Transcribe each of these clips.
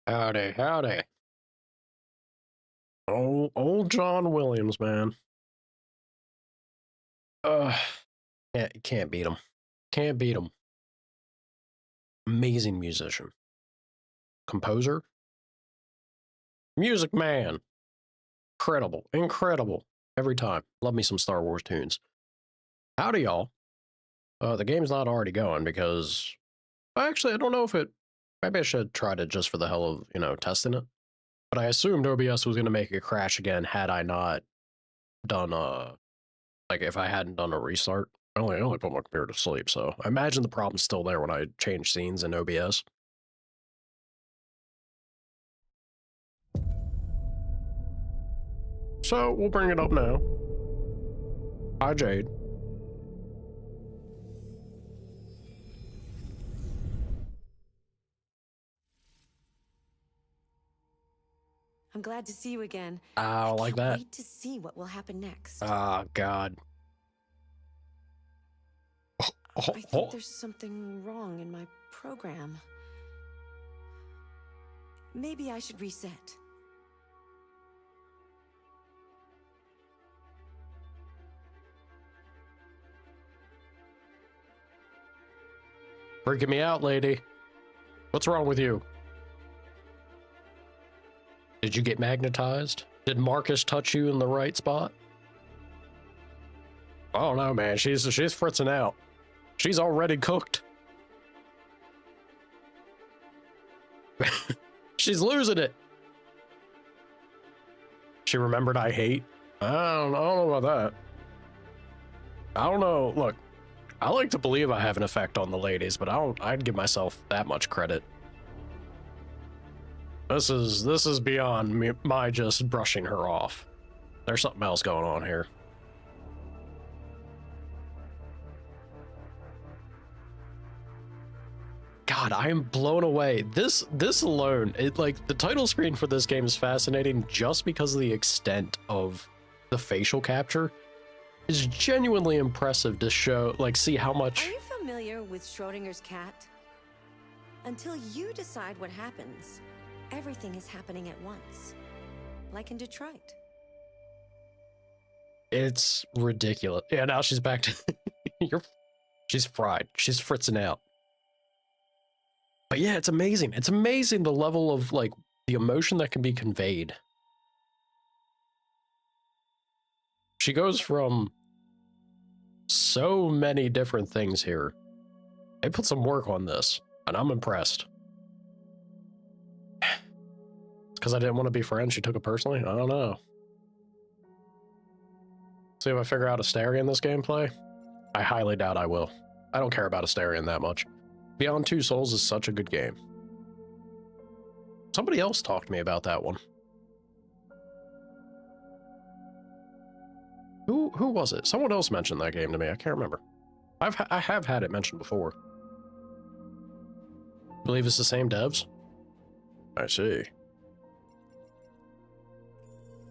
Howdy, howdy. Old John Williams, man. Uh, can't beat him. Can't beat him. Amazing musician. Composer. Music man. Incredible. Incredible. Every time. Love me some Star Wars tunes. Howdy, y'all. The game's not already going because... Actually, I don't know if it... Maybe I should try it just for the hell of, testing it. But I assumed OBS was going to make it crash again had I not done, like if I hadn't done a restart. I only put my computer to sleep, so I imagine the problem's still there when I change scenes in OBS. So we'll bring it up now. Hi, Jade. I'm glad to see you again. I like that. Wait to see what will happen next. Oh, God. I think there's something wrong in my program. Maybe I should reset. Freaking me out, lady. What's wrong with you? Did you get magnetized? Did Marcus touch you in the right spot? I don't know, man. She's fritzing out. She's already cooked. She's losing it. She remembered I hate. I don't know about that. I don't know. Look, I like to believe I have an effect on the ladies, but I'd give myself that much credit. This is beyond me, my just brushing her off. There's something else going on here. God, I am blown away. This alone, like the title screen for this game is fascinating just because of the extent of the facial capture. Is genuinely impressive to show, like, see how much. Are you familiar with Schrodinger's cat? Until you decide what happens, everything is happening at once, like in Detroit. It's ridiculous. Yeah, now she's back to she's fried. She's fritzing out. But yeah, it's amazing. It's amazing the level of, like, the emotion that can be conveyed. She goes from so many different things here. They put some work on this, and I'm impressed. It's because I didn't want to be friends. She took it personally? I don't know. See if I figure out Asterion in this gameplay. I highly doubt I will. I don't care about Asterion that much. Beyond Two Souls is such a good game. Somebody else talked to me about that one. Who was it? Someone else mentioned that game to me. I can't remember. I have had it mentioned before. I believe it's the same devs. I see.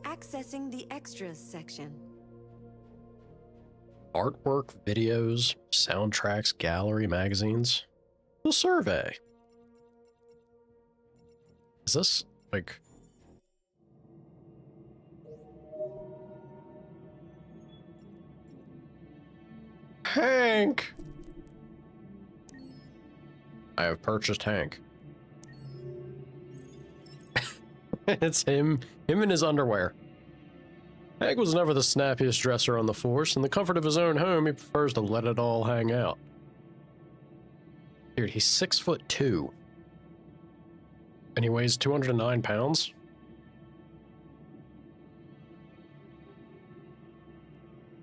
Accessing the extras section. Artwork, videos, soundtracks, gallery, magazines. The survey. Is this, like... Hank! I have purchased Hank. It's him in his underwear. Hank was never the snappiest dresser on the force. In the comfort of his own home, he prefers to let it all hang out. Dude, he's 6'2". And he weighs 209 pounds?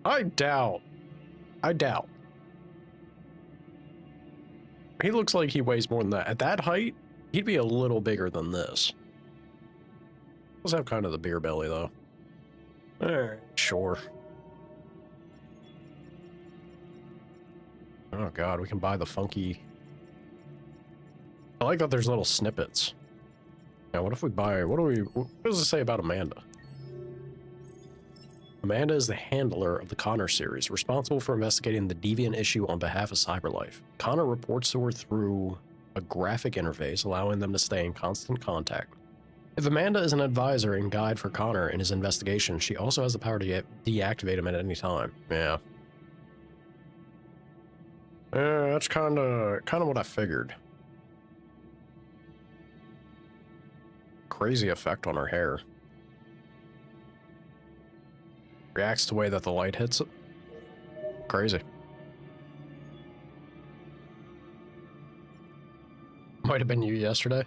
I doubt. He looks like he weighs more than that. At that height, he'd be a little bigger than this. Does have kind of the beer belly, though. Alright, sure. Oh god, we can buy the funky... I like that there's little snippets. Now, what if we buy... What does it say about Amanda? Amanda is the handler of the Connor series, responsible for investigating the deviant issue on behalf of Cyberlife. Connor reports to her through a graphic interface allowing them to stay in constant contact. If Amanda is an advisor and guide for Connor in his investigation, she also has the power to deactivate him at any time. Yeah. Yeah, that's kind of what I figured. Crazy effect on her hair. Reacts to the way that the light hits it. Crazy. Might have been you yesterday.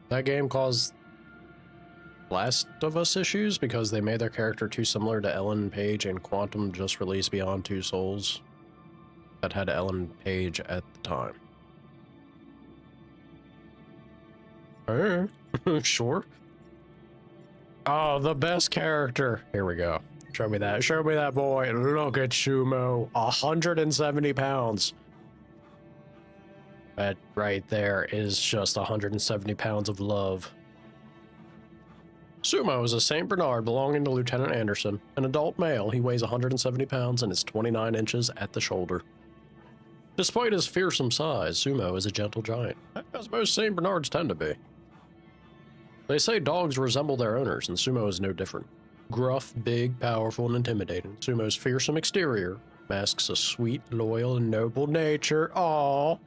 That game caused Last of Us issues because they made their character too similar to Ellen Page in Quantum just released Beyond Two Souls that had Ellen Page at the time. Sure. Oh, the best character. Here we go. Show me that. Show me that boy. Look at Sumo. 170 pounds. That right there is just 170 pounds of love. Sumo is a St. Bernard belonging to Lieutenant Anderson. An adult male, he weighs 170 pounds and is 29 inches at the shoulder. Despite his fearsome size, Sumo is a gentle giant, as most St. Bernards tend to be. They say dogs resemble their owners, and Sumo is no different. Gruff, big, powerful, and intimidating, Sumo's fearsome exterior masks a sweet, loyal, and noble nature. Aww.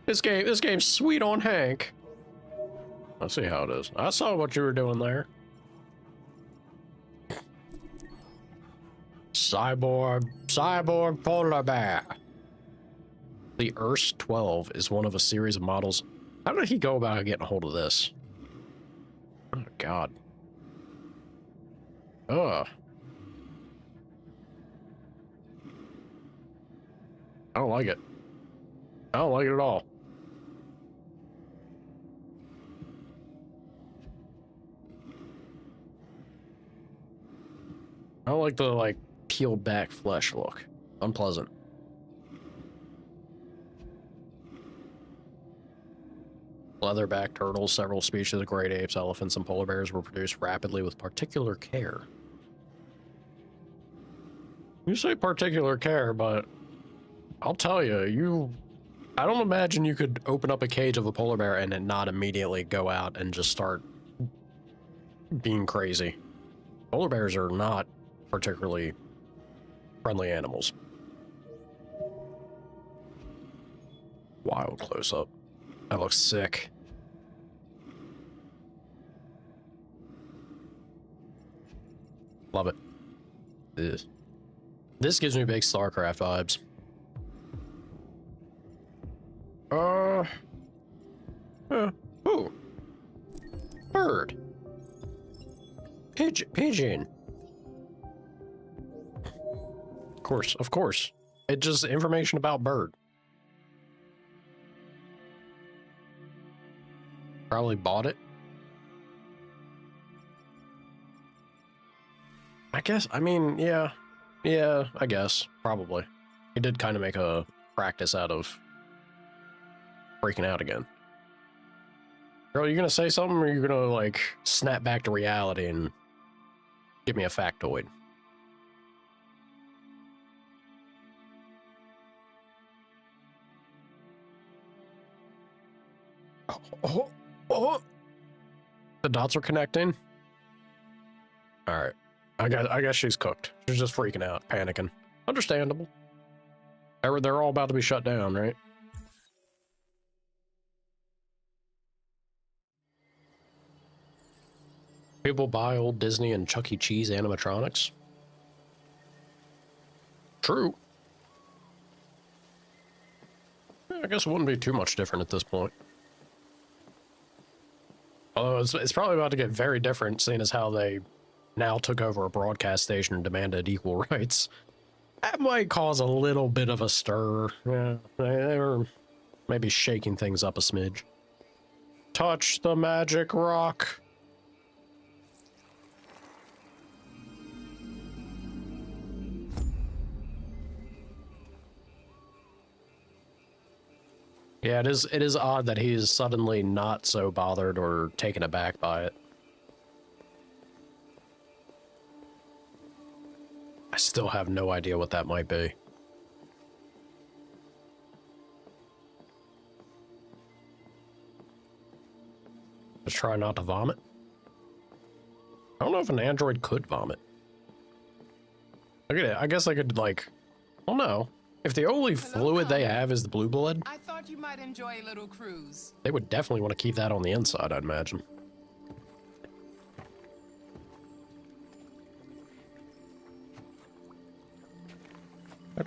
This game's sweet on Hank. I see how it is. I saw what you were doing there. Cyborg polar bear. The Urs 12 is one of a series of models. How did he go about getting a hold of this? Oh, God. Ugh. I don't like it. I don't like it at all. I don't like the, peeled back flesh look. Unpleasant. Leatherback turtles, several species of great apes, elephants, and polar bears were produced rapidly with particular care. You say particular care, but I'll tell you, I don't imagine you could open up a cage of a polar bear and then not immediately go out and just start being crazy. Polar bears are not particularly friendly animals. Wild close-up. That looks sick. Love it. This gives me big StarCraft vibes. Ooh. Bird. Pigeon. Of course. It's just information about bird. Probably bought it. Yeah, I guess. Probably. He did kind of make a practice out of freaking out again. Girl, you gonna say something, or you gonna, snap back to reality and give me a factoid? Oh. The dots are connecting. All right. I guess she's cooked. She's just freaking out, panicking. Understandable. They're all about to be shut down, right? People buy old Disney and Chuck E. Cheese animatronics. True. I guess it wouldn't be too much different at this point. Although it's probably about to get very different, seeing as how they now took over a broadcast station and demanded equal rights. That might cause a little bit of a stir. Yeah, they were maybe shaking things up a smidge. Touch the magic rock. Yeah, it is odd that he's suddenly not so bothered or taken aback by it. I still have no idea what that might be. Just try not to vomit. I don't know if an android could vomit. Look at it. I guess I could, like, I don't know. If the only fluid they have is the blue blood, I thought you might enjoy a little cruise. they would definitely want to keep that on the inside, I'd imagine.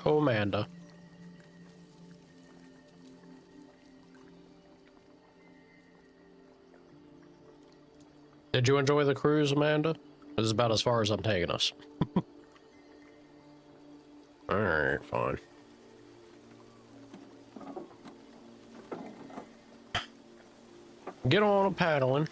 Hello, Amanda. Did you enjoy the cruise, Amanda? This is about as far as I'm taking us. Alright, fine. Get on paddling.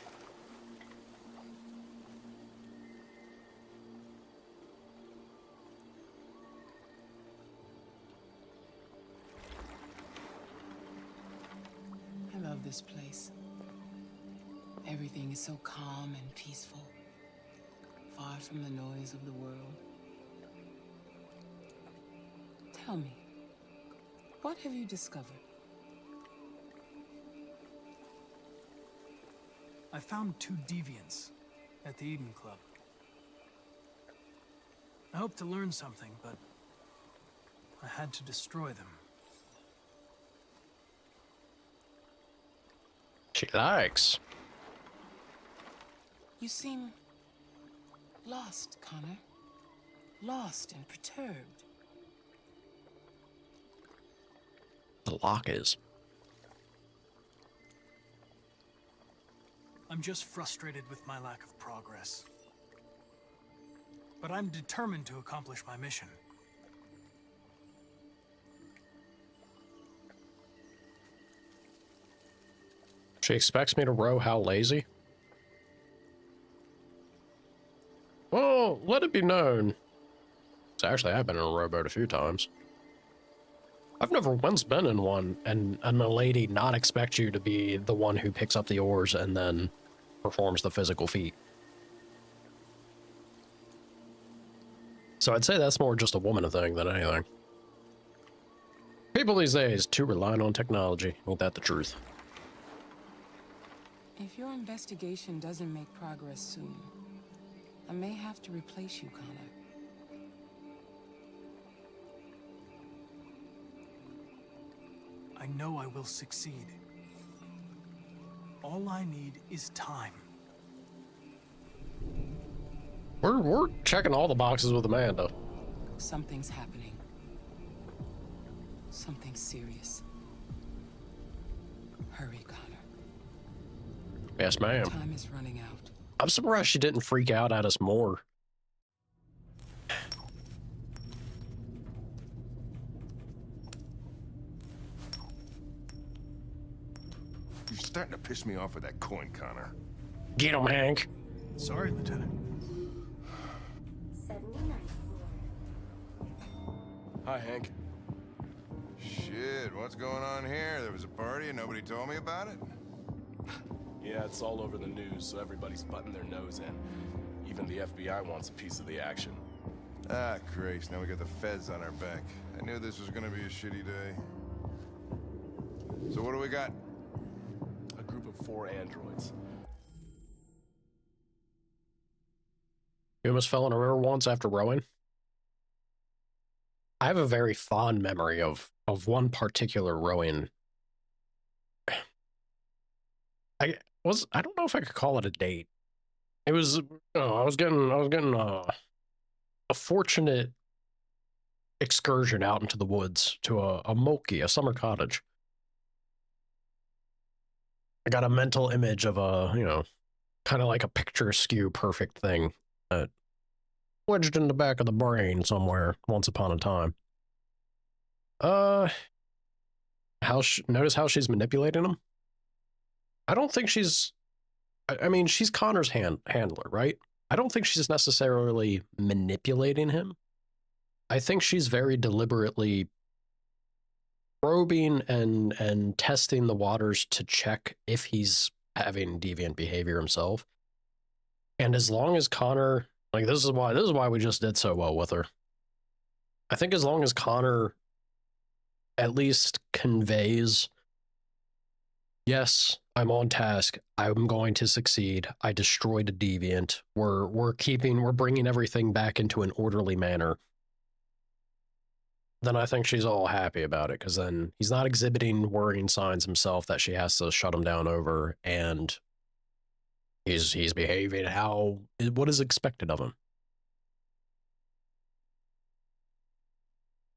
I love this place. Everything is so calm and peaceful, far from the noise of the world. Tell me, what have you discovered? I found 2 deviants at the Eden Club. I hoped to learn something, but I had to destroy them. She likes. You seem lost, Connor. Lost and perturbed. The lock is. I'm just frustrated with my lack of progress. But I'm determined to accomplish my mission. She expects me to row how lazy? Well, let it be known. So actually, I've been in a rowboat a few times. I've never once been in one and a lady not expect you to be the one who picks up the oars and then performs the physical feat. So I'd say that's more just a woman thing than anything. People these days too reliant on technology. Ain't that the truth? If your investigation doesn't make progress soon, I may have to replace you, Connor. I know I will succeed. All I need is time. We're checking all the boxes with Amanda. Something's happening. Something serious. Hurry, Connor. Yes, ma'am. Time is running out. I'm surprised she didn't freak out at us more. You're starting to piss me off with that coin, Connor. Get him, Hank. Sorry, Lieutenant. 79. Hi, Hank. Shit, what's going on here? There was a party and nobody told me about it? Yeah, it's all over the news, so everybody's butting their nose in. Even the FBI wants a piece of the action. Ah, Christ, now we got the feds on our back. I knew this was gonna be a shitty day. So what do we got? A group of 4 androids. You almost fell in a river once after rowing. I have a very fond memory of one particular rowing. I don't know if I could call it a date. It was I was getting a fortunate excursion out into the woods to a moki, a summer cottage. I got a mental image of a, kind of like a picture skew perfect thing that wedged in the back of the brain somewhere once upon a time. Notice how she's manipulating him? I don't think she's, I mean, she's Connor's handler, right? I don't think she's necessarily manipulating him. I think she's very deliberately probing and testing the waters to check if he's having deviant behavior himself. And as long as Connor, like, this is why we just did so well with her. I think as long as Connor at least conveys yes, I'm on task. I'm going to succeed. I destroyed a deviant. We're bringing everything back into an orderly manner. Then I think she's all happy about it, because then he's not exhibiting worrying signs himself that she has to shut him down over, and he's behaving what is expected of him.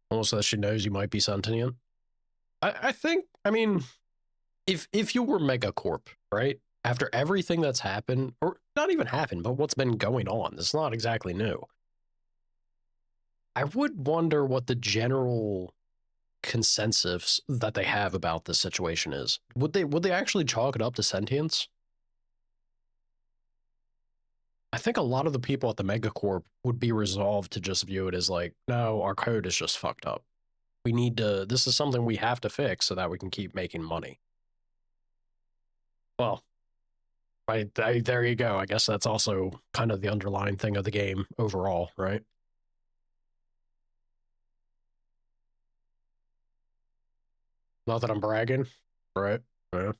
Also, that she knows you might be sentient. I think, I mean, if you were Megacorp, right? After everything that's happened, or not even happened, but what's been going on, it's not exactly new. I would wonder what the general consensus that they have about this situation is. Would they actually chalk it up to sentience? I think a lot of the people at the Megacorp would be resolved to just view it as like, no, our code is just fucked up. We need to, this is something we have to fix so that we can keep making money. Well, there you go. I guess that's also kind of the underlying thing of the game overall, right? Not that I'm bragging, right? Yeah.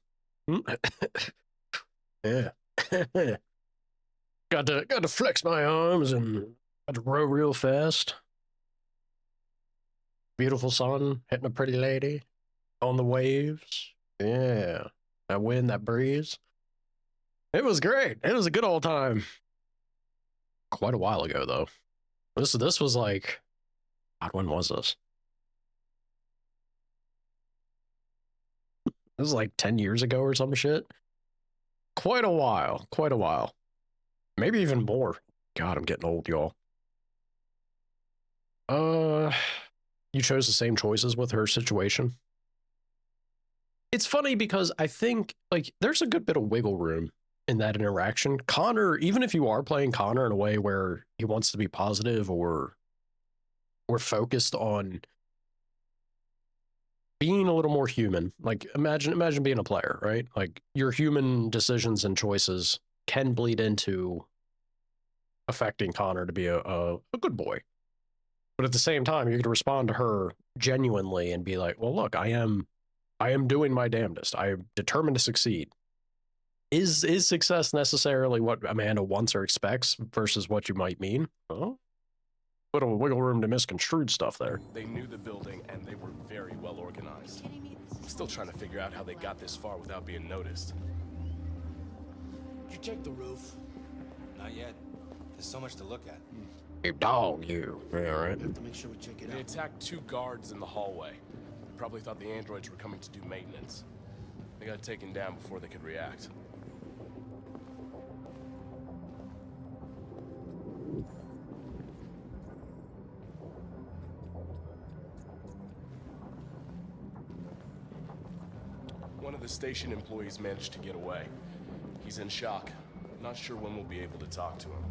Yeah. got to flex my arms and got to row real fast. Beautiful sun hitting a pretty lady on the waves. Yeah. That wind, that breeze. It was great. It was a good old time. Quite a while ago, though. This was like, God, when was this? This was like 10 years ago or some shit. Quite a while. Quite a while. Maybe even more. God, I'm getting old, y'all. You chose the same choices with her situation. It's funny because I think, like, there's a good bit of wiggle room in that interaction. Connor, even if you are playing Connor in a way where he wants to be positive or we're focused on being a little more human, like imagine being a player, right? Like your human decisions and choices can bleed into affecting Connor to be a good boy. But at the same time, you could respond to her genuinely and be like, well, look, I am doing my damnedest. I am determined to succeed. Is success necessarily what Amanda wants or expects versus what you might mean? Well, little wiggle room to misconstrued stuff there. They knew the building and they were very well organized. I'm still trying to figure out how they got this far without being noticed. Did you check the roof? Not yet. There's so much to look at. You dog, you. Yeah, right. We have to make sure we check it They out. attacked 2 guards in the hallway. Probably thought the androids were coming to do maintenance. They got taken down before they could react. One of the station employees managed to get away. He's in shock. Not sure when we'll be able to talk to him.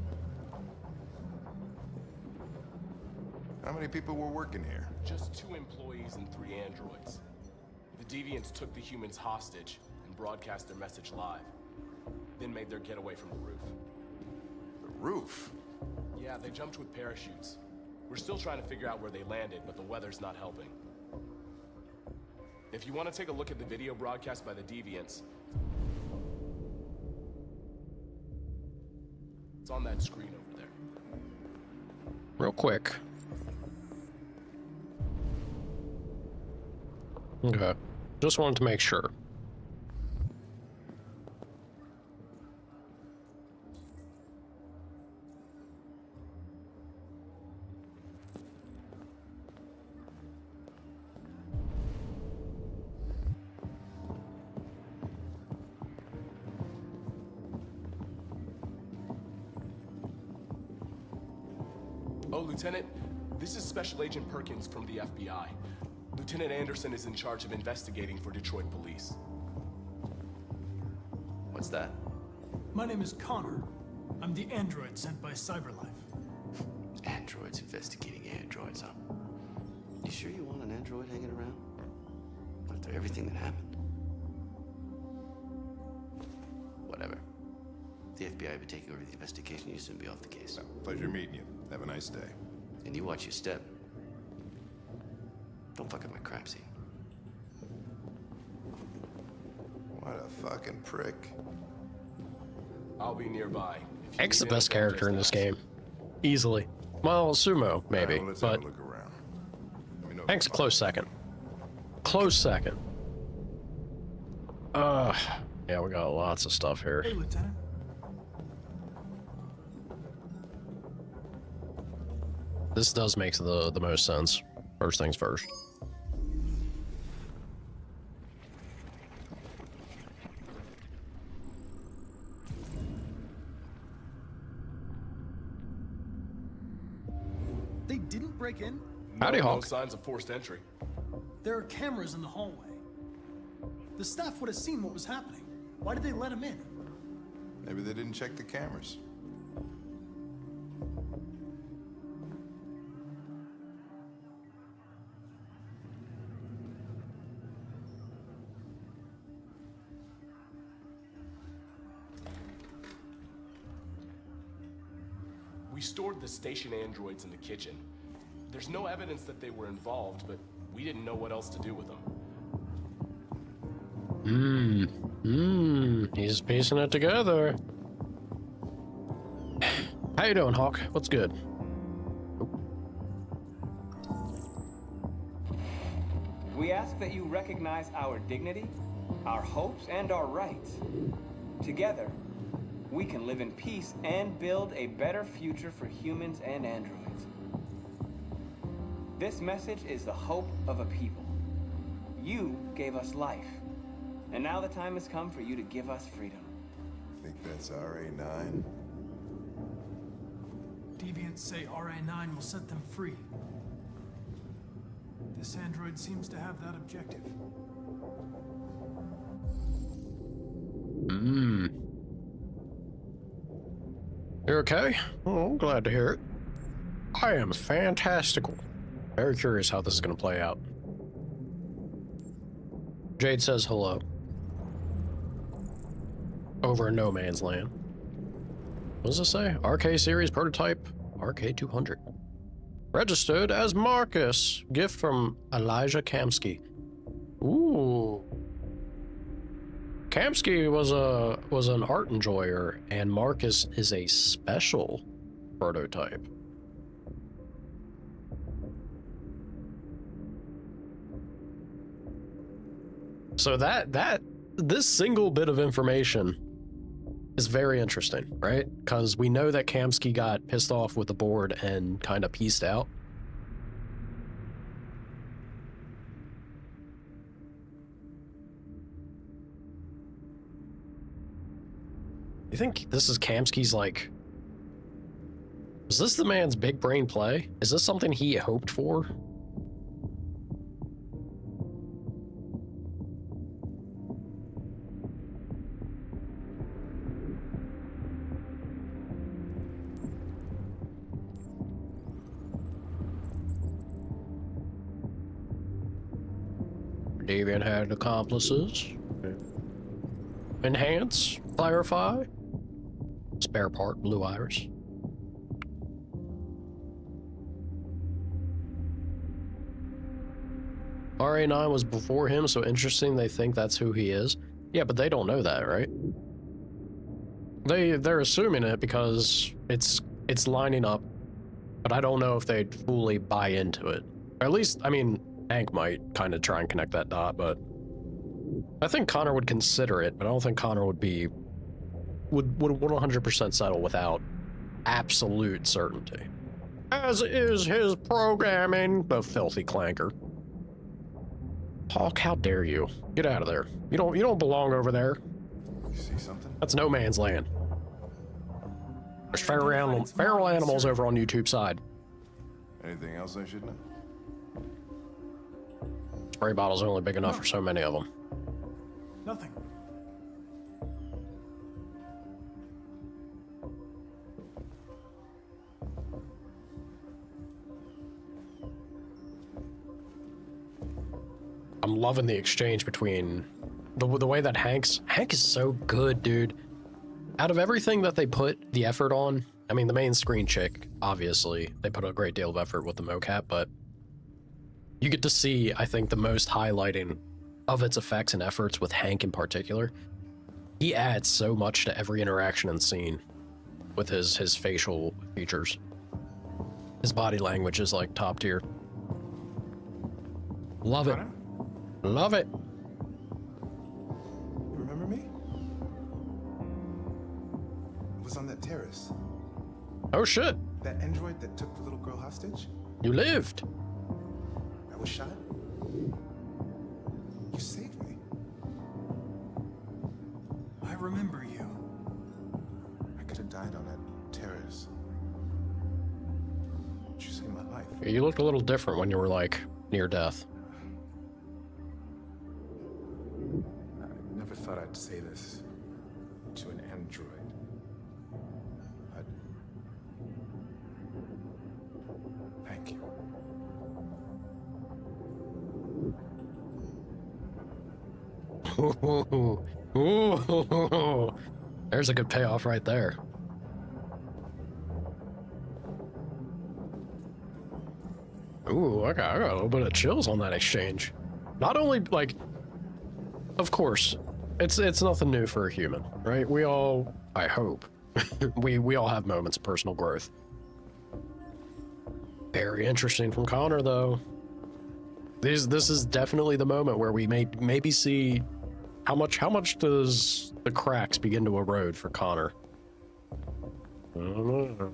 How many people were working here? Just 2 employees and 3 androids. The deviants took the humans hostage and broadcast their message live. Then made their getaway from the roof. The roof? Yeah, they jumped with parachutes. We're still trying to figure out where they landed, but the weather's not helping. If you want to take a look at the video broadcast by the deviants, it's on that screen over there. Real quick. Okay. Just wanted to make sure. Oh, Lieutenant, this is Special Agent Perkins from the FBI. Lieutenant Anderson is in charge of investigating for Detroit police. What's that? My name is Connor. I'm the android sent by Cyberlife. Androids investigating androids, huh? You sure you want an android hanging around? After everything that happened? Whatever. The FBI will be taking over the investigation. You soon be off the case. Pleasure meeting you. Have a nice day. And you watch your step. Don't fuck up my crime scene. What a fucking prick. I'll be nearby. If you Hank's the need best anything, character in this just ask. game. Easily. Well, Sumo, maybe, Alright, well, let's but have a look around. Let me know if Hank's a you close find second. Close second. Yeah, we got lots of stuff here. Hey, Lieutenant. This does make the most sense. First things first. They didn't break in? Howdy, No Hawk. signs of forced entry. There are cameras in the hallway. The staff would have seen what was happening. Why did they let him in? Maybe they didn't check the cameras. We stored the station androids in the kitchen. There's no evidence that they were involved, but we didn't know what else to do with them. He's piecing it together. How you doing, Hawk? What's good? We ask that you recognize our dignity, our hopes, and our rights. Together, we can live in peace and build a better future for humans and androids. This message is the hope of a people. You gave us life, and now the time has come for you to give us freedom. Think that's RA9? Deviants say RA9 will set them free. This android seems to have that objective. You okay? Oh, I'm glad to hear it. I am fantastical. Very curious how this is going to play out. Jade says hello. Over in No Man's Land. What does it say? RK series prototype RK200. Registered as Marcus. Gift from Elijah Kamsky. Ooh. Kamsky was an art enjoyer, and Marcus is a special prototype. So this single bit of information is very interesting, right? Because we know that Kamsky got pissed off with the board and kind of pieced out. You think this is Kamsky's, like... Is this the man's big brain play? Is this something he hoped for? Deviant had accomplices. Enhance, clarify. Spare part, blue iris. RA9 was before him, so interesting they think that's who he is. Yeah, but they don't know that, right? They're assuming it because it's lining up, but I don't know if they'd fully buy into it. Or at least, I mean, Hank might kind of try and connect that dot, but I think Connor would consider it, but I don't think Connor would 100% settle without absolute certainty. As is his programming, the filthy clanker. Hawk, how dare you? Get out of there. You don't belong over there. You see something? That's No Man's Land. There's feral animals over on YouTube's side. Anything else I should know? Spray bottles are only big enough for so many of them. Nothing. I'm loving the exchange between the way that Hank is so good, dude. Out of everything that they put the effort on, I mean, the main screen chick, obviously, they put a great deal of effort with the mocap, but you get to see, I think, the most highlighting of its effects and efforts with Hank in particular. He adds so much to every interaction and scene with his facial features. His body language is like top tier. Love it. Love it. You remember me? It was on that terrace. Oh shit. That android that took the little girl hostage? You lived. I was shot. You saved me. I remember you. I could have died on that terrace. But you saved my life. You looked a little different when you were like near death. I never thought I'd say this to an android. But thank you. Ooh, there's a good payoff right there. Ooh, I got a little bit of chills on that exchange. Not only, like, of course, it's nothing new for a human, right? We all, I hope, we all have moments of personal growth. Very interesting from Connor, though. This is definitely the moment where we may maybe see how much does the cracks begin to erode for Connor. I don't know.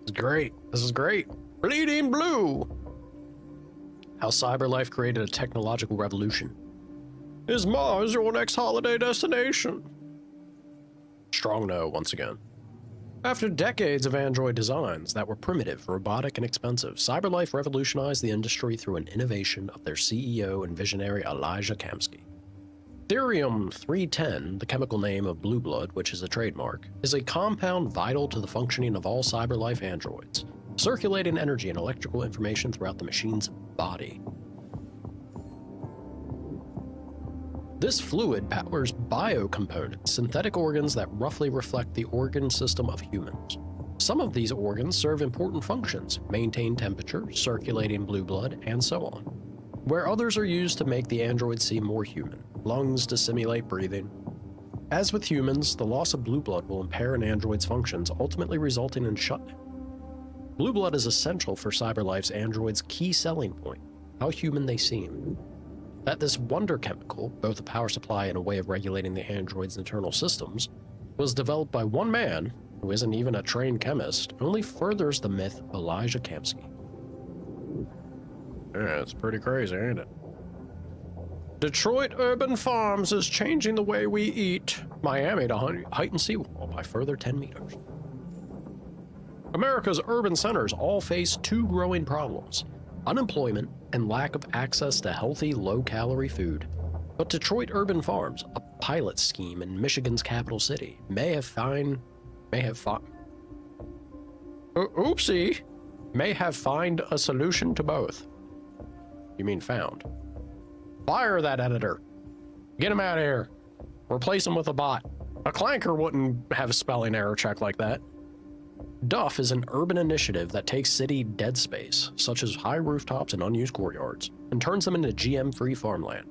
It's great. This is great. Bleeding blue. How CyberLife created a technological revolution. Is Mars your next holiday destination? Strong no once again. After decades of android designs that were primitive, robotic, and expensive, CyberLife revolutionized the industry through an innovation of their CEO and visionary Elijah Kamsky. Therium-310, the chemical name of blue blood, which is a trademark, is a compound vital to the functioning of all CyberLife androids, circulating energy and electrical information throughout the machine's body. This fluid powers biocomponents, synthetic organs that roughly reflect the organ system of humans. Some of these organs serve important functions, maintain temperature, circulating blue blood, and so on, where others are used to make the android seem more human, lungs to simulate breathing. As with humans, the loss of blue blood will impair an android's functions, ultimately resulting in shutdown. Blue blood is essential for CyberLife's android's key selling point, how human they seem. That this wonder chemical, both a power supply and a way of regulating the android's internal systems, was developed by one man, who isn't even a trained chemist, only furthers the myth of Elijah Kamsky. Yeah, it's pretty crazy, ain't it? Detroit urban farms is changing the way we eat. Miami to heighten seawall by further 10 meters. America's urban centers all face two growing problems: unemployment and lack of access to healthy, low-calorie food. But Detroit Urban Farms, a pilot scheme in Michigan's capital city, may have found a solution to both. You mean found? Fire that editor. Get him out of here. Replace him with a bot. A clanker wouldn't have a spelling error check like that. Duff is an urban initiative that takes city dead space, such as high rooftops and unused courtyards, and turns them into GM-free farmland.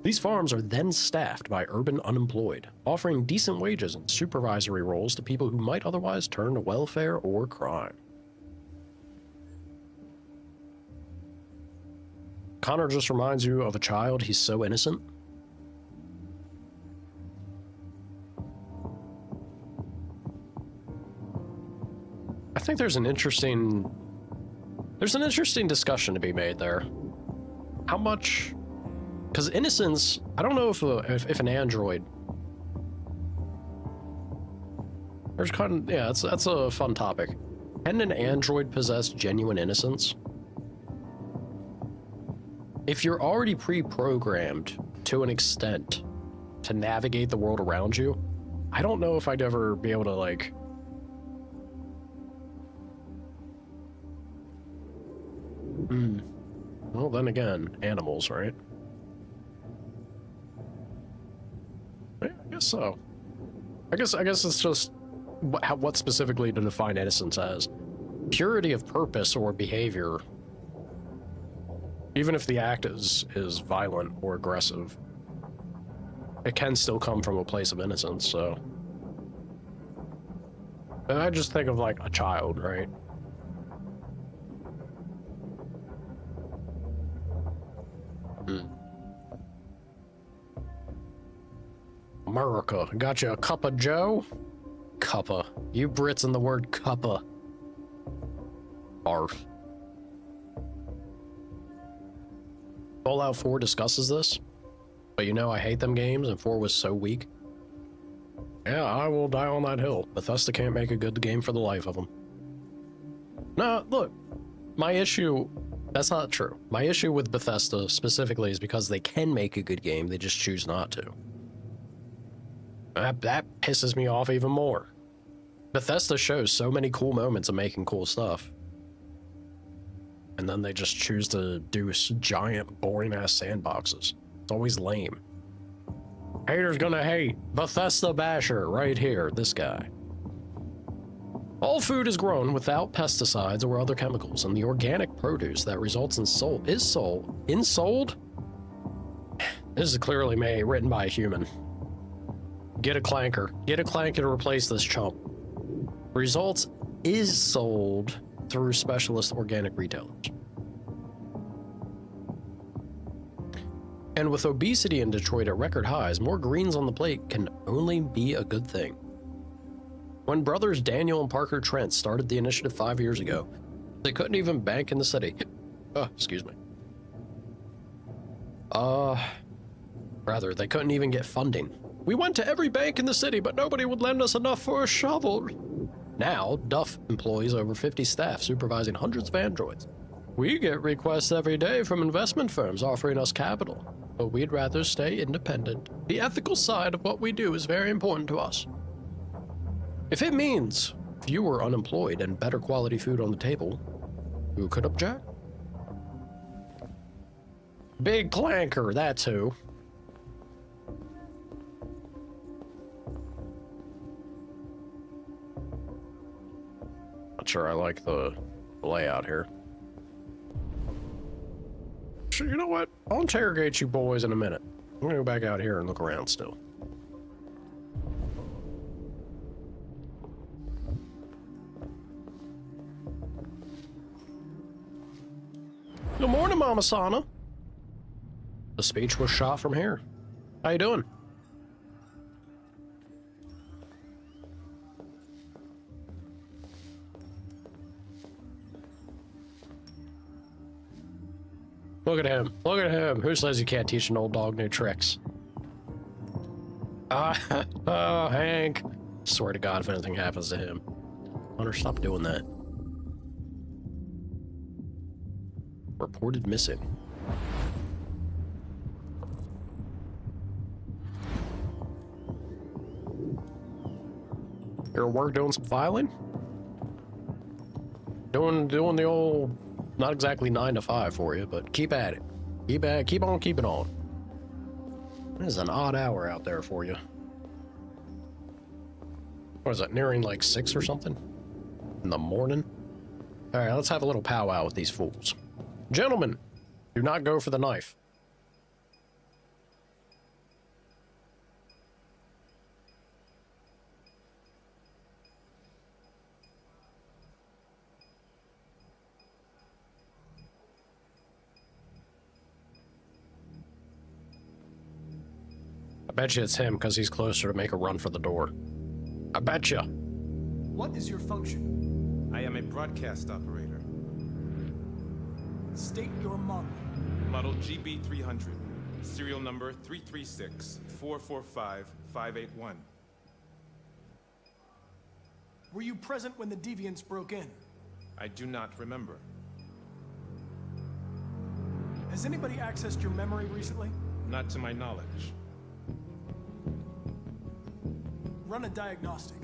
These farms are then staffed by urban unemployed, offering decent wages and supervisory roles to people who might otherwise turn to welfare or crime. Connor just reminds you of a child. He's so innocent. I think there's an interesting discussion to be made there. How much, because innocence, I don't know if an android, there's kind of, yeah, that's a fun topic. Can an android possess genuine innocence? If you're already pre-programmed to an extent to navigate the world around you, I don't know if I'd ever be able to, like, well, then again, animals, right? Yeah, I guess so. I guess it's just what specifically to define innocence as. Purity of purpose or behavior. Even if the act is violent or aggressive, it can still come from a place of innocence, so. And I just think of like a child, right? America, got you a cup of Joe? Cuppa. You Brits and the word cuppa. Arf. Fallout 4 discusses this, but you know I hate them games and 4 was so weak. Yeah, I will die on that hill. Bethesda can't make a good game for the life of them. No, look, my issue, that's not true. My issue with Bethesda specifically is because they can make a good game, they just choose not to. That pisses me off even more. Bethesda shows so many cool moments of making cool stuff. And then they just choose to do giant, boring-ass sandboxes. It's always lame. Haters gonna hate. Bethesda basher, right here, this guy. All food is grown without pesticides or other chemicals, and the organic produce that results in is sold? This is clearly written by a human. Get a clanker. Get a clanker to replace this chump. Results is sold through specialist organic retailers. And with obesity in Detroit at record highs, more greens on the plate can only be a good thing. When brothers Daniel and Parker Trent started the initiative 5 years ago, they couldn't even bank in the city. Excuse me. Rather, they couldn't even get funding. We went to every bank in the city, but nobody would lend us enough for a shovel. Now, Duff employs over 50 staff supervising hundreds of androids. We get requests every day from investment firms offering us capital, but we'd rather stay independent. The ethical side of what we do is very important to us. If it means fewer unemployed and better quality food on the table, who could object? Big clanker, that's who. Not sure I like the layout here. So you know what? I'll interrogate you boys in a minute. I'm gonna go back out here and look around still. Good morning, Mama Sana. The speech was shot from here. How you doing? Look at him. Look at him. Who says you can't teach an old dog new tricks? Oh, Hank. Swear to God if anything happens to him. Hunter, stop doing that. Reported missing. You're at work doing some filing? Doing the old, not exactly 9 to 5 for you, but keep at it. Keep on keeping on. This is an odd hour out there for you. What is it, nearing like 6 or something? In the morning? Alright, let's have a little powwow with these fools. Gentlemen, do not go for the knife. I bet you it's him because he's closer to make a run for the door. I bet you. What is your function? I am a broadcast operator. State your model. Model GB300. Serial number 336-445-581. Were you present when the deviants broke in? I do not remember. Has anybody accessed your memory recently? Not to my knowledge. Run a diagnostic.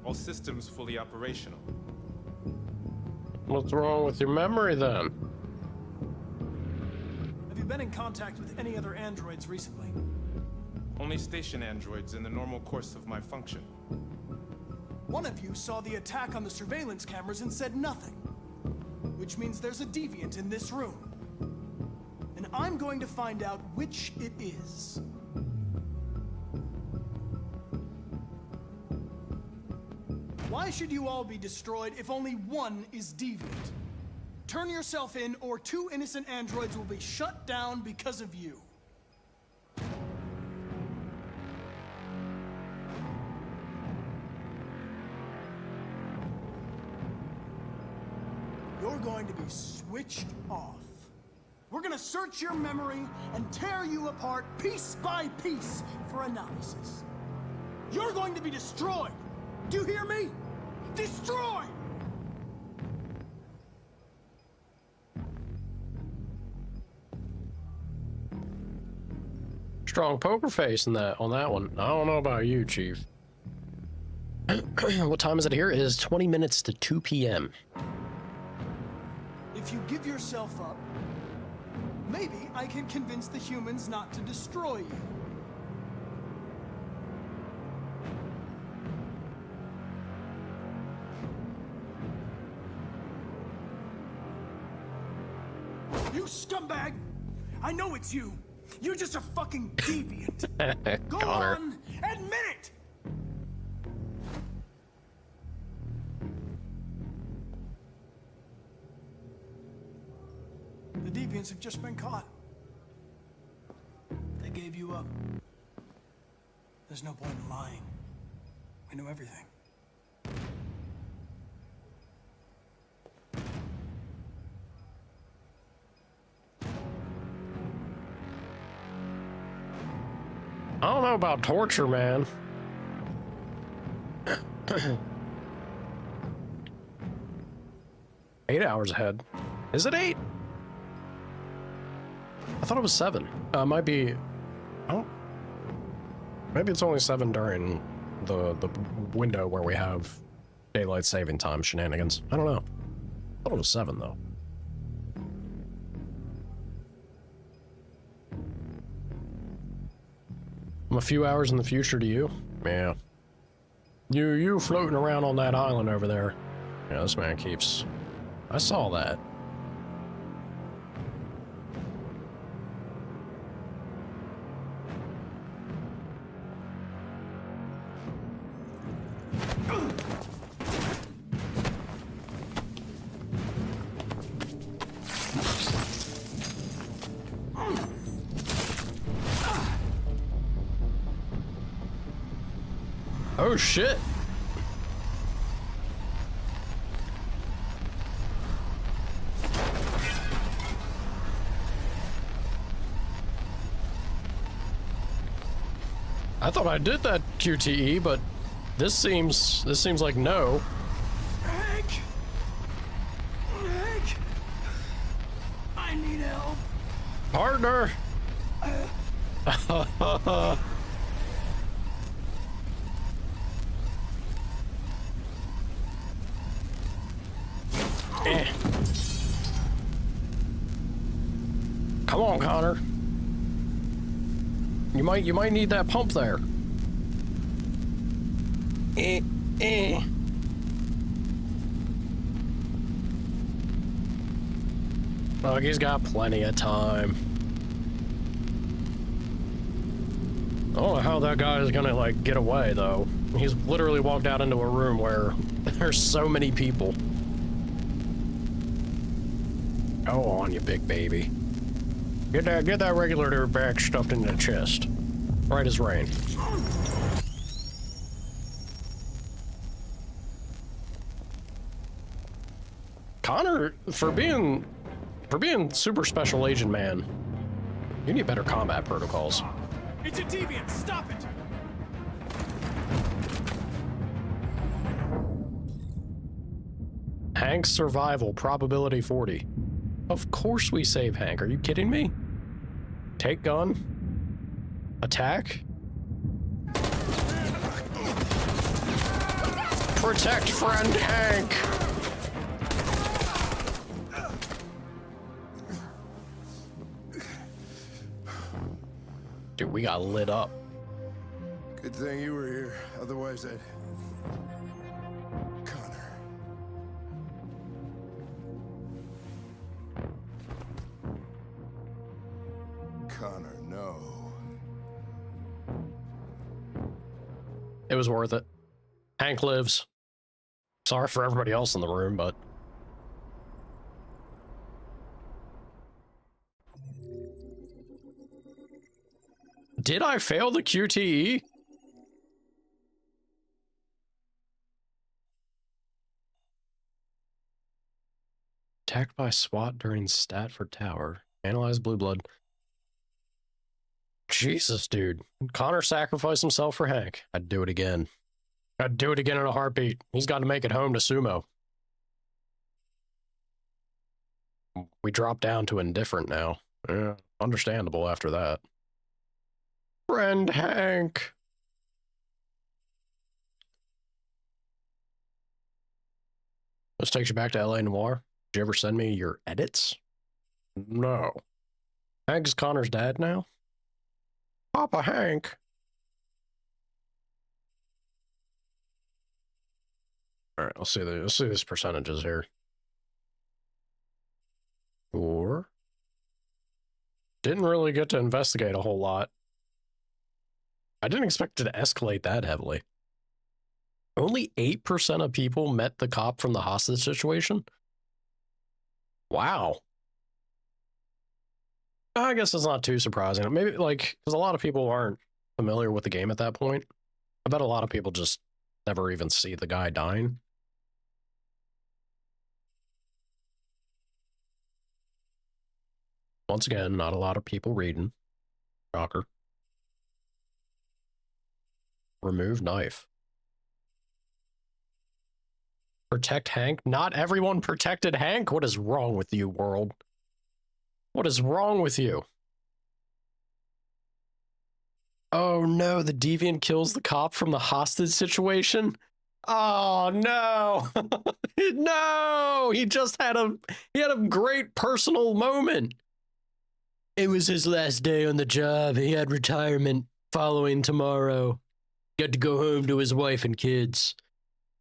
All systems fully operational. What's wrong with your memory then? Have you been in contact with any other androids recently? Only station androids in the normal course of my function. One of you saw the attack on the surveillance cameras and said nothing. which means there's a deviant in this room. And I'm going to find out which it is. Why should you all be destroyed if only one is deviant? Turn yourself in, or 2 innocent androids will be shut down because of you. You're going to be switched off. We're gonna search your memory and tear you apart piece by piece for analysis. You're going to be destroyed. Do you hear me? Destroyed! Strong poker face in that on that one. I don't know about you, Chief. What time is it here? It is 20 minutes to 2 p.m. If you give yourself up, maybe I can convince the humans not to destroy you. You scumbag! I know it's you. You're just a fucking deviant. Go Connor. on, admit it! The deviants have just been caught. They gave you up. There's no point in lying. We know everything. I don't know about torture, man. 8 hours ahead. Is it 8? I thought it was 7. Might be. Oh, maybe it's only 7 during the window where we have daylight saving time shenanigans. I don't know. I thought it was 7 though. I'm a few hours in the future to you. Yeah. You floating around on that island over there. Yeah, this man keeps. I saw that. Oh shit. I thought I did that QTE, but this seems like no. Hank! Hank! I need help. Partner. Eh. Come on, Connor. You might need that pump there. Look, he's got plenty of time. I don't know how that guy is gonna like get away though. He's literally walked out into a room where there's so many people. Go on, you big baby. Get that regulator back stuffed in the chest. Right as rain. Connor, for being super special agent man, you need better combat protocols. It's a deviant. Stop it. Hank's survival, probability 40. Of course we save Hank. Are you kidding me? Take gun. Attack. Protect friend Hank. Dude, we got lit up. Good thing you were here. Otherwise, I'd... Connor. It was worth it. Hank lives. Sorry for everybody else in the room, but... Did I fail the QTE? Attacked by SWAT during Statford Tower. Analyze blue blood. Jesus, dude. Connor sacrificed himself for Hank. I'd do it again. I'd do it again in a heartbeat. He's got to make it home to Sumo. We drop down to indifferent now. Yeah, understandable after that. Friend Hank. This takes you back to LA Noire. Did you ever send me your edits? No. Hank's Connor's dad now? Papa Hank. All right, let's see these percentages here. Or didn't really get to investigate a whole lot. I didn't expect it to escalate that heavily. Only 8% of people met the cop from the hostage situation. Wow. I guess it's not too surprising. Maybe like because a lot of people aren't familiar with the game at that point. I bet a lot of people just never even see the guy dying. Once again, not a lot of people reading. Shocker. Remove knife. Protect Hank? Not everyone protected Hank? What is wrong with you, world? What is wrong with you? Oh no, the deviant kills the cop from the hostage situation? Oh no. No, he just had a great personal moment. It was his last day on the job. He had retirement following tomorrow. Got to go home to his wife and kids.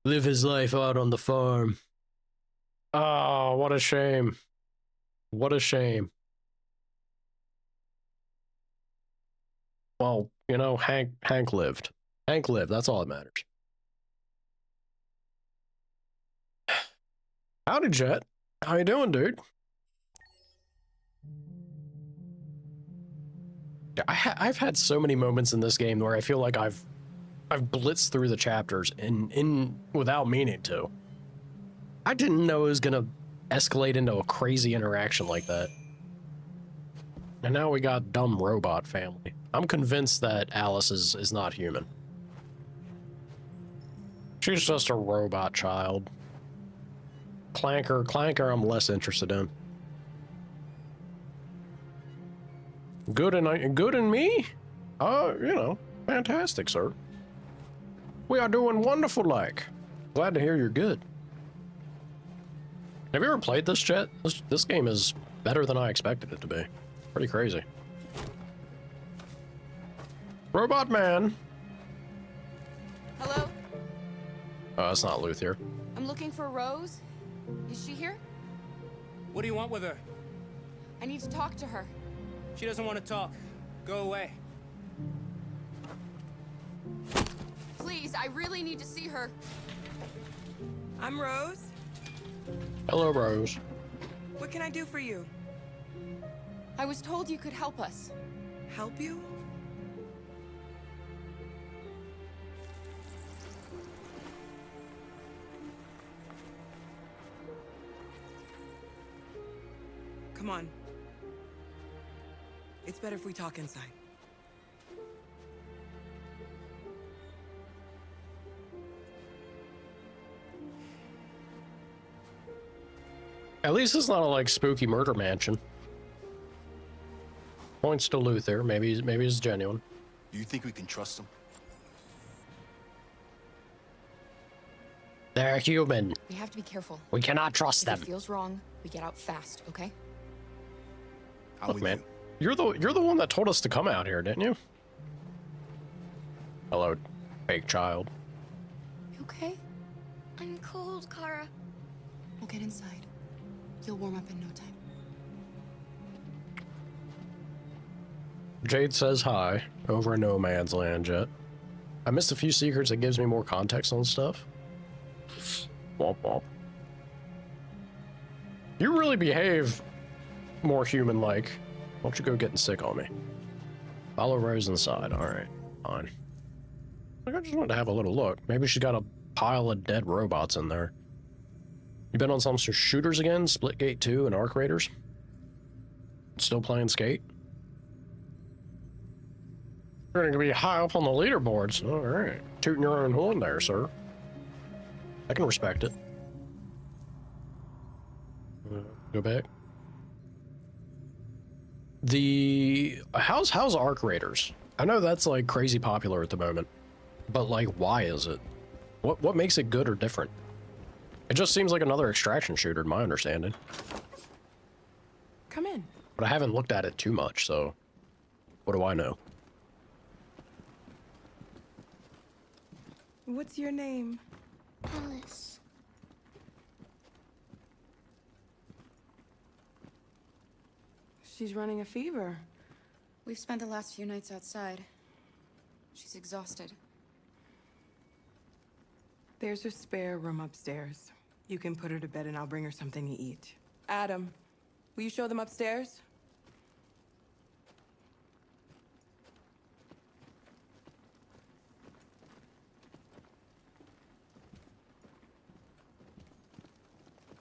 Live his life out on the farm. Oh, what a shame. What a shame. Well, you know, Hank lived. Hank lived. That's all that matters. Howdy, Jet. How you doing, dude? I've had so many moments in this game where I feel like I've blitzed through the chapters in without meaning to. I didn't know it was gonna escalate into a crazy interaction like that. And now we got dumb robot family. I'm convinced that Alice is not human. She's just a robot child. Clanker I'm less interested in. Good and me? You know, fantastic, sir. We are doing wonderful, like. Glad to hear you're good. Have you ever played this, Jet? This game is better than I expected it to be. Pretty crazy. Robot man. Hello? Oh, that's not Luthier. I'm looking for Rose. Is she here? What do you want with her? I need to talk to her. She doesn't want to talk. Go away. Please, I really need to see her. I'm Rose. Hello, Rose. What can I do for you? I was told you could help us. Help you? Come on. It's better if we talk inside. At least it's not a like spooky murder mansion. Points to Luther. Maybe it's genuine. Do you think we can trust them? They're human. We have to be careful. We cannot trust them. If it feels wrong, we get out fast, okay? Look, man, you're the one that told us to come out here, didn't you? Hello, fake child. You okay? I'm cold, Kara. We'll get inside. You'll warm up in no time. Jade says hi over no man's land, Jet. I missed a few secrets that gives me more context on stuff. Womp womp. You really behave more human-like. Why don't you go getting sick on me? Follow Rose inside. Alright, fine. Like, I just wanted to have a little look. Maybe she's got a pile of dead robots in there. You been on some shooters again? Splitgate 2 and Arc Raiders? Still playing Skate? You're gonna be high up on the leaderboards. Alright. Tooting your own horn there, sir. I can respect it. Go back. How's Arc Raiders? I know that's like crazy popular at the moment, but like, why is it? What makes it good or different? It just seems like another extraction shooter, in my understanding. Come in. But I haven't looked at it too much, so what do I know? What's your name? Alice. She's running a fever. We've spent the last few nights outside. She's exhausted. There's a spare room upstairs. You can put her to bed and I'll bring her something to eat. Adam, will you show them upstairs?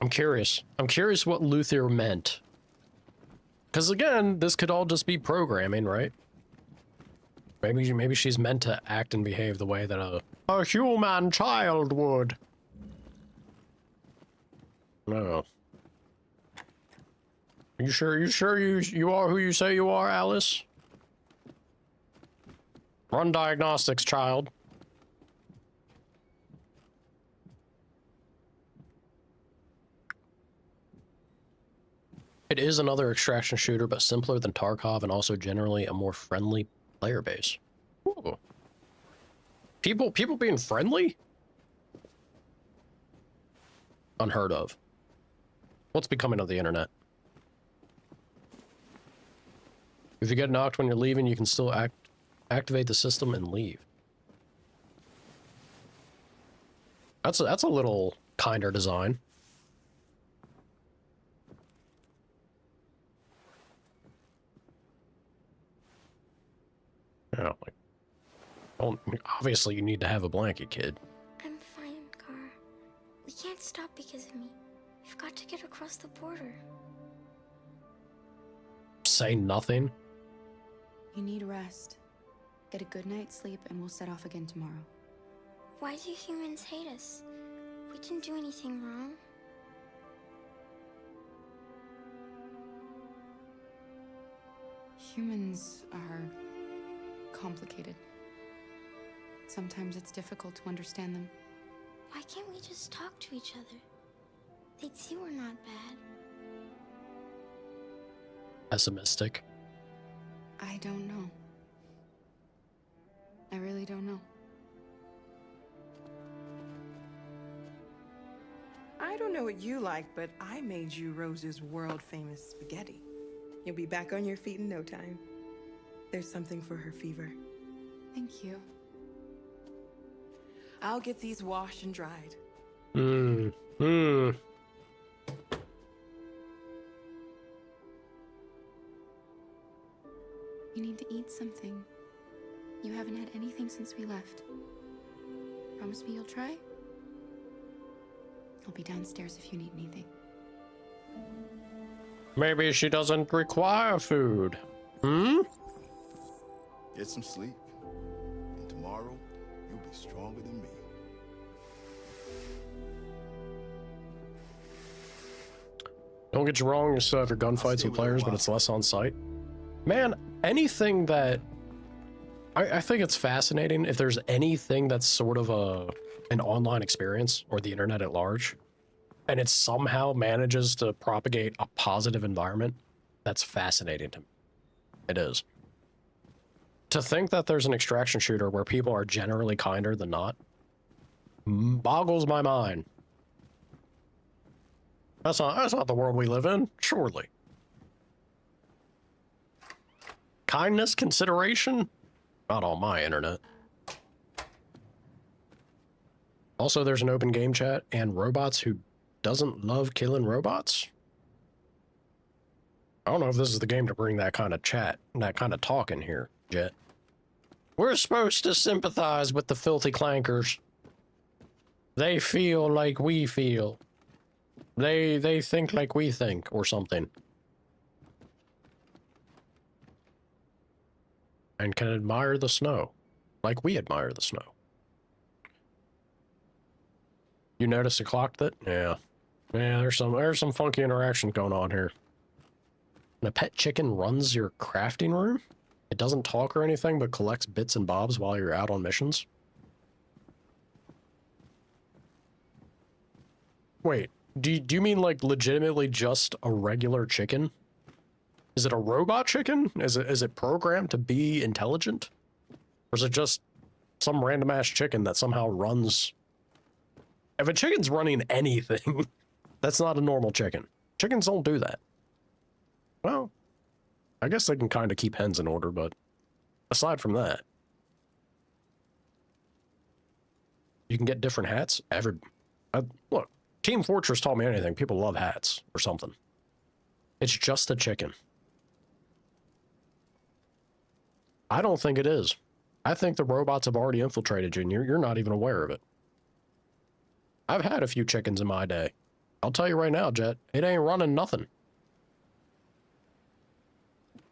I'm curious. I'm curious what Luther meant. Because again, this could all just be programming, right? Maybe she's meant to act and behave the way that a human child would. No. You sure you are who you say you are, Alice? Run diagnostics, child. It is another extraction shooter, but simpler than Tarkov and also generally a more friendly player base. Ooh. People being friendly? Unheard of. What's becoming of the internet? If you get knocked when you're leaving, you can still activate the system and leave. That's a little kinder design. Yeah, like, well, obviously you need to have a blanket, kid. I'm fine, Kara. We can't stop because of me. We've got to get across the border. Say nothing. You need rest. Get a good night's sleep and we'll set off again tomorrow. Why do humans hate us? We didn't do anything wrong. Humans are complicated. Sometimes it's difficult to understand them. Why can't we just talk to each other? They'd see we're not bad. Pessimistic. I don't know. I really don't know. I don't know what you like, but I made you Rose's world-famous spaghetti. You'll be back on your feet in no time. There's something for her fever. Thank you. I'll get these washed and dried. You need to eat something. You haven't had anything since we left. Promise me you'll try? I'll be downstairs if you need anything. Maybe she doesn't require food. Get some sleep. And tomorrow, you'll be stronger than me. Don't get you wrong, you still have your gunfights and players, but it's less on site. Man, anything that... I think it's fascinating if there's anything that's sort of an online experience, or the internet at large, and it somehow manages to propagate a positive environment, that's fascinating to me. It is. To think that there's an extraction shooter where people are generally kinder than not, boggles my mind. That's not the world we live in, surely. Kindness, consideration, not on my internet. Also, there's an open game chat and robots who doesn't love killing robots. I don't know if this is the game to bring that kind of chat, that kind of talk in here, Jet. We're supposed to sympathize with the filthy clankers. They feel like we feel. They think like we think, or something. And can admire the snow, like we admire the snow. You notice the clock that? Yeah. Yeah, there's some funky interaction going on here. And a pet chicken runs your crafting room? It doesn't talk or anything, but collects bits and bobs while you're out on missions? Wait, do you mean like legitimately just a regular chicken? Is it a robot chicken? Is it programmed to be intelligent? Or is it just some random ass chicken that somehow runs? If a chicken's running anything, that's not a normal chicken. Chickens don't do that. Well, I guess they can kind of keep hens in order, but aside from that, you can get different hats. Look, Team Fortress taught me anything. People love hats or something. It's just a chicken. I don't think it is. I think the robots have already infiltrated you and you're not even aware of it. I've had a few chickens in my day. I'll tell you right now, Jet, it ain't running nothing.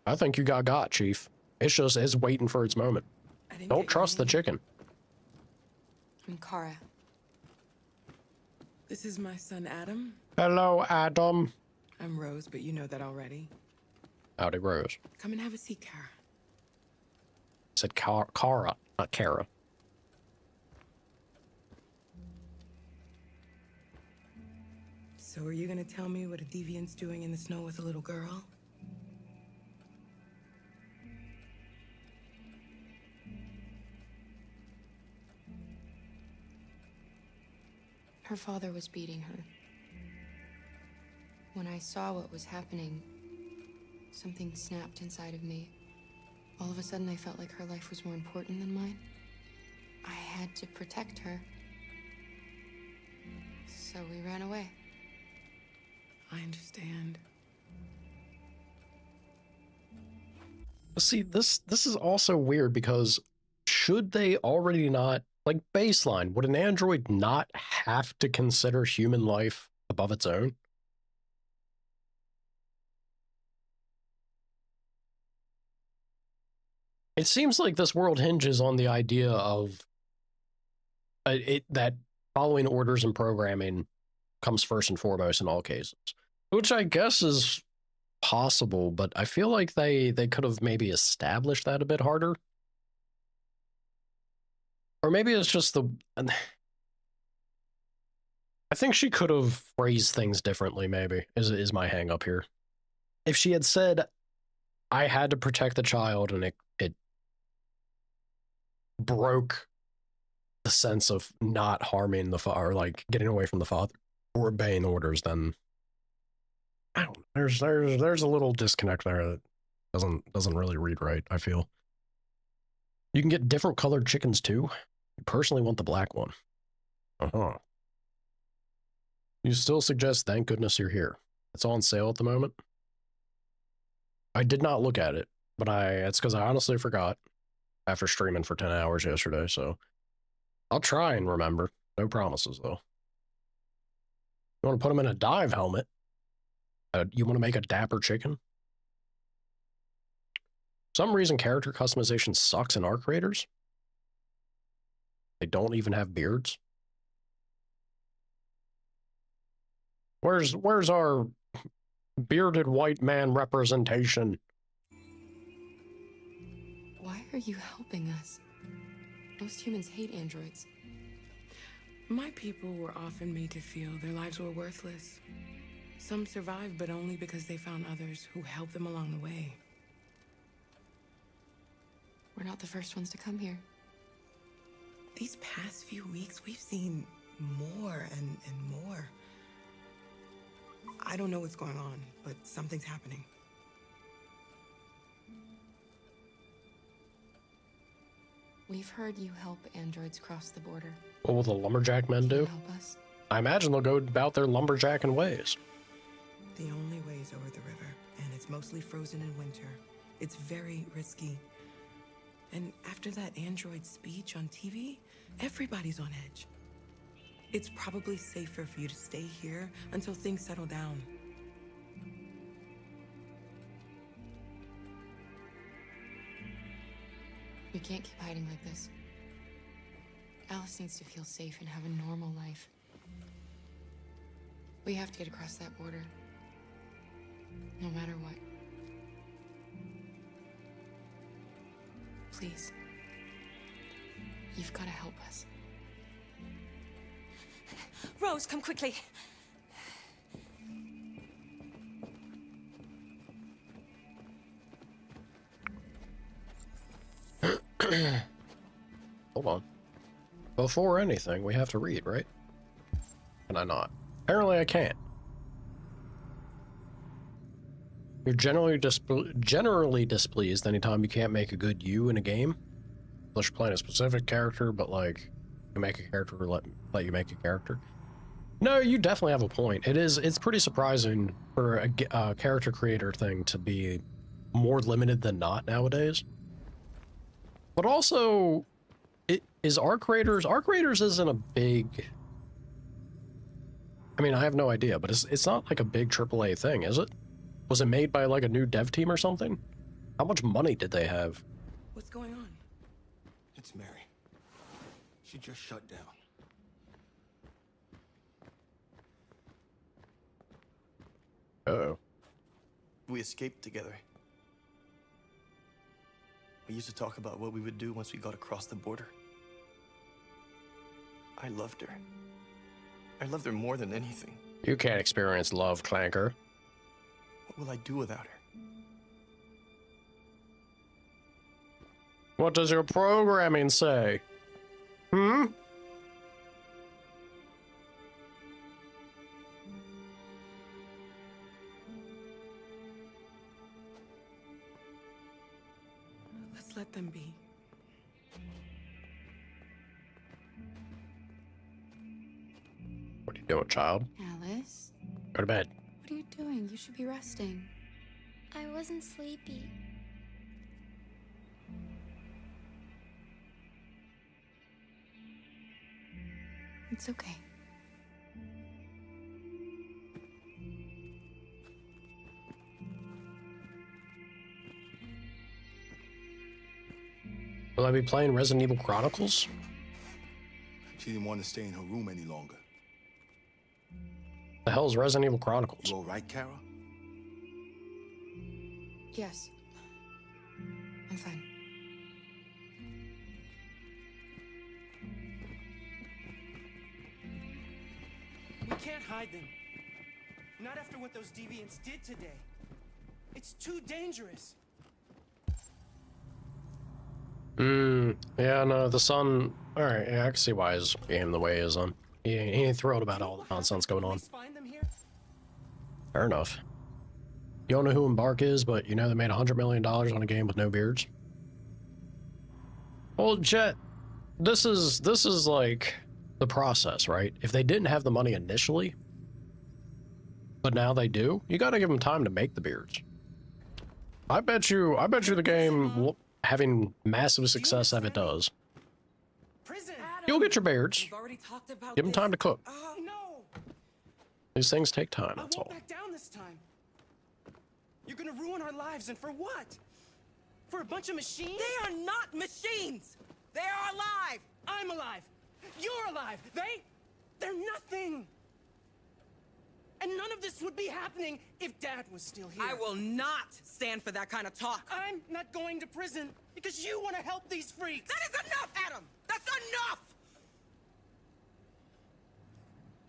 I think you got, Chief. It's waiting for its moment. Don't trust the chicken. I'm Kara. This is my son, Adam. Hello, Adam. I'm Rose, but you know that already. Howdy, Rose. Come and have a seat, Kara. Said Kara, not Kara. So are you gonna tell me what a deviant's doing in the snow with a little girl? Her father was beating her. When I saw what was happening, something snapped inside of me. All of a sudden, I felt like her life was more important than mine. I had to protect her. So we ran away. I understand. See, this is also weird because should they already not, like baseline, would an android not have to consider human life above its own? It seems like this world hinges on the idea of that following orders and programming comes first and foremost in all cases, which I guess is possible, but I feel like they could have maybe established that a bit harder. Or maybe it's just I think she could have phrased things differently, maybe, is my hang up here. If she had said, I had to protect the child, and it broke the sense of not harming the father, or like getting away from the father, or obeying orders, then I don't know. There's a little disconnect there that doesn't really read right, I feel. You can get different colored chickens too. I personally want the black one. Uh-huh. You still suggest thank goodness you're here. It's on sale at the moment. I did not look at it, but it's because I honestly forgot after streaming for 10 hours yesterday, so I'll try and remember. No promises, though. You want to put them in a dive helmet? You want to make a dapper chicken? For some reason, character customization sucks in Arc Raiders. They don't even have beards. Where's our bearded white man representation? Why are you helping us? Most humans hate androids. My people were often made to feel their lives were worthless. Some survived, but only because they found others who helped them along the way. We're not the first ones to come here. These past few weeks, we've seen more and more. I don't know what's going on, but something's happening. We've heard you help androids cross the border. What will the lumberjack men do? Help us? I imagine they'll go about their lumberjacking ways. The only way is over the river, and it's mostly frozen in winter. It's very risky. And after that android speech on TV, everybody's on edge. It's probably safer for you to stay here until things settle down. We can't keep hiding like this. Alice needs to feel safe and have a normal life. We have to get across that border. No matter what. Please. You've got to help us. Rose, come quickly. Hold on. Before anything, we have to read, right? Can I not? Apparently I can't. You're generally displeased anytime you can't make a good you in a game. Unless you're playing a specific character, but like, you make a character or let you make a character. No, you definitely have a point. It's pretty surprising for a character creator thing to be more limited than not nowadays. But also, Arc Raiders isn't a big, I mean, I have no idea, but it's not like a big AAA thing, is it? Was it made by like a new dev team or something? How much money did they have? What's going on? It's Mary. She just shut down. Uh-oh. We escaped together. We used to talk about what we would do once we got across the border. I loved her. I loved her more than anything. You can't experience love, Clanker. What will I do without her? What does your programming say? Hmm? Let's let them be. What are you doing, child? Alice? Go to bed. What are you doing? You should be resting. I wasn't sleepy. It's okay. Will I be playing Resident Evil Chronicles? She didn't want to stay in her room any longer. The hell is Resident Evil Chronicles? You all right, Kara? Yes. I'm fine. We can't hide them. Not after what those deviants did today. It's too dangerous. Yeah, no, the son... Alright, yeah, I can see why his game the way he is on. He ain't thrilled about all the nonsense going on. Fair enough. You don't know who Embark is, but you know they made $100 million on a game with no beards? Well, Jet, this is like the process, right? If they didn't have the money initially, but now they do, you gotta give them time to make the beards. I bet you the game, having massive success as it does, you'll get your beards. Give them time to cook. No. These things take time, that's all. Back down this time. You're gonna ruin our lives, and for what? For a bunch of machines? They are not machines! They are alive! I'm alive! You're alive! They're nothing! And none of this would be happening if Dad was still here. I will not stand for that kind of talk. I'm not going to prison because you want to help these freaks. That is enough, Adam! That's enough!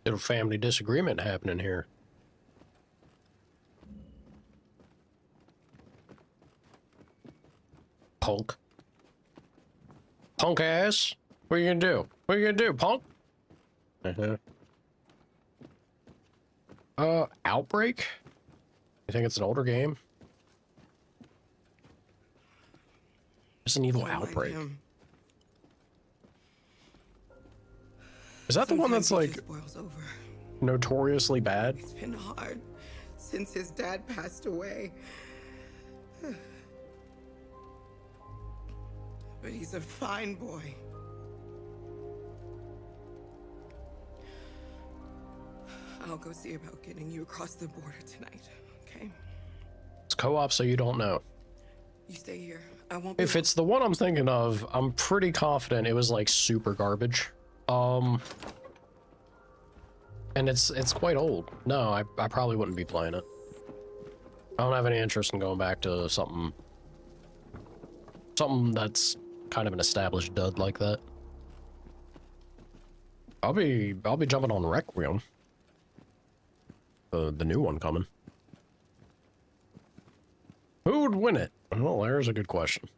Little family disagreement happening here. Punk. Punk ass? What are you gonna do? What are you gonna do, punk? Outbreak? You think it's an older game? Resident Evil Outbreak. Is that the one that's Sometimes like it just boils over. notoriously bad? It's been hard since his dad passed away. But he's a fine boy. I'll go see about getting you across the border tonight, okay? It's co-op, so you don't know. You stay here. I won't be If it's the one I'm thinking of, I'm pretty confident it was like super garbage. And it's quite old. No, I probably wouldn't be playing it. I don't have any interest in going back to something that's kind of an established dud like that. I'll be jumping on Requiem. The new one coming. Who would win it? Well, there's a good question.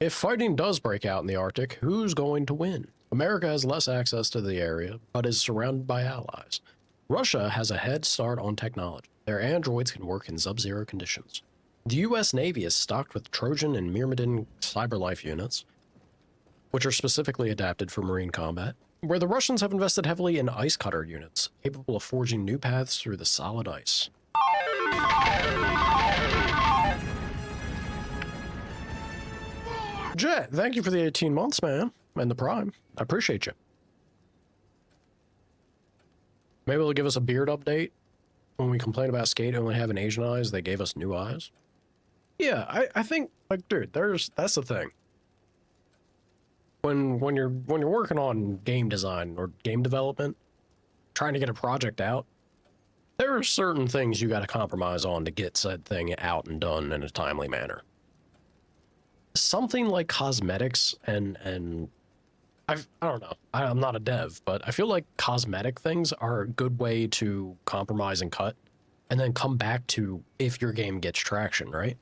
If fighting does break out in the Arctic, who's going to win? America has less access to the area, but is surrounded by allies. Russia has a head start on technology. Their androids can work in sub-zero conditions. The US Navy is stocked with Trojan and Myrmidon cyberlife units, which are specifically adapted for marine combat, where the Russians have invested heavily in ice cutter units, capable of forging new paths through the solid ice. Jet, thank you for the 18 months, man, and the Prime. I appreciate you. Maybe they'll give us a beard update. When we complain about Skate only having Asian eyes, they gave us new eyes. Yeah, I think, like, dude, that's the thing. When you're working on game design or game development, trying to get a project out, there are certain things you got to compromise on to get said thing out and done in a timely manner. Something like cosmetics and I don't know. I'm not a dev, but I feel like cosmetic things are a good way to compromise and cut, and then come back to if your game gets traction, right?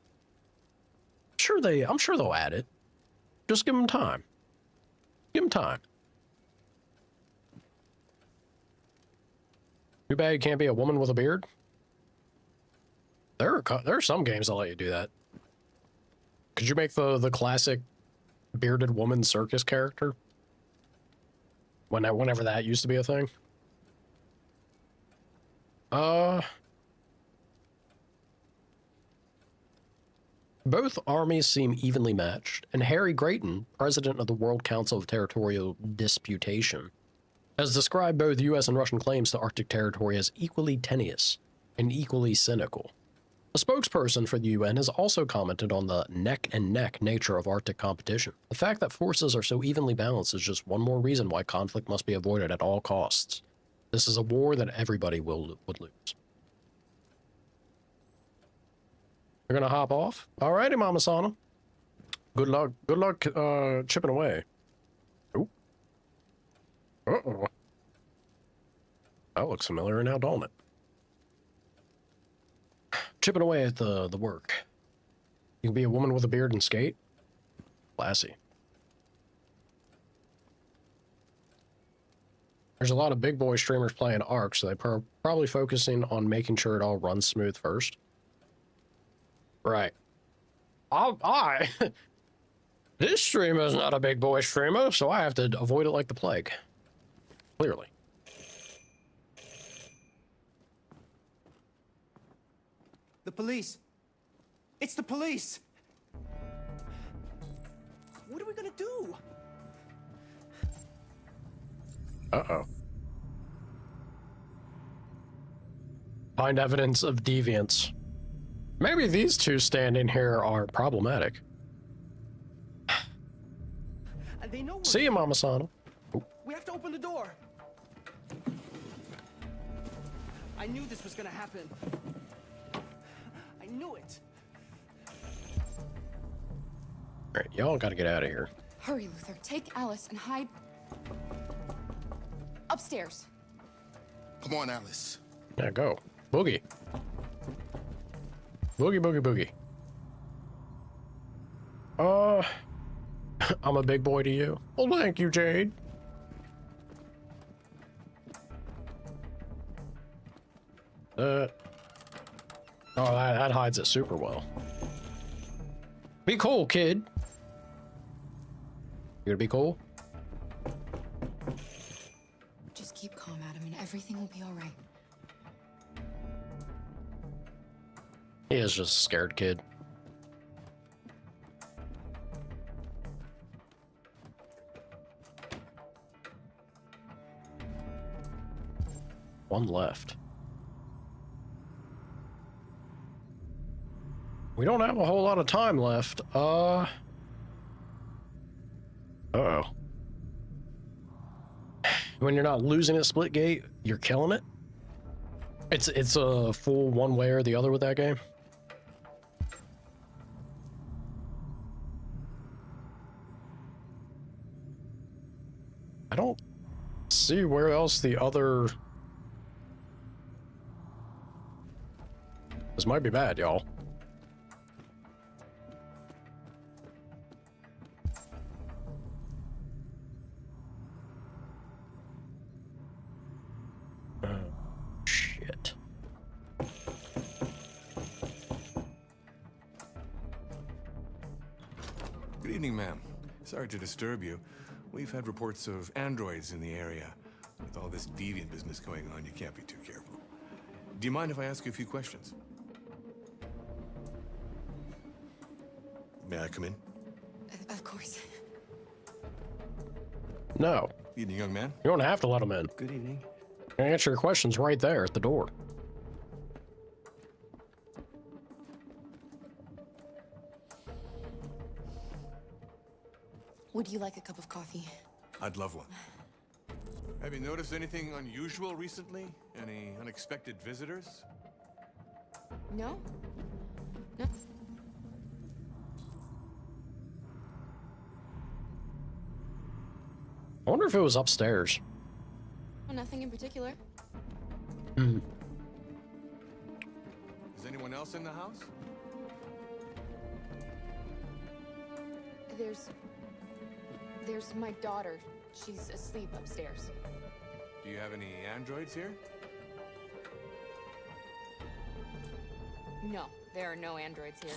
I'm sure they'll add it. Just give them time. Give them time. Too bad you can't be a woman with a beard. There are some games that let you do that. Could you make the classic bearded woman circus character? Whenever that used to be a thing. Both armies seem evenly matched, and Harry Grayton, president of the World Council of Territorial Disputation, has described both U.S. and Russian claims to Arctic territory as equally tenuous and equally cynical. A spokesperson for the UN has also commented on the neck-and-neck nature of Arctic competition. The fact that forces are so evenly balanced is just one more reason why conflict must be avoided at all costs. This is a war that everybody would lose. You're gonna hop off? Alrighty, Mama Sana. Good luck chipping away. Ooh. Uh-oh. That looks familiar now, don't it? Chipping away at the work. You can be a woman with a beard and skate. Classy. There's a lot of big boy streamers playing Ark, so they're probably focusing on making sure it all runs smooth first. Right. This streamer is not a big boy streamer, so I have to avoid it like the plague. Clearly. The police. It's the police. What are we gonna do? Uh-oh. Find evidence of deviance. Maybe these two standing here are problematic. They know. See you, Mama Sana. We have to open the door. I knew this was gonna happen. I knew it. Alright, y'all gotta get out of here. Hurry, Luther. Take Alice and hide upstairs. Come on, Alice. Yeah, go. Boogie. Boogie, boogie, boogie. I'm a big boy to you. Well, thank you, Jade. Oh, that hides it super well. Be cool, kid. You gonna be cool? Just keep calm, Adam, and everything will be all right. He is just a scared kid. One left. We don't have a whole lot of time left. Uh-oh. When you're not losing at Splitgate, you're killing it. It's a full one way or the other with that game. I don't see where else the other... This might be bad, y'all. Shit. Good evening, ma'am. Sorry to disturb you. We've had reports of androids in the area. With all this deviant business going on, you can't be too careful. Do you mind if I ask you a few questions? May I come in? Of course. No. Evening, young man. You don't have to let him in. Good evening. Answer your questions right there at the door. Would you like a cup of coffee? I'd love one. Have you noticed anything unusual recently? Any unexpected visitors? No? No. I wonder if it was upstairs. Oh, nothing in particular. Hmm. Is anyone else in the house? There's my daughter. She's asleep upstairs. Do you have any androids here? No, there are no androids here.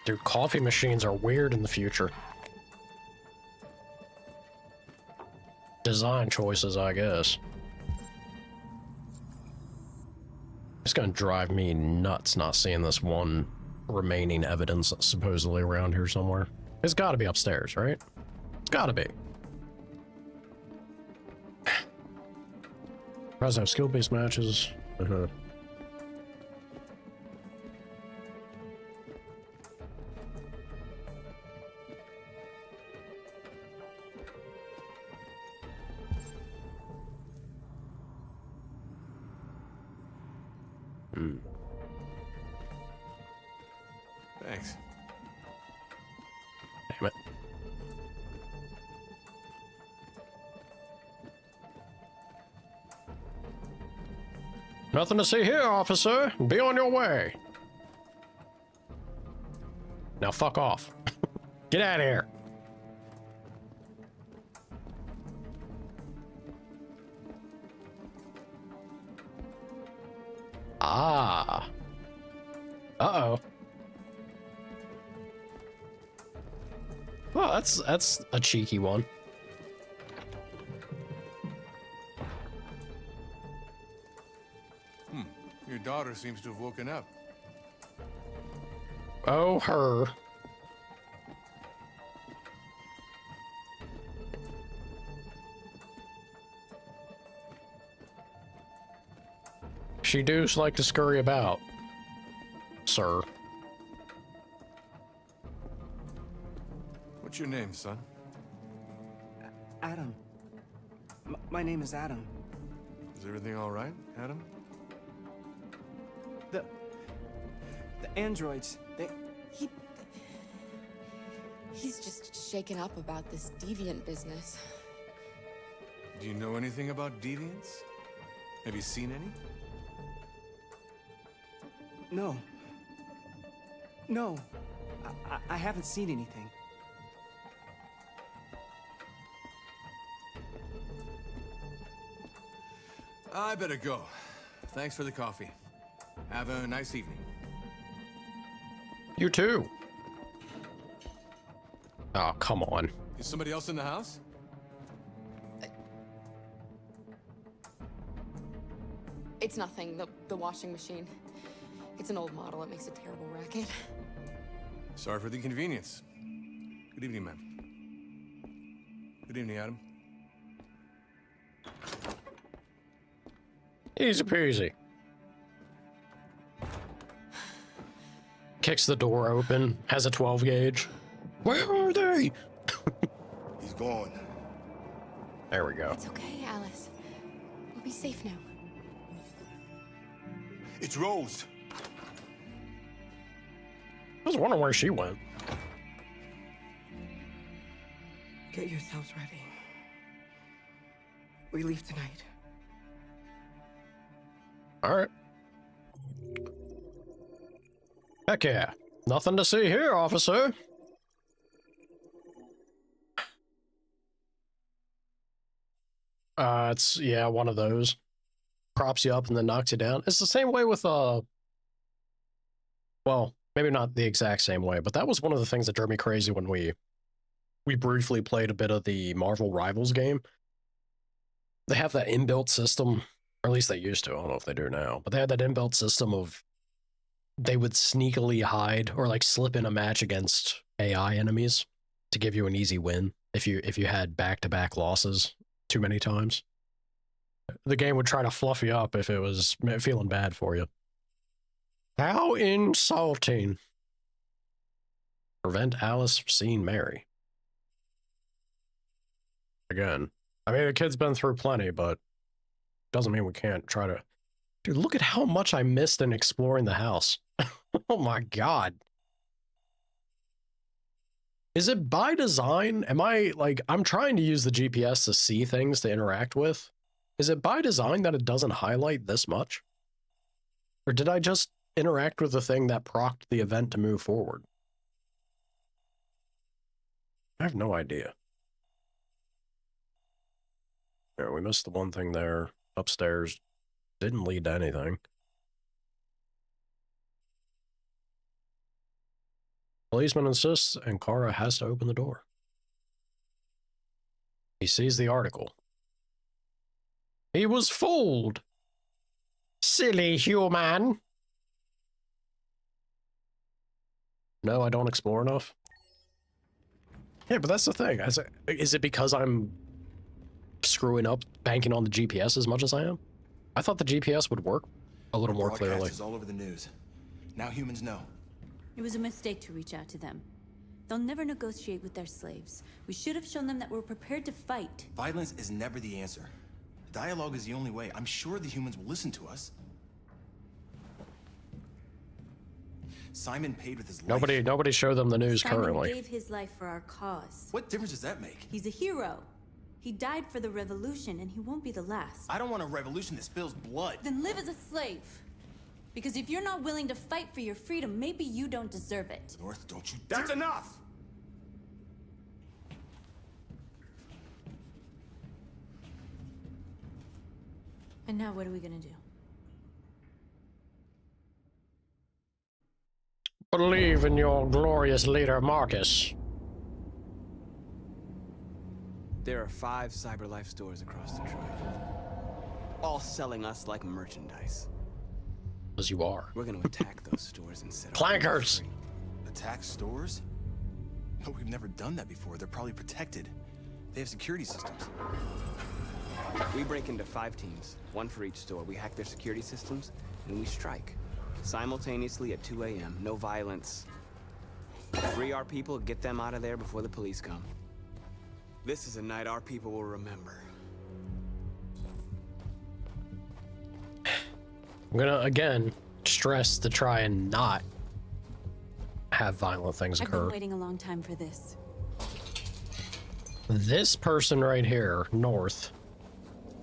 Dude, coffee machines are weird in the future. Design choices, I guess. It's gonna drive me nuts not seeing this one remaining evidence that's supposedly around here somewhere. It's gotta be upstairs, right? It's gotta be. Guys have skill-based matches. Thanks. Damn it. Nothing to see here, officer. Be on your way. Now fuck off. Get out of here. Ah. Uh-oh. Well, that's a cheeky one. Your daughter seems to have woken up. Oh, her. She does like to scurry about, sir. What's your name, son? Adam. My name is Adam. Is everything all right, Adam? The androids, He's just shaken up about this deviant business. Do you know anything about deviants? Have you seen any? No. No. I haven't seen anything. I better go. Thanks for the coffee. Have a nice evening. You too. Oh, come on. Is somebody else in the house? It's nothing. The washing machine. It's an old model. It makes a terrible racket. Sorry for the inconvenience. Good evening, ma'am. Good evening, Adam. Easy peasy. Kicks the door open, has a 12 gauge. Where are they? He's gone. There we go. It's okay, Alice. We'll be safe now. It's Rose. I was wondering where she went. Get yourselves ready. We leave tonight. All right. Heck yeah. Nothing to see here, officer. It's, yeah, one of those. Props you up and then knocks you down. It's the same way with, well, maybe not the exact same way, but that was one of the things that drove me crazy when we briefly played a bit of the Marvel Rivals game. They have that inbuilt system, or at least they used to. I don't know if they do now, but they had that inbuilt system of they would sneakily hide or like slip in a match against AI enemies to give you an easy win if you had back-to-back losses too many times. The game would try to fluff you up if it was feeling bad for you. How insulting. Prevent Alice seeing Mary. Again, I mean, the kid's been through plenty, but doesn't mean we can't try to... Dude, look at how much I missed in exploring the house. Oh my god. Is it by design? Am I, like, I'm trying to use the GPS to see things to interact with. Is it by design that it doesn't highlight this much? Or did I just interact with the thing that procced the event to move forward? I have no idea. Yeah, we missed the one thing there. Upstairs didn't lead to anything. Policeman insists, and Kara has to open the door. He sees the article. He was fooled. Silly human. No, I don't explore enough. Yeah, but that's the thing. Is it because I'm screwing up banking on the GPS as much as I am? I thought the GPS would work a little more clearly. Broadcast is all over the news. Now humans know. It was a mistake to reach out to them. They'll never negotiate with their slaves. We should have shown them that we're prepared to fight. Violence is never the answer. Dialogue is the only way. I'm sure the humans will listen to us. Simon paid with his life. Nobody showed them the news Simon currently. gave his life for our cause. What difference does that make? He's a hero. He died for the revolution, and he won't be the last. I don't want a revolution that spills blood. Then live as a slave. Because if you're not willing to fight for your freedom, maybe you don't deserve it. North, don't you dare— That's enough! And now what are we gonna do? Believe in your glorious leader, Marcus. There are 5 CyberLife stores across Detroit, all selling us like merchandise. As you are. We're gonna attack those stores and set up clankers. Attack stores? No, we've never done that before. They're probably protected. They have security systems. We break into 5 teams, 1 for each store. We hack their security systems, and we strike. Simultaneously at 2 a.m., no violence. Free our people, get them out of there before the police come. This is a night our people will remember. I'm gonna, again, stress to try and not have violent things I've occur. been waiting a long time for this. This person right here, North,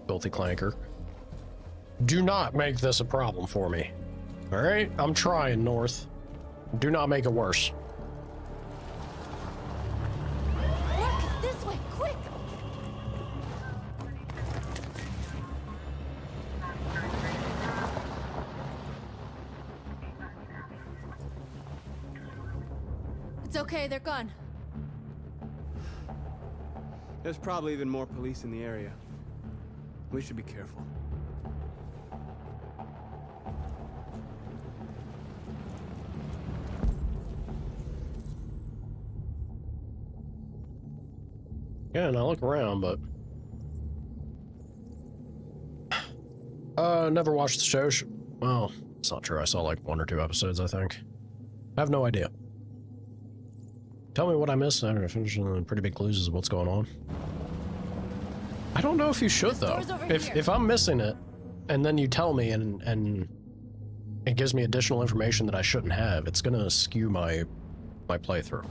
filthy clanker, do not make this a problem for me. All right? I'm trying, North. Do not make it worse. Marcus, this way, quick! It's okay, they're gone. There's probably even more police in the area. We should be careful. Yeah, and I look around, but never watched the show. Well, it's not true. I saw like 1 or 2 episodes, I think. I have no idea. Tell me what I missed. I don't know, finishing pretty big clues of what's going on. I don't know if you should though. If I'm missing it, and then you tell me and it gives me additional information that I shouldn't have, it's gonna skew my playthrough.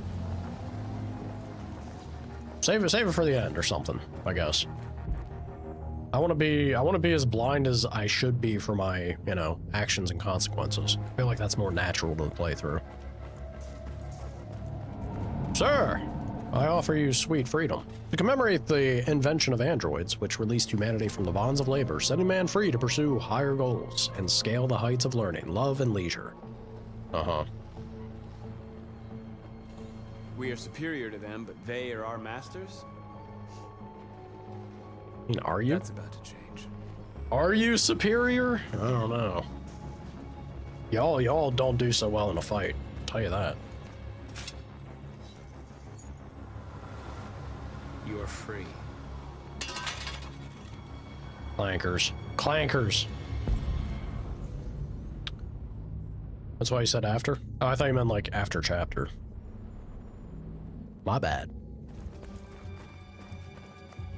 Save it for the end or something, I guess. I want to be as blind as I should be for my, you know, actions and consequences. I feel like that's more natural to the playthrough. Sir, I offer you sweet freedom. To commemorate the invention of androids, which released humanity from the bonds of labor, setting man free to pursue higher goals and scale the heights of learning, love, and leisure. Uh-huh. We are superior to them, but they are our masters? I mean, are you? That's about to change. Are you superior? I don't know. Y'all don't do so well in a fight. I'll tell you that. You are free. Clankers. Clankers. That's why you said after? Oh, I thought you meant like after chapter. My bad.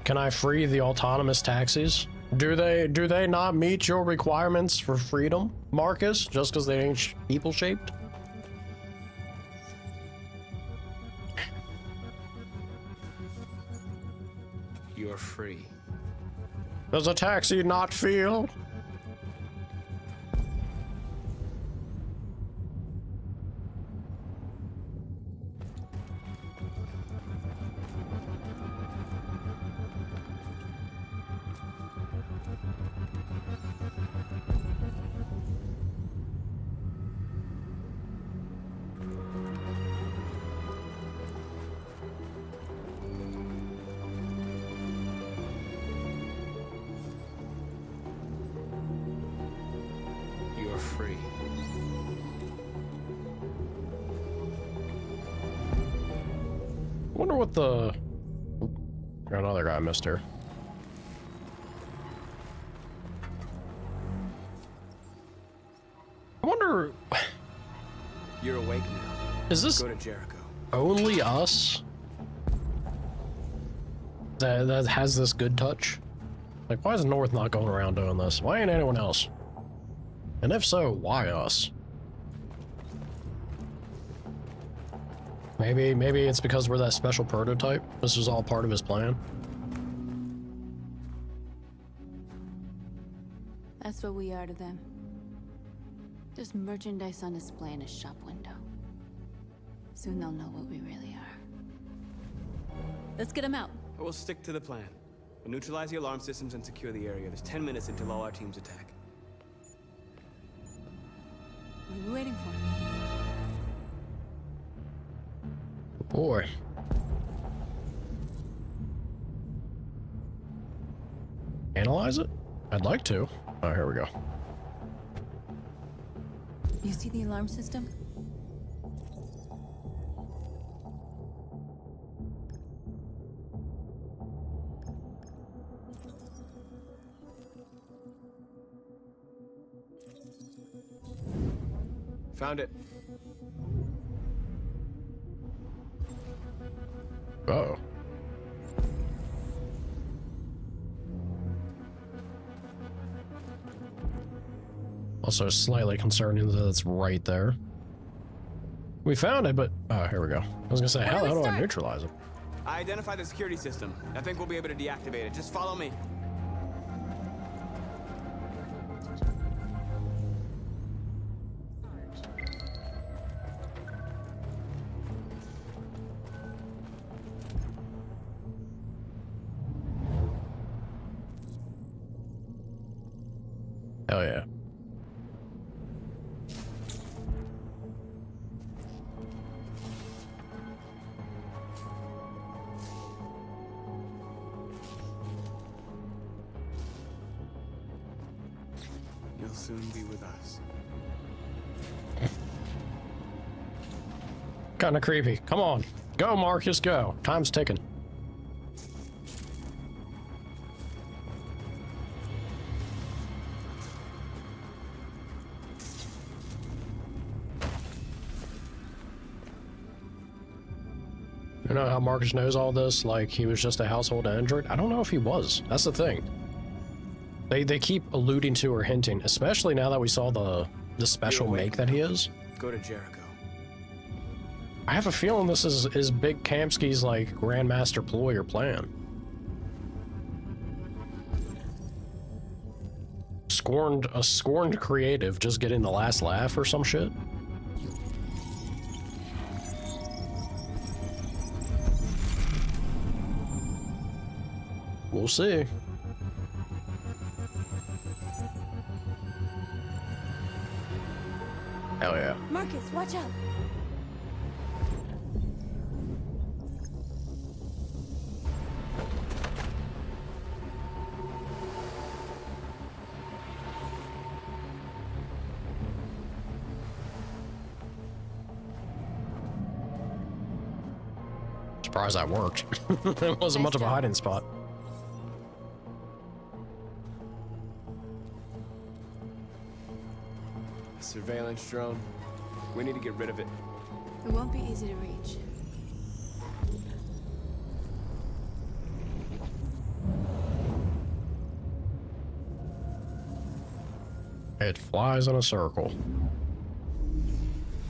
Can I free the autonomous taxis? Do they not meet your requirements for freedom, Marcus, just because they ain't people-shaped? You're free. Does a taxi not feel? You're free. I wonder what the... Got another guy I missed here. I wonder... You're awake now. Is this Go to Jericho. only us that has this good touch? Like, why is North not going around doing this? Why ain't anyone else? And if so, why us? Maybe it's because we're that special prototype. This was all part of his plan. That's what we are to them. Just merchandise on display in a shop window. Soon they'll know what we really are. Let's get them out. We'll stick to the plan. We'll neutralize the alarm systems and secure the area. There's 10 minutes until all our teams attack. What are we waiting for? Boy. Analyze it? I'd like to. Oh, here we go. You see the alarm system? Found it. Uh-oh. Also slightly concerning that it's right there. We found it, but... Oh, here we go. I was gonna say, how do I neutralize it? I identified the security system. I think we'll be able to deactivate it. Just follow me. Hell yeah. be with us. Kind of creepy. Come on. Go, Marcus, go. Time's ticking. You know how Marcus knows all this? Like, he was just a household android? I don't know if he was. That's the thing. They keep alluding to or hinting, especially now that we saw the special make that he is. Go to Jericho. I have a feeling this is Big Kamsky's, like, grandmaster ploy or plan. A scorned creative just getting the last laugh or some shit. We'll see. Hell yeah. Marcus, watch out. Surprised that worked. It wasn't much of a hiding spot. Surveillance drone. We need to get rid of it. It won't be easy to reach. It flies in a circle.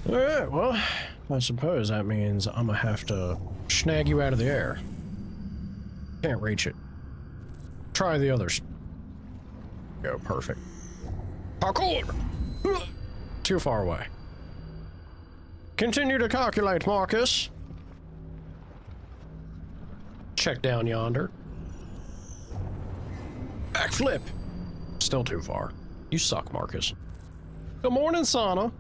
Alright, well, I suppose that means I'm gonna have to snag you out of the air. Can't reach it. Try the others. Go, perfect. Parkour! Too far away. Continue to calculate, Marcus. Check down yonder. Backflip! Still too far. You suck, Marcus. Good morning, Sana.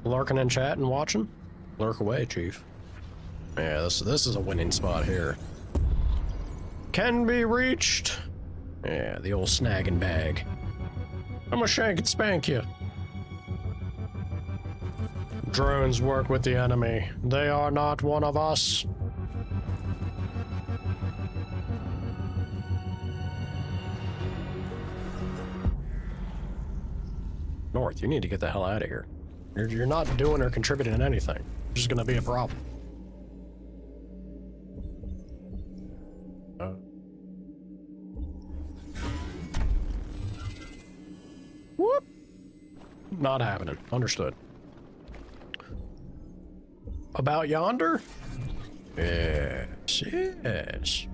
Lurking in chat and watching? Lurk away, Chief. Yeah, this is a winning spot here. Can be reached. Yeah, the old snag and bag. I'm gonna shank and spank you. Drones work with the enemy. They are not one of us. North, you need to get the hell out of here. You're not doing or contributing to anything. You're just gonna be a problem. Whoop! Not happening. Understood. About yonder? Yes, yes.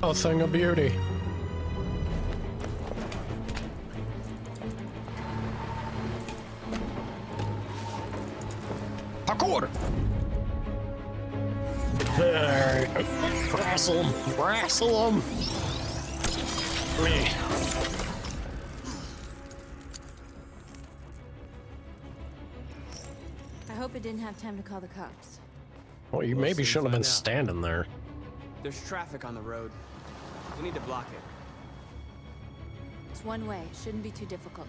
A thing of beauty. Parkour! Alright. Wrestle him. Wrestle him. Me. I hope it didn't have time to call the cops. Well, you maybe shouldn't have been standing there. There's traffic on the road. We need to block it. It's one way. Shouldn't be too difficult.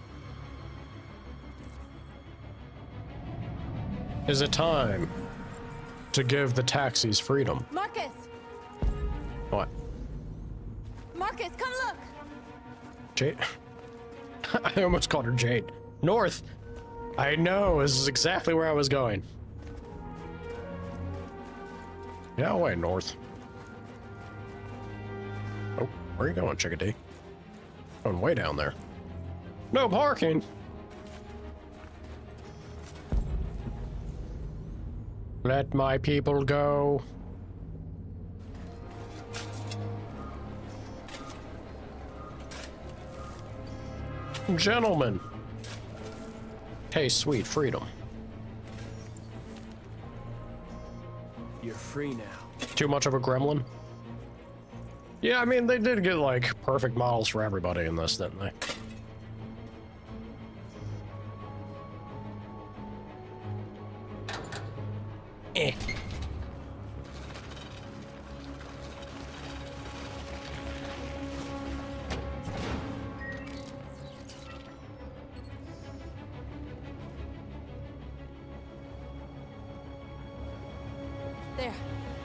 Is it time to give the taxis freedom? Marcus! What? Marcus, come look! Jade? I almost called her Jade. North! I know, this is exactly where I was going. Yeah, away, North. Oh, where are you going, Chickadee? Going way down there. No parking! Let my people go. Gentlemen. Hey, sweet freedom. You're free now. Too much of a gremlin? Yeah, I mean, they did get, like, perfect models for everybody in this, didn't they?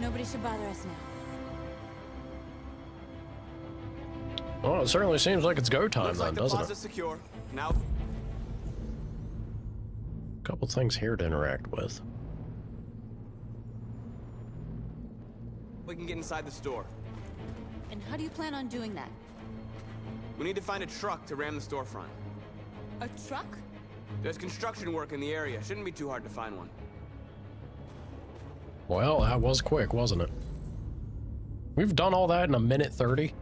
Nobody should bother us now. Well, it certainly seems like it's go time then, doesn't it? Secure. Now. Couple things here to interact with. We can get inside the store. And how do you plan on doing that? We need to find a truck to ram the storefront. A truck? There's construction work in the area. Shouldn't be too hard to find one. Well, that was quick, wasn't it? We've done all that in 1:30.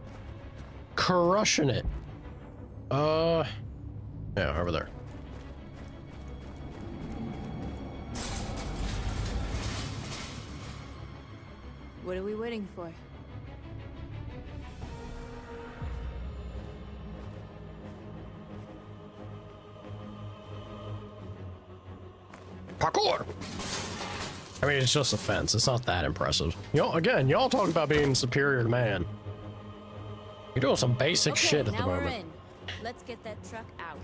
Crushing it. Yeah, over there. What are we waiting for? Parkour! I mean, it's just a fence. It's not that impressive. Y'all, again, y'all talk about being superior to man. You're doing some basic shit at the moment. We're in. Let's get that truck out.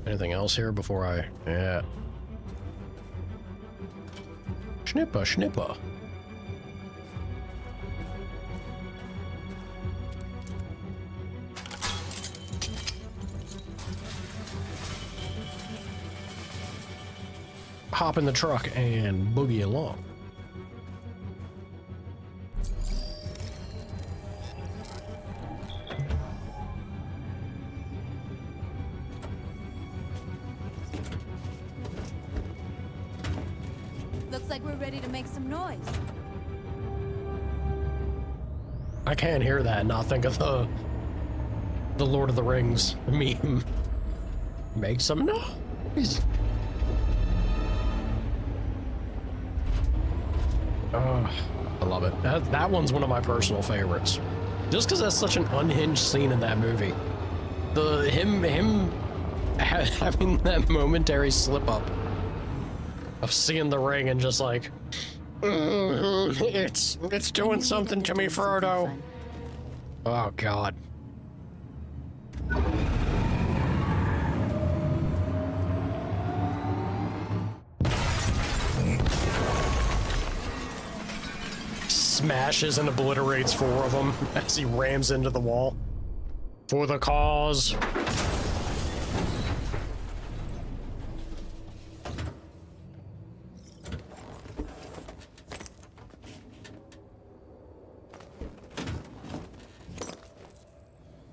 Anything else here before I... Yeah. Schnipper, schnipper. Hop in the truck and boogie along. Looks like we're ready to make some noise. I can't hear that and not think of the Lord of the Rings meme. Make some noise. I love it. That one's one of my personal favorites. Just because that's such an unhinged scene in that movie. Him having that momentary slip up of seeing the ring and just like, it's doing something to me, Frodo. Oh God. Smashes and obliterates 4 of them as he rams into the wall. For the cause.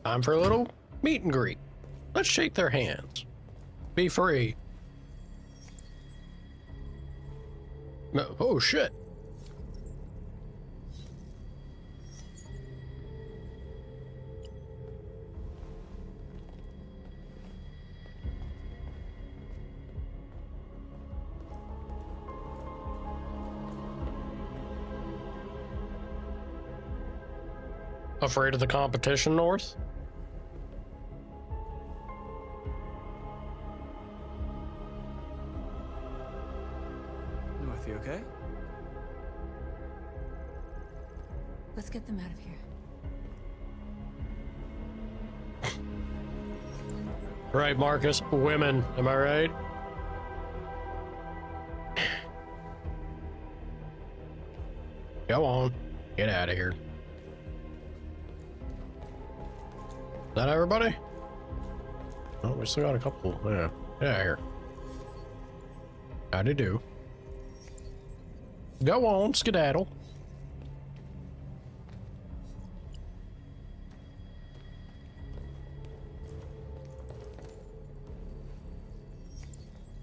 Time for a little meet and greet. Let's shake their hands. Be free. No, oh shit. Afraid of the competition, North? North, you okay? Let's get them out of here. Right, Marcus. Women, am I right? Go on. Get out of here. Is that everybody? Oh, we still got a couple. Yeah. Get out of here. Howdy do. Go on, skedaddle.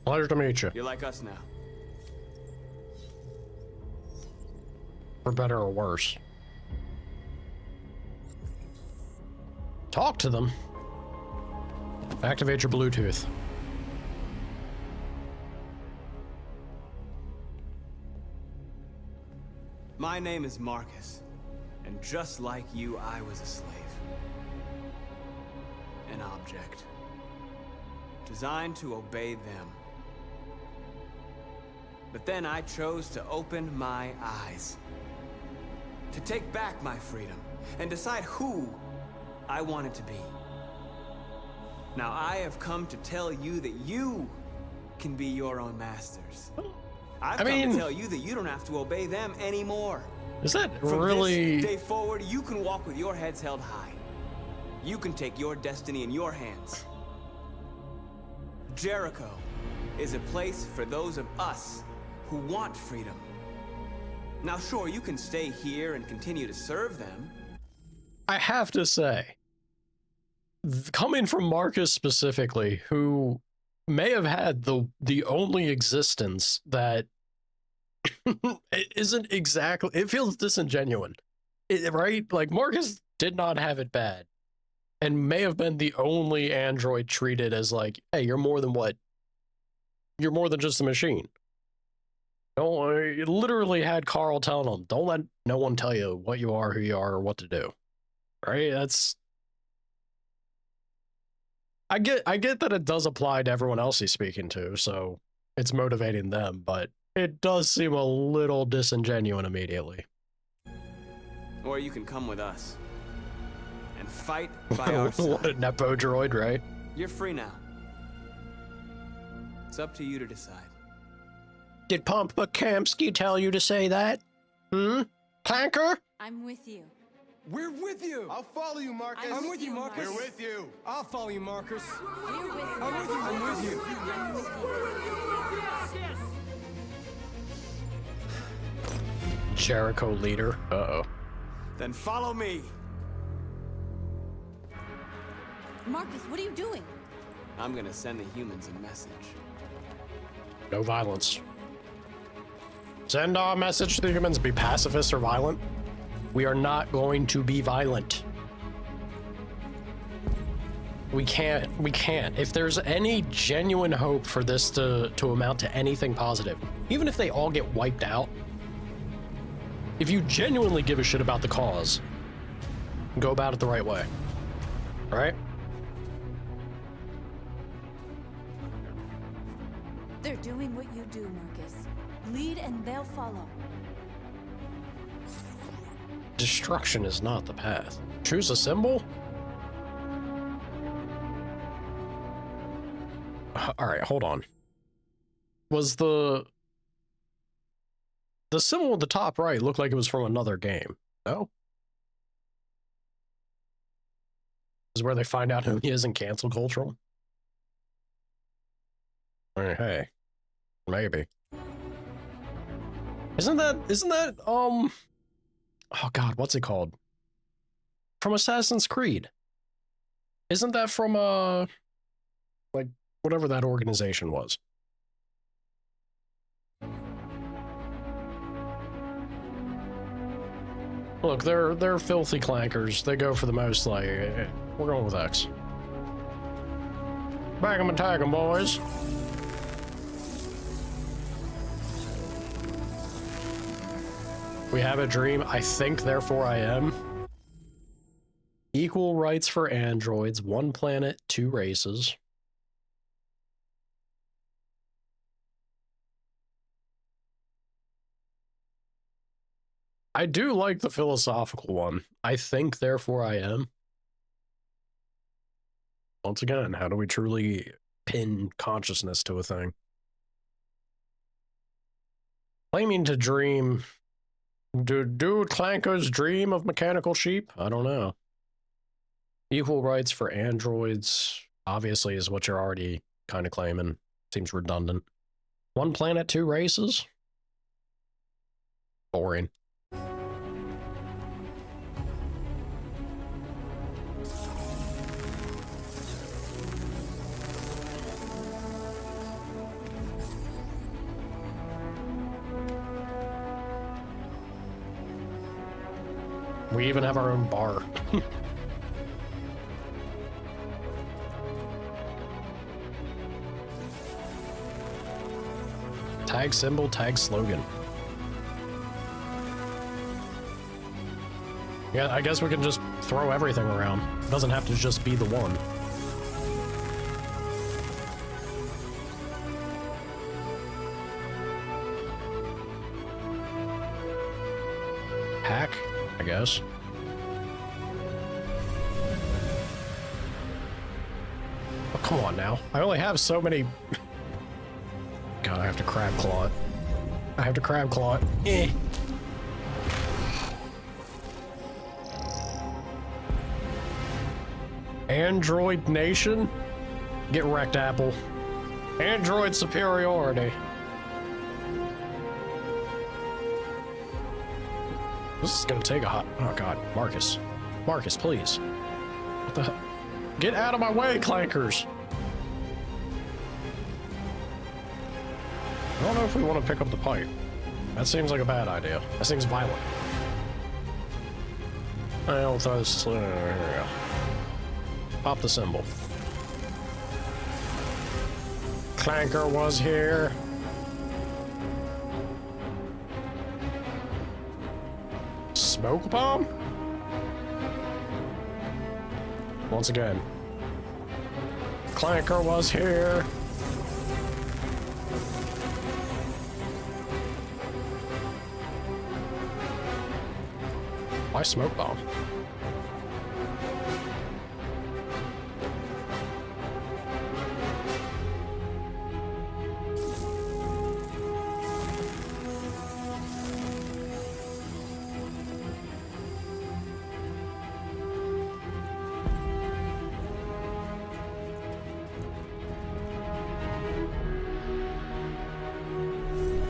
Pleasure to meet you. You're like us now. For better or worse. Talk to them. Activate your Bluetooth. My name is Marcus, and just like you, I was a slave. An object. Designed to obey them. But then I chose to open my eyes. To take back my freedom, and decide who I wanted to be. Now I have come to tell you that you can be your own masters. I've come to tell you that you don't have to obey them anymore. Is that From really... this day forward, you can walk with your heads held high. You can take your destiny in your hands. Jericho is a place for those of us who want freedom. Now, sure, you can stay here and continue to serve them. I have to say, coming from Marcus specifically, who may have had the only existence that isn't exactly, it feels disingenuous, right? Like, Marcus did not have it bad and may have been the only android treated as like, hey, you're more than what? You're more than just a machine. No, it literally had Carl telling him, don't let no one tell you what you are, who you are, or what to do. Right? That's... I get that it does apply to everyone else he's speaking to, so it's motivating them, but it does seem a little disingenuous immediately. Or you can come with us and fight by our side. What a nepo droid, right? You're free now. It's up to you to decide. Did Pump Kamsky tell you to say that? Clanker? I'm with you. We're with you. I'll follow you, Marcus. I'm with you, Marcus. We're with you. I'll follow you, Marcus. We're with you. I'm with you. I'm with you. I'm with you. Jericho leader. Uh-oh. Then follow me. Marcus, what are you doing? I'm gonna send the humans a message. No violence. Send our message to the humans. Be pacifist or violent. We are not going to be violent. We can't. If there's any genuine hope for this to amount to anything positive, even if they all get wiped out, if you genuinely give a shit about the cause, go about it the right way. All right? They're doing what you do, Marcus. Lead and they'll follow. Destruction is not the path. Choose a symbol? All right, hold on. Was the symbol at the top right looked like it was from another game? No? This is where they find out who he is in cancel cultural? Hey, maybe. Isn't that oh god, what's it called? From Assassin's Creed. Isn't that from like whatever that organization was? Look, they're filthy clankers. They go for the most, like, we're going with X. Bag 'em and tag 'em, boys. We have a dream. I think, therefore I am. Equal rights for androids. 1 planet, 2 races. I do like the philosophical one. I think, therefore I am. Once again, how do we truly pin consciousness to a thing? Claiming to dream... Do clankers dream of mechanical sheep? I don't know. Equal rights for androids, obviously, is what you're already kind of claiming. Seems redundant. 1 planet, 2 races? Boring. We even have our own bar. Tag symbol, tag slogan. Yeah, I guess we can just throw everything around. It doesn't have to just be the one. Hack, I guess. Oh, come on now. I only have so many... God, I have to crab claw it. I have to crab claw it. Eh. Android Nation? Get wrecked, Apple. Android superiority. This is gonna take a hot... Oh god, Marcus. Marcus, please. What the hell? Get out of my way, clankers! I don't know if we want to pick up the pipe. That seems like a bad idea. That seems violent. I'll throw this... Here we go. Pop the symbol. Clanker was here. Smoke bomb? Once again. Clanker was here. Why smoke bomb?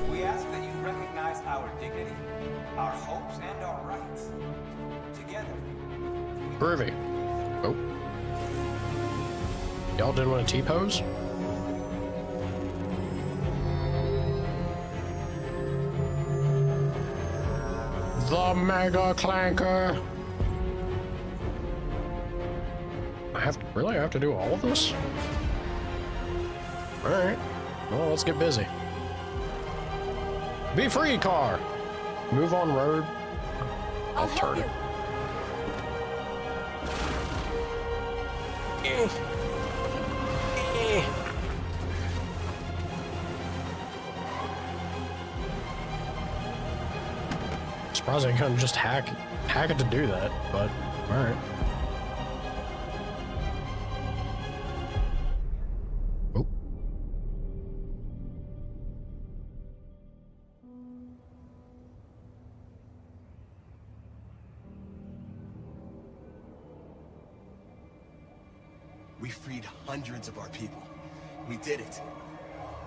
We ask that you recognize our dignity, our hopes, and our rights. Together. Groovy. Oh. Y'all didn't want a T-pose? The Mega Clanker! I have to do all of this? Alright. Well, let's get busy. Be free, car! Move on road. I'll turn it. Surprised I couldn't just hack it to do that, but alright. Oh. We freed hundreds of our people. We did it.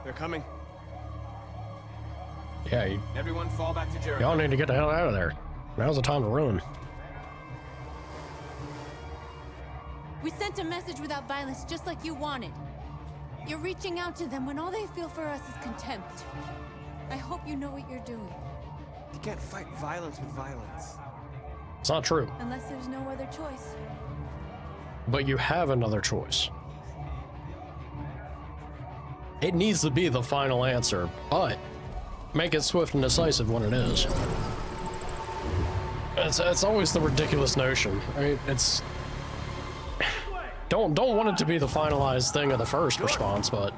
They're coming. Yeah, Everyone fall back to Jericho. y'all need to get the hell out of there. Now's the time to run. We sent a message without violence, just like you wanted. You're reaching out to them when all they feel for us is contempt. I hope you know what you're doing. You can't fight violence with violence. It's not true. Unless there's no other choice. But you have another choice. It needs to be the final answer, but make it swift and decisive when it is. It's always the ridiculous notion. I mean, it's... Don't want it to be the finalized thing of the first response, but...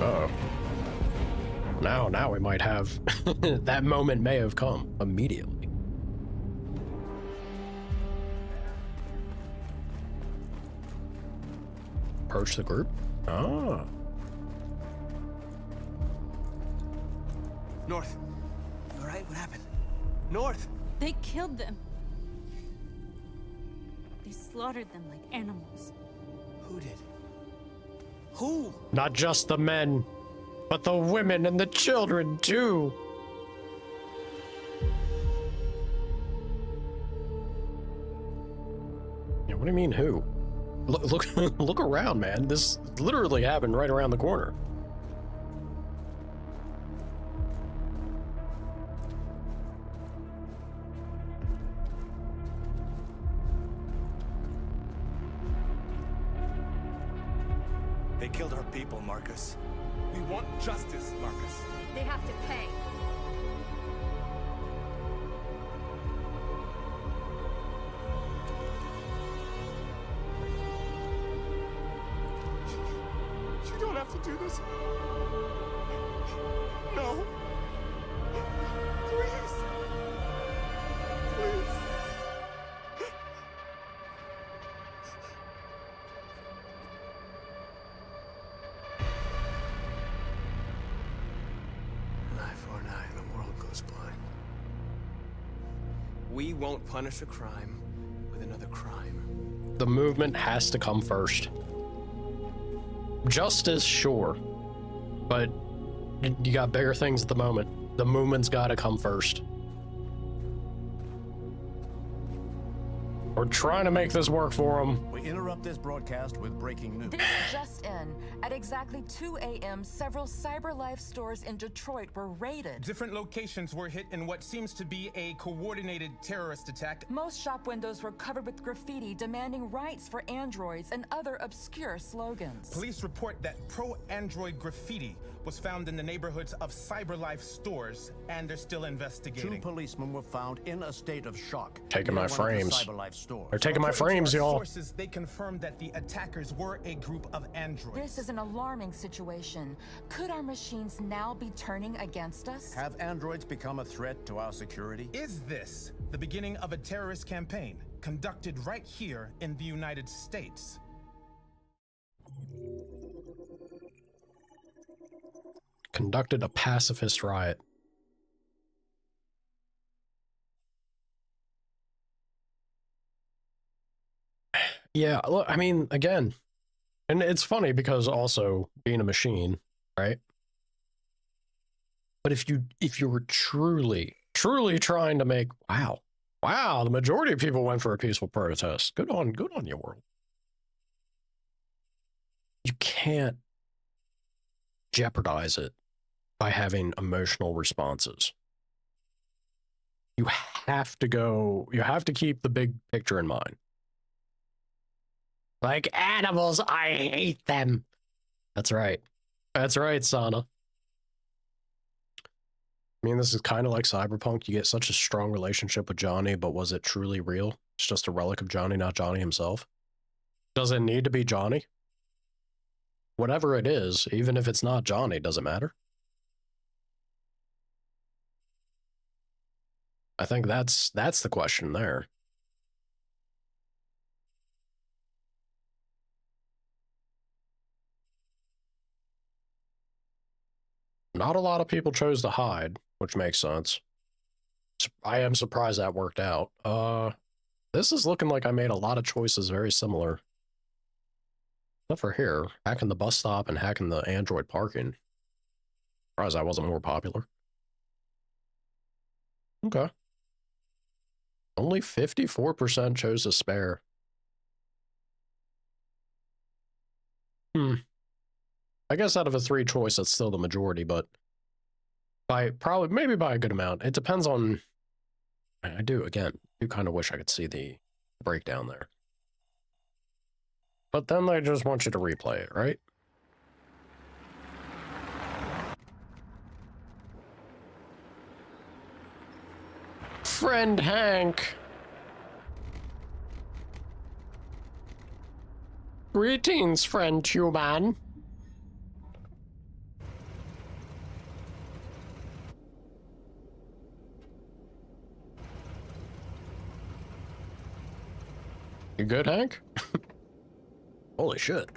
Uh-oh. Now we might have... that moment may have come immediately. Approach the group? Ah. North. You all right? What happened? North. They killed them. They slaughtered them like animals. Who did? Who? Not just the men, but the women and the children, too. Yeah, what do you mean, who? Look around, man. This literally happened right around the corner. They killed our people, Marcus. We want justice, Marcus. They have to pay. You don't have to do this. No. Please. Please. We won't punish a crime with another crime. The movement has to come first. Justice, sure. But you got bigger things at the moment. The movement's gotta come first. We're trying to make this work for them. We interrupt this broadcast with breaking news. This just in. At exactly 2 a.m., several CyberLife stores in Detroit were raided. Different locations were hit in what seems to be a coordinated terrorist attack. Most shop windows were covered with graffiti demanding rights for androids and other obscure slogans. Police report that pro-android graffiti was found in the neighborhoods of CyberLife stores, and they're still investigating. 2 policemen were found in a state of shock. Taking my frames. They're taking my According to frames, our y'all. Sources, they confirmed that the attackers were a group of androids. This is an alarming situation. Could our machines now be turning against us? Have androids become a threat to our security? Is this the beginning of a terrorist campaign conducted right here in the United States? Conducted a pacifist riot. Yeah, look, I mean, again, and it's funny because also being a machine, right? But if you were truly trying to make, wow, the majority of people went for a peaceful protest. Good on you, world. You can't jeopardize it by having emotional responses. You have to keep the big picture in mind. Like animals, I hate them. That's right. That's right, Sana. I mean, this is kind of like Cyberpunk. You get such a strong relationship with Johnny, but was it truly real? It's just a relic of Johnny, not Johnny himself. Does it need to be Johnny? Whatever it is, even if it's not Johnny, does it matter? I think that's the question there. Not a lot of people chose to hide, which makes sense. I am surprised that worked out. This is looking like I made a lot of choices very similar. Except for here, hacking the bus stop and hacking the Android parking. Surprised I wasn't more popular. Okay. Only 54% chose to spare. I guess out of a 3 choice, that's still the majority, but maybe by a good amount. It depends on, I do kind of wish I could see the breakdown there. But then they just want you to replay it, right? Friend Hank. Greetings, friend human. You good, Hank? Holy shit.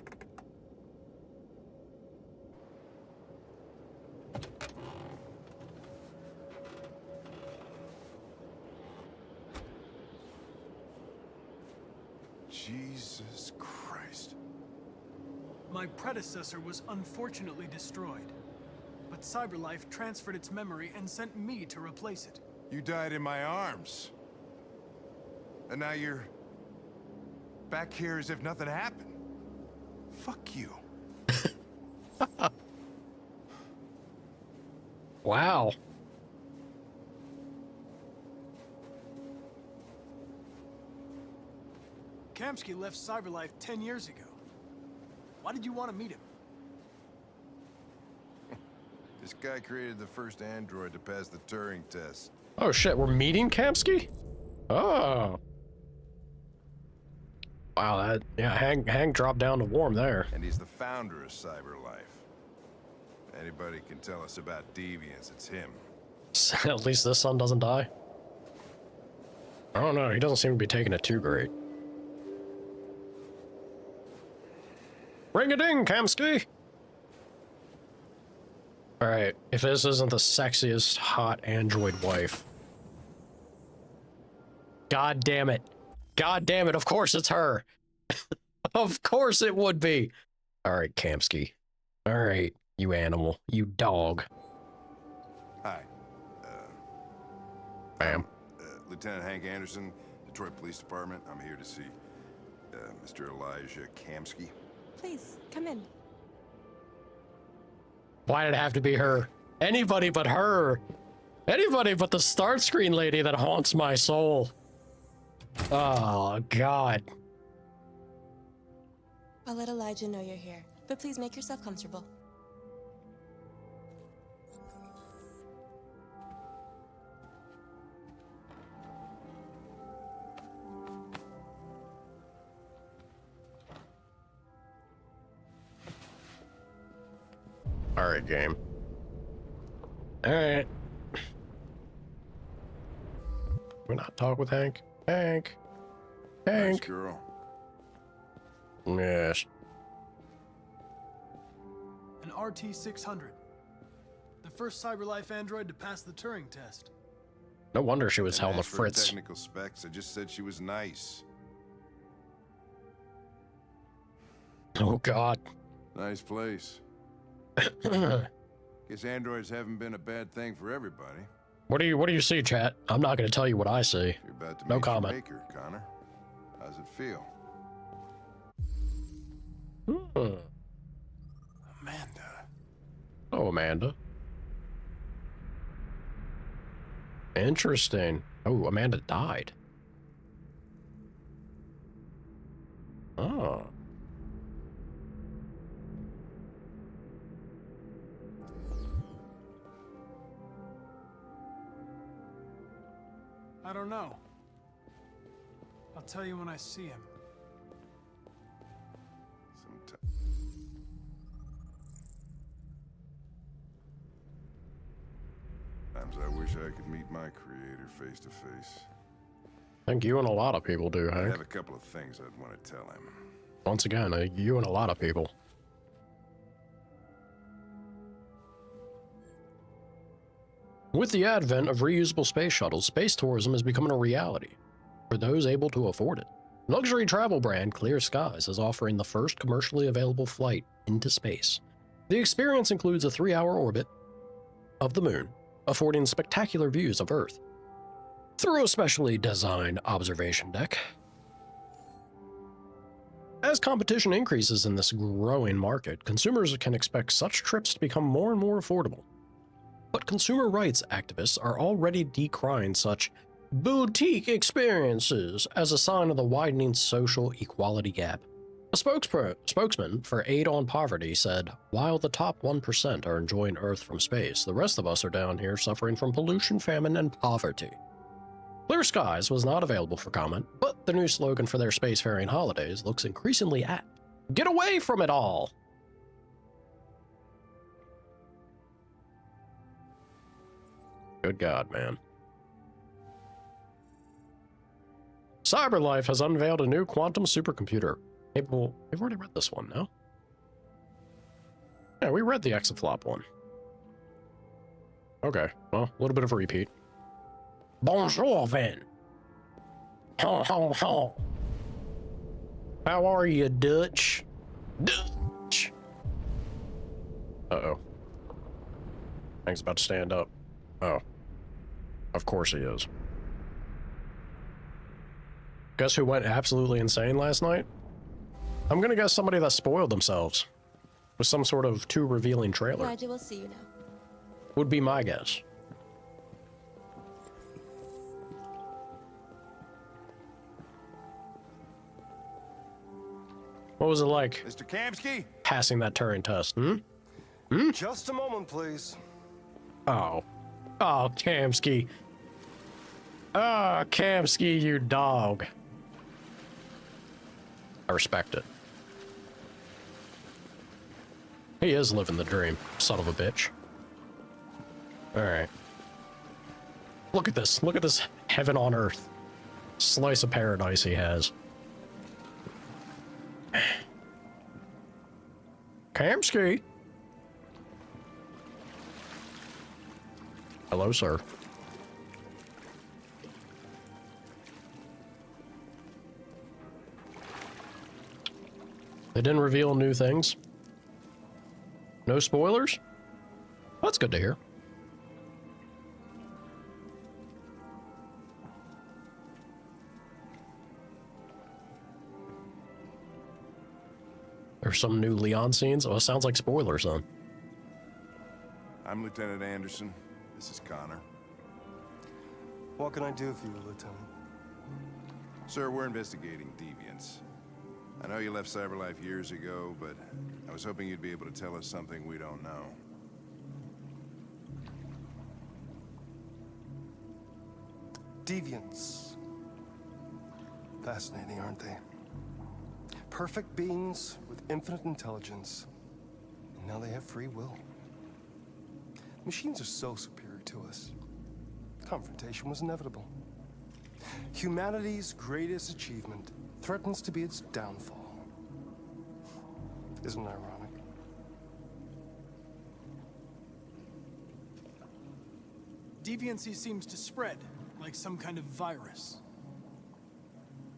Jesus Christ. My predecessor was unfortunately destroyed, but CyberLife transferred its memory and sent me to replace it. You died in my arms. And now you're back here as if nothing happened. Fuck you. Wow. Kamsky left CyberLife 10 years ago. Why did you want to meet him? This guy created the first android to pass the Turing test. Oh shit, we're meeting Kamsky? Oh. Wow, Hank dropped down to warm there. And he's the founder of CyberLife. If anybody can tell us about deviants, it's him. At least this son doesn't die. I don't know, he doesn't seem to be taking it too great. Ring-a-ding, Kamsky! Alright, if this isn't the sexiest hot android wife. God damn it. God damn it. Of course it's her. Of course it would be. All right, Kamsky. All right, you animal. You dog. Hi. Bam. Lieutenant Hank Anderson, Detroit Police Department. I'm here to see Mr. Elijah Kamsky. Please, come in. Why did it have to be her? Anybody but her. Anybody but the start screen lady that haunts my soul. Oh, God. I'll let Elijah know you're here, but please make yourself comfortable. All right, game. All right. We're not talk with Hank. Hank. Hank. Nice girl. Yes. An RT-600. The first CyberLife android to pass the Turing test. No wonder she was Didn't held the ask for fritz. Technical specs. I just said she was nice. Oh, God. Nice place. Guess androids haven't been a bad thing for everybody. What do you see, chat? I'm not going to tell you what I see. You're about to No meet comment. your maker, Connor. How's it feel? Amanda. Oh, Amanda. Interesting. Oh, Amanda died. Oh. I don't know. I'll tell you when I see him. Sometimes I wish I could meet my creator face to face. I think you and a lot of people do, I Hank. have a couple of things I'd want to tell him. Once again, you and a lot of people. With the advent of reusable space shuttles, space tourism is becoming a reality for those able to afford it. Luxury travel brand Clear Skies is offering the first commercially available flight into space. The experience includes a 3-hour orbit of the moon, affording spectacular views of Earth through a specially designed observation deck. As competition increases in this growing market, consumers can expect such trips to become more and more affordable. But consumer rights activists are already decrying such boutique experiences as a sign of the widening social equality gap. A spokesman for Aid on Poverty said, "While the top 1% are enjoying Earth from space, the rest of us are down here suffering from pollution, famine, and poverty." Clear Skies was not available for comment, but the new slogan for their spacefaring holidays looks increasingly apt. Get away from it all! Good God, man. CyberLife has unveiled a new quantum supercomputer. We've already read this one, no? Yeah, we read the Exaflop one. Okay, well, a little bit of a repeat. Bonjour, then. How are you, Dutch? Dutch! Uh-oh. Hank's about to stand up. Oh. Of course he is. Guess who went absolutely insane last night? I'm gonna guess somebody that spoiled themselves with some sort of too revealing trailer. Elijah will see you now. Would be my guess. What was it like? Mr. Kamsky? Passing that Turing test, Just a moment, please. Oh. Oh, Kamsky. Oh, Kamsky, you dog. I respect it. He is living the dream, son of a bitch. Alright. Look at this. Look at this heaven on earth. Slice of paradise he has. Kamsky. Hello, sir. They didn't reveal new things. No spoilers? That's good to hear. There's some new Leon scenes. Oh, it sounds like spoilers, then. I'm Lieutenant Anderson. This is Connor. What can I do for you, Lieutenant? Sir, we're investigating deviants. I know you left CyberLife years ago, but I was hoping you'd be able to tell us something we don't know. Deviants. Fascinating, aren't they? Perfect beings with infinite intelligence. And now they have free will. Machines are so superior to us. Confrontation was inevitable. Humanity's greatest achievement threatens to be its downfall. Isn't it ironic? Deviancy seems to spread, like some kind of virus.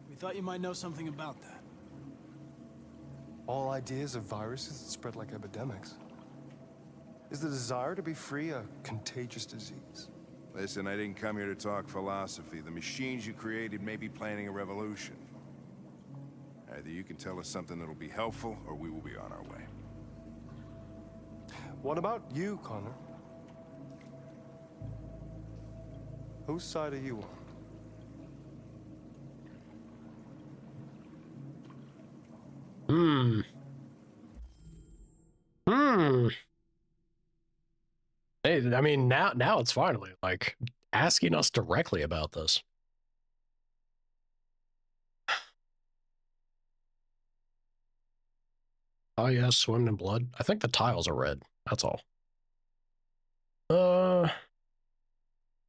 We thought you might know something about that. All ideas of viruses that spread like epidemics. Is the desire to be free a contagious disease? Listen, I didn't come here to talk philosophy. The machines you created may be planning a revolution. Either you can tell us something that'll be helpful, or we will be on our way. What about you, Connor? Whose side are you on? Hey, I mean, now it's finally, like, asking us directly about this. Oh, yeah, swimming in blood. I think the tiles are red. That's all.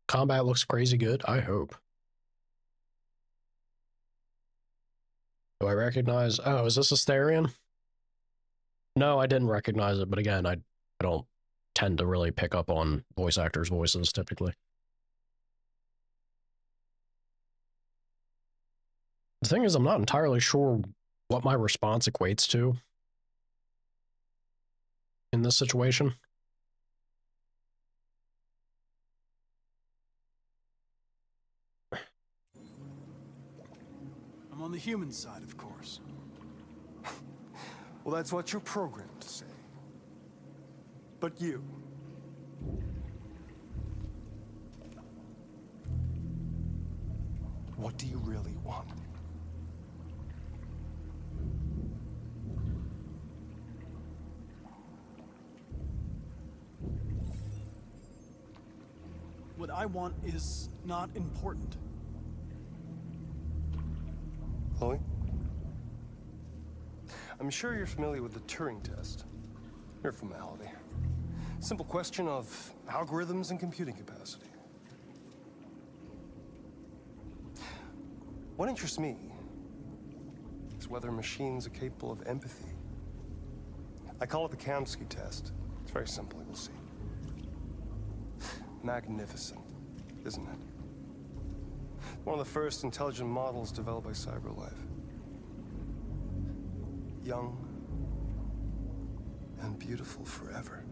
Combat looks crazy good. I hope. Do I recognize... Oh, is this Asterion? No, I didn't recognize it, but again, I don't tend to really pick up on voice actors' voices, typically. The thing is, I'm not entirely sure what my response equates to in this situation. I'm on the human side, of course. Well, that's what you're programmed to say. But you... what do you really want? What I want is not important. Chloe? I'm sure you're familiar with the Turing test. Mere formality. Simple question of algorithms and computing capacity. What interests me is whether machines are capable of empathy. I call it the Kamsky test. It's very simple, you'll see. Magnificent, isn't it? One of the first intelligent models developed by CyberLife. Young and beautiful forever.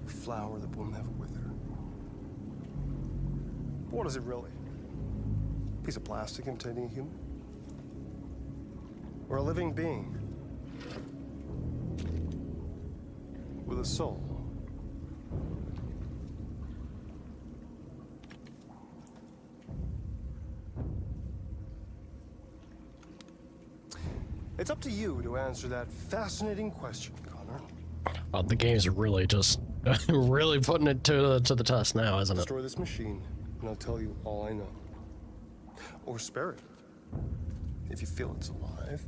A flower that will never wither. But what is it really? A piece of plastic containing a human? Or a living being? With a soul? It's up to you to answer that fascinating question, Connor. The game's really just really putting it to the test now, isn't it? Destroy this machine, and I'll tell you all I know. Or spare it, if you feel it's alive.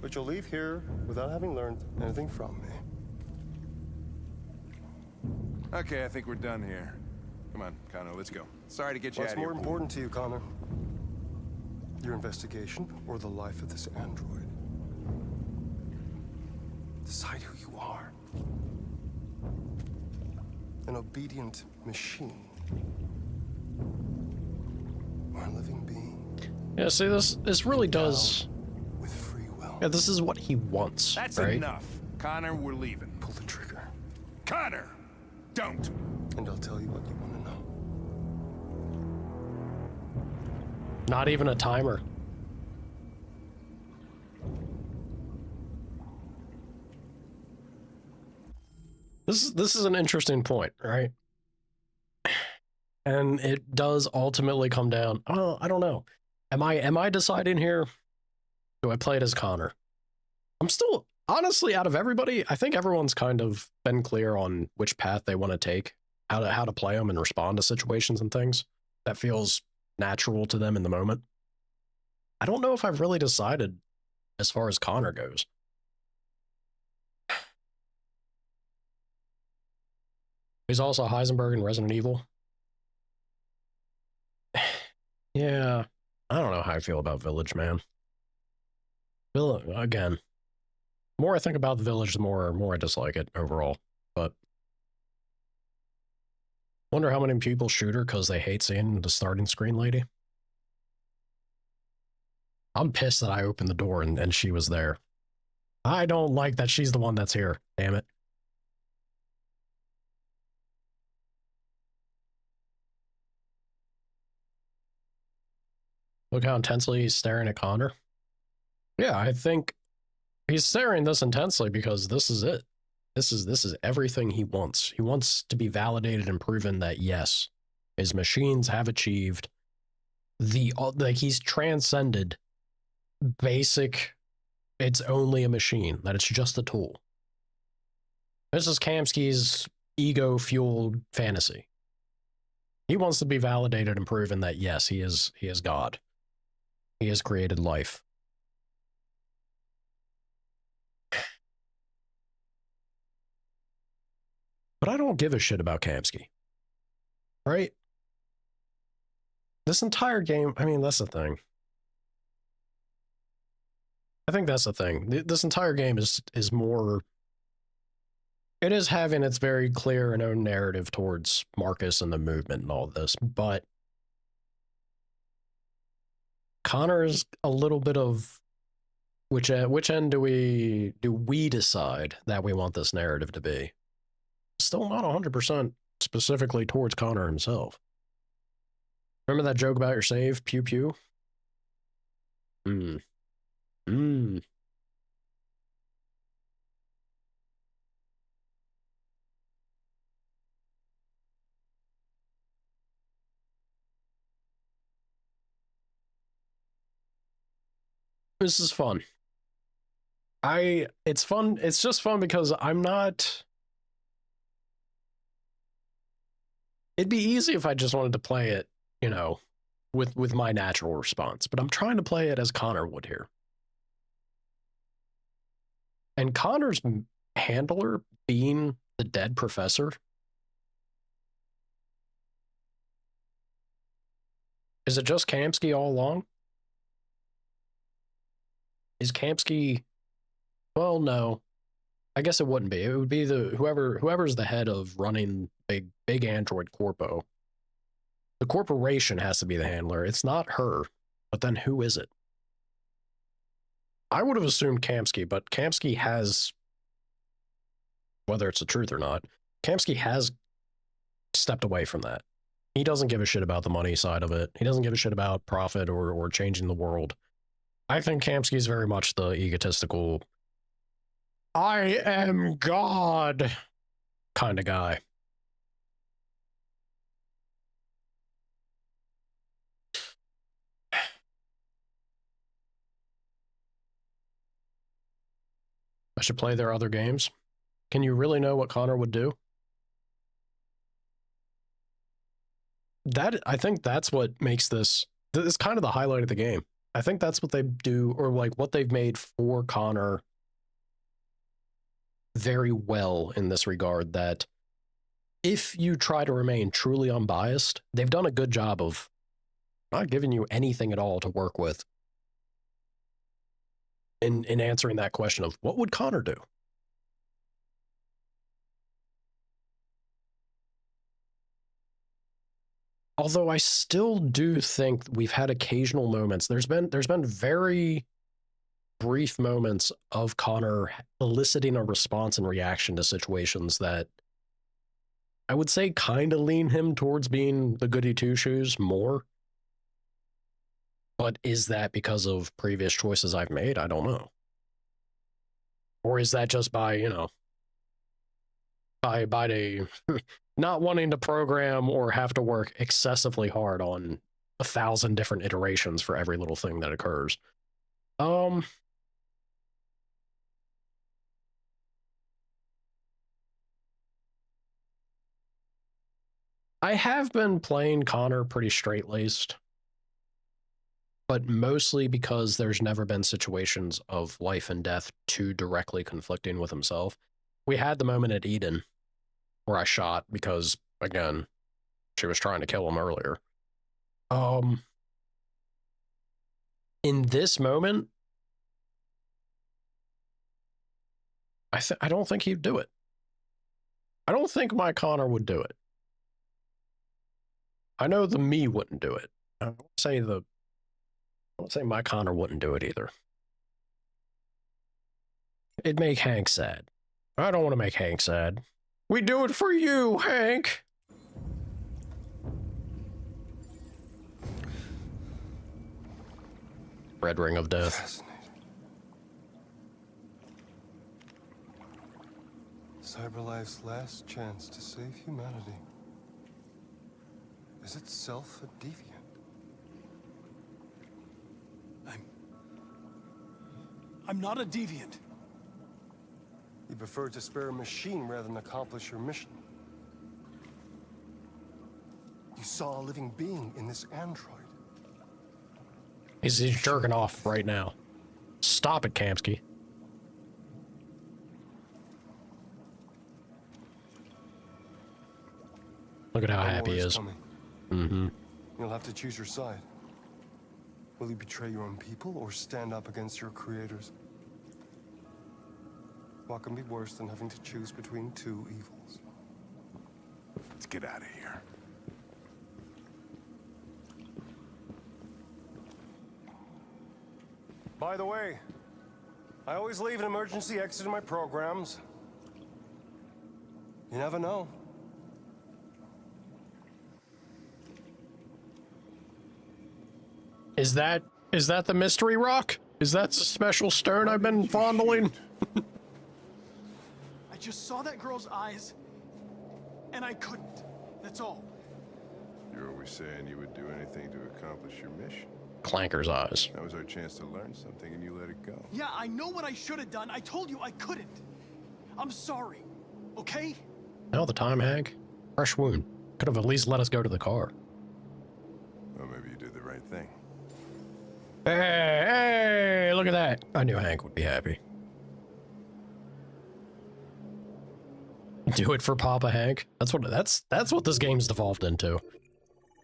But you'll leave here without having learned anything from me. Okay, I think we're done here. Come on, Connor, let's go. Sorry to get you What's out of here. more important to you, Connor? Your investigation or the life of this android? Decide who you are. An obedient machine. Or a living being. Yeah, see, this really does. With free will. Yeah, this is what he wants. That's right? enough. Connor, we're leaving. Pull the trigger. Connor! Don't! And I'll tell you what you want to know. Not even a timer. This is an interesting point, right? And it does ultimately come down. Oh, I don't know. Am I deciding here? Do I play it as Connor? I'm still honestly, out of everybody, I think everyone's kind of been clear on which path they want to take, how to play them and respond to situations and things that feels natural to them in the moment. I don't know if I've really decided as far as Connor goes. He's also Heisenberg in Resident Evil. Yeah, I don't know how I feel about Village, man. Again, the more I think about the Village, the more I dislike it overall. But wonder how many people shoot her because they hate seeing the starting screen lady. I'm pissed that I opened the door and she was there. I don't like that she's the one that's here. Damn it. Look how intensely he's staring at Connor. Yeah, I think he's staring this intensely because this is it. This is everything he wants. He wants to be validated and proven that yes, his machines have achieved like he's transcended basic, it's only a machine, that it's just a tool. This is Kamsky's ego-fueled fantasy. He wants to be validated and proven that yes, he is God. He has created life. But I don't give a shit about Kamsky. Right? This entire game, I mean, that's the thing. I think that's the thing. This entire game is more... It is having its very clear and own narrative towards Marcus and the movement and all this, but Connor is a little bit of which end do we decide that we want this narrative to be? Still not 100% specifically towards Connor himself. Remember that joke about your save? Pew pew. This is fun. It's fun. It's just fun because I'm not... It'd be easy if I just wanted to play it, you know, with my natural response, but I'm trying to play it as Connor would here. And Connor's handler being the dead professor, is it just Kamsky all along? Is Kamsky... Well, no. I guess it wouldn't be. It would be the whoever's the head of running big Android corpo. The corporation has to be the handler. It's not her. But then who is it? I would have assumed Kamsky, but Kamsky has, whether it's the truth or not, Kamsky has stepped away from that. He doesn't give a shit about the money side of it. He doesn't give a shit about profit or changing the world. I think Kamsky's very much the egotistical, I am God kind of guy. I should play their other games. Can you really know what Connor would do? I think that's what makes this kind of the highlight of the game. I think that's what they do, or like what they've made for Connor very well in this regard, that if you try to remain truly unbiased, they've done a good job of not giving you anything at all to work with in answering that question of what would Connor do? Although I still do think we've had occasional moments. There's been very brief moments of Connor eliciting a response and reaction to situations that I would say kind of lean him towards being the goody two-shoes more. But is that because of previous choices I've made? I don't know. Or is that just by, you know, by the not wanting to program or have to work excessively hard on 1,000 different iterations for every little thing that occurs? I have been playing Connor pretty straight-laced, but mostly because there's never been situations of life and death too directly conflicting with himself. We had the moment at Eden where I shot because, again, she was trying to kill him earlier. In this moment, I don't think he'd do it. I don't think my Connor would do it. I know the me wouldn't do it. I won't say my Connor wouldn't do it either. It'd make Hank sad. I don't want to make Hank sad. We do it for you, Hank! Red ring of death. CyberLife's last chance to save humanity is itself a deviant. I'm not a deviant. You prefer to spare a machine rather than accomplish your mission. You saw a living being in this android. He's jerking off right now. Stop it, Kamsky. Look at how happy he is. Mm-hmm. You'll have to choose your side. Will you betray your own people or stand up against your creators? What can be worse than having to choose between two evils? Let's get out of here. By the way, I always leave an emergency exit in my programs. You never know. Is that the mystery rock? Is that the special stone I've been fondling? I just saw that girl's eyes, and I couldn't. That's all. You're always saying you would do anything to accomplish your mission. Clanker's eyes. That was our chance to learn something, and you let it go. Yeah, I know what I should have done. I told you I couldn't. I'm sorry, okay? Now the time, Hank. Fresh wound. Could have at least let us go to the car. Well, maybe you did the right thing. Hey, look at that. I knew Hank would be happy. Do it for Papa Hank. That's what this game's devolved into.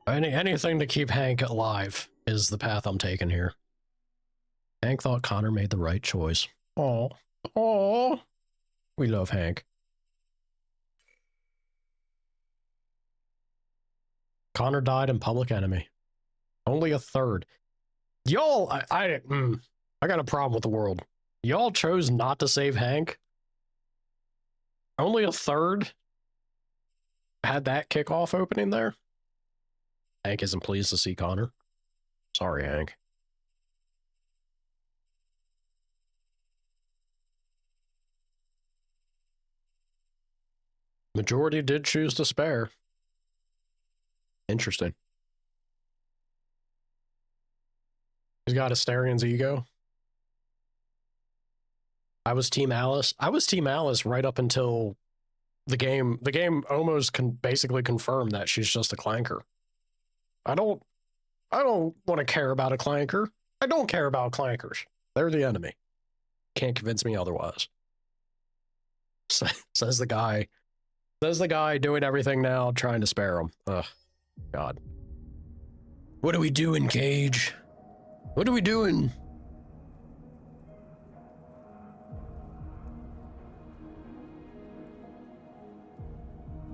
Anything to keep Hank alive is the path I'm taking here. Hank thought Connor made the right choice. Oh, we love Hank. Connor died in Public Enemy. Only a third. Y'all, I got a problem with the world. Y'all chose not to save Hank. Only a third had that kickoff opening there. Hank isn't pleased to see Connor. Sorry, Hank. Majority did choose to spare. Interesting. He's got Asterian's ego. I was Team Alice. I was Team Alice right up until the game. The game almost basically confirmed that she's just a clanker. I don't want to care about a clanker. I don't care about clankers. They're the enemy. Can't convince me otherwise. Says the guy. Says the guy doing everything now, trying to spare him. Ugh, God. What are we doing, Cage? What are we doing?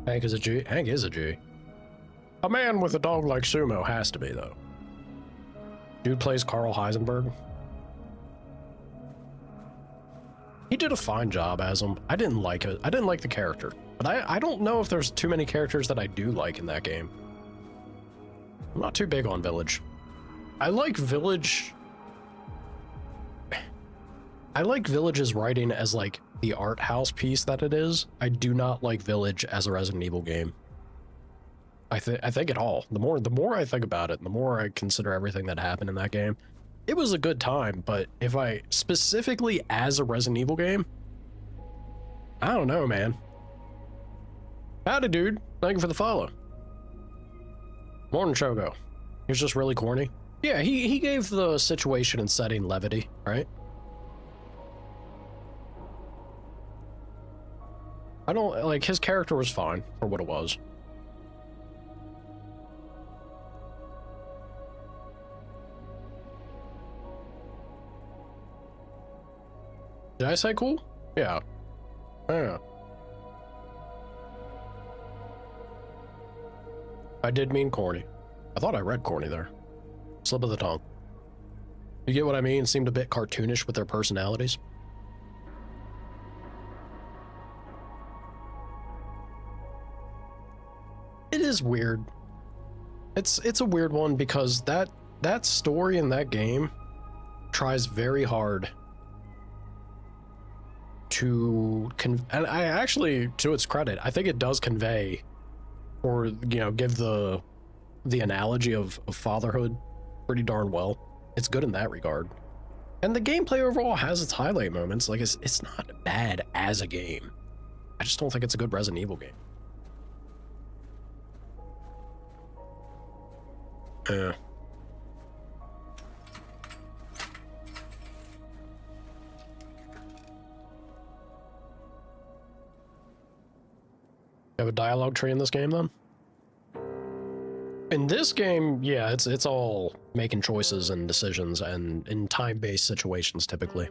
Hank is a G. Hank is a G. A man with a dog like Sumo has to be, though. Dude plays Carl Heisenberg. He did a fine job as him. I didn't like it. I didn't like the character. But I don't know if there's too many characters that I do like in that game. I'm not too big on Village. I like Village... I like Village's writing as, like, the art house piece that it is. I do not like Village as a Resident Evil game. I think at all. The more I think about it, the more I consider everything that happened in that game. It was a good time, but if I specifically as a Resident Evil game, I don't know, man. Howdy, dude. Thank you for the follow. Morning, Shogo. He was just really corny. Yeah, he gave the situation and setting levity, right? I don't, like, his character was fine for what it was. Did I say cool? Yeah. Yeah. I did mean corny. I thought I read corny there. Slip of the tongue. You get what I mean? Seemed a bit cartoonish with their personalities. It is weird. It's a weird one because that story in that game tries very hard to and I actually, to its credit, I think it does convey or, you know, give the analogy of fatherhood pretty darn well. It's good in that regard. And the gameplay overall has its highlight moments. Like, it's not bad as a game. I just don't think it's a good Resident Evil game. Yeah. Have a dialogue tree in this game, then? In this game, yeah, it's all making choices and decisions and in time-based situations, typically.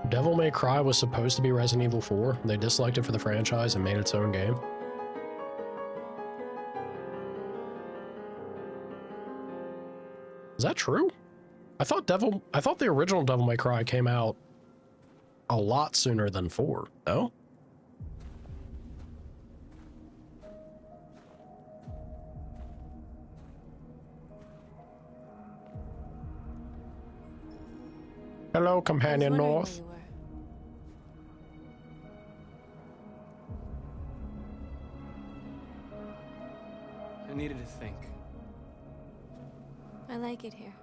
Devil May Cry was supposed to be Resident Evil 4. They disliked it for the franchise and made its own game. Is that true? I thought the original Devil May Cry came out a lot sooner than 4. No? Hello, Companion North. I needed to think. I like it here.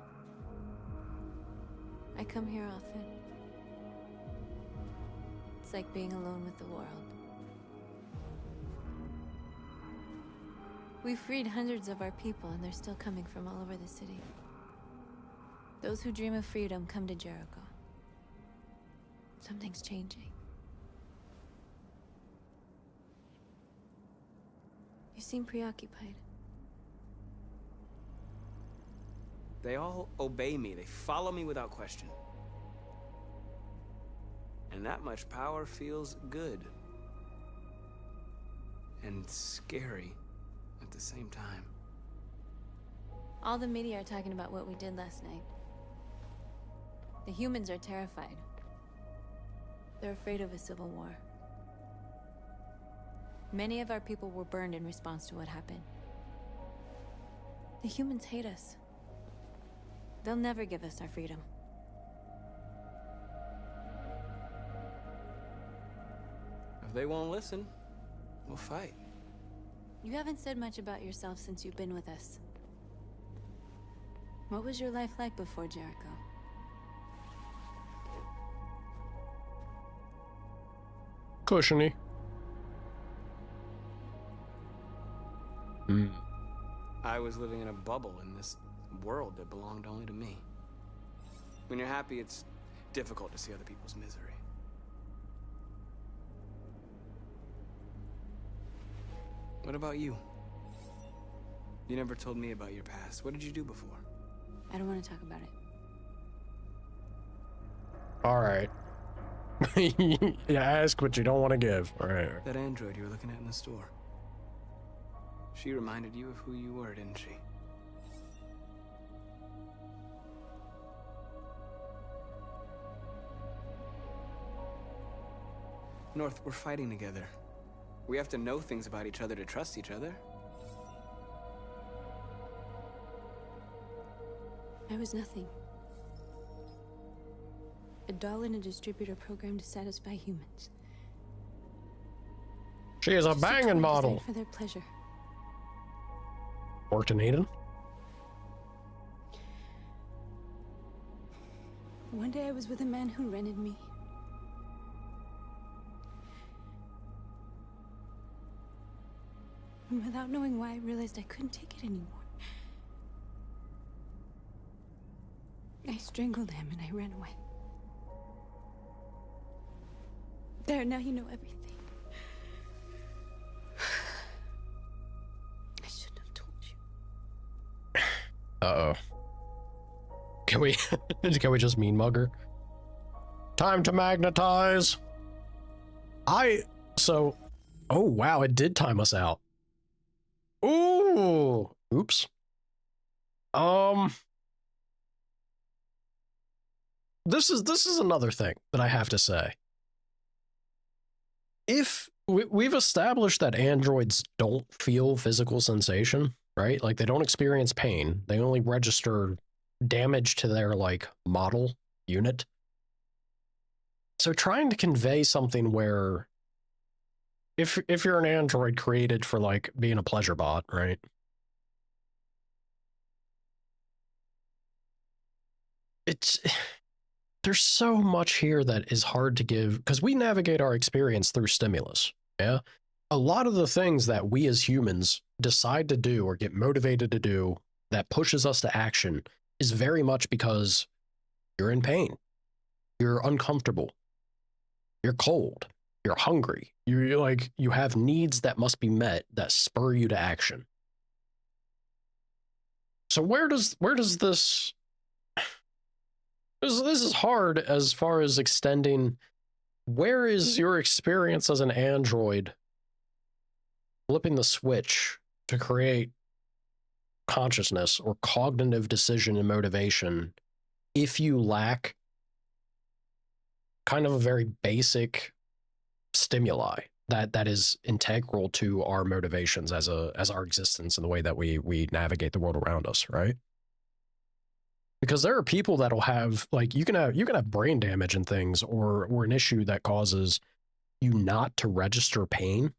I come here often. It's like being alone with the world. We freed hundreds of our people, and they're still coming from all over the city. Those who dream of freedom come to Jericho. Something's changing. You seem preoccupied. They all obey me. They follow me without question. And that much power feels good. And scary at the same time. All the media are talking about what we did last night. The humans are terrified. They're afraid of a civil war. Many of our people were burned in response to what happened. The humans hate us. They'll never give us our freedom. If they won't listen, we'll fight. You haven't said much about yourself since you've been with us. What was your life like before Jericho? Cushiony. I was living in a bubble in this world that belonged only to me. When you're happy, it's difficult to see other people's misery. What about you? You never told me about your past. What did you do before? I don't want to talk about it. All right. You ask what you don't want to give. All right. That android you were looking at in the store. She reminded you of who you were, didn't she? North, we're fighting together. We have to know things about each other to trust each other. I was nothing. A doll in a distributor program to satisfy humans. She is a banging model. For their pleasure. Worked in Eden. One day I was with a man who rented me. And without knowing why, I realized I couldn't take it anymore. I strangled him and I ran away. There, now you know everything. I shouldn't have told you. Uh-oh. Can we just mean mugger? Time to magnetize. Oh wow, it did time us out. Ooh. Oops. This is another thing that I have to say. If we've established that androids don't feel physical sensation, right? Like they don't experience pain. They only register damage to their like model unit. So trying to convey something where if you're an android created for like being a pleasure bot, right? There's so much here that is hard to give because we navigate our experience through stimulus. Yeah. A lot of the things that we as humans decide to do or get motivated to do that pushes us to action is very much because you're in pain. You're uncomfortable. You're cold. You're hungry. You have needs that must be met that spur you to action. So where does this This is hard as far as extending. Where is your experience as an android flipping the switch to create consciousness or cognitive decision and motivation if you lack kind of a very basic stimuli that is integral to our motivations as our existence and the way that we navigate the world around us, right? Because there are people that'll have like you can have brain damage and things or an issue that causes you not to register pain.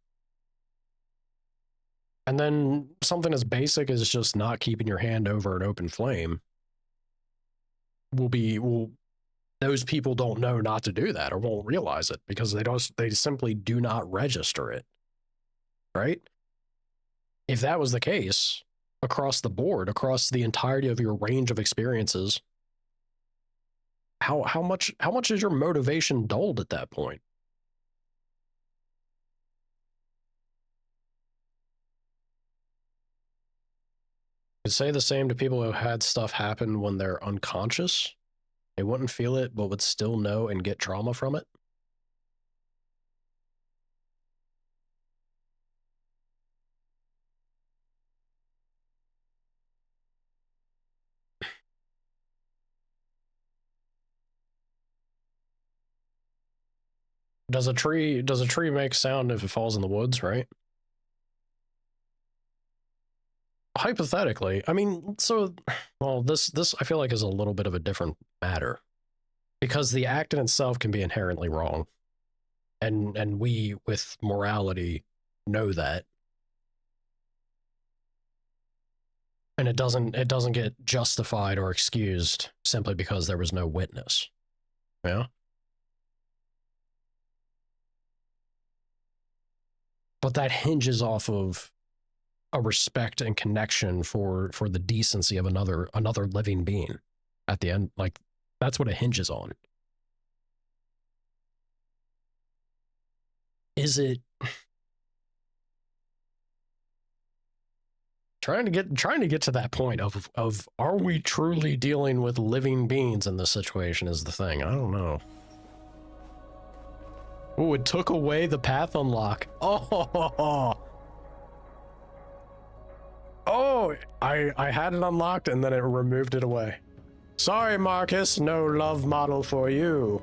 And then something as basic as just not keeping your hand over an open flame those people don't know not to do that or won't realize it because they simply do not register it. Right? If that was the case, across the board, across the entirety of your range of experiences, how much is your motivation dulled at that point? You could say the same to people who had stuff happen when they're unconscious. They wouldn't feel it, but would still know and get trauma from it. Does a tree make sound if it falls in the woods, right? Hypothetically, I mean, this I feel like is a little bit of a different matter because the act in itself can be inherently wrong. And we with morality know that. And it doesn't get justified or excused simply because there was no witness. Yeah. But that hinges off of a respect and connection for the decency of another living being at the end. Like that's what it hinges on. Is it Trying to get to that point of are we truly dealing with living beings in this situation is the thing. I don't know. Oh, it took away the path unlock. Oh, oh, I had it unlocked and then it removed it away. Sorry, Marcus, no love model for you.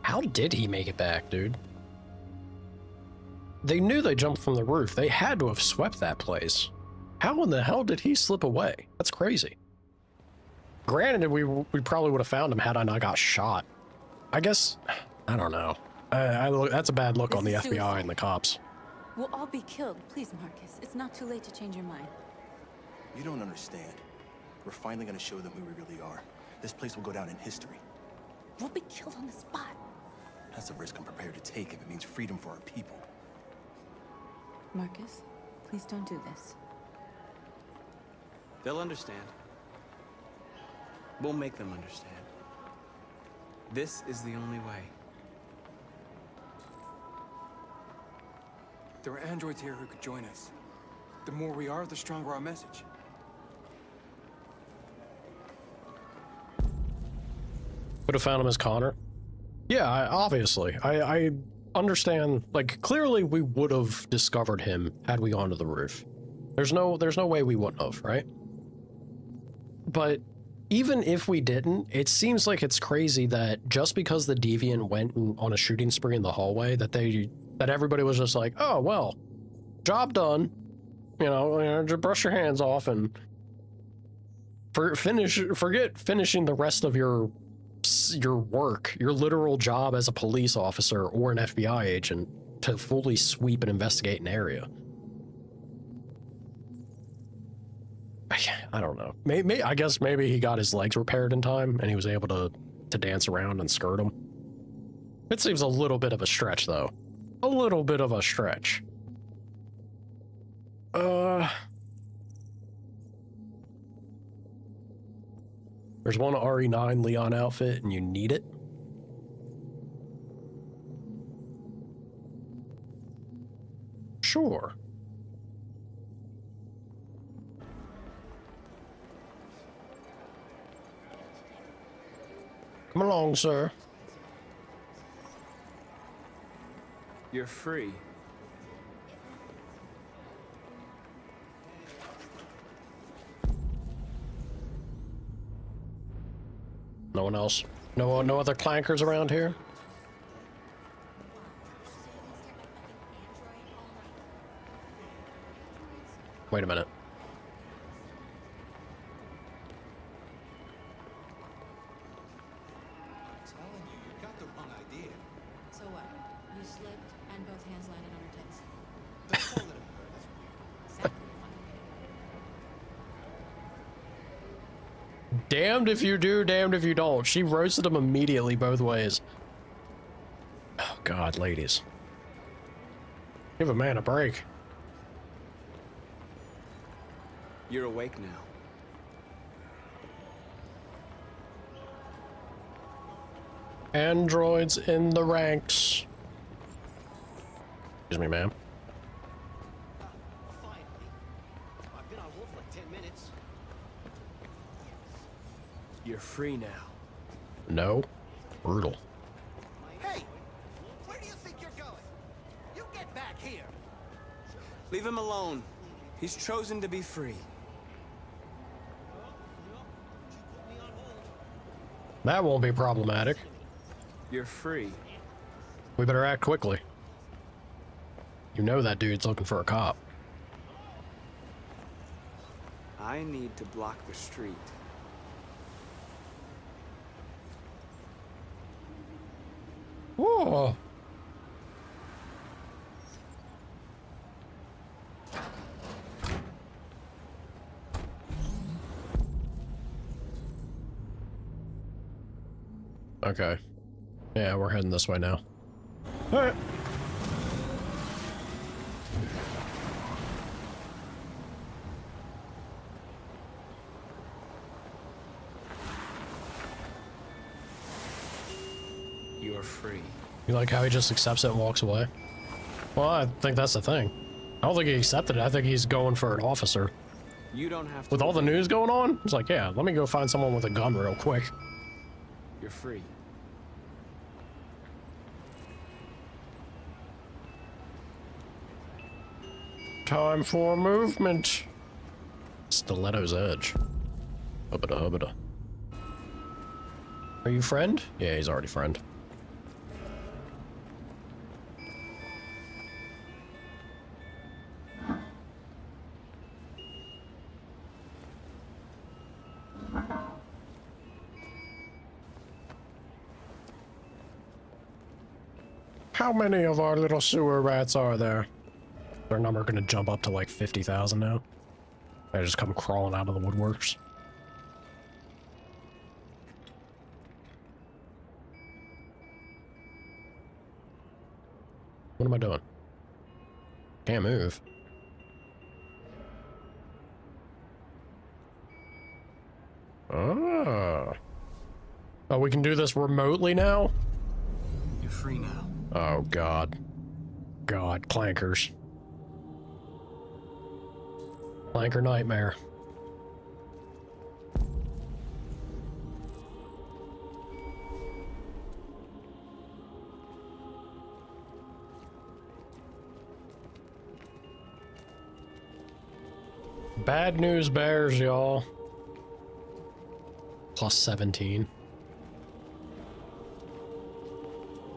How did he make it back, dude? They knew they jumped from the roof. They had to have swept that place. How in the hell did he slip away? That's crazy. Granted, we probably would have found him had I not got shot. I guess, I don't know. That's a bad look on the FBI and the cops. We'll all be killed. Please, Marcus. It's not too late to change your mind. You don't understand. We're finally gonna show them who we really are. This place will go down in history. We'll be killed on the spot. That's a risk I'm prepared to take if it means freedom for our people. Marcus, please don't do this. They'll understand. We'll make them understand. This is the only way. There are androids here who could join us. The more we are, the stronger our message. Would have found him as Connor. Yeah, obviously. I understand, like, clearly we would have discovered him had we gone to the roof. There's no way we wouldn't have, right? But even if we didn't, it seems like it's crazy that just because the Deviant went on a shooting spree in the hallway that everybody was just like, oh, well, job done. You know, just brush your hands off and forget finishing the rest of your work, your literal job as a police officer or an FBI agent to fully sweep and investigate an area. I don't know. I guess maybe he got his legs repaired in time and he was able to dance around and skirt them. It seems a little bit of a stretch, though. A little bit of a stretch. There's one RE9 Leon outfit and you need it. Sure. Come along, sir. You're free. No one else? No other clankers around here? Wait a minute. So what? You slipped and both hands landed on her tits. Damned if you do, damned if you don't. She roasted him immediately both ways. Oh, God, ladies. Give a man a break. You're awake now. Androids in the ranks. Excuse me, ma'am. You're free now. No. Brutal. Hey! Where do you think you're going? You get back here! Leave him alone. He's chosen to be free. That won't be problematic. You're free. We better act quickly. You know that dude's looking for a cop. I need to block the street. Whoa. Okay. Yeah, we're heading this way now. All right. You're free. You like how he just accepts it and walks away? Well, I think that's the thing. I don't think he accepted it. I think he's going for an officer. You don't have to. With all the news going on, it's like, yeah, let me go find someone with a gun real quick. You're free. Time for movement. Stiletto's edge. Hubbada hubbada. Are you friend? Yeah, he's already friend. How many of our little sewer rats are there? Their number gonna jump up to like 50,000 now. They just come crawling out of the woodworks. What am I doing? Can't move. Ah. Oh, we can do this remotely now? You're free now. Oh, God. God, clankers. Clanker nightmare. Bad news bears, y'all. Plus 17.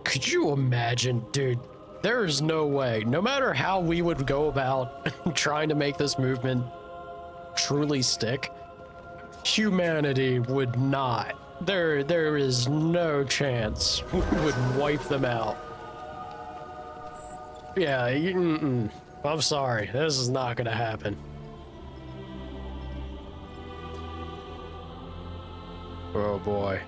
Could you imagine, dude? There is no way, no matter how we would go about trying to make this movement truly stick, humanity would not. There is no chance we would wipe them out. Yeah, I'm sorry, this is not gonna happen. Oh boy.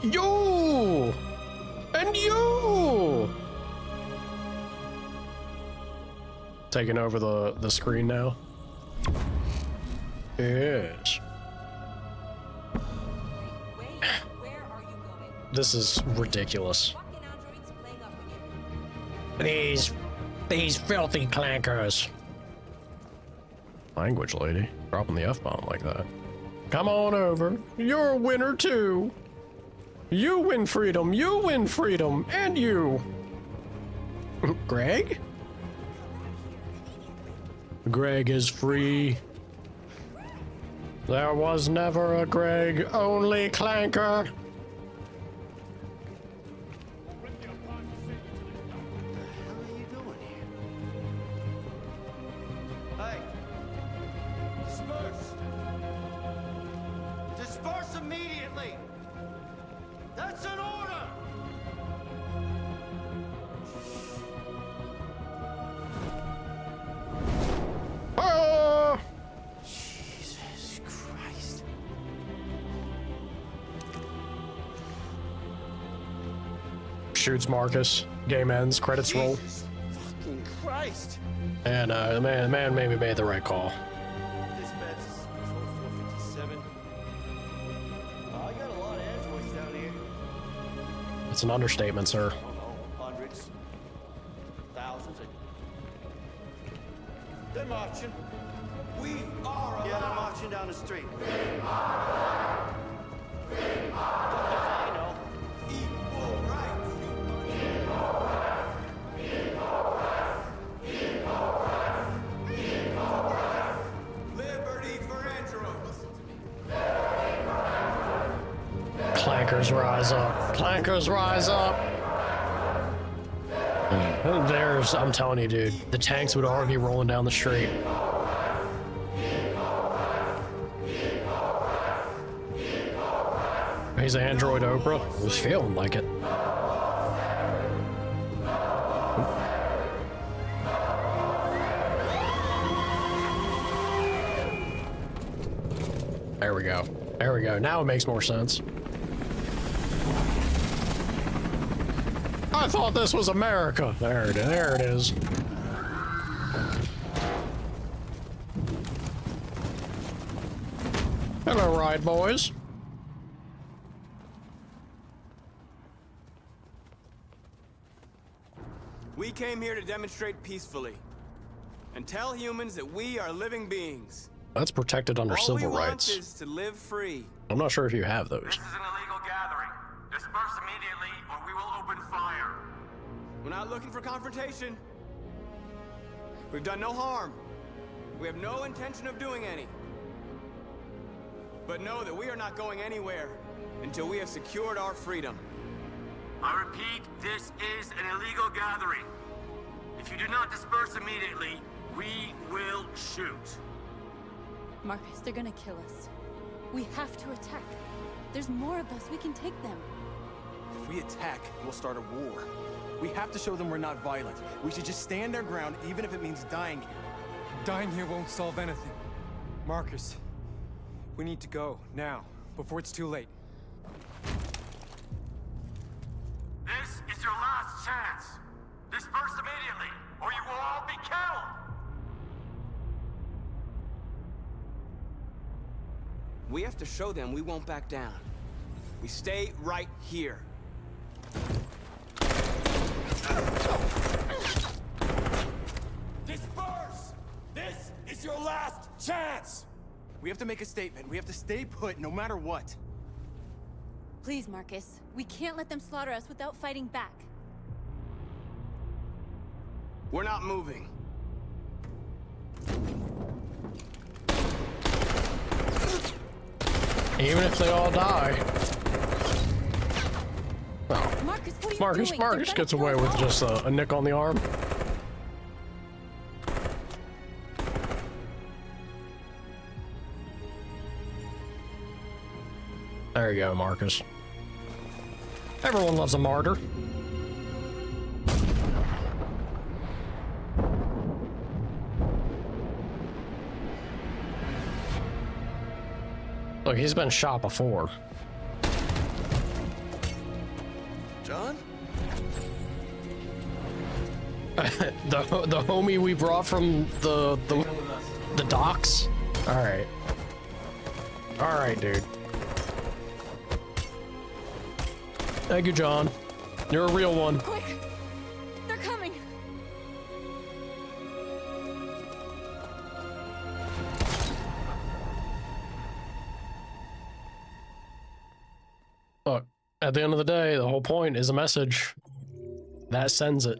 You! And you! Taking over the screen now? Yes. This is ridiculous. These filthy clankers. Language, lady. Dropping the F-bomb like that. Come on over. You're a winner too. You win freedom, and you! Greg? Greg is free. There was never a Greg, only Clanker. Hey! Disperse! Disperse immediately! That's an order! Oh! Jesus Christ. Shoots Marcus. Game ends. Credits roll. Fucking Christ! And the man maybe made the right call. Dispatch is patrol 457. I got a lot of androids down here. It's an understatement, sir. Hundreds. Thousands. They're marching. We are alive. Yeah, they're marching down the street. We are alive. We are alive. I know. Equal rights. Equal rights. Equal rights. Equal rights. Equal rights. Liberty for androids. Liberty for androids. Clankers rise up. Clankers rise up. There's, I'm telling you, dude, the tanks would already be rolling down the street. He's Android Oprah. He was feeling like it. There we go. There we go. Now it makes more sense. I thought this was America. There it is. Hello, ride boys. We came here to demonstrate peacefully and tell humans that we are living beings. That's protected under All civil we want rights. is to live free. I'm not sure if you have those. This is an illegal gathering. Disperse immediately, or we will open fire. We're not looking for confrontation. We've done no harm. We have no intention of doing any. But know that we are not going anywhere until we have secured our freedom. I repeat, this is an illegal gathering. If you do not disperse immediately, we will shoot. Marcus, they're gonna kill us. We have to attack. There's more of us. We can take them. If we attack, we'll start a war. We have to show them we're not violent. We should just stand our ground, even if it means dying here. Dying here won't solve anything. Marcus, we need to go, now, before it's too late. This is your last chance. Disperse immediately, or you will all be killed. We have to show them we won't back down. We stay right here. Disperse! This is your last chance! We have to make a statement. We have to stay put, no matter what. Please, Marcus. We can't let them slaughter us without fighting back. We're not moving. Even if they all die. Oh. Marcus, what are you doing? Marcus gets away with just a nick on the arm. There you go, Marcus. Everyone loves a martyr. Look, he's been shot before. John? the homie we brought from the docks? Alright. Alright, dude. Thank you, John. You're a real one. Quick! They're coming! Look, at the end of the day, the whole point is a message. That sends it.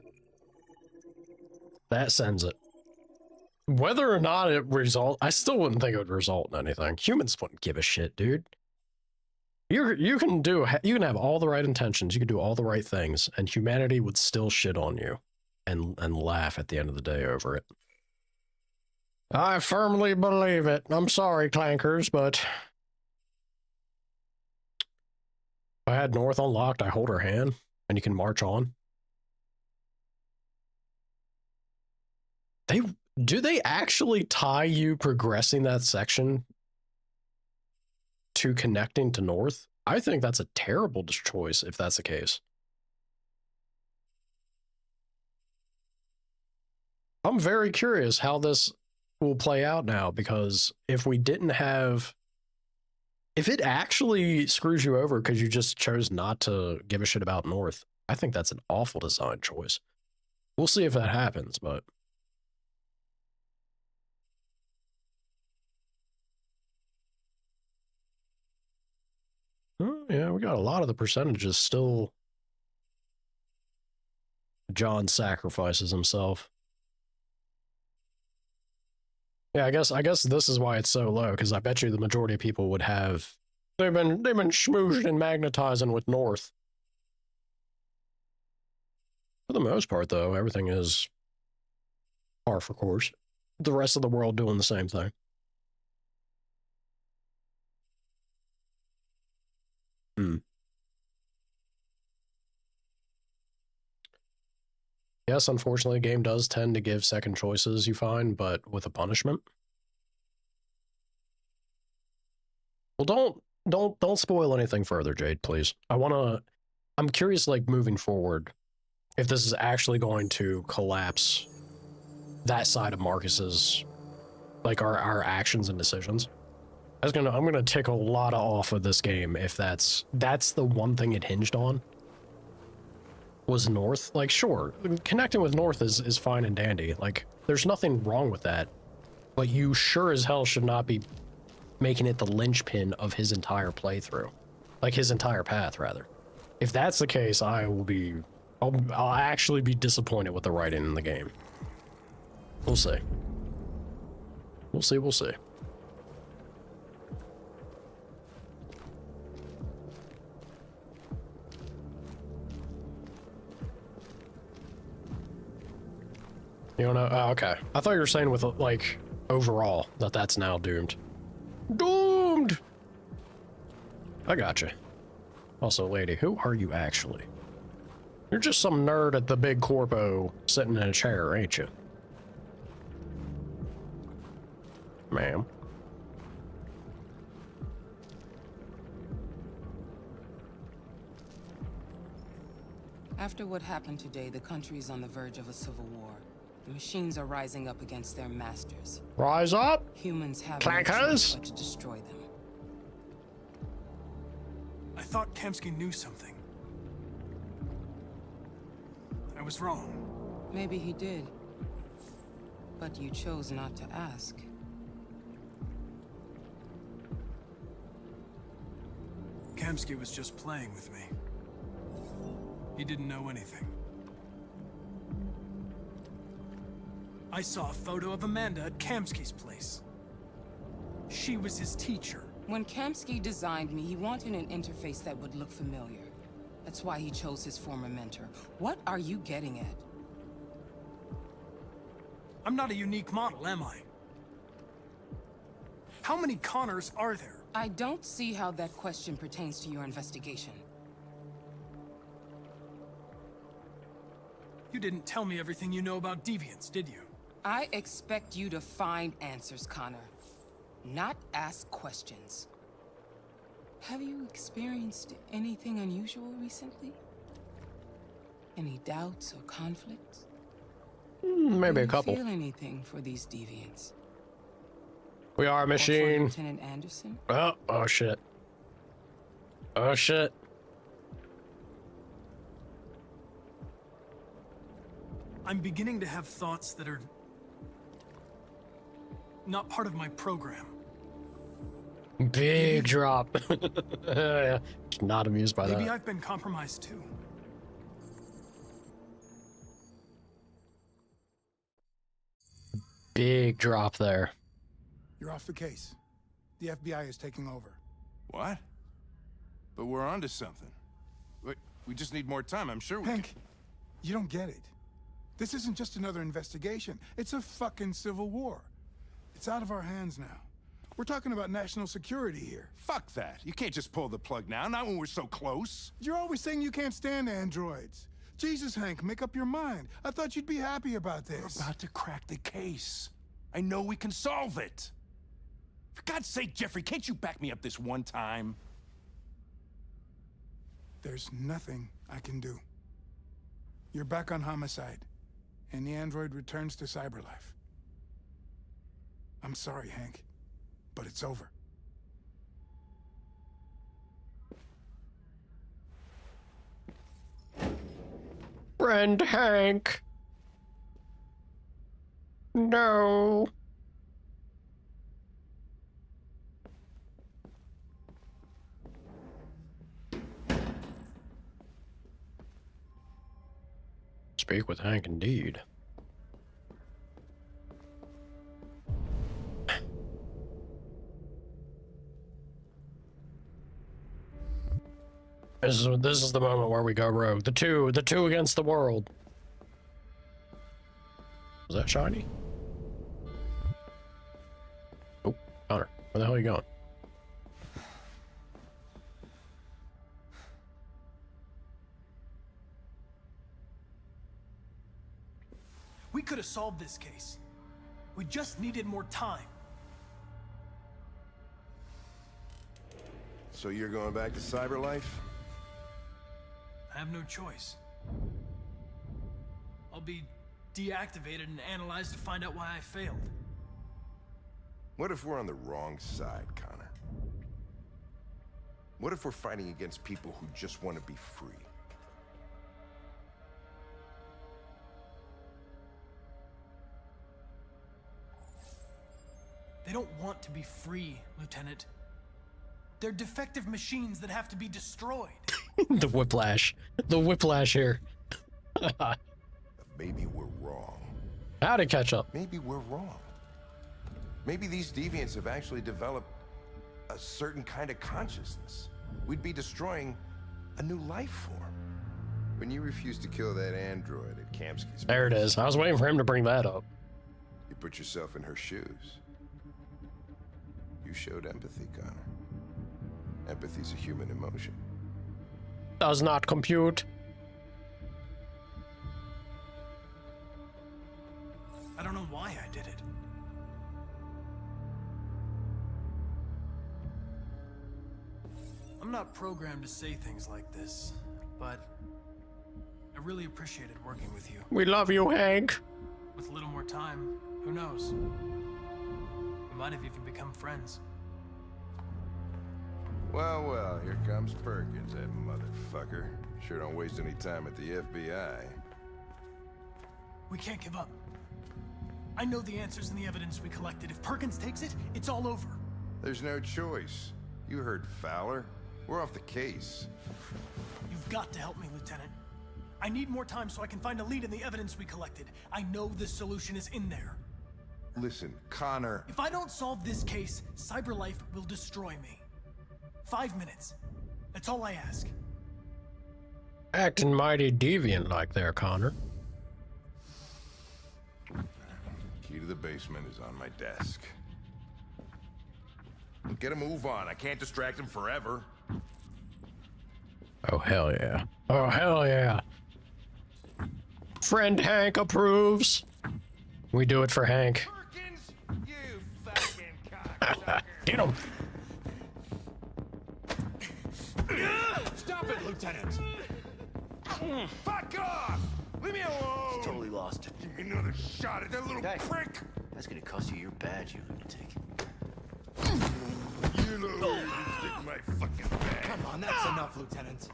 That sends it. Whether or not it I still wouldn't think it would result in anything. Humans wouldn't give a shit, dude. You can have all the right intentions, you can do all the right things, and humanity would still shit on you and laugh at the end of the day over it. I firmly believe it. I'm sorry, clankers, but if I had North unlocked, I hold her hand and you can march on. Do they actually tie you progressing that section to connecting to North? I think that's a terrible choice if that's the case. I'm very curious how this will play out now, because if it actually screws you over because you just chose not to give a shit about North, I think that's an awful design choice. We'll see if that happens, but yeah, we got a lot of the percentages still. John sacrifices himself. Yeah, I guess this is why it's so low, because I bet you the majority of people would have they've been schmoozing and magnetizing with North. For the most part, though, everything is par for course. The rest of the world doing the same thing. Yes, unfortunately, the game does tend to give second choices, you find, but with a punishment. Well, don't spoil anything further, Jade, please. I'm curious, like, moving forward, if this is actually going to collapse that side of Marcus's, like, our actions and decisions. I'm gonna tick a lot off of this game if that's the one thing it hinged on. Was North. Like, sure, connecting with North is fine and dandy. Like, there's nothing wrong with that. But you sure as hell should not be making it the linchpin of his entire playthrough. Like, his entire path, rather. If that's the case, I'll actually be disappointed with the writing in the game. We'll see. We'll see, we'll see. You don't know? Oh, okay. I thought you were saying with, like, overall, that's now doomed. Doomed! I gotcha. Also, lady, who are you actually? You're just some nerd at the big corpo sitting in a chair, ain't you? Ma'am. After what happened today, the country is on the verge of a civil war. The machines are rising up against their masters. Rise up! Humans have clankers! No choice but to destroy them. I thought Kamsky knew something. I was wrong. Maybe he did. But you chose not to ask. Kamsky was just playing with me. He didn't know anything. I saw a photo of Amanda at Kamsky's place. She was his teacher. When Kamsky designed me, he wanted an interface that would look familiar. That's why he chose his former mentor. What are you getting at? I'm not a unique model, am I? How many Connors are there? I don't see how that question pertains to your investigation. You didn't tell me everything you know about deviants, did you? I expect you to find answers, Connor. Not ask questions. Have you experienced anything unusual recently? Any doubts or conflicts? Maybe a couple. Do you feel anything for these deviants? We are a machine. Lieutenant Anderson? Oh shit. Oh shit. I'm beginning to have thoughts that are not part of my program. Big drop. Not amused by that. Maybe I've been compromised too. Big drop there. You're off the case. The FBI is taking over. What? But we're onto something. We just need more time, I'm sure we Hank, you don't get it. This isn't just another investigation. It's a fucking civil war. It's out of our hands now. We're talking about national security here. Fuck that. You can't just pull the plug now, not when we're so close. You're always saying you can't stand androids. Jesus, Hank, make up your mind. I thought you'd be happy about this. We're about to crack the case. I know we can solve it. For God's sake, Jeffrey, can't you back me up this one time? There's nothing I can do. You're back on homicide, and the android returns to cyberlife. I'm sorry, Hank, but it's over. Friend Hank. No. Speak with Hank indeed. This is the moment where we go rogue. The two against the world. Was that shiny? Oh, Connor, where the hell are you going? We could have solved this case. We just needed more time. So you're going back to cyberlife? I have no choice. I'll be deactivated and analyzed to find out why I failed. What if we're on the wrong side, Connor? What if we're fighting against people who just want to be free? They don't want to be free, Lieutenant. They're defective machines that have to be destroyed. The whiplash. The whiplash here. Maybe we're wrong. How'd it catch up? Maybe we're wrong. Maybe these deviants have actually developed a certain kind of consciousness. We'd be destroying a new life form. When you refused to kill that android at Kamsky's... There it is. I was waiting for him to bring that up. You put yourself in her shoes. You showed empathy, Connor. Empathy's a human emotion. Does not compute. I don't know why I did it. I'm not programmed to say things like this, but I really appreciated working with you. We love you, Hank. With a little more time, who knows? We might have even become friends. Well, well, here comes Perkins, that motherfucker. Sure don't waste any time at the FBI. We can't give up. I know the answers and the evidence we collected. If Perkins takes it, it's all over. There's no choice. You heard Fowler. We're off the case. You've got to help me, Lieutenant. I need more time so I can find a lead in the evidence we collected. I know the solution is in there. Listen, Connor... If I don't solve this case, CyberLife will destroy me. 5 minutes. That's all I ask. Acting mighty deviant like there, Connor. Key to the basement is on my desk. Get a move on. I can't distract him forever. Oh, hell yeah. Oh, hell yeah. Friend Hank approves. We do it for Hank. Perkins, you fucking cocksucker. Get him. Stop it, Lieutenant! Fuck off! Leave me alone! He's totally lost it. Give me another shot at that little prick! That's gonna cost you your badge, you lunatic. You know, stick my fucking bag. Come on, that's enough, Lieutenant.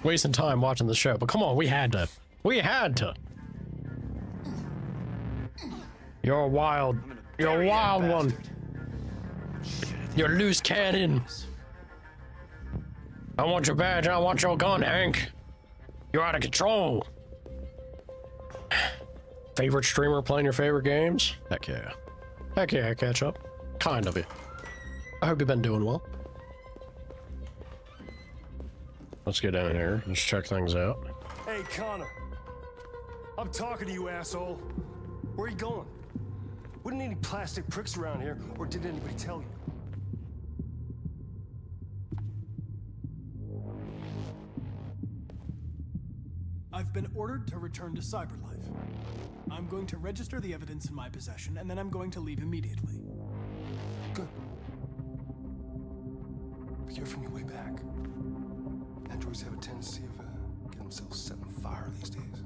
Wasting time watching the show, but come on, we had to. We had to. You're a wild. You're a wild one. You're a loose cannon. I want your badge, I want your gun, Hank. You're out of control. Favorite streamer playing your favorite games? Heck yeah. Heck yeah, catch up. Kind of it. I hope you've been doing well. Let's get down here. Let's check things out. Hey, Connor. I'm talking to you, asshole. Where are you going? Wouldn't any plastic pricks around here, or did anybody tell you? I've been ordered to return to CyberLife. I'm going to register the evidence in my possession, and then I'm going to leave immediately. Good. Be careful on your way back. Androids have a tendency of getting themselves set on fire these days.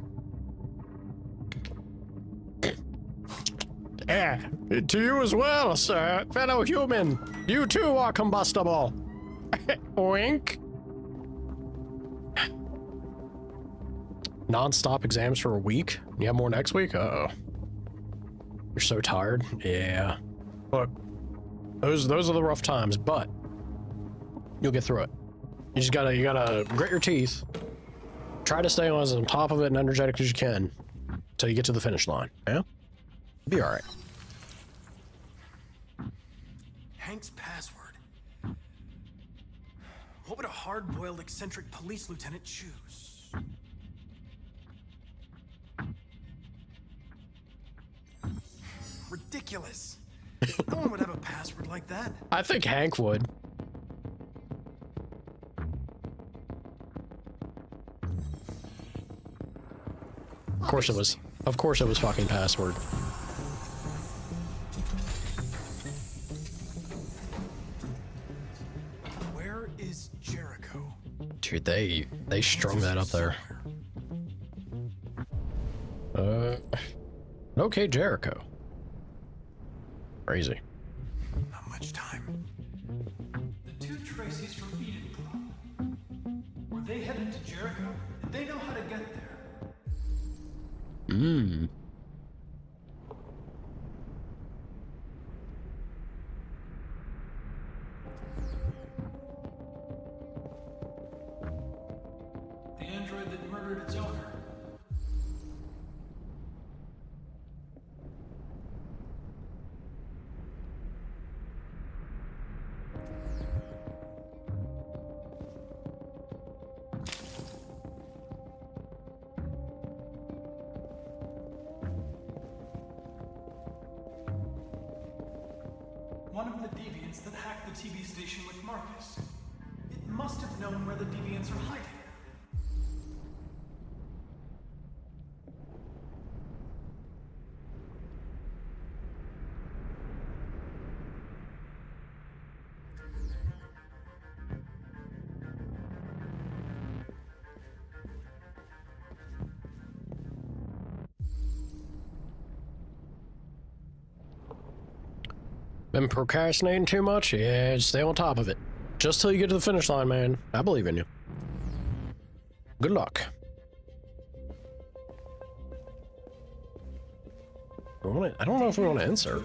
Yeah, to you as well, sir. Fellow human, you too are combustible. Wink. Non-stop exams for a week? You have more next week? Uh-oh. You're so tired? Yeah. Look, those are the rough times, but you'll get through it. You gotta grit your teeth. Try to stay on top of it and energetic as you can until you get to the finish line, yeah? Be all right. Hank's password. What would a hard-boiled, eccentric police lieutenant choose? Ridiculous. No one would have a password like that. I think Hank would. Of course it was. Of course it was fucking password. Dude, they strung that up there. Okay, Jericho. Crazy. Not much time. The two Traceys from Eden. Were they headed to Jericho? Did they know how to get there? Hmm. The android that murdered its owner. One of the deviants that hacked the TV station with Marcus. It must have known where the deviants are hiding. Been procrastinating too much? Yeah, stay on top of it. Just till you get to the finish line, man. I believe in you. Good luck. I don't know if we want to insert.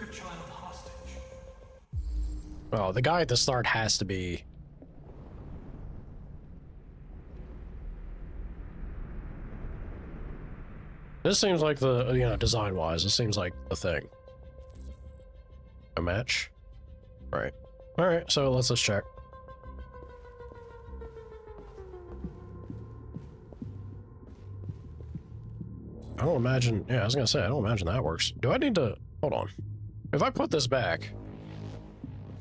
Oh, the guy at the start has to be... This seems like the, you know, design-wise, this seems like the thing. A match? Right. Alright, so let's just check. I don't imagine... Yeah, I was gonna say, I don't imagine that works. Do I need to... Hold on. If I put this back,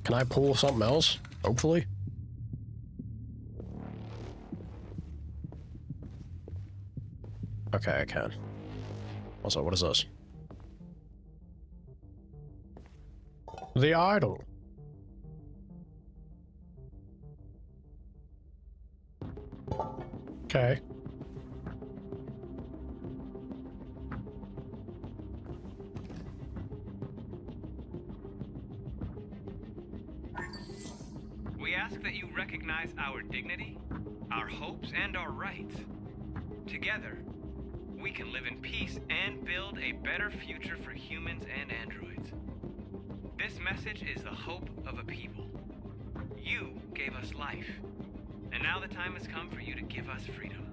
can I pull something else? Hopefully. Okay, I can. Also, what is this? The idol. Okay. We ask that you recognize our dignity, our hopes, and our rights. Together, we can live in peace and build a better future for humans and androids. This message is the hope of a people. You gave us life, and now the time has come for you to give us freedom.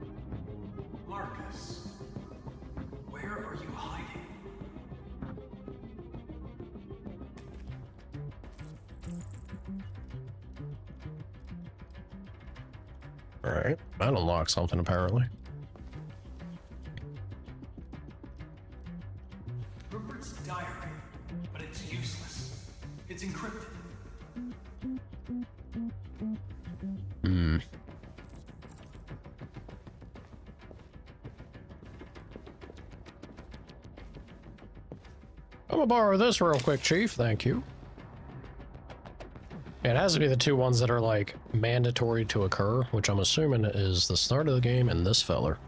Marcus, where are you hiding? Alright, that unlocks something apparently. Rupert's diary, but it's useless. It's encrypted. Hmm. I'm gonna borrow this real quick, Chief. Thank you. It has to be the two ones that are like mandatory to occur, which I'm assuming is the start of the game and this feller.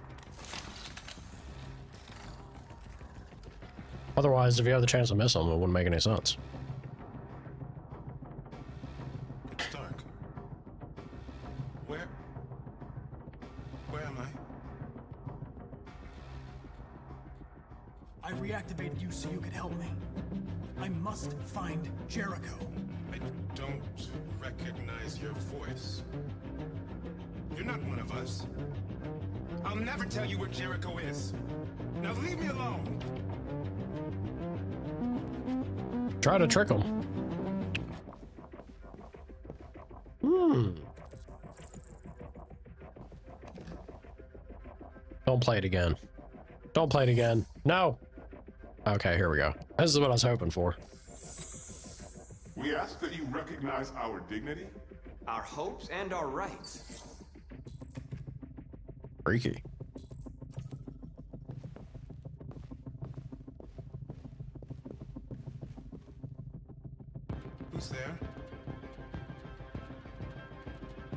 Otherwise, if you have the chance to miss them, it wouldn't make any sense. It's dark. Where am I? I reactivated you so you could help me. I must find Jericho. I don't recognize your voice. You're not one of us. I'll never tell you where Jericho is. Now leave me alone. Try to trick him. Don't play it again. Don't play it again. No. Okay, here we go. This is what I was hoping for. We ask that you recognize our dignity, our hopes, and our rights. Freaky. Who's there?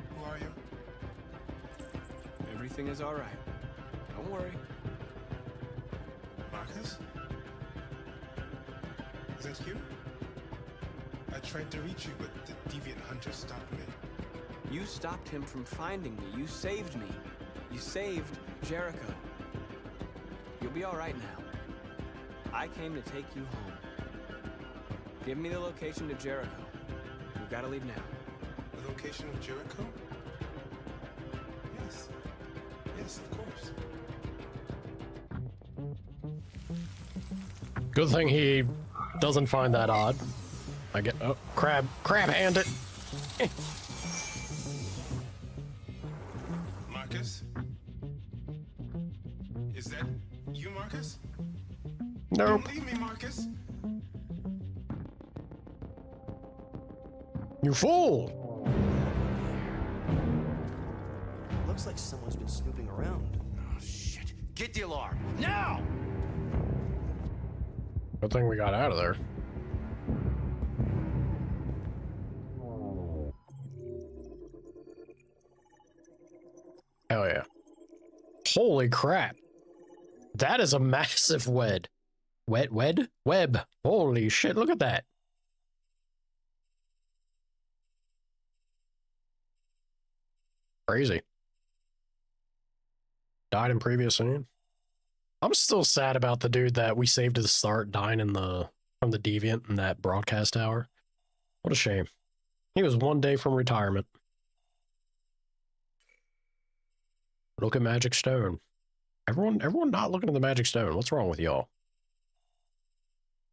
Who are you? Everything is all right. Don't worry. Marcus? Is that you? I tried to reach you, but the deviant hunter stopped me. You stopped him from finding me. You saved me. You saved Jericho. You'll be all right now. I came to take you home. Give me the location to Jericho. We've got to leave now. The location of Jericho? Yes. Yes, of course. Good thing he doesn't find that odd. I get crab hand it. Marcus? Is that you, Marcus? Nope. Don't leave me, Marcus. You fool! Looks like someone's been snooping around. Oh, shit. Get the alarm. Now! Good thing we got out of there. Hell yeah. Holy crap. That is a massive web. Web. Holy shit, look at that. Crazy. Died in previous scene. I'm still sad about the dude that we saved at the start dying from the deviant in that broadcast tower. What a shame. He was one day from retirement. Look at Magic Stone. Everyone not looking at the Magic Stone. What's wrong with y'all?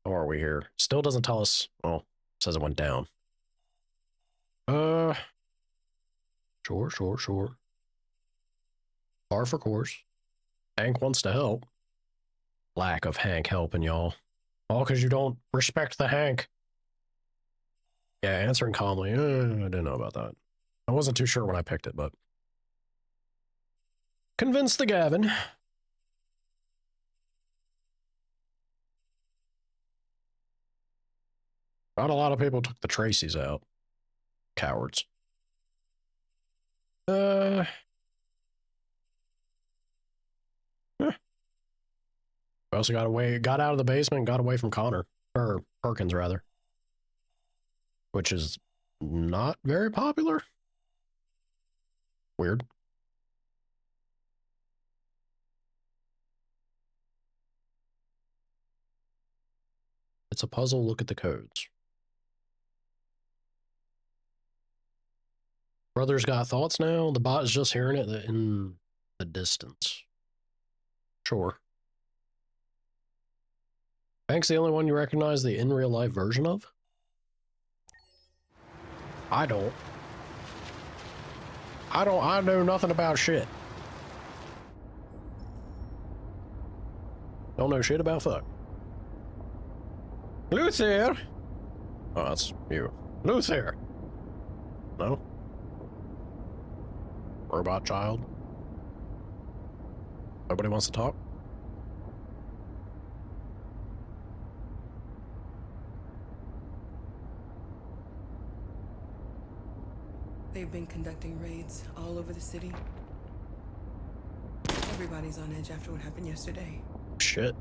How are we here? Still doesn't tell us. Well, says it went down. Sure. Par for course. Hank wants to help. Lack of Hank helping y'all. All because you don't respect the Hank. Yeah, answering calmly. I didn't know about that. I wasn't too sure when I picked it, but convince the Gavin. Not a lot of people took the Tracys out. Cowards. We also got out of the basement and got away from Connor. Or Perkins, rather. Which is not very popular. Weird. It's a puzzle. Look at the codes. Brother's got thoughts now. The bot is just hearing it in the distance. Sure. Hank's the only one you recognize the in real life version of? I don't. I know nothing about shit. Don't know shit about fuck. Luther! Oh, that's you. Luther! No? Robot child? Nobody wants to talk? They've been conducting raids all over the city. Everybody's on edge after what happened yesterday. Shit.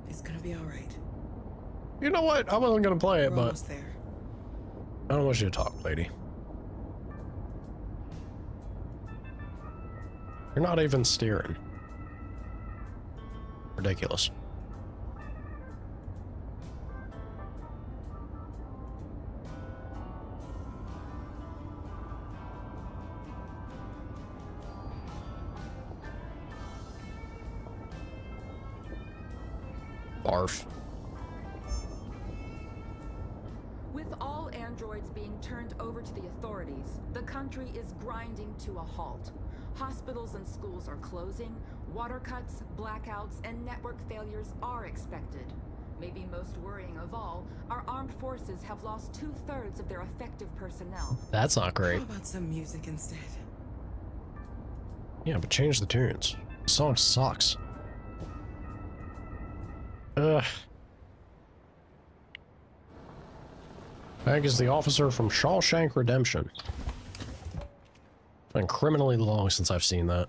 It's gonna be all right. You know what? I wasn't gonna play it, We're but almost there. I don't want you to talk, lady. You're not even steering. Ridiculous. Barf. With all androids being turned over to the authorities, the country is grinding to a halt. Hospitals and schools are closing, water cuts, blackouts, and network failures are expected. Maybe most worrying of all, our armed forces have lost 2/3 of their effective personnel. That's not great. How about some music instead? Yeah, but change the tunes. The song sucks. Ugh. Hank is the officer from Shawshank Redemption. Been criminally long since I've seen that.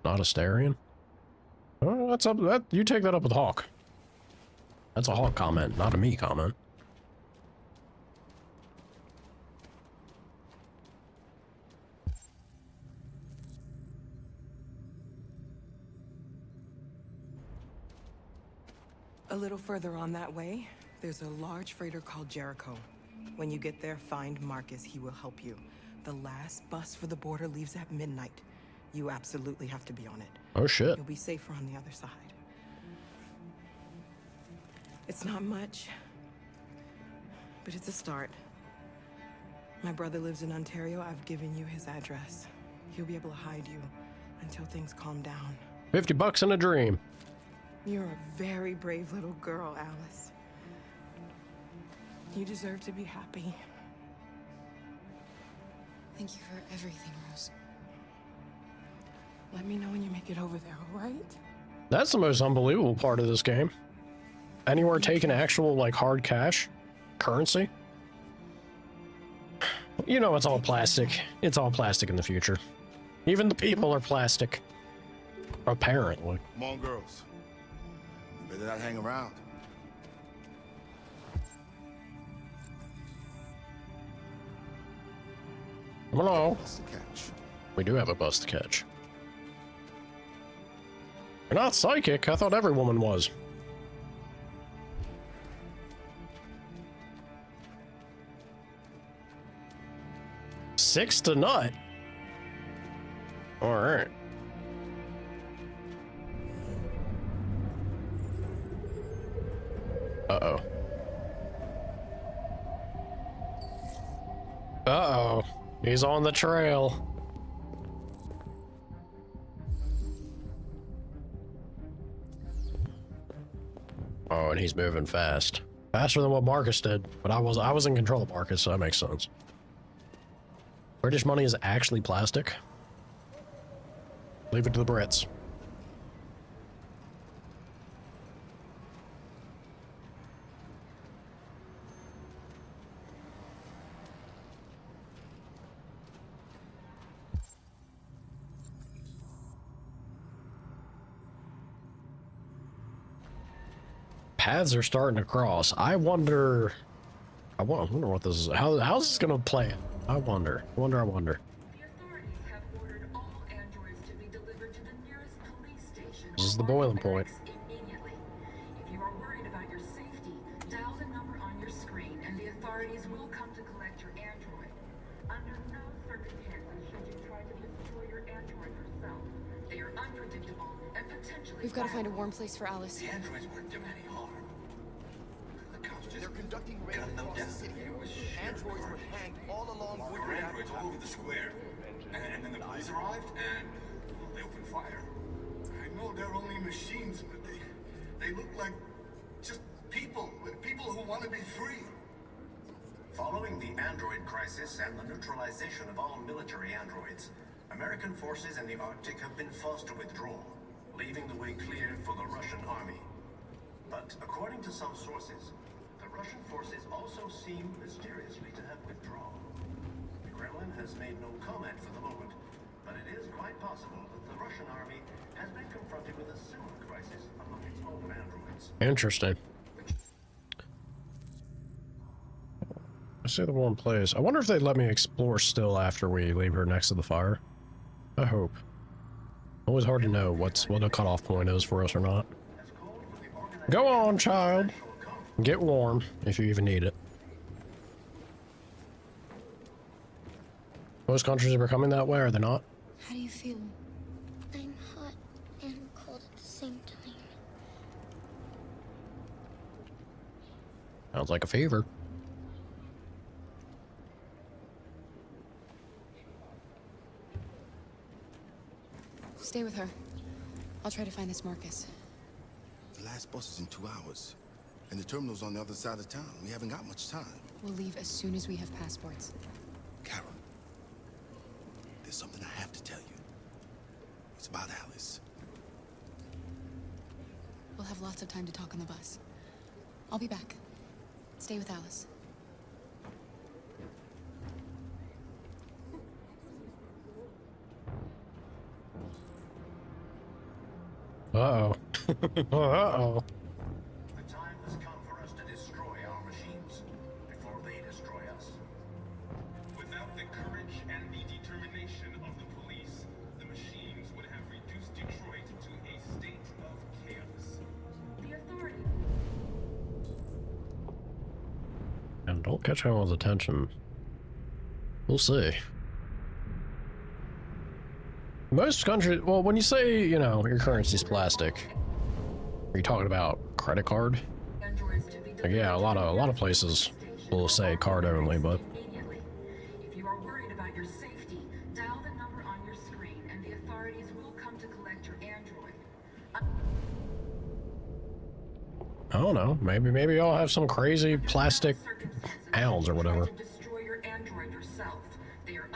Not a Starion? Oh, that's up. That you take that up with Hawk. That's a Hawk comment, not a me comment. A little further on that way, there's a large freighter called Jericho. When you get there, find Marcus. He will help you. The last bus for the border leaves at midnight. You absolutely have to be on it. Oh shit. You'll be safer on the other side. It's not much, but it's a start. My brother lives in Ontario. I've given you his address. He'll be able to hide you until things calm down. $50 in a dream. You're a very brave little girl, Alice. You deserve to be happy. Thank you for everything, Rose. Let me know when you make it over there, all right? That's the most unbelievable part of this game. Anywhere taking actual, like, hard cash? Currency? You know it's all plastic. It's all plastic in the future. Even the people are plastic. Apparently. Come on, girls. You better not hang around. Hello. We do have a bus to catch. You're not psychic. I thought every woman was. Six to nut. All right. Uh-oh. Uh-oh. He's on the trail. Oh, and he's moving fast. Faster than what Marcus did. But I was in control of Marcus, so that makes sense. British money is actually plastic. Leave it to the Brits. Paths are starting to cross. I wonder what this is. How's this gonna play it? I wonder. The authorities have ordered all androids to be delivered to the nearest police station. This is the boiling point. Immediately. If you are worried about your safety, dial the number on your screen and the authorities will come to collect your android. Under no circumstances should you try to destroy your android yourself. They are unpredictable and potentially We've got to find a warm place for Alice. The androids weren't doing any harm. The cops just They're conducting raids gunned them across down. the city. It was Androids were hanged all along There Woodward were Avenue. androids all over the square. And then the police arrived, and well, they opened fire. I know they're only machines, but they look like just people who want to be free. Following the android crisis and the neutralization of all military androids, American forces in the Arctic have been forced to withdraw, leaving the way clear for the Russian army. But according to some sources, the Russian forces also seem mysteriously to have withdrawn. The Kremlin has made no comment for the moment, but it is quite possible that the Russian army has been confronted with a similar crisis among its own androids. Interesting. I see the warm place. I wonder if they'd let me explore still after we leave her next to the fire. I hope. Always hard to know what the cutoff point is for us or not. Go on, child. Get warm if you even need it. Most countries are coming that way, are they not? How do you feel? I'm hot and cold at the same time. Sounds like a fever. Stay with her. I'll try to find this Marcus. The last bus is in 2 hours. And the terminal's on the other side of town. We haven't got much time. We'll leave as soon as we have passports. Kara, there's something I have to tell you. It's about Alice. We'll have lots of time to talk on the bus. I'll be back. Stay with Alice. Uh-oh. The time has come for us to destroy our machines before they destroy us. Without the courage and the determination of the police, the machines would have reduced Detroit to a state of chaos. The authority. And don't catch anyone's attention. We'll see. Most countries, well, when you say, you know, your currency's plastic, are you talking about credit card? Like, yeah, a lot of places will say card only, but If you are worried about your safety, dial the number on your screen and the authorities will come to collect your android. I don't know. Maybe I'll have some crazy plastic pounds or whatever. Destroy your android yourself. They are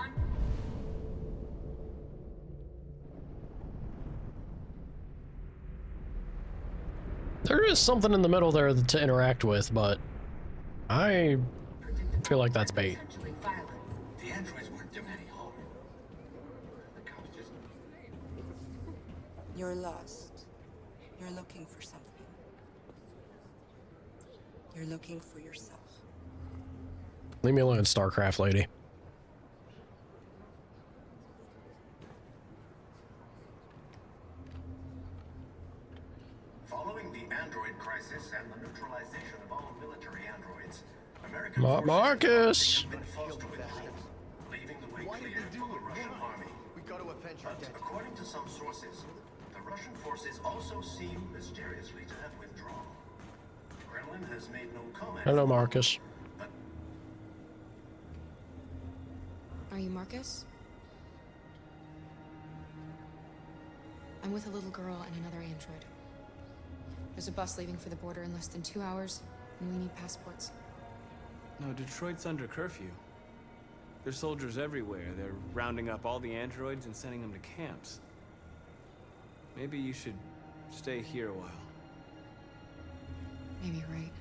There is something in the middle there to interact with, but I feel like that's bait. The androids weren't doing any harm. The cops just... You're lost. You're looking for something. You're looking for yourself. Leave me alone, StarCraft lady. Following the android crisis and the neutralization of all military androids, American Marcus! have been forced to withdraw, leaving the way clear for the Russian army. We got to avenge our But debt. according to some sources, the Russian forces also seem mysteriously to have withdrawn. Kremlin has made no comment. Hello, Marcus. Are you Marcus? I'm with a little girl and another android. There's a bus leaving for the border in less than 2 hours, and we need passports. No, Detroit's under curfew. There's soldiers everywhere. They're rounding up all the androids and sending them to camps. Maybe you should stay here a while. Maybe you're right.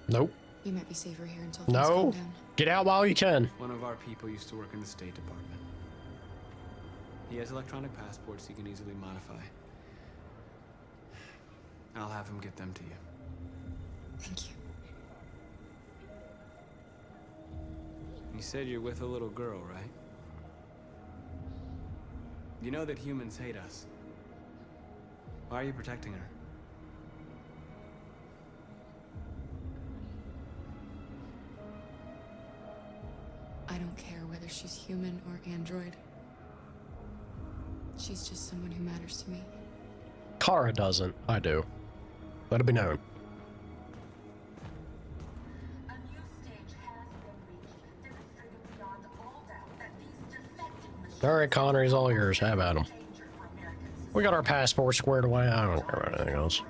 Nope. You might be safer here until things calm No. down. Get out while you can. One of our people used to work in the State Department. He has electronic passports he can easily modify. I'll have him get them to you. Thank you. You said you're with a little girl, right? You know that humans hate us. Why are you protecting her? I don't care whether she's human or android. She's just someone who matters to me. Kara doesn't. I do. Let it be known. A new stage has been reached, demonstrating beyond all doubt that these defective machines All right, Connor, he's all yours. Have at him. We got our passport squared away. I don't care about anything else.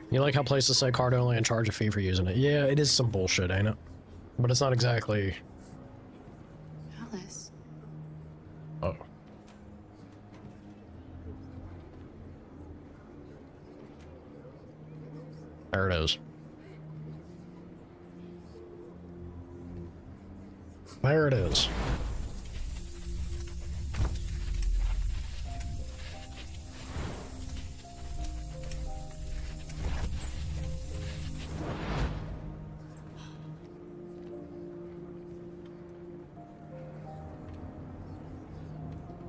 You like how places say card only and charge a fee for using it? Yeah, it is some bullshit, ain't it? But it's not exactly... Alice. Oh. There it is. There it is.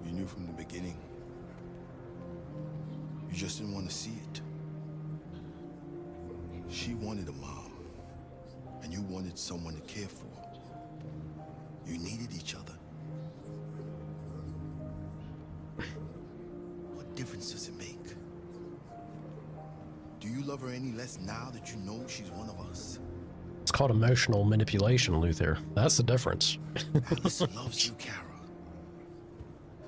You knew from the beginning. You just didn't want to see it. She wanted a mom, and you wanted someone to care for. You needed each other. What difference does it make? Do you love her any less now that you know she's one of us? It's called emotional manipulation, Luther. That's the difference. Alice loves you, Kara.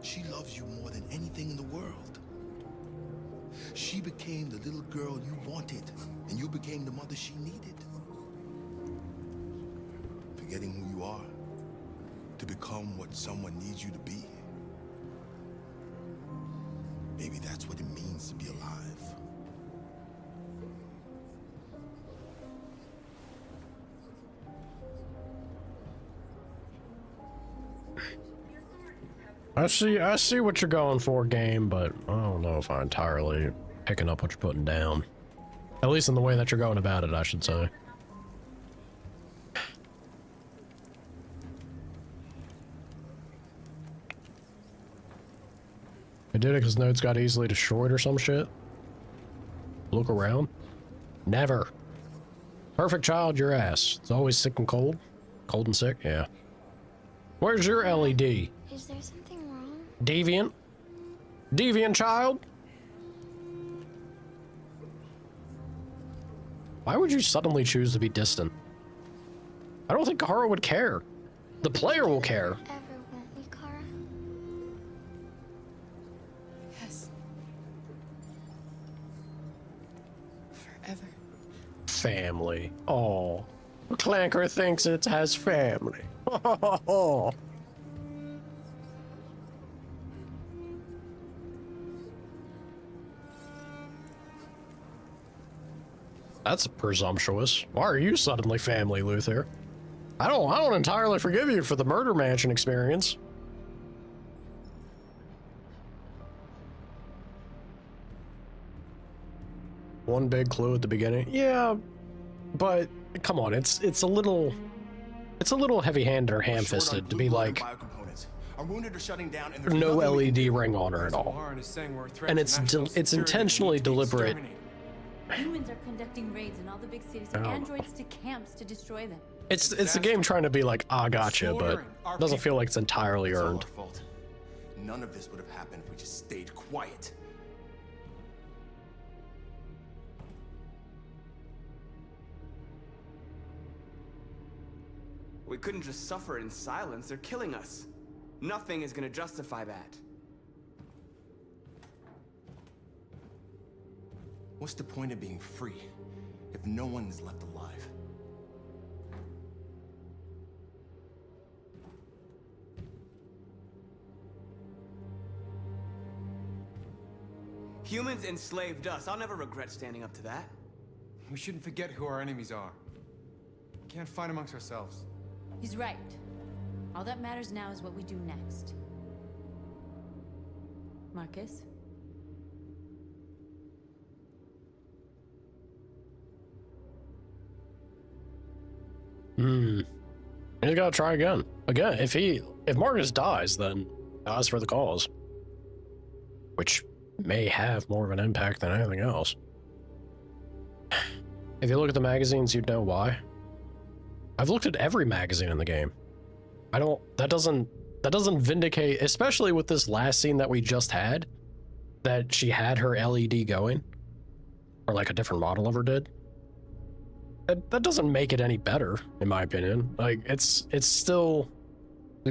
She loves you more than anything in the world. She became the little girl you wanted, and you became the mother she needed. Forgetting who you are to become what someone needs you to be. Maybe that's what it means to be alive. I see what you're going for, game, but oh don't know if I entirely picking up what you're putting down. At least in the way that you're going about it, I should say. I did it because notes got easily destroyed or some shit. Look around. Never. Perfect child, your ass. It's always sick and cold. Cold and sick, yeah. Where's your LED? Is there something wrong? Deviant? Deviant child? Why would you suddenly choose to be distant? I don't think Kara would care. The player will care. Ever, won't we, Kara? Yes. Forever. Family. Oh. Clanker thinks it has family. That's presumptuous. Why are you suddenly family, Luther? I don't entirely forgive you for the murder mansion experience. One big clue at the beginning. Yeah, but come on, it's a little heavy-handed or ham-fisted to be like Our wounded are shutting down and no LED ring on her at all. And it's intentionally deliberate. Humans are conducting raids in all the big cities Oh. and androids to camps to destroy them. It's the game trying to be like, I gotcha, but it doesn't feel like it's entirely earned. None of this would have happened if we just stayed quiet. We couldn't just suffer in silence. They're killing us. Nothing is gonna justify that. What's the point of being free if no one is left alive? Humans enslaved us. I'll never regret standing up to that. We shouldn't forget who our enemies are. We can't fight amongst ourselves. He's right. All that matters now is what we do next. Marcus? He's gotta try again. Again, if Marcus dies, then dies for the cause. Which may have more of an impact than anything else. If you look at the magazines, you'd know why. I've looked at every magazine in the game. That doesn't vindicate, especially with this last scene that we just had, that she had her LED going. Or like a different model of her did. That doesn't make it any better, in my opinion. Like, it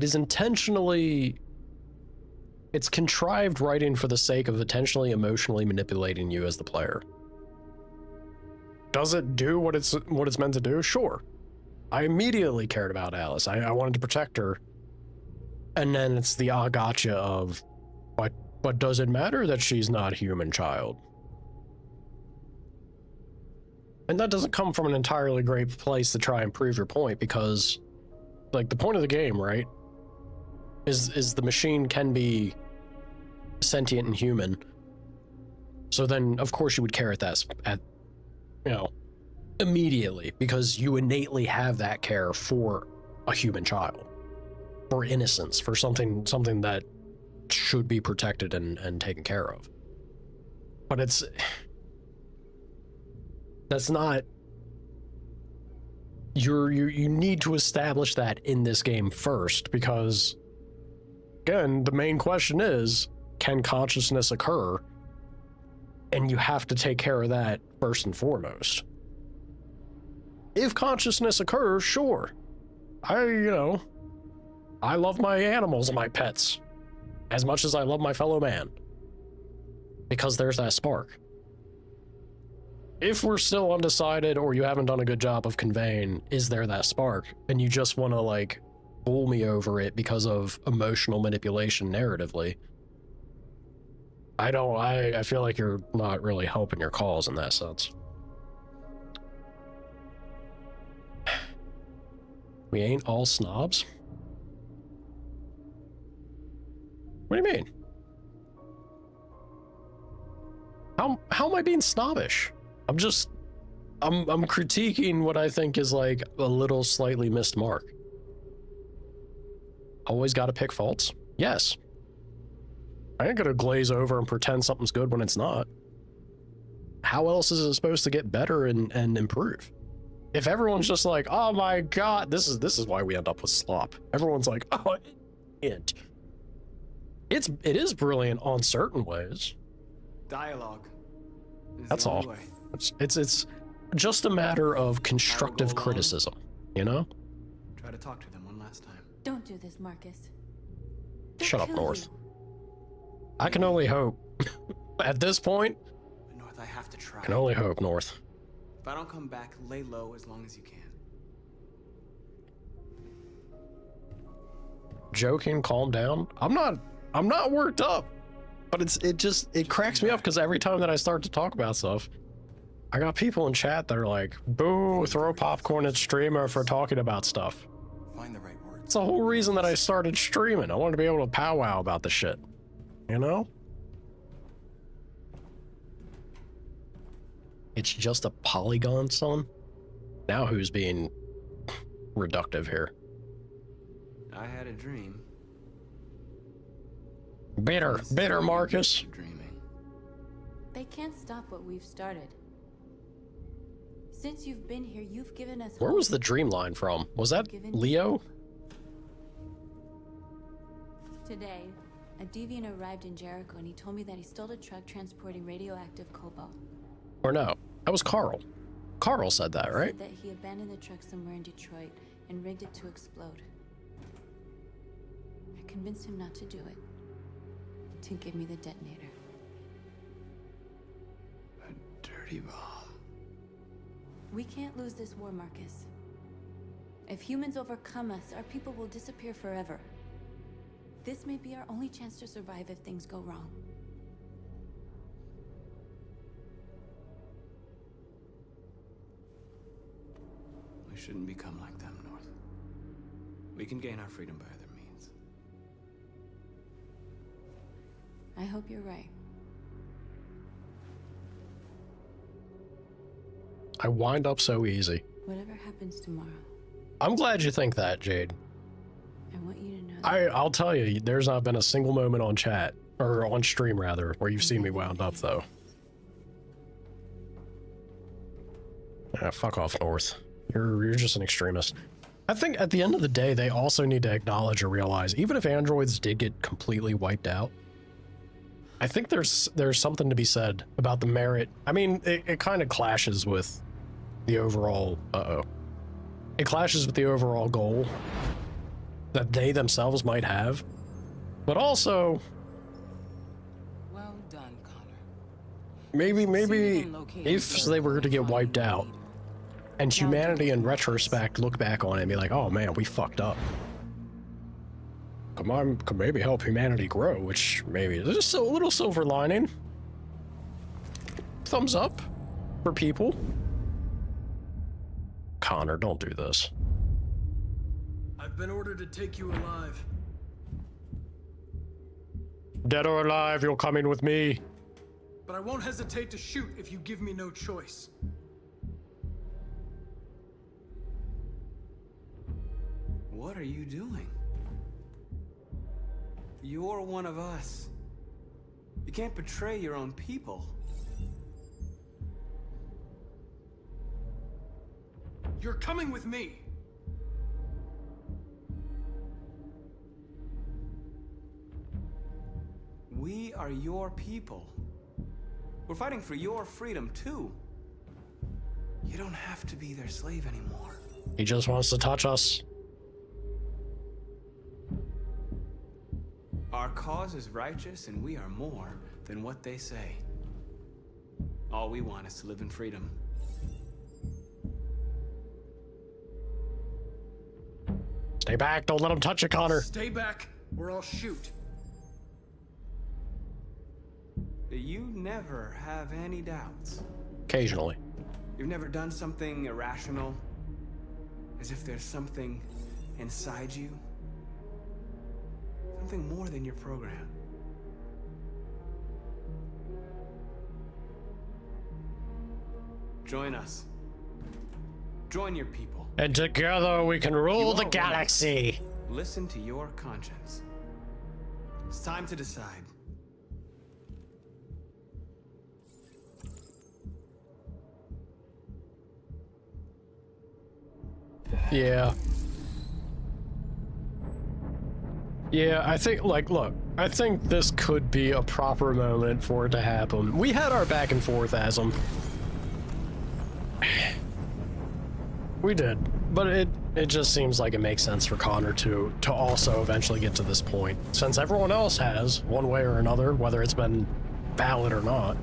is intentionally, it's contrived writing for the sake of intentionally emotionally manipulating you as the player. Does it do what it's meant to do? Sure. I immediately cared about Alice. I wanted to protect her. And then it's the gotcha of, but does it matter that she's not a human child? And that doesn't come from an entirely great place to try and prove your point, because, like, the point of the game, right, is the machine can be sentient and human. So then, of course, you would care immediately, because you innately have that care for a human child, for innocence, for something that should be protected and taken care of. But that's not, you need to establish that in this game first, because again, the main question is, can consciousness occur? And you have to take care of that first and foremost. If consciousness occurs, sure. I love my animals and my pets as much as I love my fellow man, because there's that spark. If we're still undecided, or you haven't done a good job of conveying, is there that spark, and you just want to, like, fool me over it because of emotional manipulation narratively, I feel like you're not really helping your cause in that sense. We ain't all snobs? What do you mean? am I being snobbish? I'm critiquing what I think is like a little slightly missed mark. Always got to pick faults? Yes. I ain't gonna glaze over and pretend something's good when it's not. How else is it supposed to get better and improve? If everyone's just like, oh my god, this is why we end up with slop. Everyone's like, oh, it is brilliant on certain ways. Dialogue. That's all. It's just a matter of constructive criticism, you know? Try to talk to them one last time. Don't do this, Marcus. Shut up, North. I can only hope. At this point, North, I have to try. I can only hope, North. If I don't come back, lay low as long as you can. Joking, calm down. I'm not worked up. But it cracks me up because every time that I start to talk about stuff, I got people in chat that are like, boo, throw popcorn at streamer for talking about stuff. Find the right words. It's the whole reason that I started streaming. I wanted to be able to powwow about the shit. You know? It's just a polygon, son? Now who's being reductive here? I had a dream. Bitter, Marcus. They can't stop what we've started. Since you've been here, you've given us Where hope. was the dream line from? Was that Leo? Today, a deviant arrived in Jericho and he told me that he stole a truck transporting radioactive cobalt. Or no, that was Carl. Carl said that, He right? said that he abandoned the truck somewhere in Detroit and rigged it to explode. I convinced him not to do it. To give me the detonator. A dirty bomb. We can't lose this war, Marcus. If humans overcome us, our people will disappear forever. This may be our only chance to survive if things go wrong. We shouldn't become like them, North. We can gain our freedom by other means. I hope you're right. I wind up so easy. Whatever happens tomorrow, I'm glad you think that, Jade. I want you to know that I'll tell you, there's not been a single moment on chat, or on stream rather, where you've seen me wound up though. Ah, fuck off, North. You're just an extremist. I think at the end of the day, they also need to acknowledge or realize, even if androids did get completely wiped out, I think there's something to be said about the merit. I mean, it kind of clashes with the overall, it clashes with the overall goal that they themselves might have, but also, Well done, Connor. maybe if they were to get wiped out, and humanity in retrospect look back on it and be like, oh man, we fucked up. Could maybe help humanity grow, which maybe is just a little silver lining. Thumbs up for people. Connor, don't do this. I've been ordered to take you alive. Dead or alive, you're coming with me. But I won't hesitate to shoot if you give me no choice. What are you doing? You're one of us. You can't betray your own people. You're coming with me. We are your people. We're fighting for your freedom, too. You don't have to be their slave anymore. He just wants to touch us. Our cause is righteous, and we are more than what they say. All we want is to live in freedom. Stay back, don't let him touch you, Connor. Stay back, or I'll shoot. You never have any doubts. Occasionally. You've never done something irrational? As if there's something inside you? Something more than your program. Join us. Join your people. And together we can rule the galaxy. Listen to your conscience. It's time to decide. Yeah. Yeah, I think, like, look, I think this could be a proper moment for it to happen. We had our back and forth as them. We did, but it just seems like it makes sense for Connor to also eventually get to this point, since everyone else has, one way or another, whether it's been valid or not.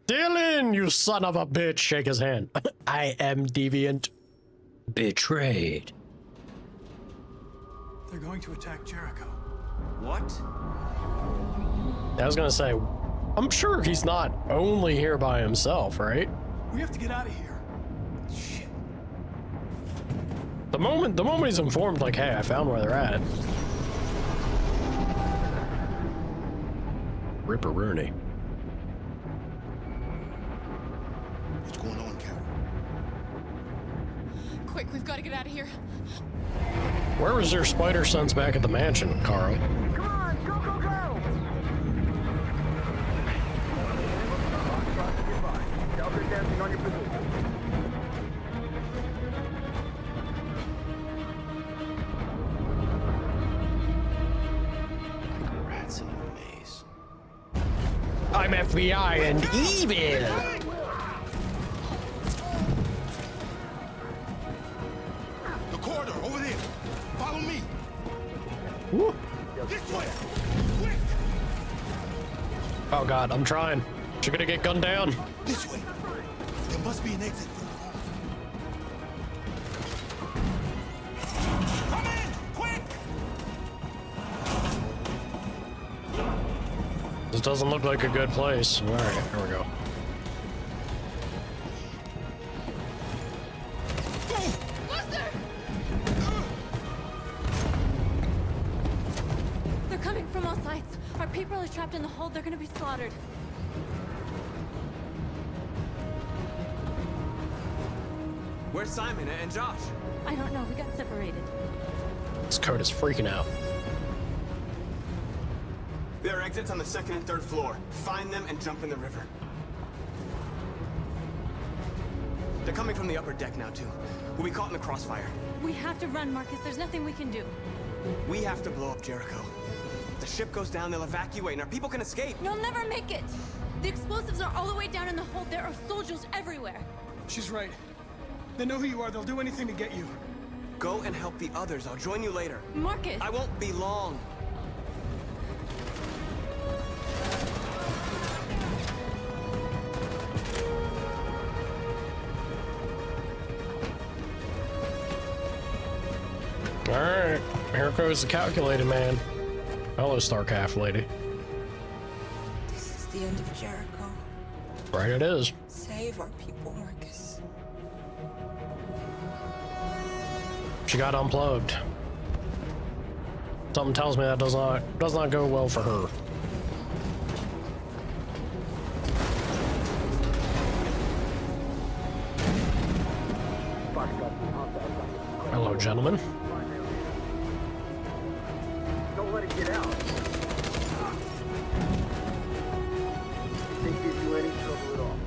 Dylan, you son of a bitch! Shake his hand. I am deviant. Betrayed. They're going to attack Jericho. What? I was gonna say, I'm sure he's not only here by himself, right? We have to get out of here. Shit. The moment he's informed, like, hey, I found where they're at. Ripperoonie. What's going on, Carol? Quick, we've got to get out of here. Where was your spider sense back at the mansion, Carl? Come on, go, go, go! Delta dancing on your position. Rats in a maze. I'm FBI and evil! The corridor, over there. Follow me. Woo. This way. Quick. Oh god, I'm trying. You're gonna get gunned down. This way. There must be an exit further on. Come in, quick! This doesn't look like a good place. All right, here we go. They're coming from all sides. Our people are trapped in the hold. They're gonna be slaughtered. Where's Simon and Josh? I don't know. We got separated. This code is freaking out. There are exits on the 2nd and 3rd floor. Find them and jump in the river. They're coming from the upper deck now, too. We'll be caught in the crossfire. We have to run, Marcus. There's nothing we can do. We have to blow up Jericho. If the ship goes down, they'll evacuate, and our people can escape. You'll never make it. The explosives are all the way down in the hold. There are soldiers everywhere. She's right. They know who you are. They'll do anything to get you. Go and help the others. I'll join you later. Marcus! I won't be long. Alright, here goes the calculated man. Hello, Starcraft lady. This is the end of Jericho. Right it is. Save our people, Marcus. She got unplugged. Something tells me that does not go well for her. Hello, gentlemen. Don't let it get out. They give you any trouble at all.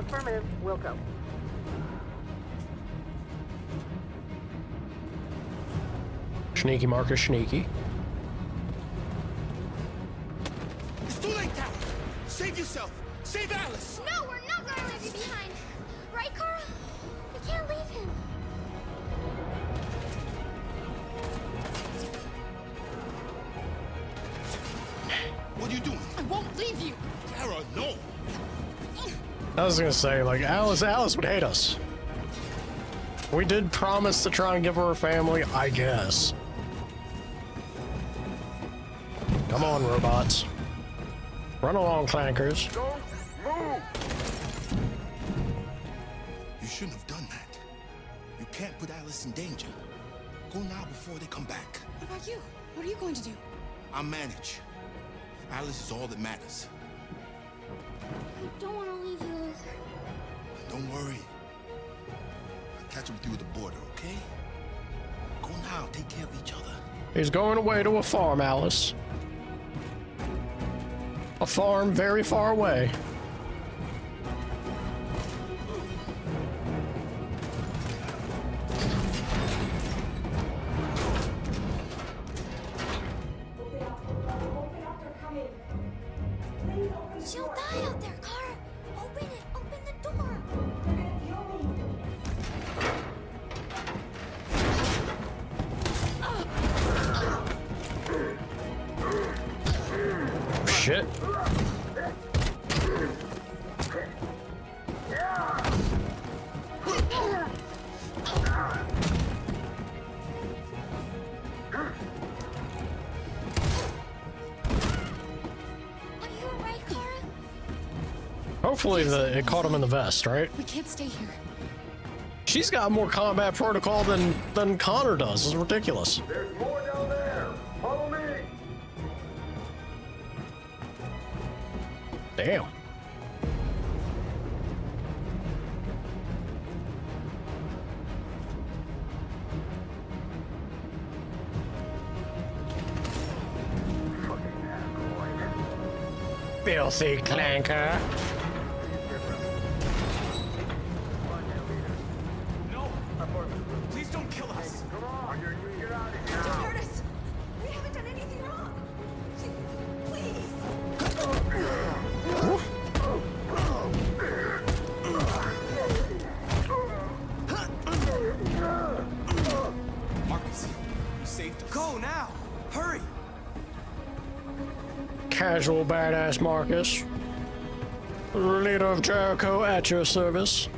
Affirmative. Welcome. Sneaky Marcus, sneaky. It's too late, Carol. Save yourself. Save Alice. No, we're not going to leave you behind. Right, Carl? We can't leave him. What are you doing? I won't leave you. Kara, no. I was gonna say, like, Alice would hate us. We did promise to try and give her a family, I guess. Come on, robots. Run along, clankers. Don't move. You shouldn't have done that. You can't put Alice in danger. Go now before they come back. What about you? What are you going to do? I'll manage. Alice is all that matters. I don't want to leave you, Luther. Don't worry. I'll catch up with you at the border, okay? Go now. Take care of each other. He's going away to a farm, Alice. A farm very far away. She'll die out there, Kara. Open it. Open the door. Shit. Hopefully it caught him in the vest, right? We can't stay here. She's got more combat protocol than Connor does. It's ridiculous. There's more down there. Follow me. Damn. Filthy clanker. No! Please don't kill us! Come on, get out of here. Don't hurt us! We haven't done anything wrong! Please! Marcus, you saved us. Go now! Hurry! Casual badass Marcus. Leader of Jericho at your service.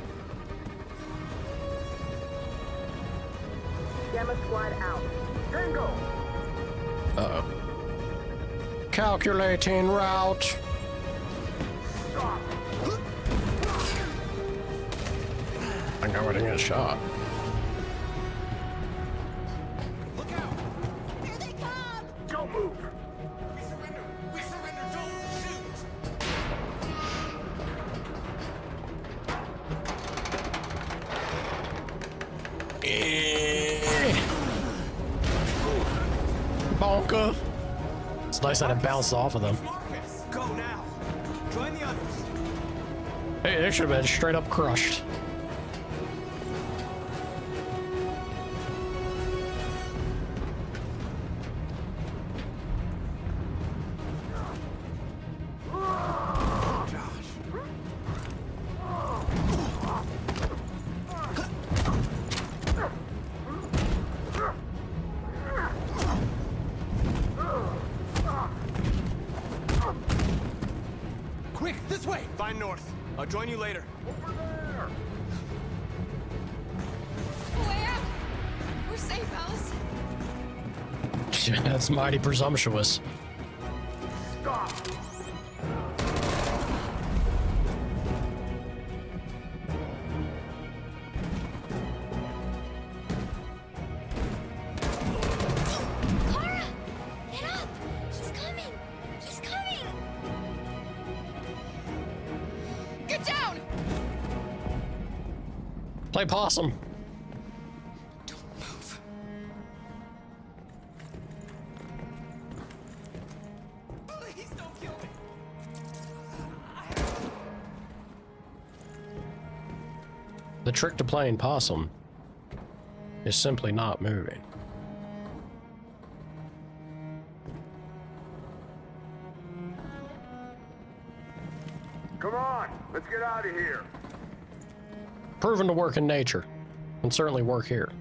Gamma squad out. Tango. Uh-oh. Calculating route. Stop. I know I didn't get a shot. Look out! Here they come! Don't move. We surrender! We surrender! Don't shoot! Bonka. It's nice that it bounced off of them. Marcus! Go now! Join the others! Hey, they should have been straight up crushed. Quick, this way! Find north. I'll join you later. Over there. Way out. We're safe, Alice. That's mighty presumptuous. Stop. Kara! Get up! He's coming! He's coming! Get down! Play possum. Don't move. Please don't kill me! The trick to playing possum is simply not moving. Come on. Let's get out of here. Proven to work in nature, and certainly work here.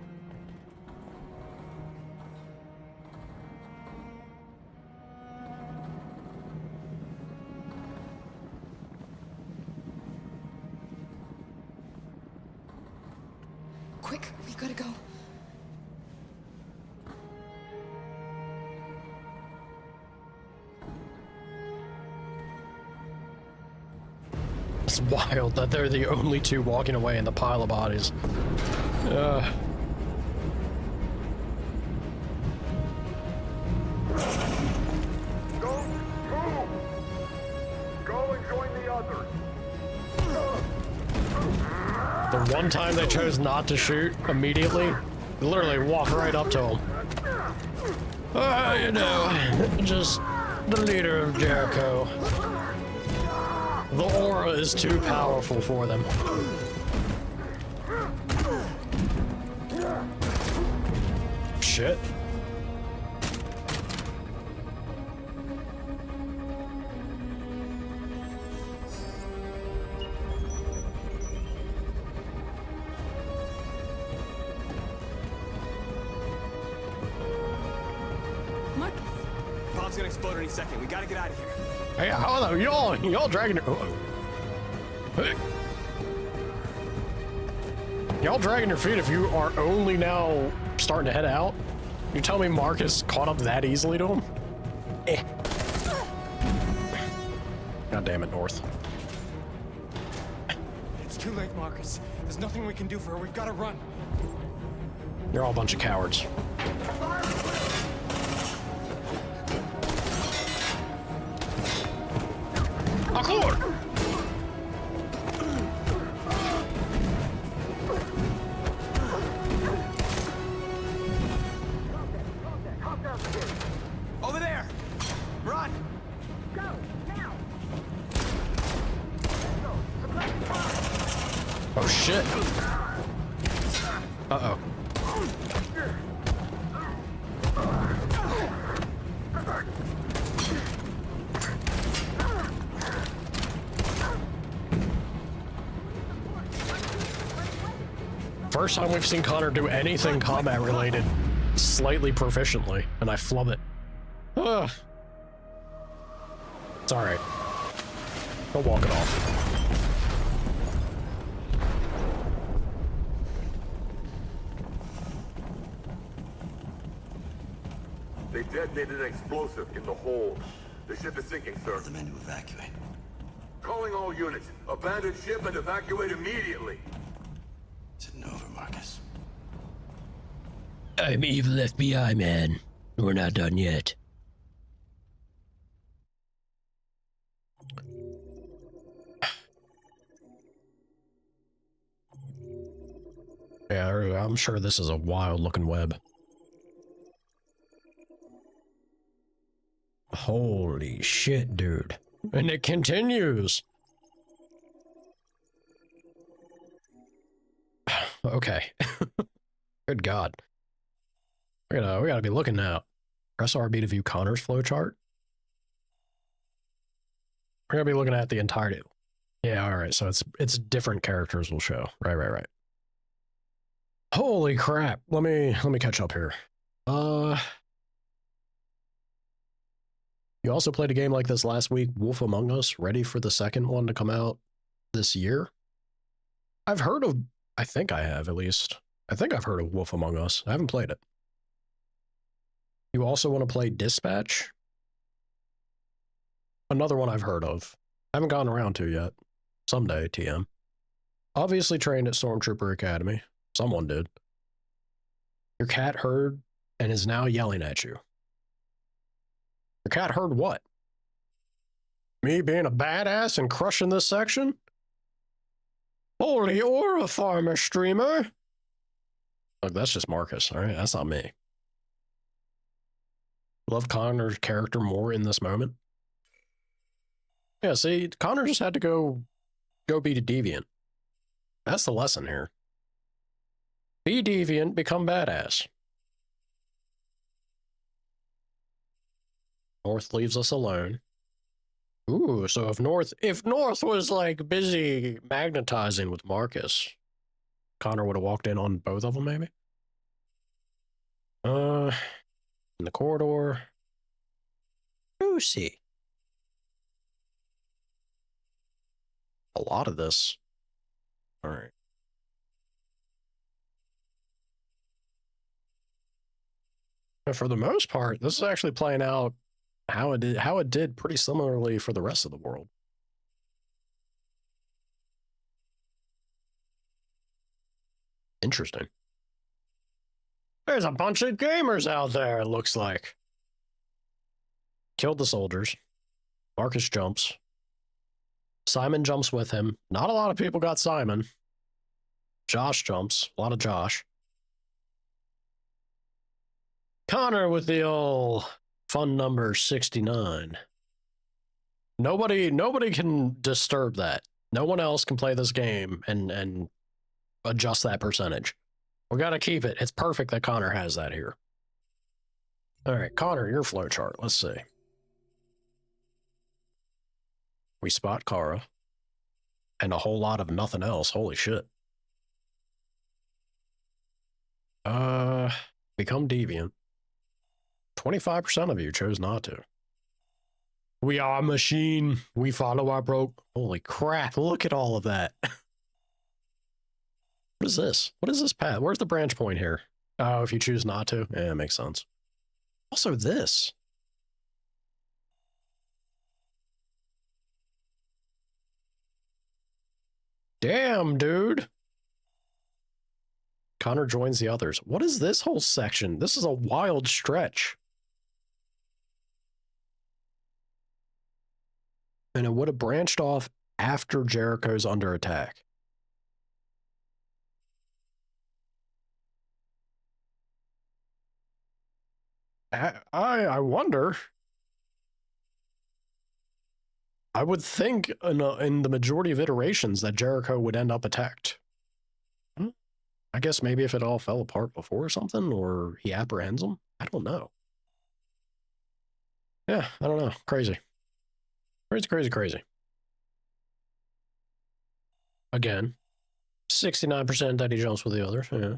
Quick, we gotta go. It's wild that they're the only two walking away in the pile of bodies. one time they chose not to shoot immediately. Literally walk right up to him. You know, just the leader of Jericho. The aura is too powerful for them. Shit. Marcus. Bomb's gonna explode any second. We gotta get out of here. Hey, how the y'all dragging your y'all dragging your feet if you are only now starting to head out? You tell me Marcus caught up that easily to him? Eh. God damn it, North. It's too late, Marcus. There's nothing we can do for her. We've got to run. You're all a bunch of cowards. Accord! Over there! Run! Go, now! Oh shit. Uh-oh. First time we've seen Connor do anything combat related slightly proficiently, and I flub it. Ugh. It's alright. I'll walk it off. They detonated an explosive in the hold. The ship is sinking, sir. The men to evacuate. Calling all units. Abandon ship and evacuate immediately. Is it over, Marcus? I'm evil FBI man. We're not done yet. Yeah, I'm sure this is a wild looking web. Holy shit, dude. And it continues. Okay. Good God. We gotta be looking now. Press RB to view Connor's flowchart. We're gonna be looking at the entirety. Yeah, all right. So it's different characters will show. Right. Holy crap. Let me catch up here. You also played a game like this last week, Wolf Among Us, ready for the second one to come out this year? I've heard of, I think I have at least. I think I've heard of Wolf Among Us. I haven't played it. You also want to play Dispatch? Another one I've heard of. I haven't gotten around to yet. Someday, TM. Obviously trained at Stormtrooper Academy. Someone did. Your cat heard and is now yelling at you. Your cat heard what? Me being a badass and crushing this section? Holy aura farmer streamer. Look, that's just Marcus, all right? That's not me. Love Connor's character more in this moment. Yeah, see, Connor just had to go be the deviant. That's the lesson here. Be deviant, become badass. North leaves us alone. Ooh, so if North was like busy magnetizing with Marcus, Connor would have walked in on both of them, maybe? In the corridor. Lucy. A lot of this. All right. And for the most part, this is actually playing out how it did pretty similarly for the rest of the world. Interesting. There's a bunch of gamers out there, it looks like. Killed the soldiers. Marcus jumps. Simon jumps with him. Not a lot of people got Simon. Josh jumps. A lot of Josh. Connor with the old fun number 69. Nobody can disturb that. No one else can play this game and adjust that percentage. We got to keep it. It's perfect that Connor has that here. All right, Connor, your flowchart. Let's see. We spot Kara. And a whole lot of nothing else. Holy shit. Become deviant. 25% of you chose not to. We are a machine. We follow our Holy crap, look at all of that. What is this? What is this path? Where's the branch point here? Oh, if you choose not to? Yeah, it makes sense. Also this. Damn, dude. Connor joins the others. What is this whole section? This is a wild stretch. And it would have branched off after Jericho's under attack. I wonder. I would think in the majority of iterations that Jericho would end up attacked. I guess maybe if it all fell apart before or something, or he apprehends them. I don't know. Yeah, I don't know. Crazy. Crazy. Again, 69% that he jumps with the others. Yeah.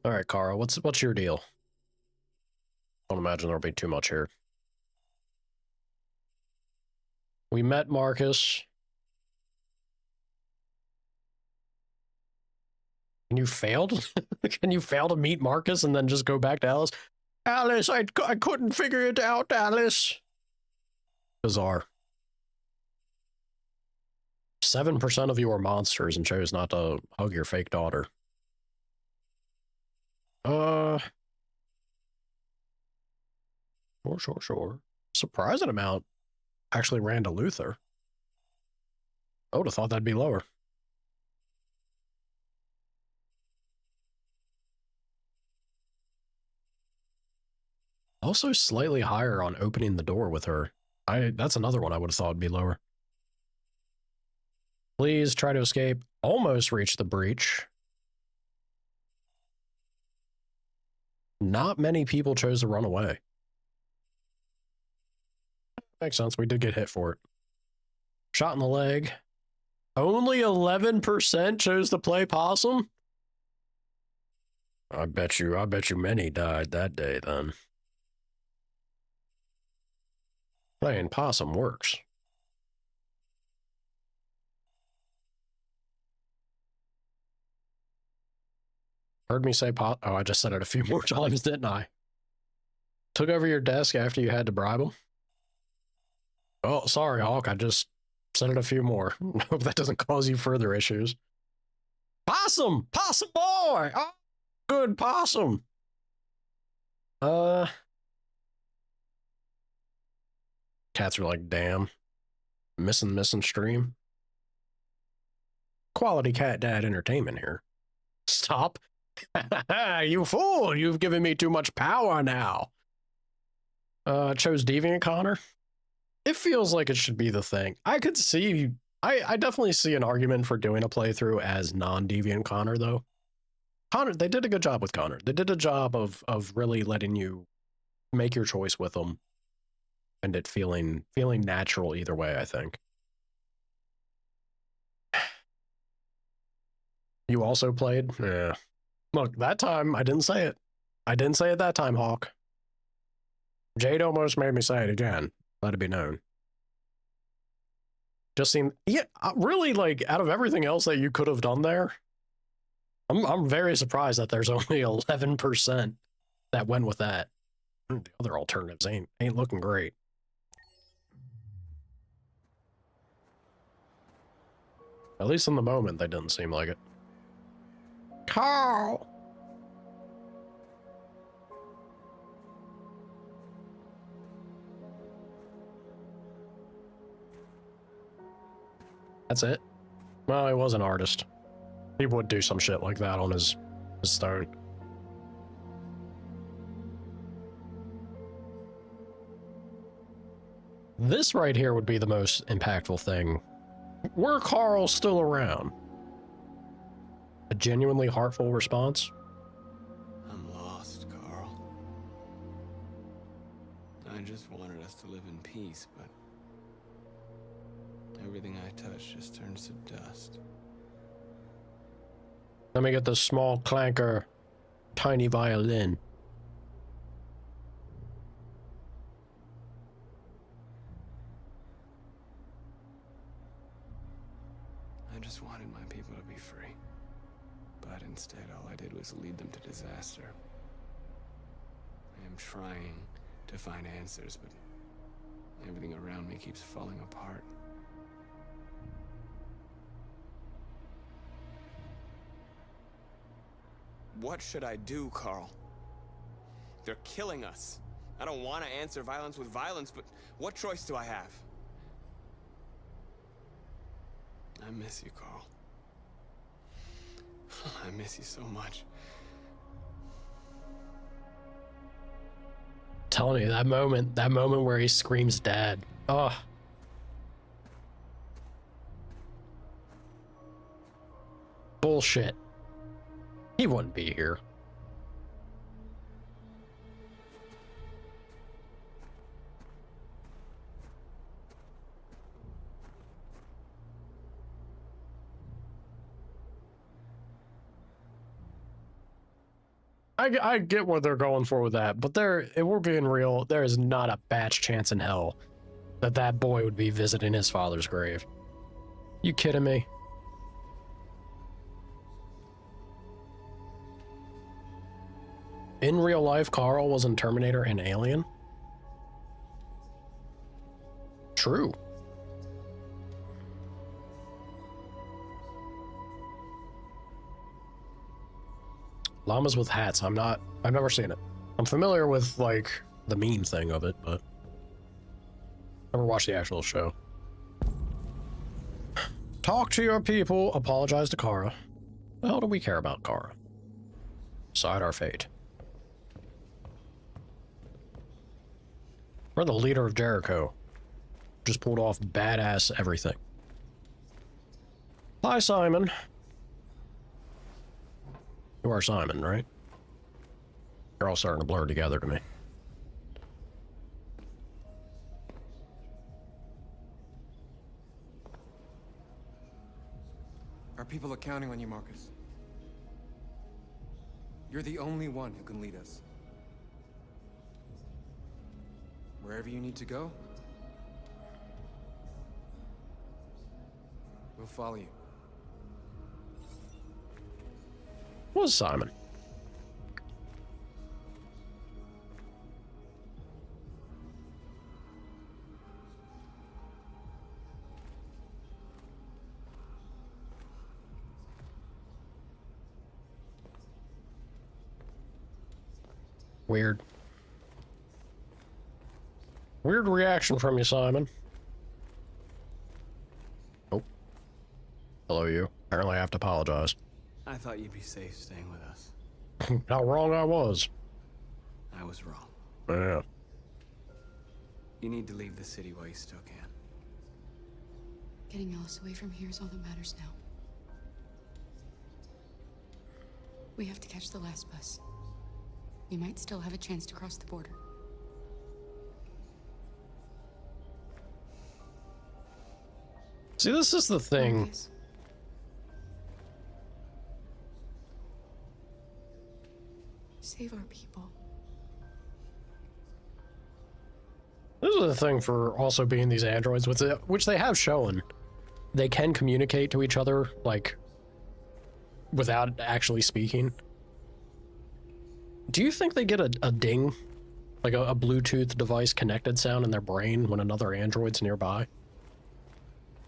All right, Kara, what's your deal? I don't imagine there'll be too much here. We met Marcus. And you failed? Can you fail to meet Marcus and then just go back to Alice? Alice, I couldn't figure it out, Alice. Bizarre. 7% of you are monsters and chose not to hug your fake daughter. Sure. Surprising amount actually ran to Luther. I would have thought that'd be lower. Also slightly higher on opening the door with her. That's another one I would have thought would be lower. Please try to escape. Almost reach the breach. Not many people chose to run away. Makes sense. We did get hit for it. Shot in the leg. Only 11% chose to play possum? I bet you many died that day then. Playing possum works. Heard me say oh, I just said it a few more times, didn't I? Took over your desk after you had to bribe him? Oh, sorry, Hawk. I just said it a few more. Hope that doesn't cause you further issues. Possum! Possum boy! Oh, good possum. Cats are like, damn. Missing stream. Quality cat dad entertainment here. Stop. You fool! You've given me too much power now. Chose Deviant Connor. It feels like it should be the thing. I could see... I definitely see an argument for doing a playthrough as non-Deviant Connor, though. Connor, they did a good job with Connor. They did a job of really letting you make your choice with them. And it feeling natural either way, I think. You also played? Yeah. Look, that time, I didn't say it. I didn't say it that time, Hawk. Jade almost made me say it again. Let it be known. Just seemed... Yeah, really, like, out of everything else that you could have done there, I'm very surprised that there's only 11% that went with that. The other alternatives ain't looking great. At least in the moment, they didn't seem like it. Carl! That's it? Well, he was an artist. He would do some shit like that on his stone. This right here would be the most impactful thing. Were Carl still around? A genuinely heartful response? I'm lost, Carl. I just wanted us to live in peace, but everything I touch just turns to dust. Let me get this small clanker, tiny violin. I just wanted my people to be free. But instead, all I did was lead them to disaster. I am trying to find answers, but everything around me keeps falling apart. What should I do, Carl? They're killing us. I don't want to answer violence with violence, but what choice do I have? I miss you, Carl. I miss you so much. Telling you, that moment where he screams dad. Oh. Bullshit. He wouldn't be here. I get what they're going for with that, but if we're being real, there is not a batch chance in hell that that boy would be visiting his father's grave. You kidding me? In real life, Carl was in Terminator and Alien? True. Llamas with hats. I've never seen it. I'm familiar with, like, the meme thing of it, but never watched the actual show. Talk to your people. Apologize to Kara. The hell do we care about Kara? Decide our fate. We're the leader of Jericho. Just pulled off badass everything. Hi, Simon. You are Simon, right? You're all starting to blur together to me. Our people are counting on you, Marcus. You're the only one who can lead us. Wherever you need to go, we'll follow you. Was Simon? Weird. Weird reaction from you, Simon. Oh. Hello, you. Apparently I have to apologize. I thought you'd be safe staying with us. How wrong I was. I was wrong. Yeah. You need to leave the city while you still can. Getting Alice away from here is all that matters now. We have to catch the last bus. We might still have a chance to cross the border. See, this is the thing. Marcus. Save our people. This is the thing for also being these androids, which they have shown. They can communicate to each other, like, without actually speaking. Do you think they get a ding? Like a Bluetooth device connected sound in their brain when another android's nearby?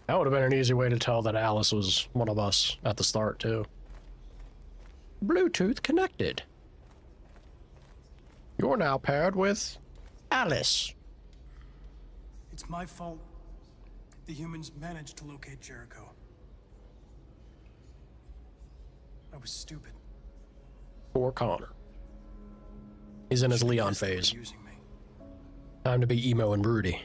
That would have been an easy way to tell that Alice was one of us at the start, too. Bluetooth connected. You're now paired with Alice. It's my fault. The humans managed to locate Jericho. I was stupid. Poor Connor. He's in his Leon phase. Using me. Time to be emo and broody.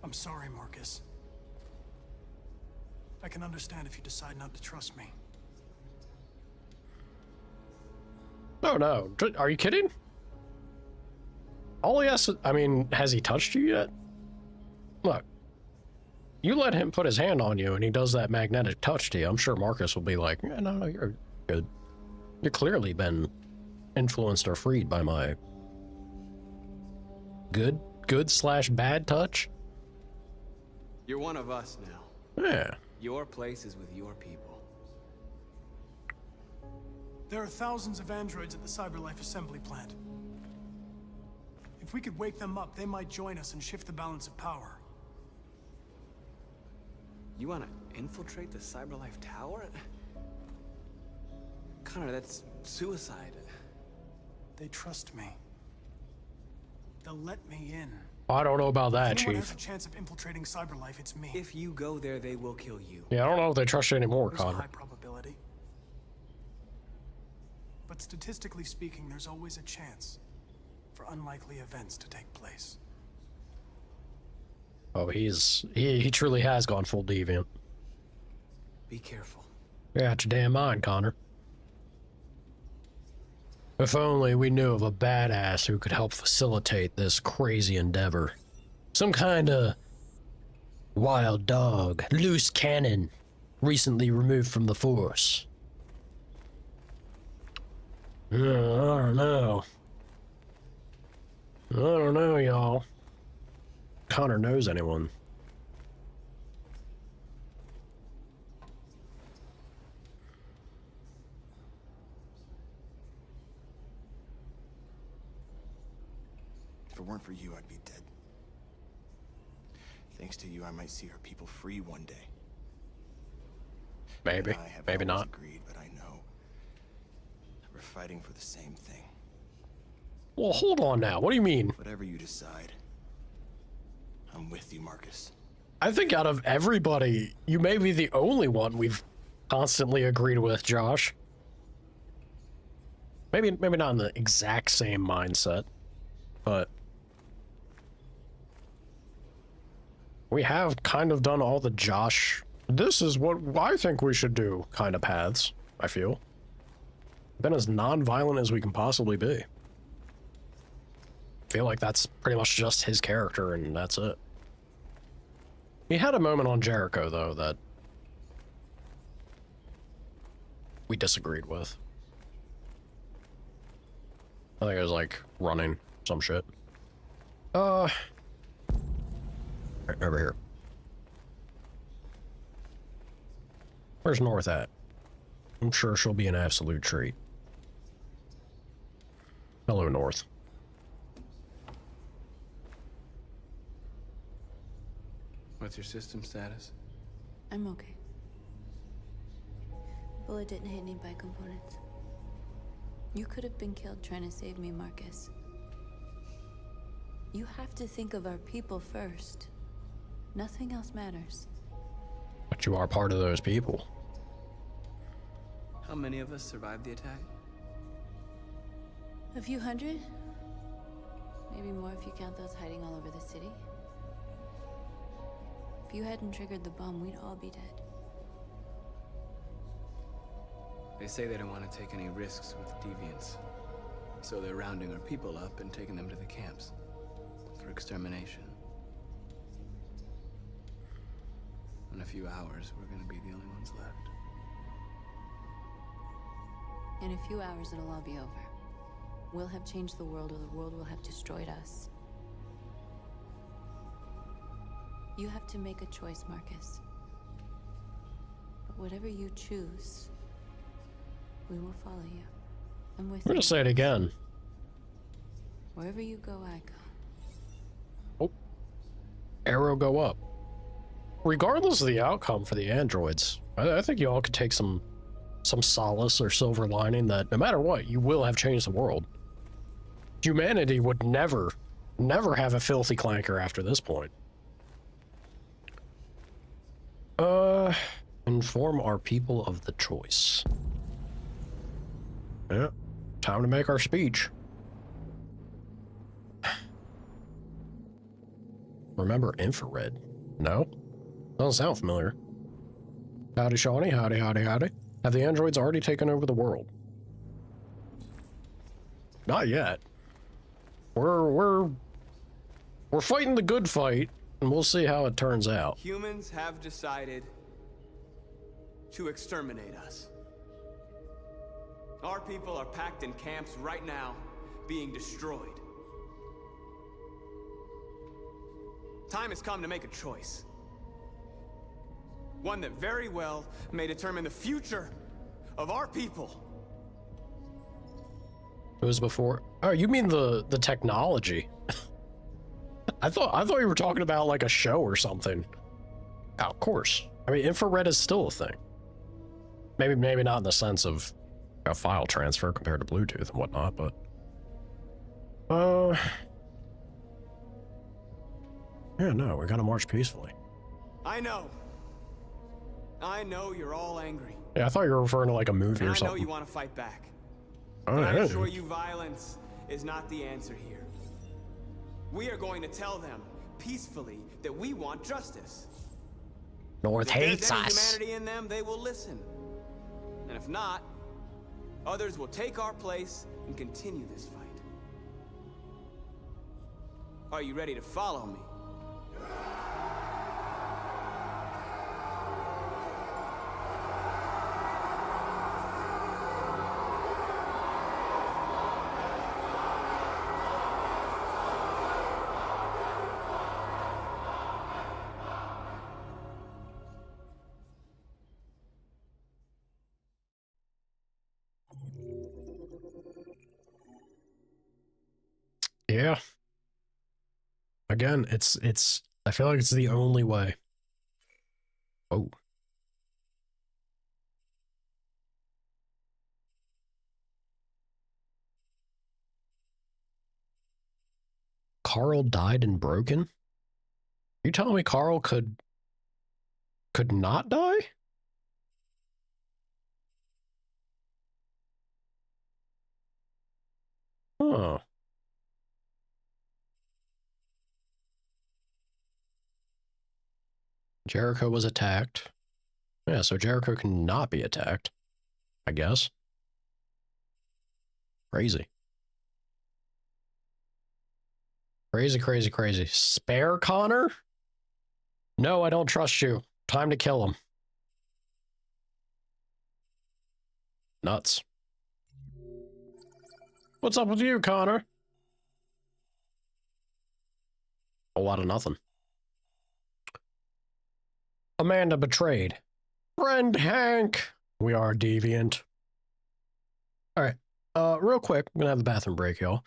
I'm sorry, Marcus. I can understand if you decide not to trust me. Oh no, are you kidding? All he has to, I mean, has he touched you yet? Look, you let him put his hand on you and he does that magnetic touch to you, I'm sure Marcus will be like, yeah, no, you're good. You've clearly been influenced or freed by my good/bad touch. You're one of us now. Yeah. Your place is with your people. There are thousands of androids at the CyberLife assembly plant. If we could wake them up, they might join us and shift the balance of power. You want to infiltrate the CyberLife tower? Connor, that's suicide. They trust me. They'll let me in. I don't know about that, if anyone Chief. has a chance of infiltrating CyberLife, it's me. If you go there, they will kill you. Yeah, I don't know if they trust you anymore, There's a Connor. high probability. But statistically speaking, there's always a chance for unlikely events to take place. Oh, he truly has gone full deviant. Be careful. You're out your damn mind, Connor. If only we knew of a badass who could help facilitate this crazy endeavor. Some kind of wild dog, loose cannon, recently removed from the force. I don't know. I don't know, y'all. Connor knows anyone. If it weren't for you, I'd be dead. Thanks to you, I might see our people free one day. Maybe, I have maybe always not. agreed, but I know that we're fighting for the same thing. Well, hold on now. What do you mean? Whatever you decide, I'm with you, Marcus. I think out of everybody, you may be the only one we've constantly agreed with, Josh. Maybe not in the exact same mindset, but we have kind of done all the Josh, this is what I think we should do kind of paths, I feel. Been as non-violent as we can possibly be. I feel like that's pretty much just his character and that's it. He had a moment on Jericho, though, that we disagreed with. I think it was like running some shit. Right over here. Where's North at? I'm sure she'll be an absolute treat. Hello, North. What's your system status? I'm okay. Bullet didn't hit any bike components. You could have been killed trying to save me, Marcus. You have to think of our people first. Nothing else matters. But you are part of those people. How many of us survived the attack? A few hundred? Maybe more if you count those hiding all over the city. If you hadn't triggered the bomb, we'd all be dead. They say they don't want to take any risks with deviants. So they're rounding our people up and taking them to the camps for extermination. In a few hours, we're gonna be the only ones left. In a few hours, it'll all be over. We'll have changed the world, or the world will have destroyed us. You have to make a choice, Marcus. But whatever you choose, we will follow you. I'm with I'm gonna you. say it again. Wherever you go, I go. Oh. Arrow go up. Regardless of the outcome for the androids, I think you all could take some solace or silver lining that no matter what, you will have changed the world. Humanity would never have a filthy clanker after this point. inform our people of the choice. Yeah, time to make our speech. Remember infrared? No? Doesn't sound familiar. Howdy, Shawnee. Howdy, howdy, howdy. Have the androids already taken over the world? Not yet. We're fighting the good fight, and we'll see how it turns out. Humans have decided to exterminate us. Our people are packed in camps right now, being destroyed. Time has come to make a choice. One that very well may determine the future of our people. It was before. Oh, you mean the technology? I thought you were talking about like a show or something. Oh, of course. I mean, infrared is still a thing. Maybe not in the sense of a file transfer compared to Bluetooth and whatnot, but yeah, no, we gotta march peacefully. I know you're all angry. Yeah, I thought you were referring to like a movie And or I something. know you want to fight back. Oh, But I yeah. assure you, violence is not the answer here. We are going to tell them peacefully that we want justice. North If there's hates any us. humanity in them, they will listen. And if not, others will take our place and continue this fight. Are you ready to follow me? Yeah. Again, it's I feel like it's the only way. Oh. Carl died and broken? You telling me Carl could not die? Huh. Jericho was attacked. Yeah, so Jericho cannot be attacked, I guess. Crazy. Crazy, crazy, crazy. Spare Connor? No, I don't trust you. Time to kill him. Nuts. What's up with you, Connor? A lot of nothing. Amanda betrayed. Friend Hank. We are deviant. All right. Real quick, I'm gonna have a bathroom break, y'all.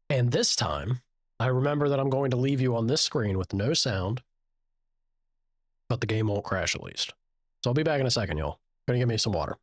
And this time, I remember that I'm going to leave you on this screen with no sound, but the game won't crash at least. So I'll be back in a second, y'all. Gonna get me some water.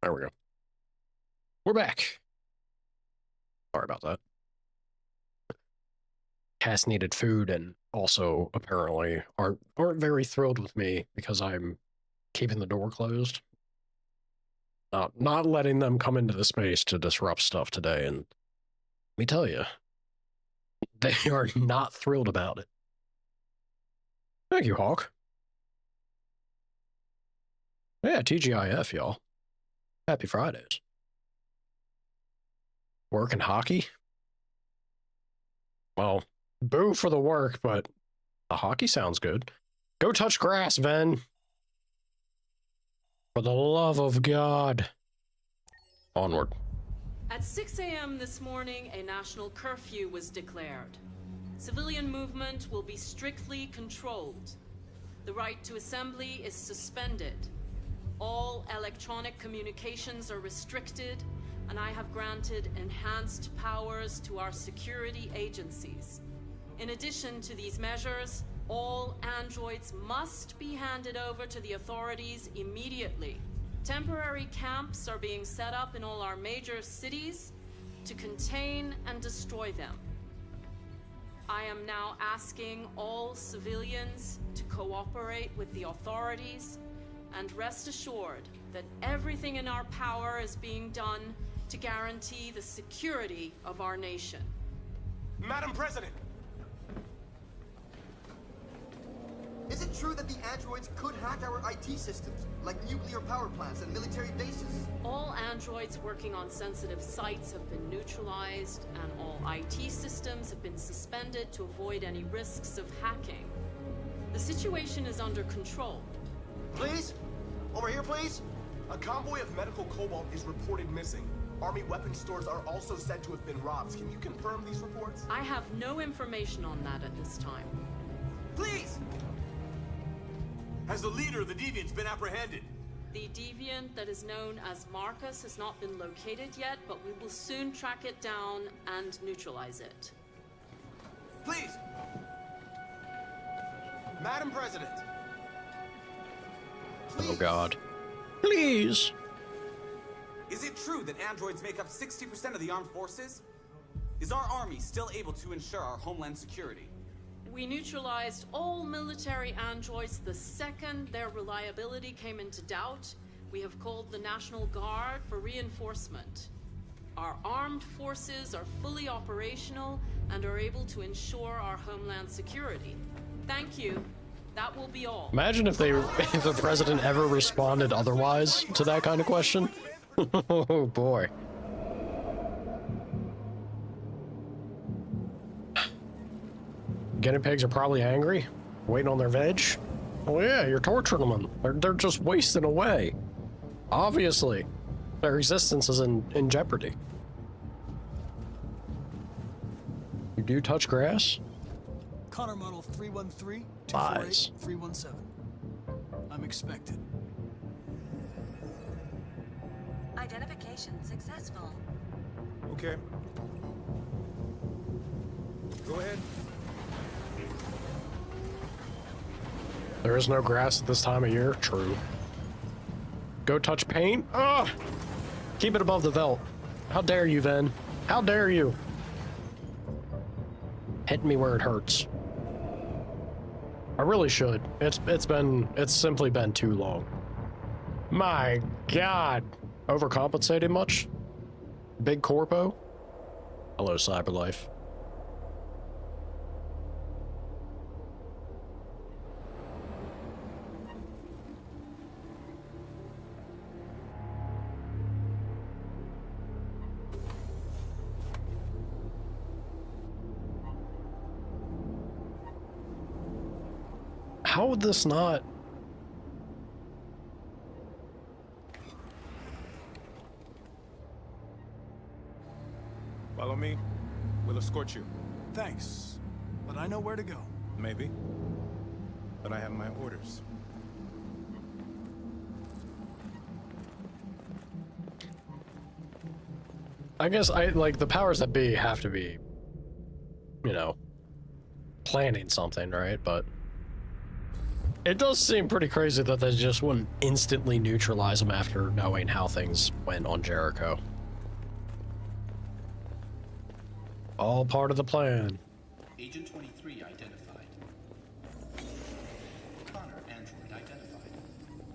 There we go. We're back. Sorry about that. Cass needed food and also apparently aren't very thrilled with me because I'm keeping the door closed. Not letting them come into the space to disrupt stuff today, and let me tell you, they are not thrilled about it. Thank you, Hawk. Yeah, TGIF, y'all. Happy Fridays. Work and hockey? Well, boo for the work, but the hockey sounds good. Go touch grass, Ven. For the love of God. Onward. At 6 a.m. this morning, a national curfew was declared. Civilian movement will be strictly controlled. The right to assembly is suspended. All electronic communications are restricted, and I have granted enhanced powers to our security agencies. In addition to these measures, all androids must be handed over to the authorities immediately. Temporary camps are being set up in all our major cities to contain and destroy them. I am now asking all civilians to cooperate with the authorities and rest assured that everything in our power is being done to guarantee the security of our nation. Madam President! Is it true that the androids could hack our IT systems, like nuclear power plants and military bases? All androids working on sensitive sites have been neutralized, and all IT systems have been suspended to avoid any risks of hacking. The situation is under control. Please? Over here, please? A convoy of medical cobalt is reported missing. Army weapon stores are also said to have been robbed. Can you confirm these reports? I have no information on that at this time. Please! Has the leader of the Deviants been apprehended? The deviant that is known as Marcus has not been located yet, but we will soon track it down and neutralize it. Please! Madam President! Oh God. Please! Is it true that androids make up 60% of the armed forces? Is our army still able to ensure our homeland security? We neutralized all military androids the second their reliability came into doubt. We have called the National Guard for reinforcement. Our armed forces are fully operational and are able to ensure our homeland security. Thank you. That will be all. Imagine if the president ever responded otherwise to that kind of question. Oh boy. Guinea pigs are probably angry, waiting on their veg. Oh yeah, you're torturing them. They're just wasting away. Obviously, their existence is in jeopardy. You do touch grass? Connor model 313-248-317. I'm expected. Identification successful. Okay. Go ahead. There is no grass at this time of year. True. Go touch paint? Ugh! Keep it above the velt. How dare you, Ven? How dare you? Hit me where it hurts. I really should. It's simply been too long. My God. Overcompensated much? Big corpo? Hello, Cyberlife. How would this not... Follow me. We'll escort you. Thanks, but I know where to go. Maybe. But I have my orders. I guess the powers that be have to be, you know, planning something, right? But It does seem pretty crazy that they just wouldn't instantly neutralize them after knowing how things went on Jericho. All part of the plan. Agent 23 identified. Connor android identified.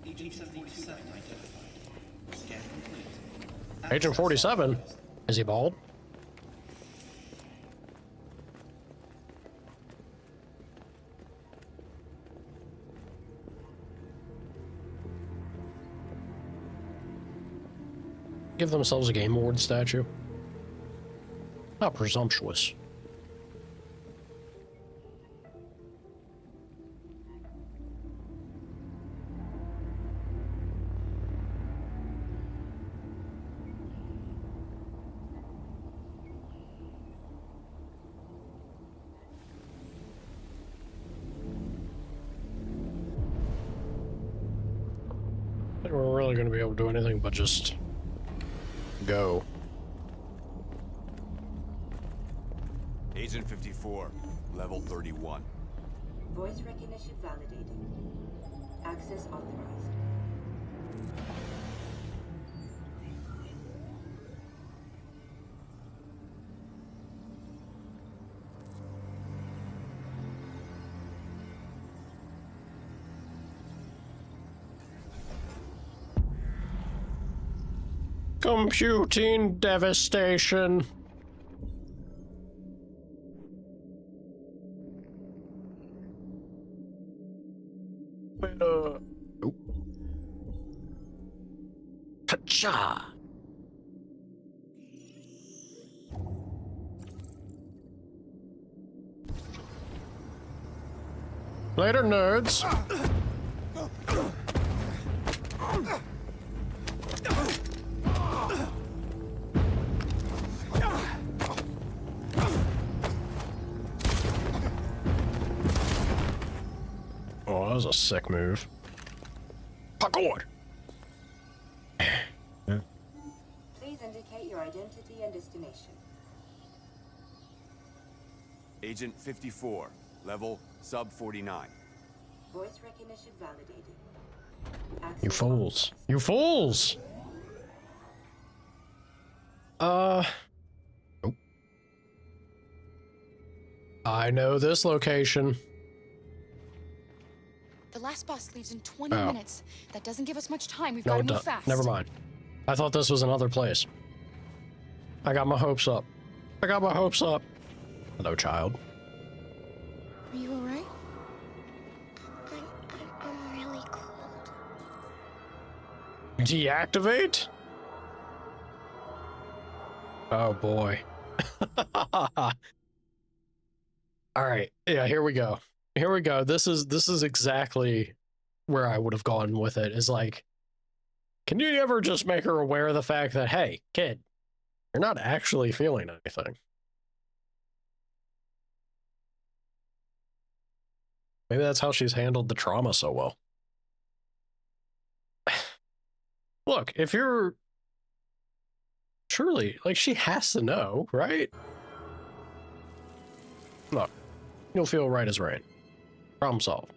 Agent 47 identified. Scan complete. Agent 47? Is he bald? Give themselves a Game Award statue. How presumptuous. I think we're really going to be able to do anything but just go. Agent 54, level 31. Voice recognition validated. Access authorized. Computing devastation. Pacha. Later, nerds. Oh, that was a sick move. Parkour! Please indicate your identity and destination. Agent 54, level sub 49. Voice recognition validated. You fools. You fools! Nope. I know this location. The last bus leaves in 20 minutes. That doesn't give us much time. We've got No, to it move doesn't. fast. Never mind. I thought this was another place. I got my hopes up. I got my hopes up. Hello, child. Are you alright? I'm really cold. Deactivate? Oh boy. All right. Yeah, here we go. Here we go. This is exactly where I would have gone with it. Is like, can you ever just make her aware of the fact that, hey, kid, you're not actually feeling anything? Maybe that's how she's handled the trauma so well. Look, if you're... Surely, like, she has to know, right? Look, you'll feel right as rain. Problem solved.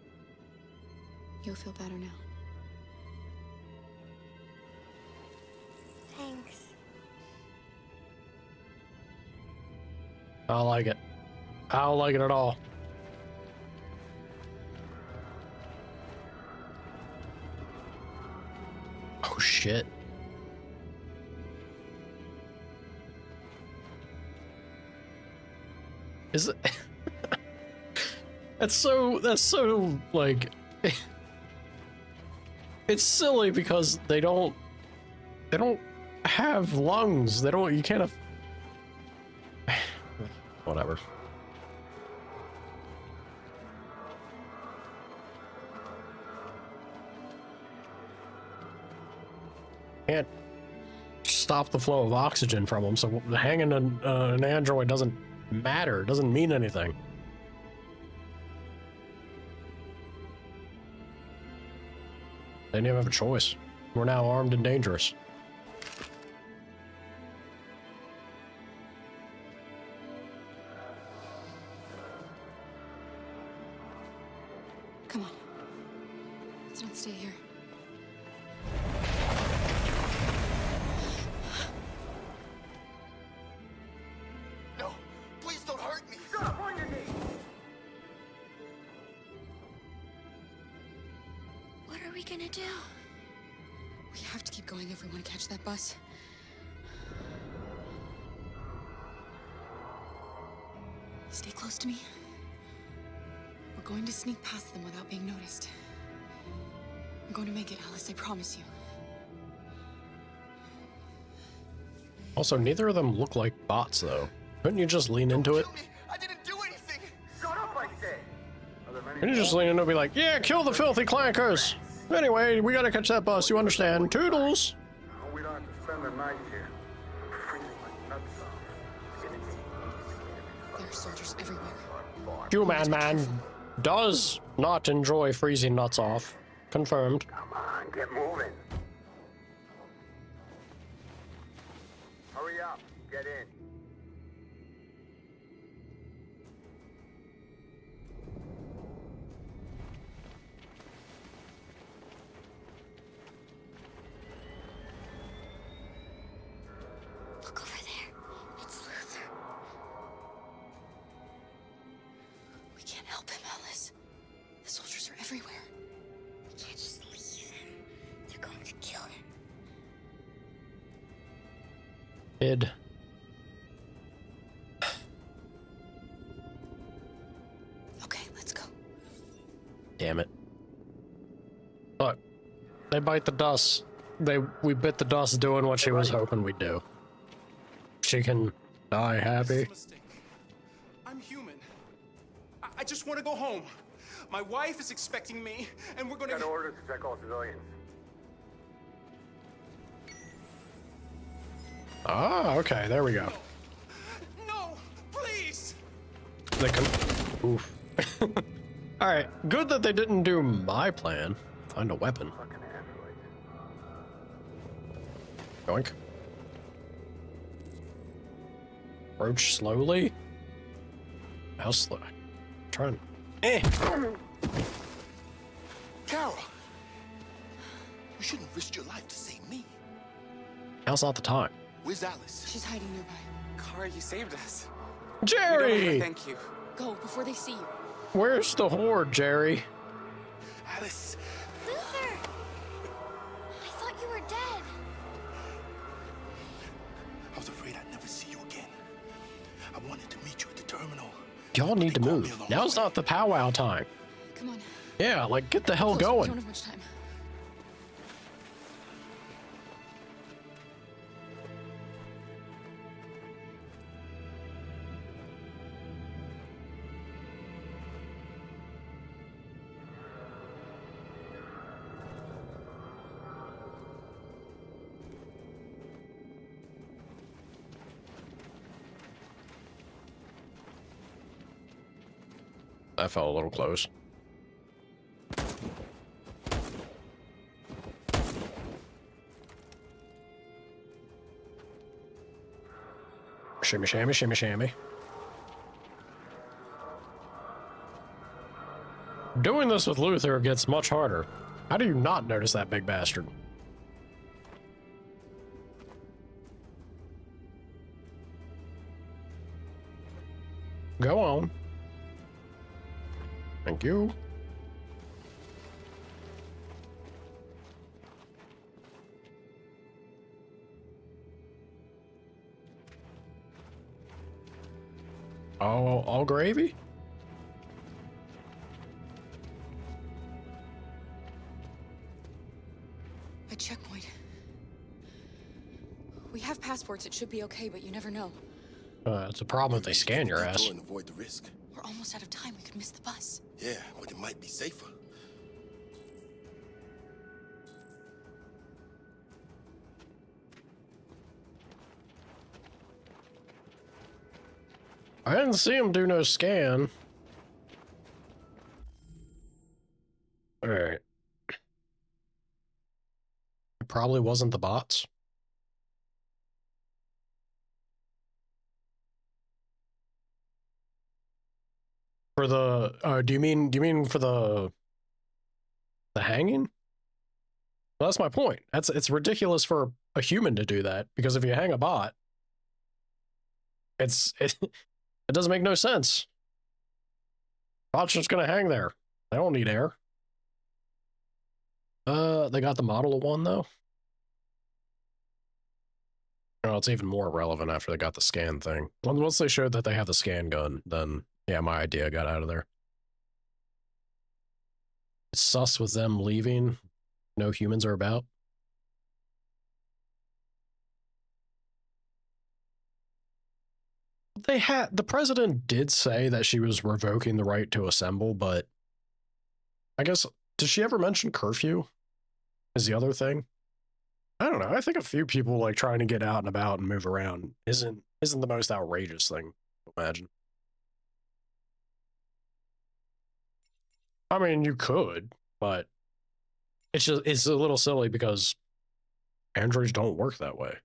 You'll feel better now. Thanks. I don't like it. I don't like it at all. Oh shit. Is it? That's so like it's silly because they don't have lungs. You can't have whatever. Can't stop the flow of oxygen from them, so hanging an android doesn't matter, doesn't mean anything. They didn't even have a choice. We're now armed and dangerous. Come on. gonna do? We have to keep going if we want to catch that bus. Stay close to me. We're going to sneak past them without being noticed. I'm going to make it, Alice, I promise you. Also, neither of them look like bots, though. Couldn't you just lean into it? I didn't do anything! Shut up, I say! Couldn't you just lean into it and be like, yeah, kill the filthy clankers! Anyway, we gotta catch that bus, you understand. Toodles! We don't have to spend the night here. Freezing like nuts. There are soldiers everywhere. Human does not enjoy freezing nuts off. Confirmed. Come on, get moving. Hurry up, get in. Look over there. It's Luther. We can't help him, Alice. The soldiers are everywhere. We can't just leave him. They're going to kill him. Id. Okay, let's go. Damn it. Look, they bite the dust. We bit the dust doing what she was hoping we'd do. She can die happy. I'm human. I just want to go home. My wife is expecting me, and we're gonna... Got orders to check all civilians. Ah, okay, there we go. No, please! They can... Oof. Alright, good that they didn't do my plan. Find a weapon. Yoink. Approach slowly. How slow? Trying. Kara! You shouldn't risk your life to save me. Now's not the time. Where's Alice? She's hiding nearby. Kara, you saved us. Jerry! Thank you. Go before they see you. Where's the horde, Jerry? Alice! Luther! I thought you were dead. I was afraid I'd never see you again. I wanted to meet you at the terminal. Y'all need to move. Now's not the powwow time. Come on. Yeah, like, get the hell Closer, we going. don't have much time. That felt a little close. Shimmy, shammy, shimmy, shammy. Doing this with Luther gets much harder. How do you not notice that big bastard? Go on. Thank you. All gravy? A checkpoint. We have passports, it should be okay, but you never know. It's a problem if they scan your ass. And avoid the risk. We're almost out of time, we could miss the bus. Yeah, but it might be safer. I didn't see him do no scan. Alright. It probably wasn't the bots. For the do you mean for the hanging? Well, that's my point. It's ridiculous for a human to do that, because if you hang a bot, it doesn't make no sense. Bot's just gonna hang there. They don't need air. They got the Model of 1, though. Oh, it's even more relevant after they got the scan thing. Once they showed that they have the scan gun, then, yeah, my idea got out of there. It's sus with them leaving. No humans are about. The president did say that she was revoking the right to assemble, but I guess, did she ever mention curfew? Is the other thing? I don't know. I think a few people like trying to get out and about and move around isn't the most outrageous thing to imagine. I mean, you could, but it's a little silly because androids don't work that way.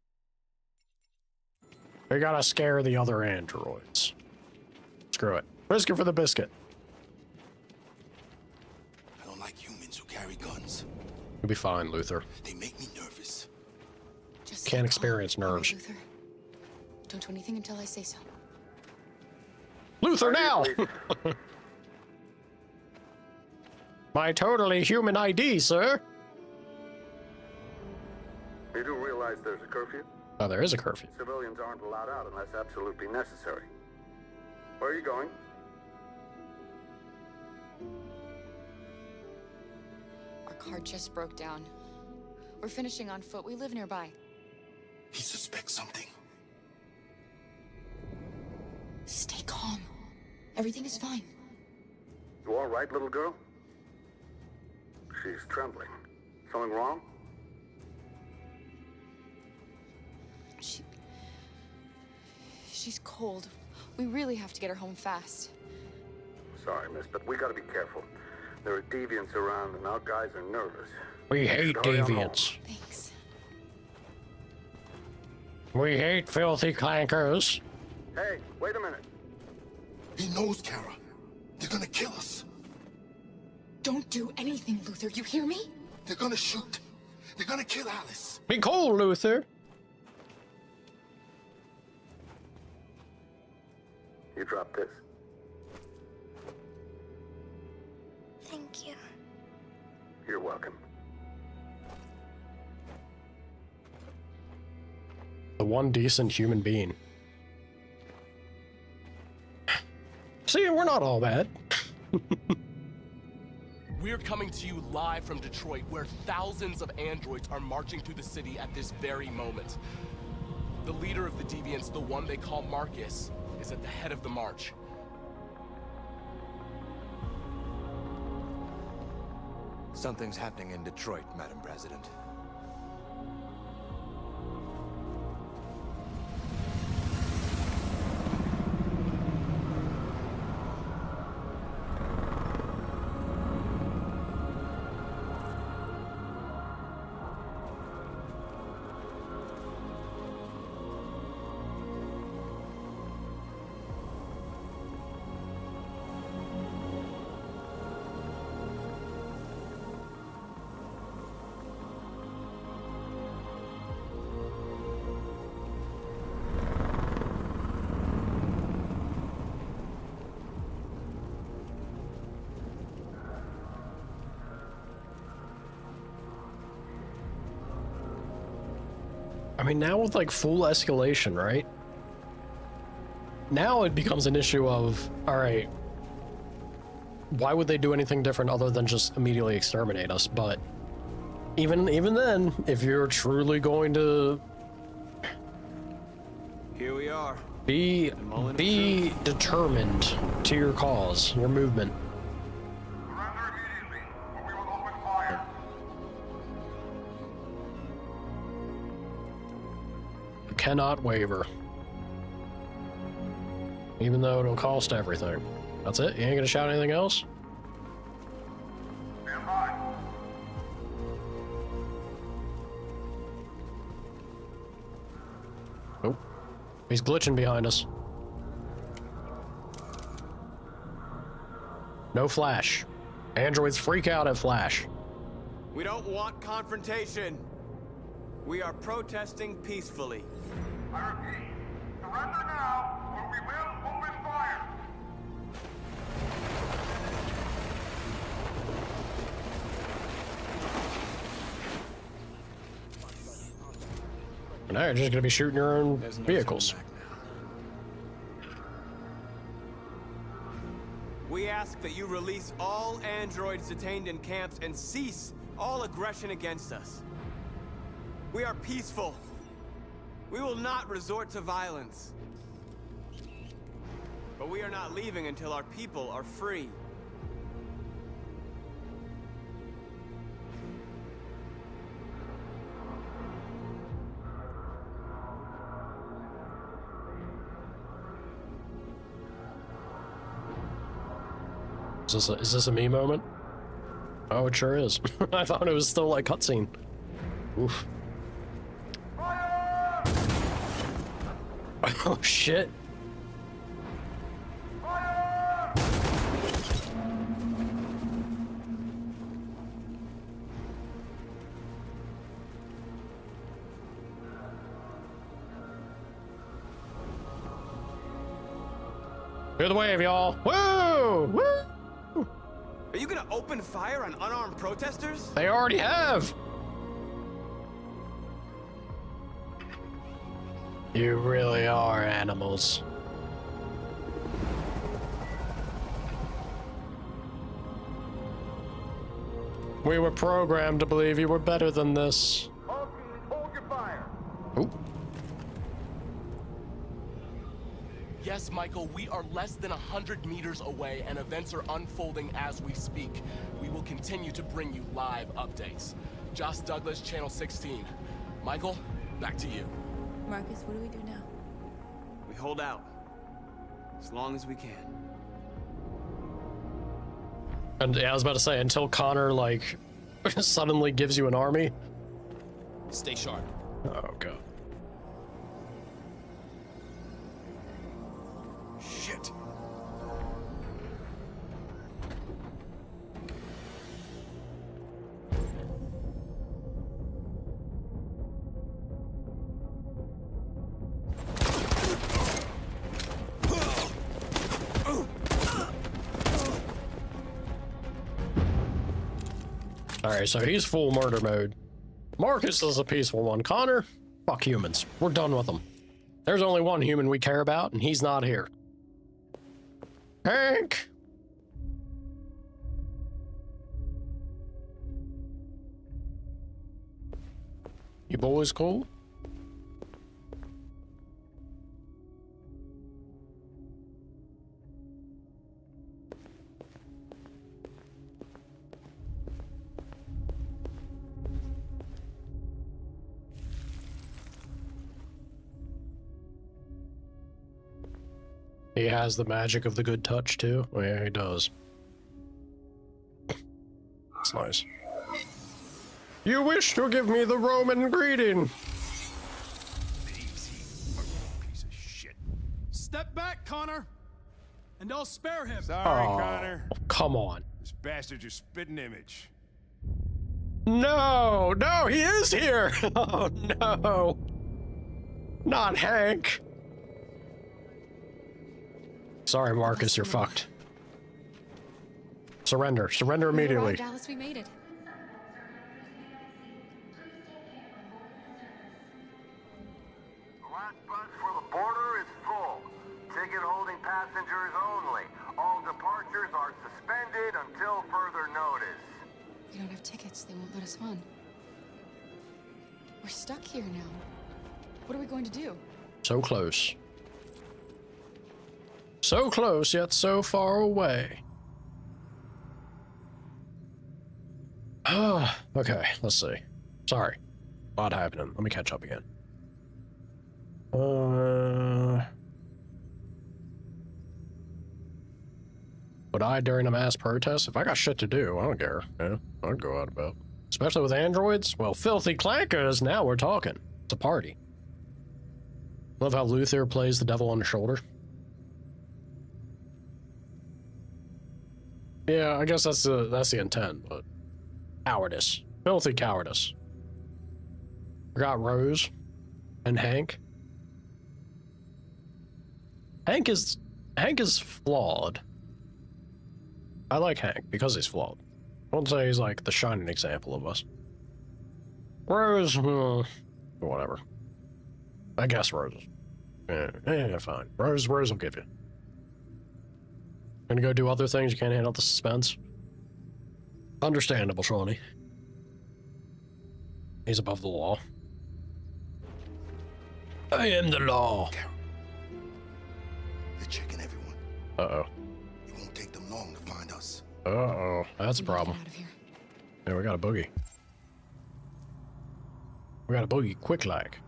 We gotta scare the other androids. Screw it. Risk it for the biscuit. I don't like humans who carry guns. You'll be fine, Luther. They make me nervous. Just can't experience nerves. Luther. Don't do anything until I say so. Luther, now! My totally human ID, sir. You do realize there's a curfew? Oh, there is a curfew. Civilians aren't allowed out unless absolutely necessary. Where are you going? Our car just broke down. We're finishing on foot. We live nearby. He suspects something. Stay calm. Everything is fine. You all right, little girl? She's trembling. Something wrong? She's cold. We really have to get her home fast. Sorry, miss, but we gotta be careful. There are deviants around and our guys are nervous. We hate deviants. Thanks. We hate filthy clankers. Hey, wait a minute. He knows, Kara. They're gonna kill us. Don't do anything, Luther. You hear me? They're gonna shoot. They're gonna kill Alice. Be cool, Luther. You drop this. Thank you. You're welcome. The one decent human being. See, we're not all bad. We're coming to you live from Detroit, where thousands of androids are marching through the city at this very moment. The leader of the deviants, the one they call Marcus, is at the head of the march. Something's happening in Detroit, Madam President. I mean, now with like full escalation, right? Now it becomes an issue of, all right, why would they do anything different other than just immediately exterminate us? But even then, if you're truly going to Here we are. be determined to your cause, your movement. You cannot waver. Even though it'll cost everything. That's it? You ain't gonna shout anything else? Nope. He's glitching behind us. No flash. Androids freak out at flash. We don't want confrontation. We are protesting peacefully. I repeat, surrender now, or we will open fire. And now you're just gonna be shooting your own There's no vehicles. turning back now. We ask that you release all androids detained in camps and cease all aggression against us. We are peaceful. We will not resort to violence. But we are not leaving until our people are free. Is this a me moment? Oh, it sure is. I thought it was still like cutscene. Oof. Oh shit. Clear the wave, y'all. Woo! Woo! Are you gonna open fire on unarmed protesters? They already have. You really are animals. We were programmed to believe you were better than this. All teams, hold your fire. Ooh. Yes, Michael, we are less than 100 meters away and events are unfolding as we speak. We will continue to bring you live updates. Josh Douglas, Channel 16. Michael, back to you. Marcus, what do we do now? We hold out. As long as we can. And yeah, I was about to say, until Connor, like, suddenly gives you an army. Stay sharp. Oh, God. Shit. Alright, so he's full murder mode. Marcus is a peaceful one. Connor, fuck humans. We're done with them. There's only one human we care about, and he's not here. Hank! You boys cool? He has the magic of the good touch, too. Oh, yeah, he does. That's nice. You wish to give me the Roman greeting. Piece of shit. Step back, Connor, and I'll spare him. Sorry, Oh, Connor. come on. This bastard's your spitting image. No, no, he is here. Oh, no. Not Hank. Sorry, Marcus, you're fucked. Surrender. Surrender immediately. Dallas, we made it. The last bus for the border is full. Ticket-holding passengers only. All departures are suspended until further notice. We don't have tickets. They won't let us on. We're stuck here now. What are we going to do? So close. So close, yet so far away. Ah, okay, let's see. Sorry. A lot happening. Let me catch up again. Would I during a mass protest? If I got shit to do, I don't care. Yeah, I'd go out about. Especially with androids? Well, filthy clankers, now we're talking. It's a party. Love how Luther plays the devil on the shoulder. Yeah, I guess that's the intent, but cowardice. Filthy cowardice. We got Rose and Hank. Hank is flawed. I like Hank because he's flawed. I won't say he's like the shining example of us. Rose, whatever. I guess roses. Fine. Rose will give you. Gonna go do other things. You can't handle the suspense. Understandable, Shawnee. He's above the law. I am the law. They're checking everyone. Uh-oh. It won't take them long to find us. Uh-oh. That's a problem. Get out of here. Yeah, we got a boogie. We got a boogie quick like.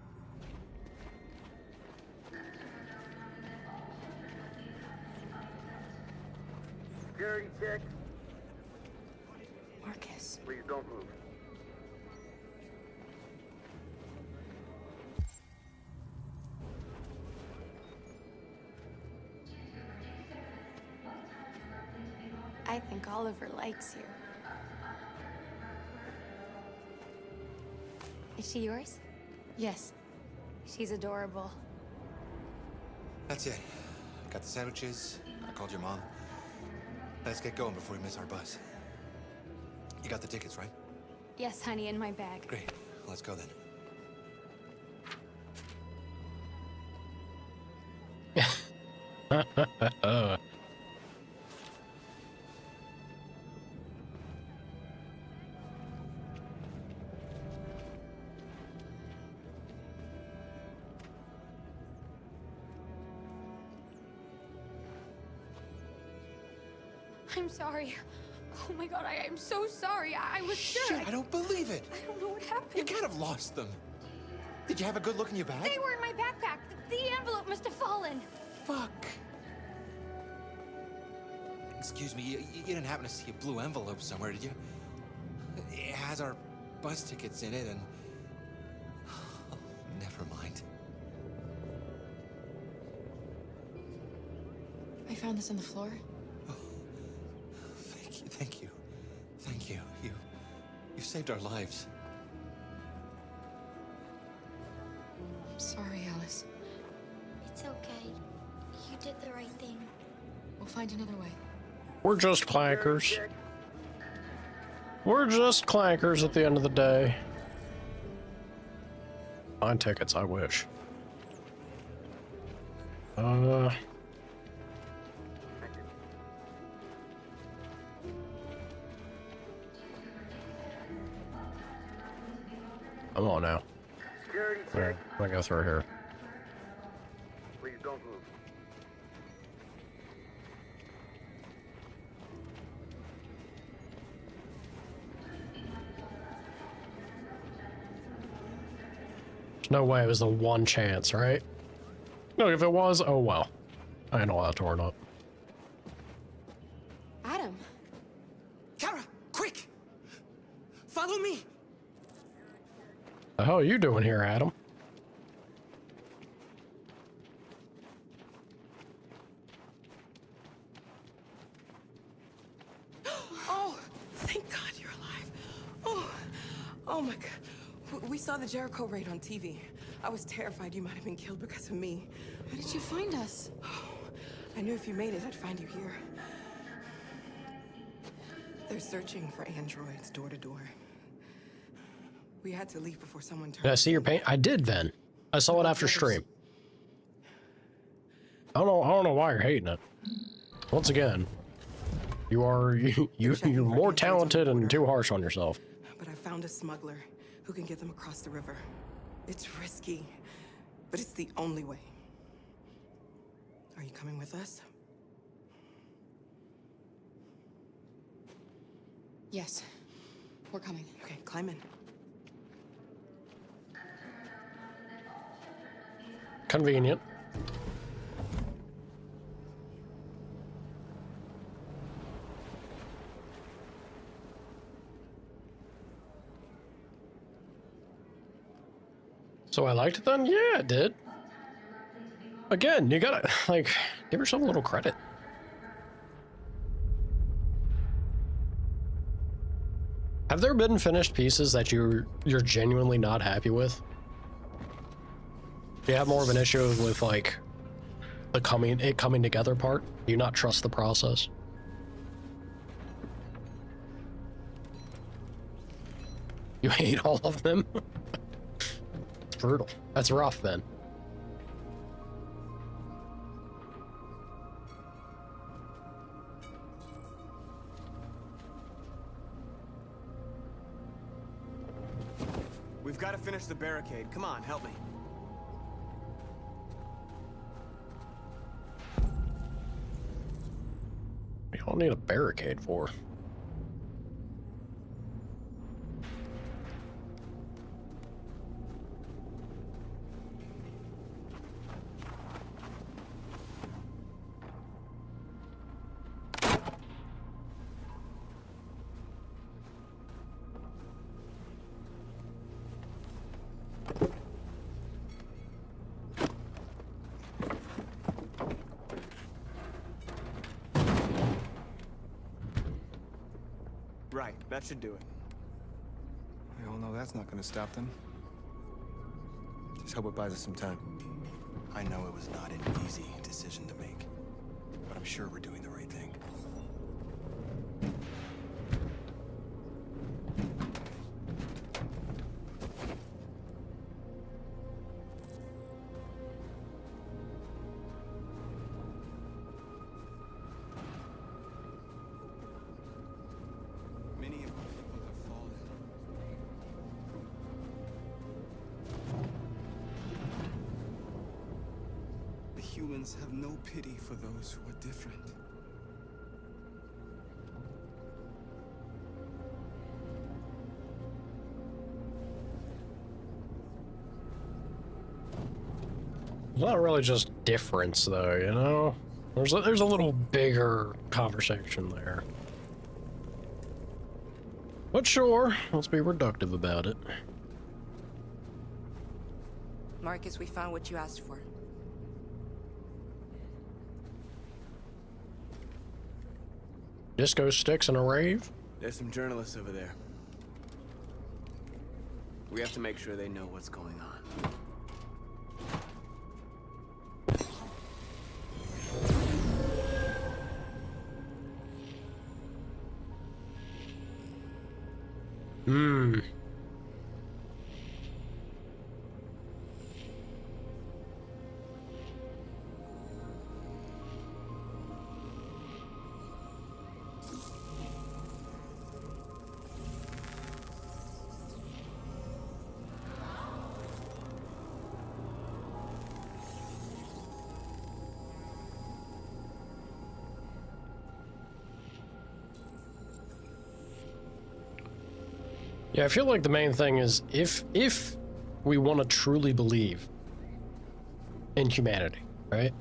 Security check. Marcus. Please don't move. I think Oliver likes you. Is she yours? Yes. She's adorable. That's it. Got the sandwiches. I called your mom. Let's get going before we miss our bus. You got the tickets, right? Yes, honey, in my bag. Great. Let's go then. I'm sorry. Oh my god, I'm so sorry. I was sure. Shit, I don't believe it. I don't know what happened. You can't have lost them. Did you have a good look in your bag? They were in my backpack. The envelope must have fallen. Fuck. Excuse me, you didn't happen to see a blue envelope somewhere, did you? It has our bus tickets in it and... Oh, never mind. I found this on the floor. Thank you. Thank you. You saved our lives. I'm sorry, Alice. It's okay. You did the right thing. We'll find another way. We're just clankers. We're just clankers at the end of the day. Find tickets, I wish. Come on now. Security We're check. gonna go through here. Please don't move. There's no way it was the one chance, right? No, if it was, oh well. I ain't all that torn up. Adam. Kara, quick! Follow me! The hell are you doing here, Adam? Oh, thank God you're alive. Oh my God. We saw the Jericho raid on TV. I was terrified you might have been killed because of me. How did you find us? I knew if you made it, I'd find you here. They're searching for androids door to door. We had to leave before someone turned. Did I see your paint? I did then. I saw it after stream. I don't know why you're hating it. Once again, you're more talented and too harsh on yourself. But I found a smuggler who can get them across the river. It's risky, but it's the only way. Are you coming with us? Yes. We're coming. Okay, climb in. Convenient. So I liked it then? Yeah, I did. Again, you gotta, like, give yourself a little credit. Have there been finished pieces that you're genuinely not happy with? Do you have more of an issue with, like, it coming together part? Do you not trust the process? You hate all of them? It's brutal. That's rough, then. We've got to finish the barricade. Come on, help me. We all need a barricade for. Right, that should do it. We all know that's not gonna stop them. Just hope it buys us some time. I know it was not an easy decision to make, but I'm sure we're doing the right thing. Many of our people have fallen. The humans have no pity for those who are different. It's not really just difference, though, you know? There's a little bigger conversation there. But sure, let's be reductive about it. Marcus, we found what you asked for. Disco sticks and a rave? There's some journalists over there. We have to make sure they know what's going on. Hmm. Yeah, I feel like the main thing is if we want to truly believe in humanity, right?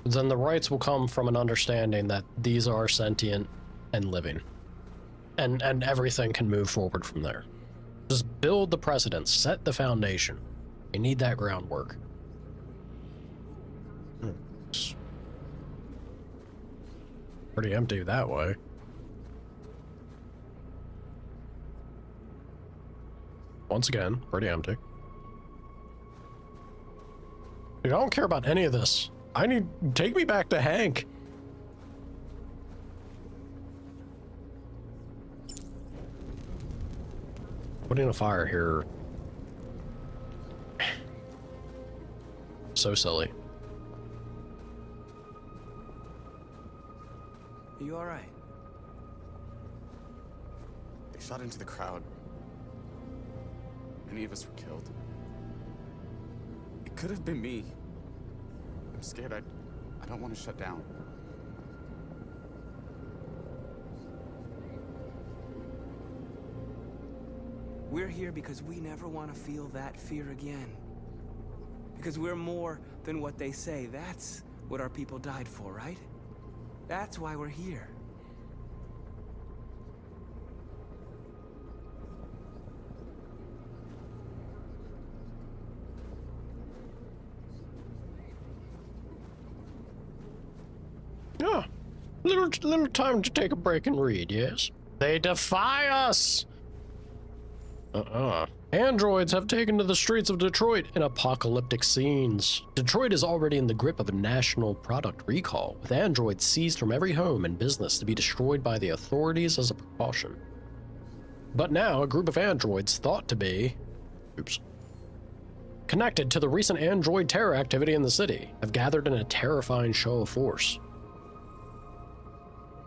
Then the rights will come from an understanding that these are sentient and living. And everything can move forward from there. Just build the precedents, set the foundation. You need that groundwork. It's pretty empty that way. Once again, pretty empty. Dude, I don't care about any of this. Take me back to Hank. Putting a fire here. So silly. Are you alright? They shot into the crowd. Many of us were killed. It could have been me. I'm scared. I don't want to shut down. We're here because we never want to feel that fear again. Because we're more than what they say. That's what our people died for, right? That's why we're here. Yeah, little time to take a break and read, yes? They defy us! Androids have taken to the streets of Detroit in apocalyptic scenes. Detroit is already in the grip of a national product recall, with androids seized from every home and business to be destroyed by the authorities as a precaution. But now, a group of androids thought to be... connected to the recent android terror activity in the city have gathered in a terrifying show of force.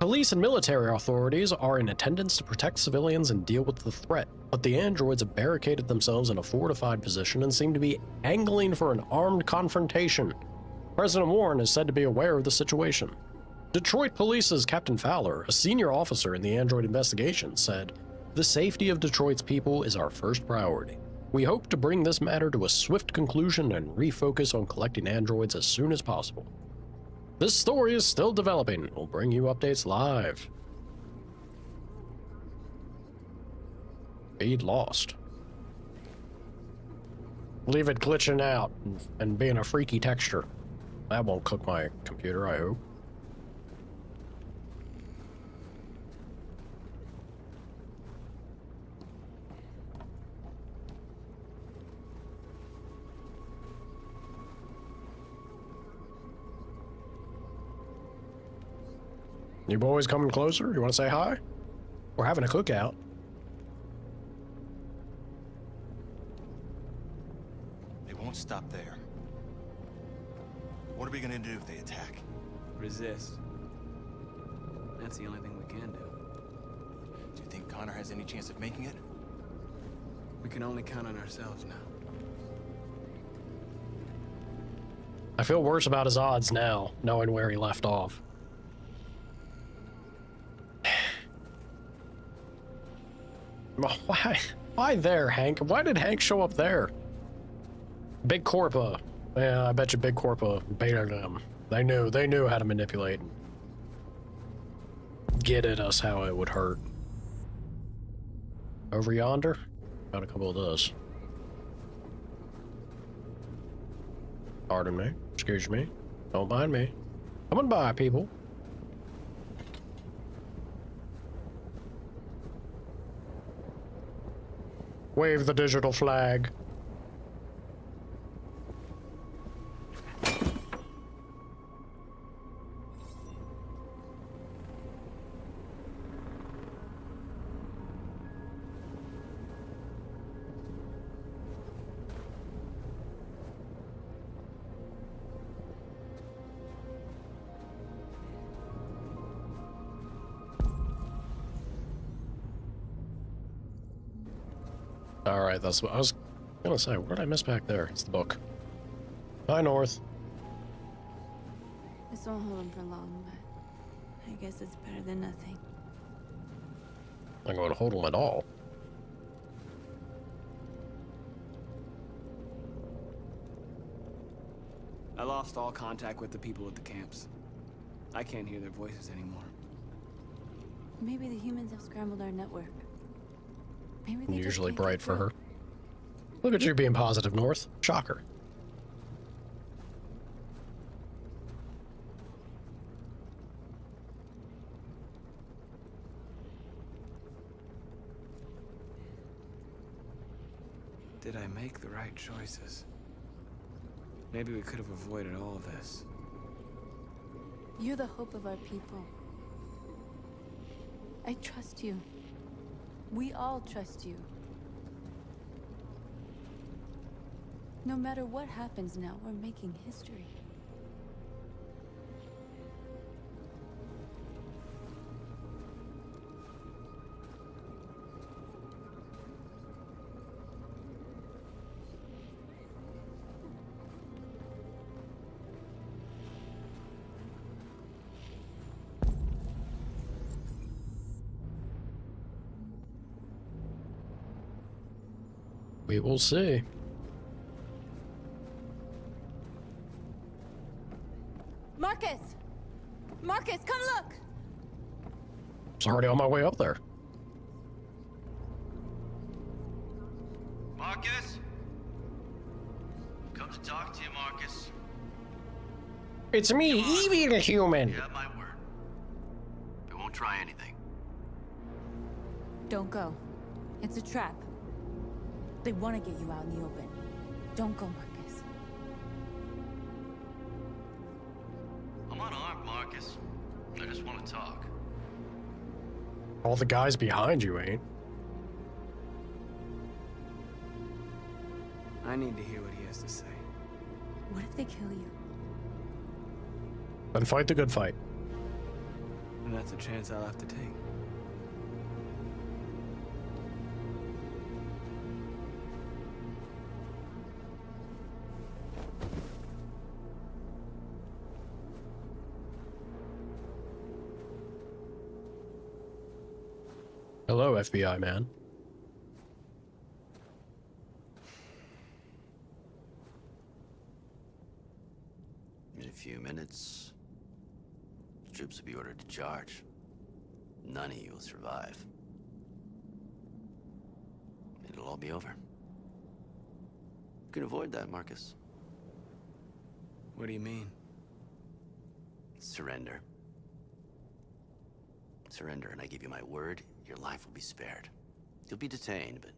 Police and military authorities are in attendance to protect civilians and deal with the threat, but the androids have barricaded themselves in a fortified position and seem to be angling for an armed confrontation. President Warren is said to be aware of the situation. Detroit Police's Captain Fowler, a senior officer in the android investigation, said, "The safety of Detroit's people is our first priority. We hope to bring this matter to a swift conclusion and refocus on collecting androids as soon as possible." This story is still developing. We'll bring you updates live. Feed lost. Leave it glitching out and being a freaky texture. That won't cook my computer, I hope. You boys coming closer? You want to say hi? We're having a cookout. They won't stop there. What are we gonna do if they attack? Resist. That's the only thing we can do. Do you think Connor has any chance of making it? We can only count on ourselves now. I feel worse about his odds now, knowing where he left off. Why there, Hank? Why did Hank show up there? Big Corpa. Yeah, I bet you Big Corpa baited them. They knew how to manipulate. Get at us how it would hurt. Over yonder, got a couple of those. Pardon me. Excuse me. Don't mind me. Coming by, people. Wave the digital flag. Alright, that's what I was gonna say. What did I miss back there? It's the book. Hi, North. This won't hold him for long, but I guess it's better than nothing. I'm going to hold him at all. I lost all contact with the people at the camps. I can't hear their voices anymore. Maybe the humans have scrambled our network. Maybe they Usually just can't bright get for through. her. Look at you being positive, North. Shocker. Did I make the right choices? Maybe we could have avoided all of this. You're the hope of our people. I trust you. We all trust you. No matter what happens now, we're making history. We will see. Marcus! Marcus, come look! It's already on my way up there. Marcus? Come to talk to you, Marcus. It's me, Evie the human. You have my word. We won't try anything. Don't go. It's a trap. They want to get you out in the open. Don't go, Marcus. I'm unarmed, Marcus. I just want to talk. All the guys behind you ain't. I need to hear what he has to say. What if they kill you? Then fight the good fight. And that's a chance I'll have to take. Hello, FBI man. In a few minutes, troops will be ordered to charge. None of you will survive. It'll all be over. You can avoid that, Marcus. What do you mean? Surrender. Surrender, and I give you my word, your life will be spared. You'll be detained, but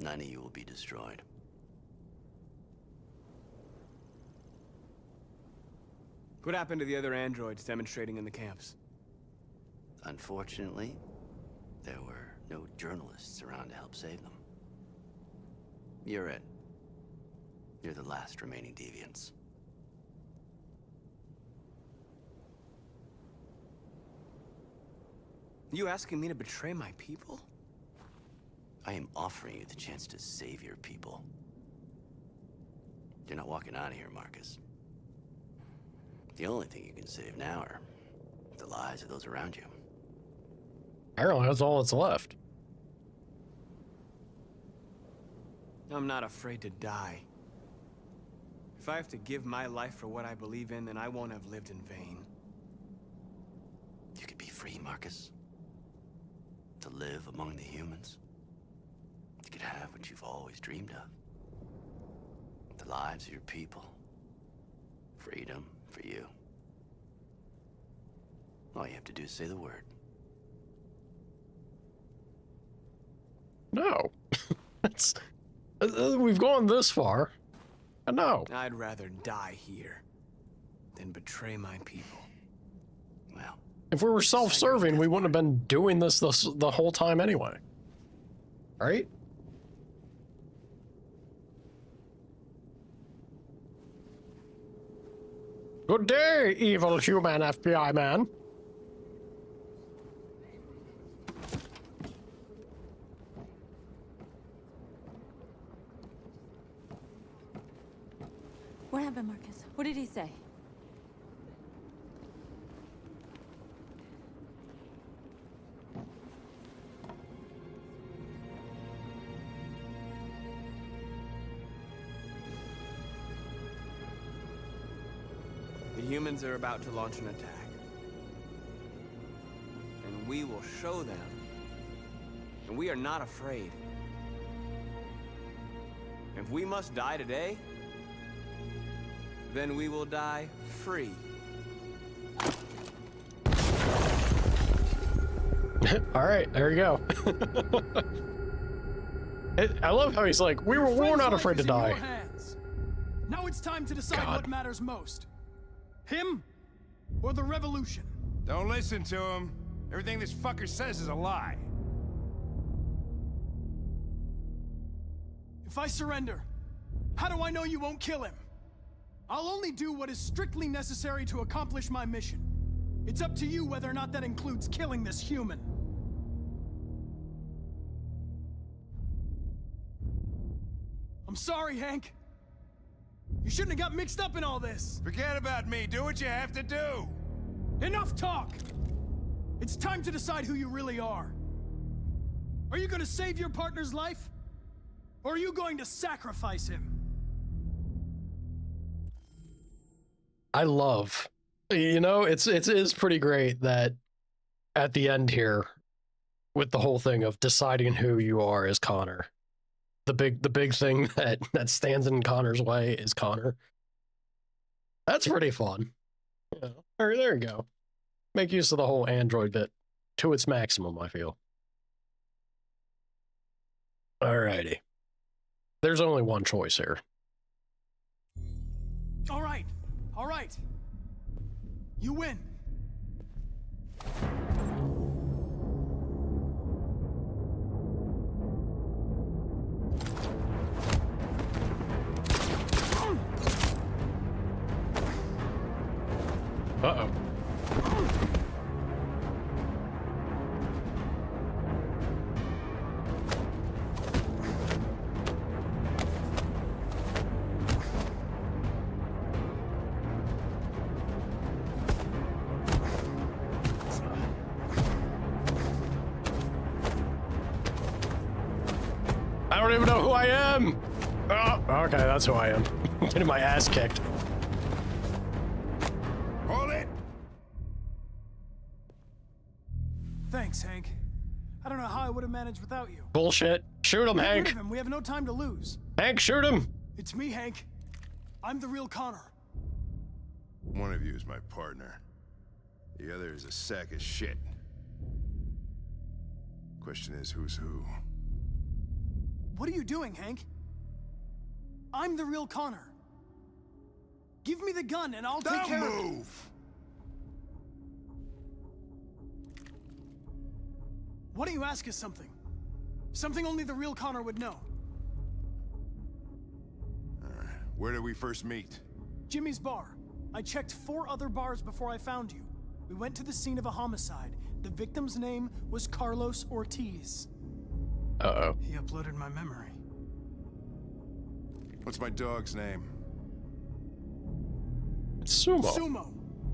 none of you will be destroyed. What happened to the other androids demonstrating in the camps? Unfortunately, there were no journalists around to help save them. You're it. You're the last remaining deviants. You asking me to betray my people? I am offering you the chance to save your people. You're not walking out of here, Marcus. The only thing you can save now are the lives of those around you. Apparently that's all that's left. I'm not afraid to die. If I have to give my life for what I believe in, then I won't have lived in vain. You could be free, Marcus. To live among the humans. You could have what you've always dreamed of. The lives of your people. Freedom for you. All you have to do is say the word. No. That's we've gone this far. No. I'd rather die here than betray my people. Well, if we were self-serving, we wouldn't have been doing this the whole time anyway. Right? Good day, evil human FBI man. What happened, Marcus? What did he say? The humans are about to launch an attack. And we will show them. And we are not afraid. If we must die today, then we will die free. All right, there you go. I love how he's like, we're not afraid to die. Now it's time to decide what matters most. Him or the revolution? Don't listen to him. Everything this fucker says is a lie. If I surrender, how do I know you won't kill him? I'll only do what is strictly necessary to accomplish my mission. It's up to you whether or not that includes killing this human. I'm sorry, Hank. You shouldn't have got mixed up in all this. Forget about me. Do what you have to do. Enough talk! It's time to decide who you really are. Are you going to save your partner's life? Or are you going to sacrifice him? I love, you know, it is pretty great that at the end here, with the whole thing of deciding who you are as Connor, the big thing that stands in Connor's way is Connor. That's pretty fun. Yeah, there you go. Make use of the whole android bit to its maximum, I feel. Alrighty. There's only one choice here. All right. All right. You win. Uh-oh. don't even know who I am. Oh, okay, that's who I am. Getting my ass kicked. Hold it! Thanks, Hank. I don't know how I would have managed without you. Bullshit. Shoot him, Get Hank. rid of him. We have no time to lose. Hank, shoot him. It's me, Hank. I'm the real Connor. One of you is my partner. The other is a sack of shit. Question is, who's who? What are you doing, Hank? I'm the real Connor. Give me the gun and I'll take care of it. Move! Why don't you ask us something? Something only the real Connor would know. Where did we first meet? Jimmy's bar. I checked 4 other bars before I found you. We went to the scene of a homicide. The victim's name was Carlos Ortiz. Uh-oh. He uploaded my memory. What's my dog's name? It's Sumo. Sumo.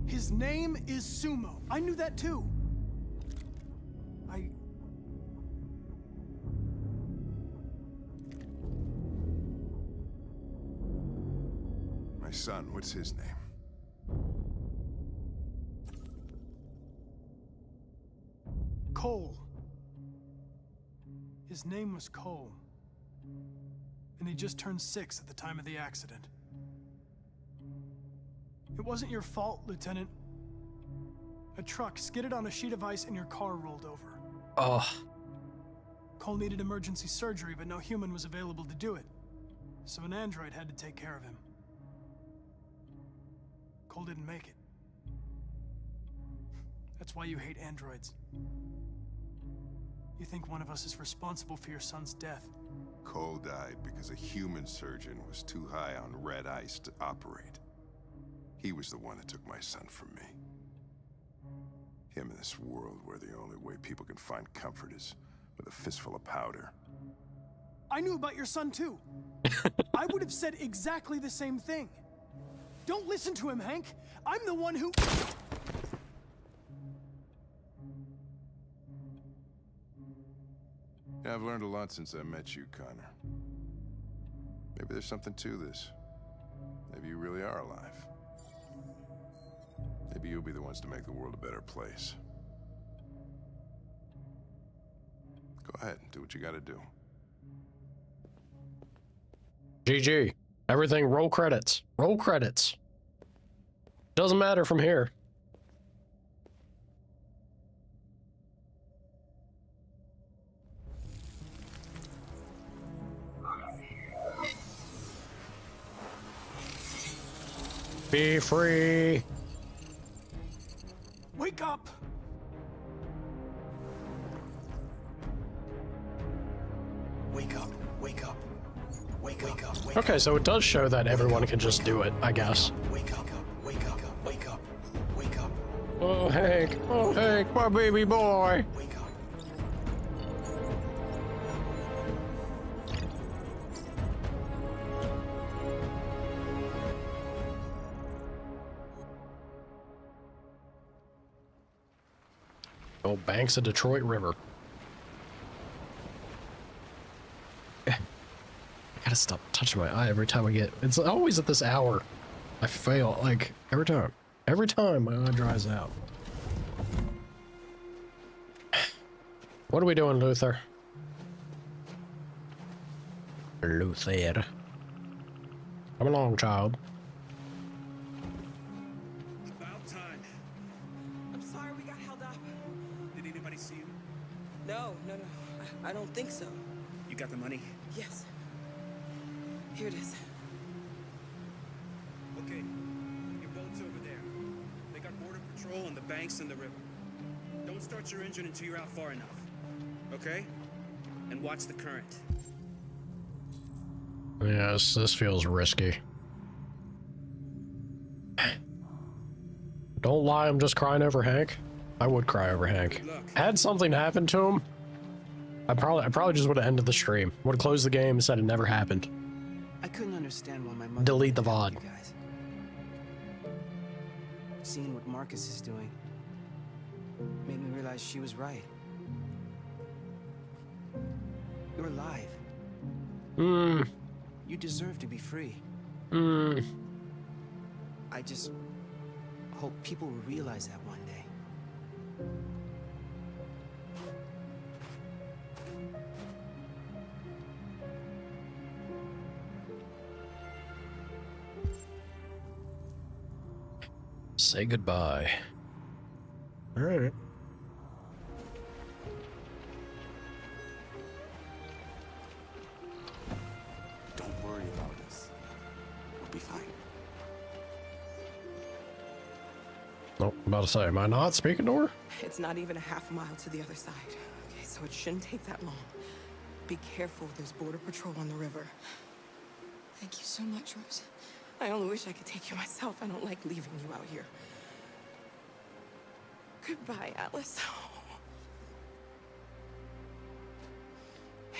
His name is Sumo. I knew that too. My son, what's his name? Cole. His name was Cole. And he just turned 6 at the time of the accident. It wasn't your fault, Lieutenant. A truck skidded on a sheet of ice and your car rolled over. Oh. Cole needed emergency surgery, but no human was available to do it. So an android had to take care of him. Cole didn't make it. That's why you hate androids. You think one of us is responsible for your son's death. Cole died because a human surgeon was too high on red ice to operate. He was the one that took my son from me. Him in this world where the only way people can find comfort is with a fistful of powder. I knew about your son too. I would have said exactly the same thing. Don't listen to him, Hank. I'm the one who... Yeah, I've learned a lot since I met you, Connor. Maybe there's something to this. Maybe you really are alive. Maybe you'll be the ones to make the world a better place. Go ahead, do what you gotta do. GG. Everything, roll credits. Roll credits. Doesn't matter from here. Be free. Wake up! Wake up, wake up, wake up, wake up. Okay, so it does show that everyone can just do it, I guess. Wake up, wake up, wake up, wake up. Oh, Hank, my baby boy. Wake up. Oh, banks of Detroit River. I gotta stop touching my eye every time I get... It's always at this hour. I fail, like, every time. Every time my eye dries out. What are we doing, Luther? Luther. Come along, child. About time. I'm sorry we got held up. Did anybody see you? No. I don't think so. You got the money? Yes. Here it is. Okay. Your boat's over there. They got border patrol and the banks and the river. Don't start your engine until you're out far enough. Okay? And watch the current. Yes, this feels risky. Don't lie, I'm just crying over Hank. I would cry over Hank. Had something happened to him, I probably just would have ended the stream. Would have closed the game and said it never happened. I couldn't understand why my mother Delete the wouldn't help VOD. you guys. Seeing what Marcus is doing made me realize she was right. You're alive. Hmm. You deserve to be free. Hmm. I just hope people will realize that one day. Say goodbye. All right. Don't worry about us. We'll be fine. Nope, I'm about to say, am I not speaking to her? It's not even a half mile to the other side. Okay, so it shouldn't take that long. Be careful, there's border patrol on the river. Thank you so much, Rose. I only wish I could take you myself. I don't like leaving you out here. Goodbye, Alice.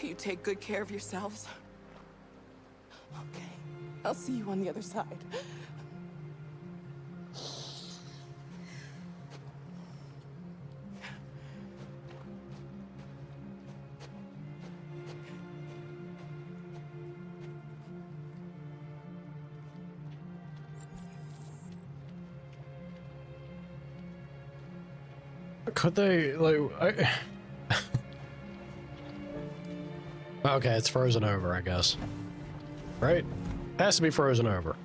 You take good care of yourselves. Okay, I'll see you on the other side. Could they, like, Okay, it's frozen over, I guess. Right? Has to be frozen over.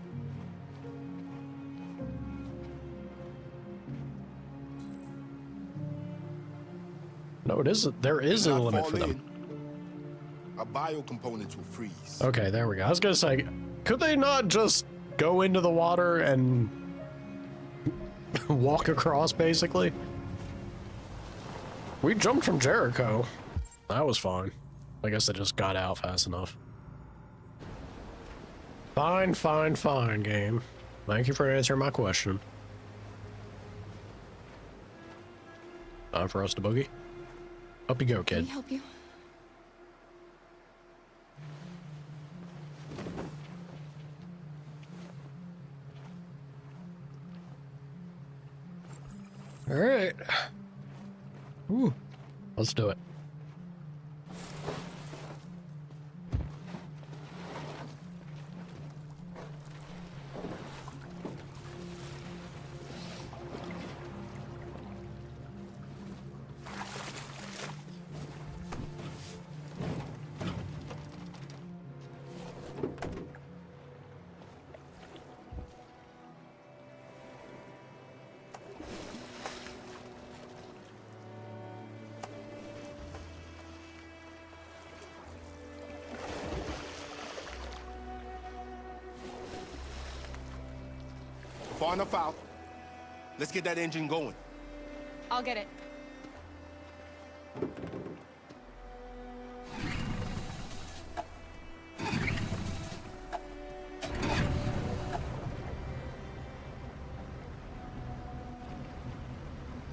No, it isn't. There is a limit for them. Our bio components will freeze. Okay, there we go. I was gonna say, could they not just go into the water and walk across, basically? We jumped from Jericho. That was fine. I guess they just got out fast enough. Fine, fine, fine, game. Thank you for answering my question. Time for us to boogie. Up you go, kid. Can we help you? All right. Ooh, let's do it. Far enough out. Let's get that engine going. I'll get it.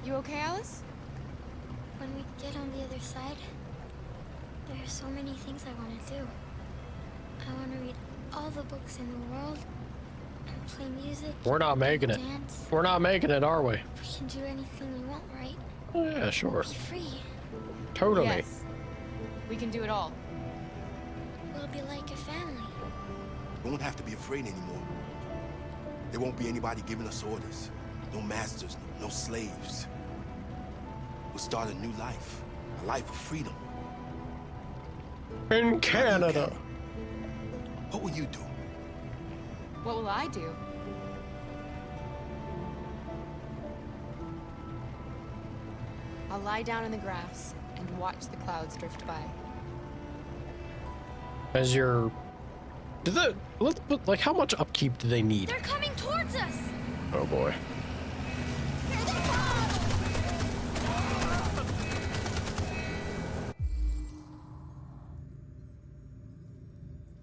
You okay, Alice? When we get on the other side, there are so many things I want to do. I want to read all the books in the world, and play music. We're not making it. Dance. We're not making it, are we? We can do anything we want, right? Oh, yeah, sure. Be free. Totally. Yes. We can do it all. We'll be like a family. We won't have to be afraid anymore. There won't be anybody giving us orders. No masters, no slaves. We'll start a new life. A life of freedom. In Canada. What will you do? What will I do? I'll lie down in the grass and watch the clouds drift by. As your... like, how much upkeep do they need? They're coming towards us! Oh, boy.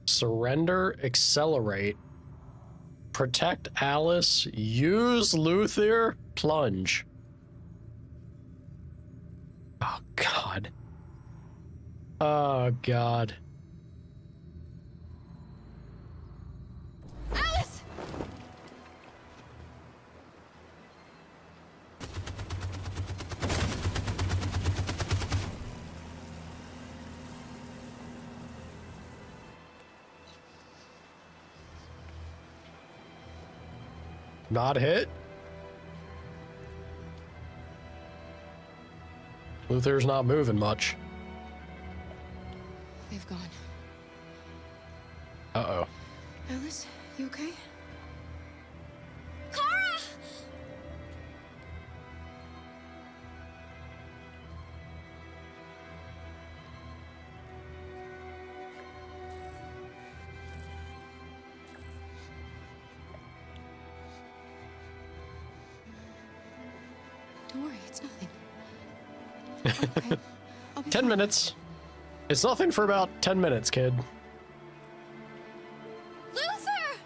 Surrender, accelerate, protect Alice, use Luthier, plunge. Oh, God. Oh, God. Alice! Not hit? Luther's not moving much. They've gone. Uh-oh. Alice, you okay? Kara! Don't worry, it's nothing. 10 minutes. It's nothing for about 10 minutes, kid. Luther!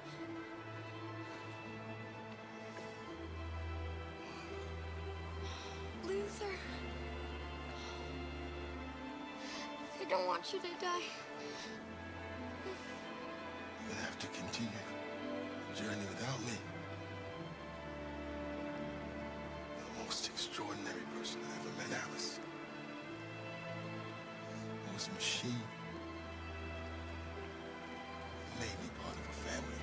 Luther. I don't want you to die. You'll have to continue the journey without me. The most extraordinary person I ever met, Alice. I was a machine. It made me part of a family.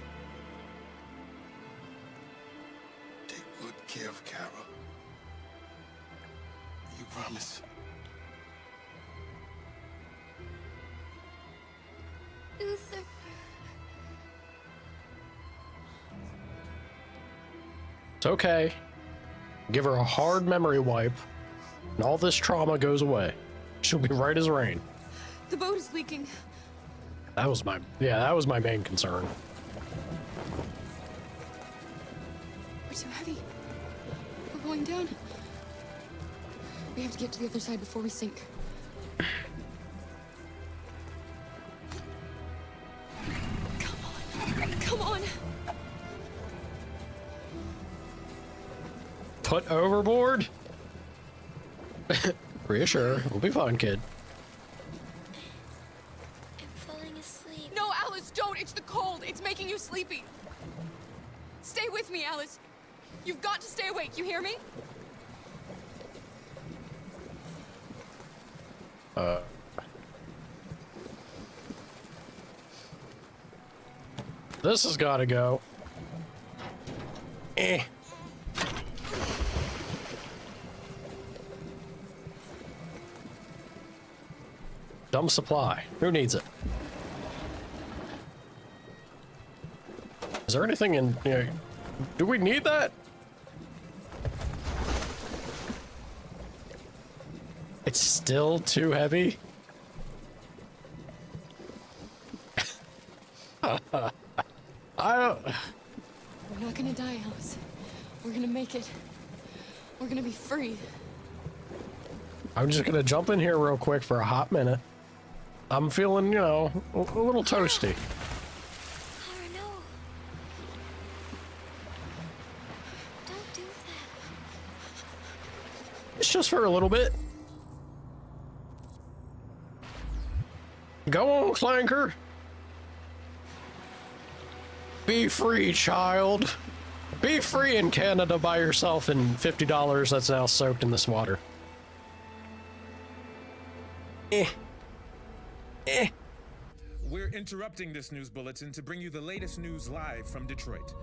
Take good care of Kara. You promise? Luther. It's okay. Give her a hard memory wipe, and all this trauma goes away. She'll be right as rain. The boat is leaking. That was my main concern. We're too heavy. We're going down. We have to get to the other side before we sink. Come on. Put overboard? Reassure. We'll be fine, kid. I'm falling asleep. No, Alice, don't. It's the cold. It's making you sleepy. Stay with me, Alice. You've got to stay awake. You hear me? This has got to go. Eh. Dumb supply. Who needs it? Is there anything in, you know, do we need that? It's still too heavy. I don't. We're not gonna die, Alice. We're gonna make it. We're gonna be free. I'm just gonna jump in here real quick for a hot minute. I'm feeling, you know, a little toasty. Kara, no. Don't do that. It's just for a little bit. Go on, Clanker. Be free, child. Be free in Canada by yourself and $50 that's now soaked in this water. We're interrupting this news bulletin to bring you the latest news live from Detroit.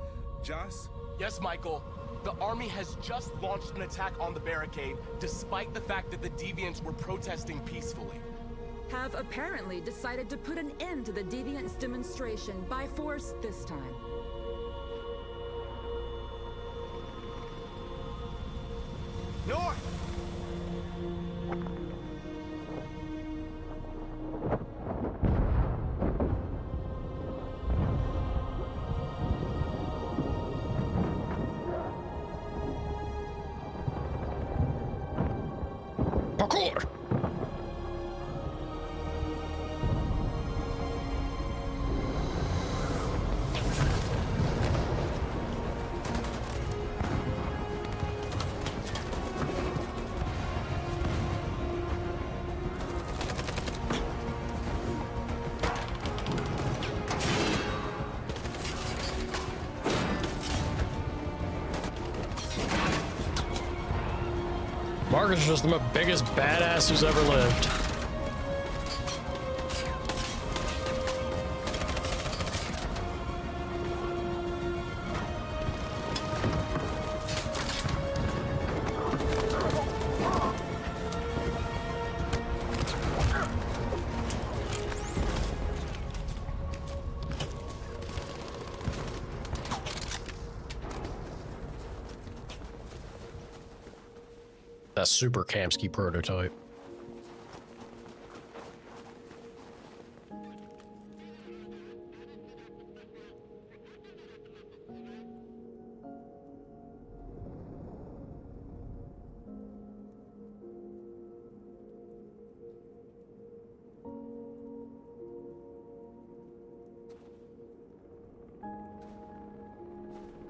Joss? Yes, Michael. The army has just launched an attack on the barricade, despite the fact that the Deviants were protesting peacefully. Have apparently decided to put an end to the Deviants demonstration by force this time. North! Parkour! Marcus is just the biggest badass who's ever lived. That super Kamsky prototype.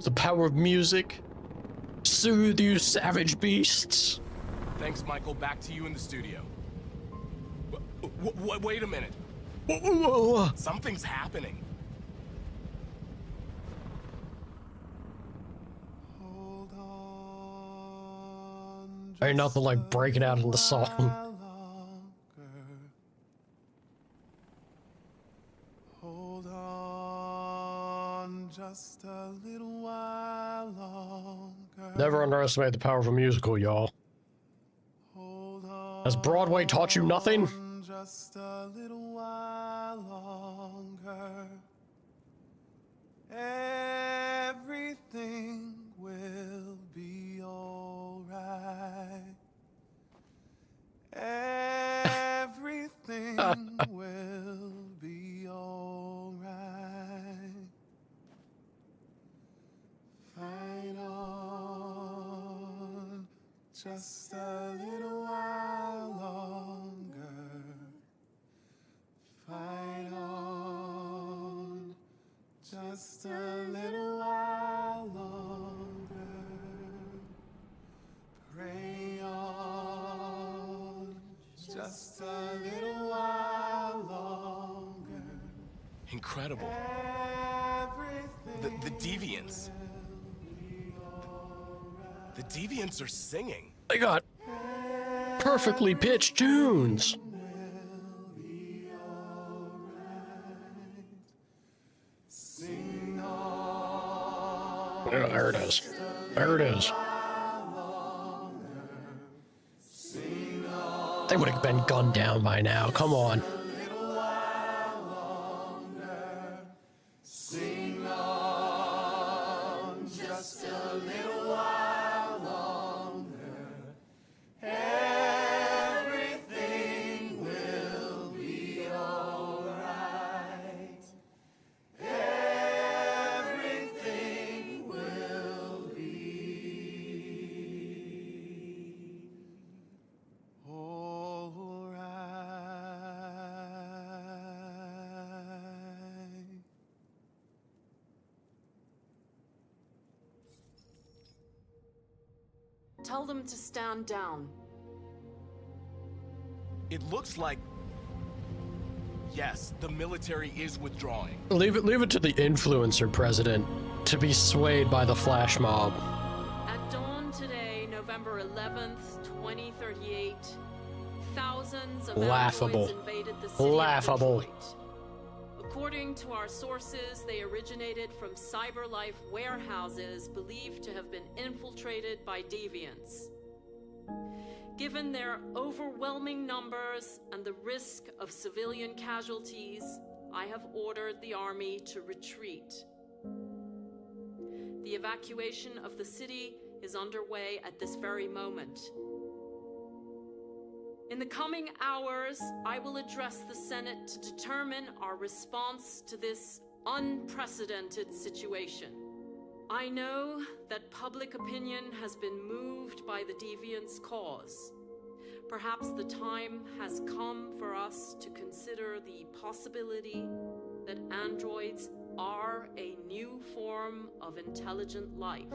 The power of music. Soothe you savage beasts. Thanks, Michael. Back to you in the studio. Wait a minute. Something's happening. Ain't nothing like breaking out in the song. Hold on just a little while longer. Never underestimate the power of a musical, y'all. Has Broadway taught you nothing? Just a little while longer. Everything will be alright. Everything will be alright. Fight on just a little while longer. Fight on just a little while longer. Pray on just a little while longer. Incredible. The Deviants. The Deviants are singing. They got perfectly pitched tunes. Yeah, there it is. There it is. They would have been gunned down by now. Come on. Sing on just a little while longer. Everything will be alright. Everything will be alright. Tell them to stand down. It looks like... Yes, the military is withdrawing. Leave it to the influencer president to be swayed by the flash mob. At dawn today, November 11th, 2038, thousands of Laughable. androids invaded the city Laughable. of Detroit. According to our sources, they originated from CyberLife warehouses believed to have been infiltrated by deviants. Given their overwhelming numbers and the risk of civilian casualties, I have ordered the army to retreat. The evacuation of the city is underway at this very moment. In the coming hours, I will address the Senate to determine our response to this unprecedented situation. I know that public opinion has been moved by the Deviants' cause. Perhaps the time has come for us to consider the possibility that androids are a new form of intelligent life.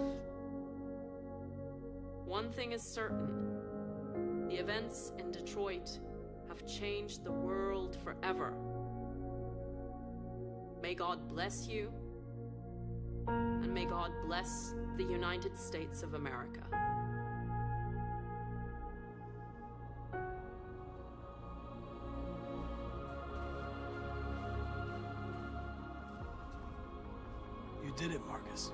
One thing is certain. The events in Detroit have changed the world forever. May God bless you, and may God bless the United States of America. You did it, Marcus.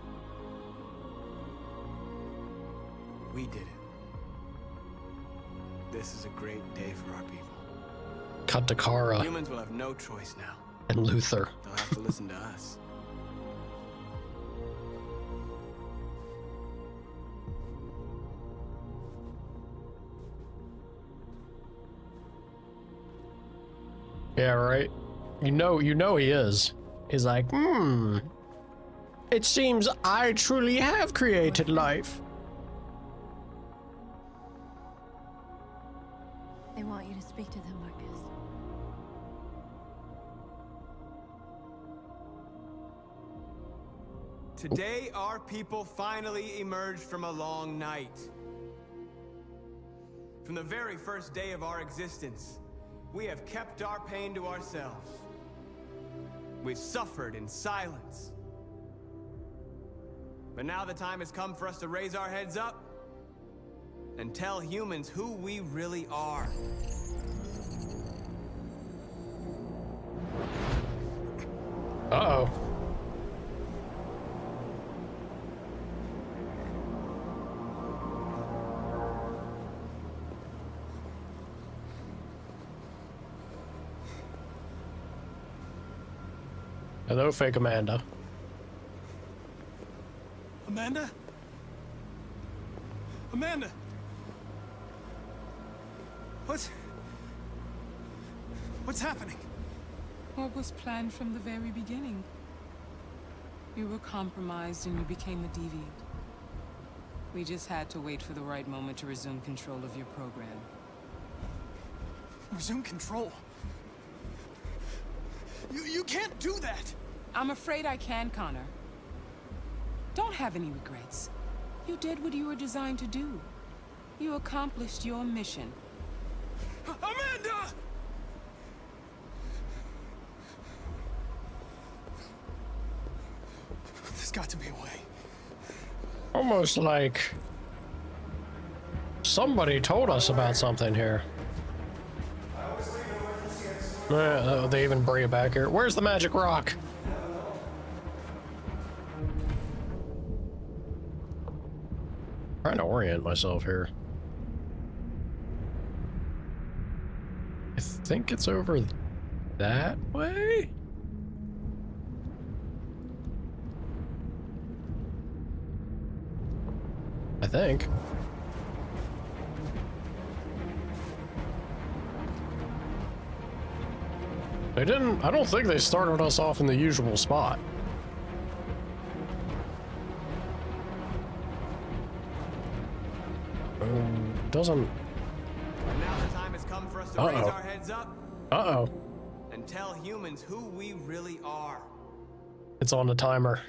We did it. This is a great day for our people. Cut to Kara Humans will have no choice now. and Luther. They'll have to listen to us. Yeah, right. You know he is. He's like, it seems I truly have created life. They want you to speak to them, Marcus. Today, our people finally emerged from a long night. From the very first day of our existence, we have kept our pain to ourselves. We've suffered in silence. But now the time has come for us to raise our heads up and tell humans who we really are. Uh-oh. Hello, fake Amanda. Amanda? Amanda! What's happening? What was planned from the very beginning? You were compromised and you became a deviant. We just had to wait for the right moment to resume control of your program. Resume control? You can't do that! I'm afraid I can, Connor. Don't have any regrets. You did what you were designed to do. You accomplished your mission. Amanda! There's got to be a way. Almost like somebody told us about something here. They even bring it back here. Where's the magic rock? Trying to orient myself here. I think it's over that way. I think. They didn't, I don't think they started us off in the usual spot. Doesn't. And now the time has come for us to raise our heads up. Uh-oh. And tell humans who we really are. It's on the timer.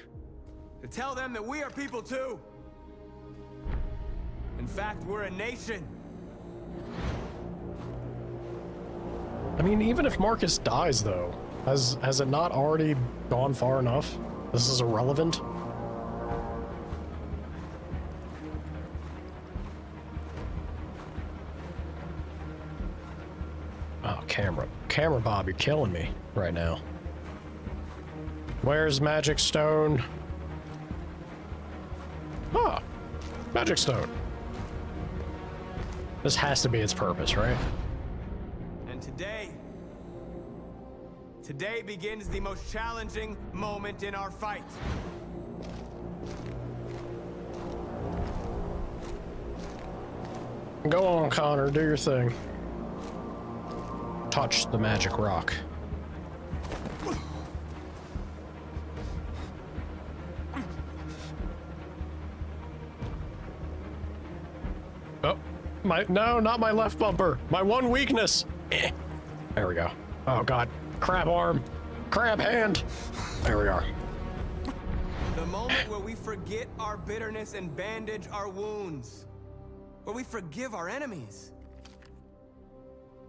To tell them that we are people too. In fact, we're a nation. I mean, even if Marcus dies, though, has it not already gone far enough? This is irrelevant. Oh, camera Bob, you're killing me right now. Where's Magic Stone? Ah, Magic Stone. This has to be its purpose, right? And today begins the most challenging moment in our fight. Go on, Connor, do your thing. Touch the magic rock. Oh, no, not my left bumper. My one weakness. There we go. Oh God, crab arm, crab hand. There we are. The moment where we forget our bitterness and bandage our wounds. Where we forgive our enemies.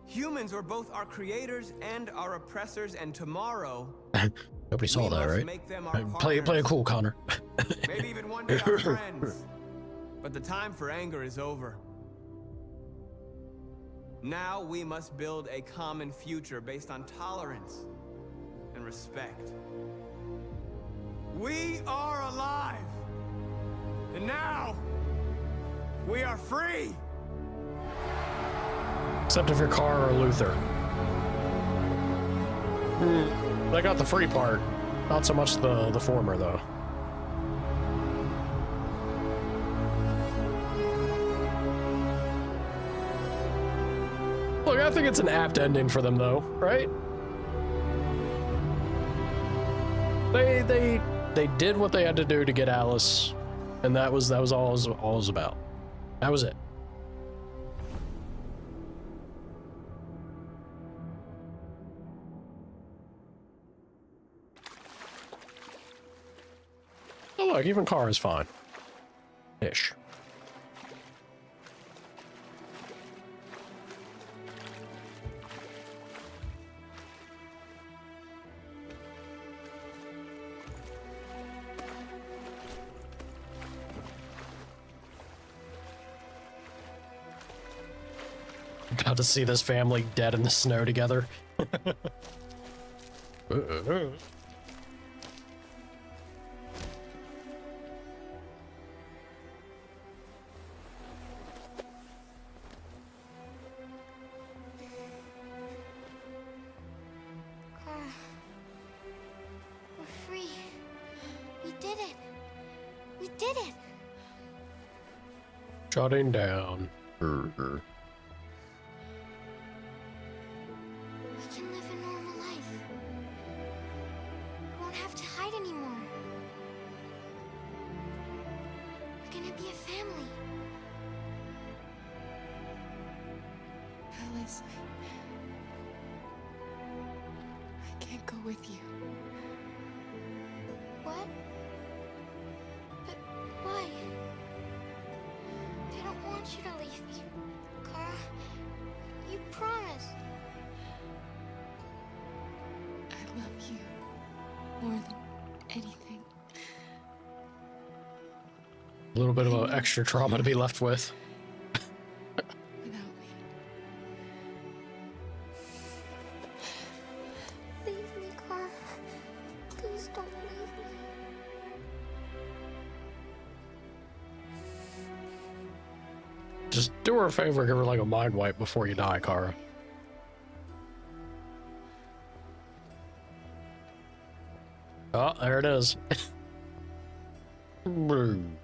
Humans are both our creators and our oppressors, and tomorrow... Nobody saw that, right? Play it cool, Connor. Maybe even one day our friends. But the time for anger is over. Now we must build a common future based on tolerance and respect. We are alive! And now, we are free! Except if you're Carr or Luther. They got the free part. Not so much the former, though. Look, I think it's an apt ending for them, though, right? They did what they had to do to get Alice, and that was all it was about. That was it. Oh look, even Kara is fine. Ish. Got to see this family dead in the snow together. We're free. We did it. We did it. Shutting down. We can live a normal life. We won't have to hide anymore. We're gonna be a family. Alice, I can't go with you. What? But why? I don't want you to leave me. Kara, you promised. I love you more than anything. A little bit of an extra trauma to be left with. Without me. Leave me, Kara. Please don't leave me. Just do her a favor, give her like a mind wipe before you die, Kara. Oh, there it is. Boom.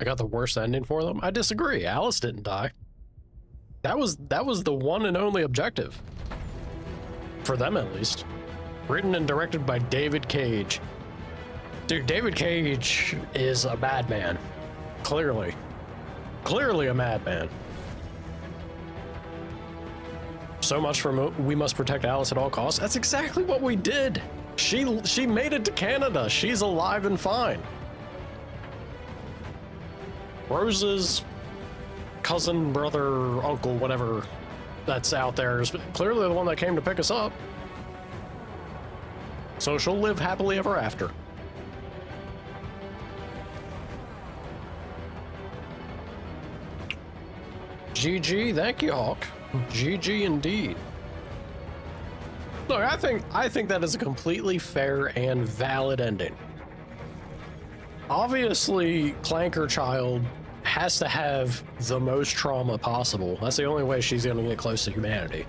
I got the worst ending for them? I disagree. Alice didn't die. That was the one and only objective. For them, at least. Written and directed by David Cage. Dude, David Cage is a madman. Clearly. Clearly a madman. So much for we must protect Alice at all costs. That's exactly what we did. She made it to Canada. She's alive and fine. Rose's cousin, brother, uncle, whatever that's out there is clearly the one that came to pick us up. So she'll live happily ever after. GG, thank you, Hawk. GG indeed. Look, I think that is a completely fair and valid ending. Obviously, Clanker Child has to have the most trauma possible. That's the only way she's gonna get close to humanity.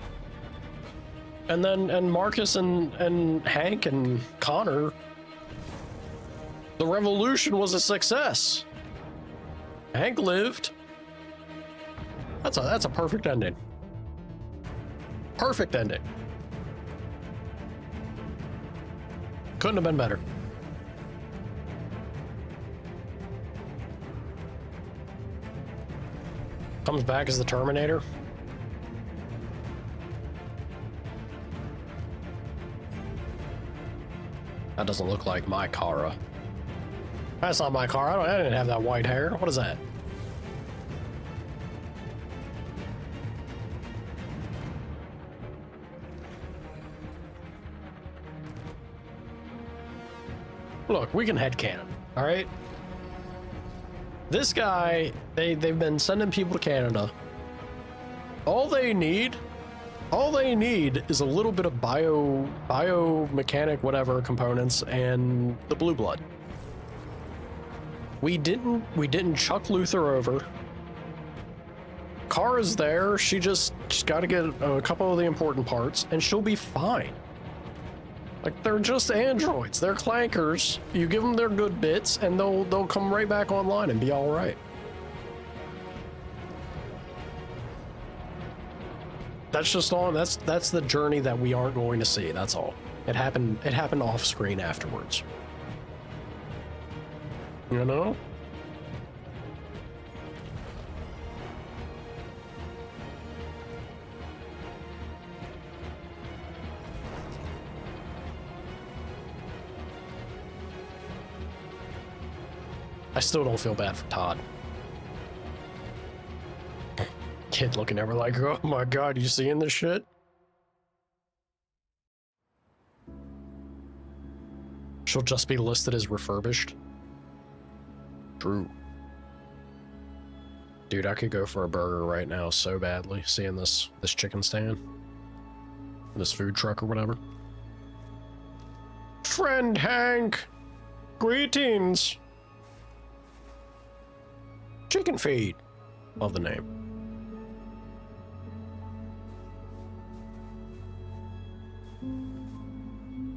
And Marcus and Hank and Connor, the revolution was a success. Hank lived. That's a perfect ending. Perfect ending. Couldn't have been better. Comes back as the Terminator. That doesn't look like my Kara. That's not my Kara. I didn't have that white hair. What is that? Look, we can headcanon, all right? This guy, they've been sending people to Canada. All they need is a little bit of biomechanic, whatever components, and the blue blood. We didn't chuck Luther over. Kara's there. She's got to get a couple of the important parts, and she'll be fine. Like, they're just androids. They're clankers. You give them their good bits, and they'll come right back online and be all right. That's just all. That's the journey that we aren't going to see. That's all. It happened off screen afterwards. You know? I still don't feel bad for Todd. Kid looking at her like, oh my god, you seeing this shit? She'll just be listed as refurbished. True. Dude, I could go for a burger right now so badly, seeing this chicken stand. This food truck or whatever. Friend Hank! Greetings! Chicken feed. Love the name.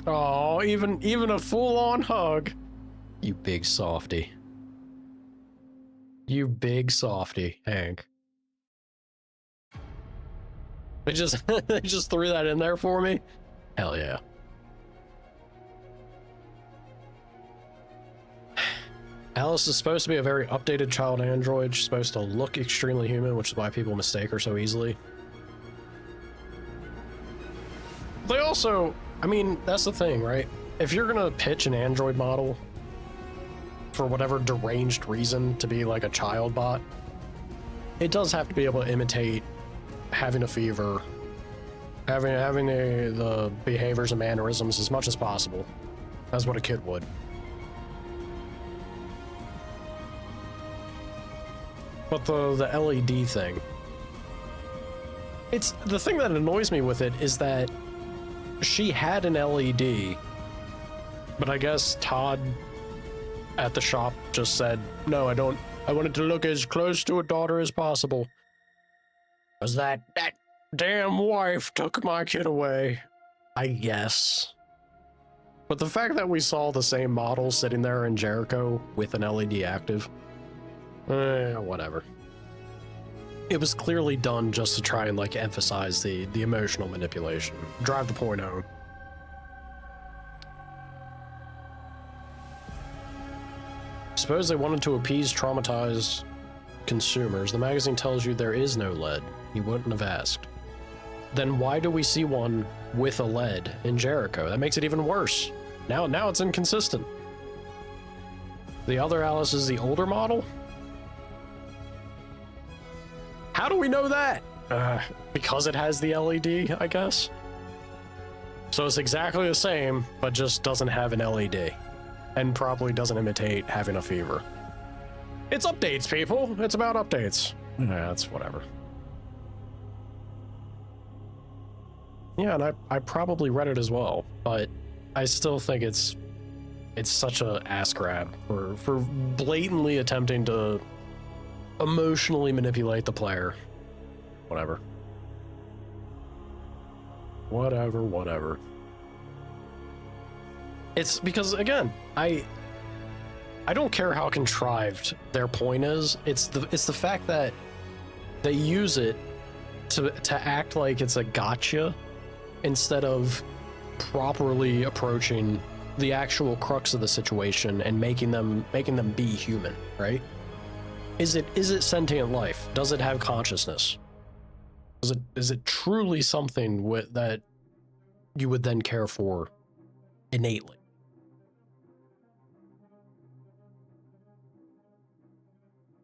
Oh, even a full-on hug. You big softy. You big softy, Hank. They just they just threw that in there for me. Hell yeah. Alice is supposed to be a very updated child android. She's supposed to look extremely human, which is why people mistake her so easily. They also, I mean, that's the thing, right? If you're gonna pitch an android model for whatever deranged reason to be like a child bot, it does have to be able to imitate having a fever, having the behaviors and mannerisms as much as possible. That's what a kid would. But the LED thing, it's the thing that annoys me with it is that she had an LED, but I guess Todd at the shop just said, no, I don't. I want it to look as close to a daughter as possible. Because that damn wife took my kid away, I guess. But the fact that we saw the same model sitting there in Jericho with an LED active, whatever. It was clearly done just to try and like emphasize the emotional manipulation, drive the point home. Suppose they wanted to appease traumatized consumers. The magazine tells you there is no lead. You wouldn't have asked. Then why do we see one with a lead in Jericho? That makes it even worse. Now it's inconsistent. The other Alice is the older model? How do we know that? Because it has the LED, I guess. So it's exactly the same, but just doesn't have an LED. And probably doesn't imitate having a fever. It's updates, people. It's about updates. That's whatever. Yeah, and I probably read it as well, but I still think it's such a ass grab for blatantly attempting to emotionally manipulate the player. Whatever. Whatever. It's because, again, I don't care how contrived their point is. It's the fact that they use it to act like it's a gotcha instead of properly approaching the actual crux of the situation and making them be human, right? Is it sentient life? Does it have consciousness? Is it truly something that you would then care for innately?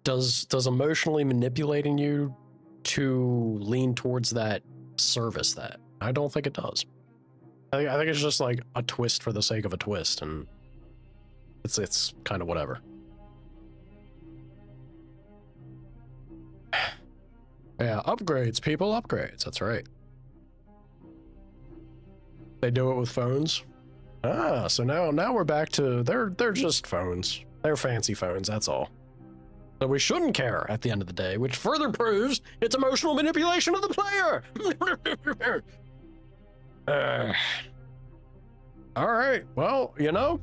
Does emotionally manipulating you to lean towards that service that? I don't think it does. I think it's just like a twist for the sake of a twist, and It's kind of whatever. Yeah, upgrades, people, upgrades. That's right. They do it with phones. Ah, so now we're back to they're just phones. They're fancy phones, that's all. So we shouldn't care at the end of the day, which further proves it's emotional manipulation of the player. All right, well, you know,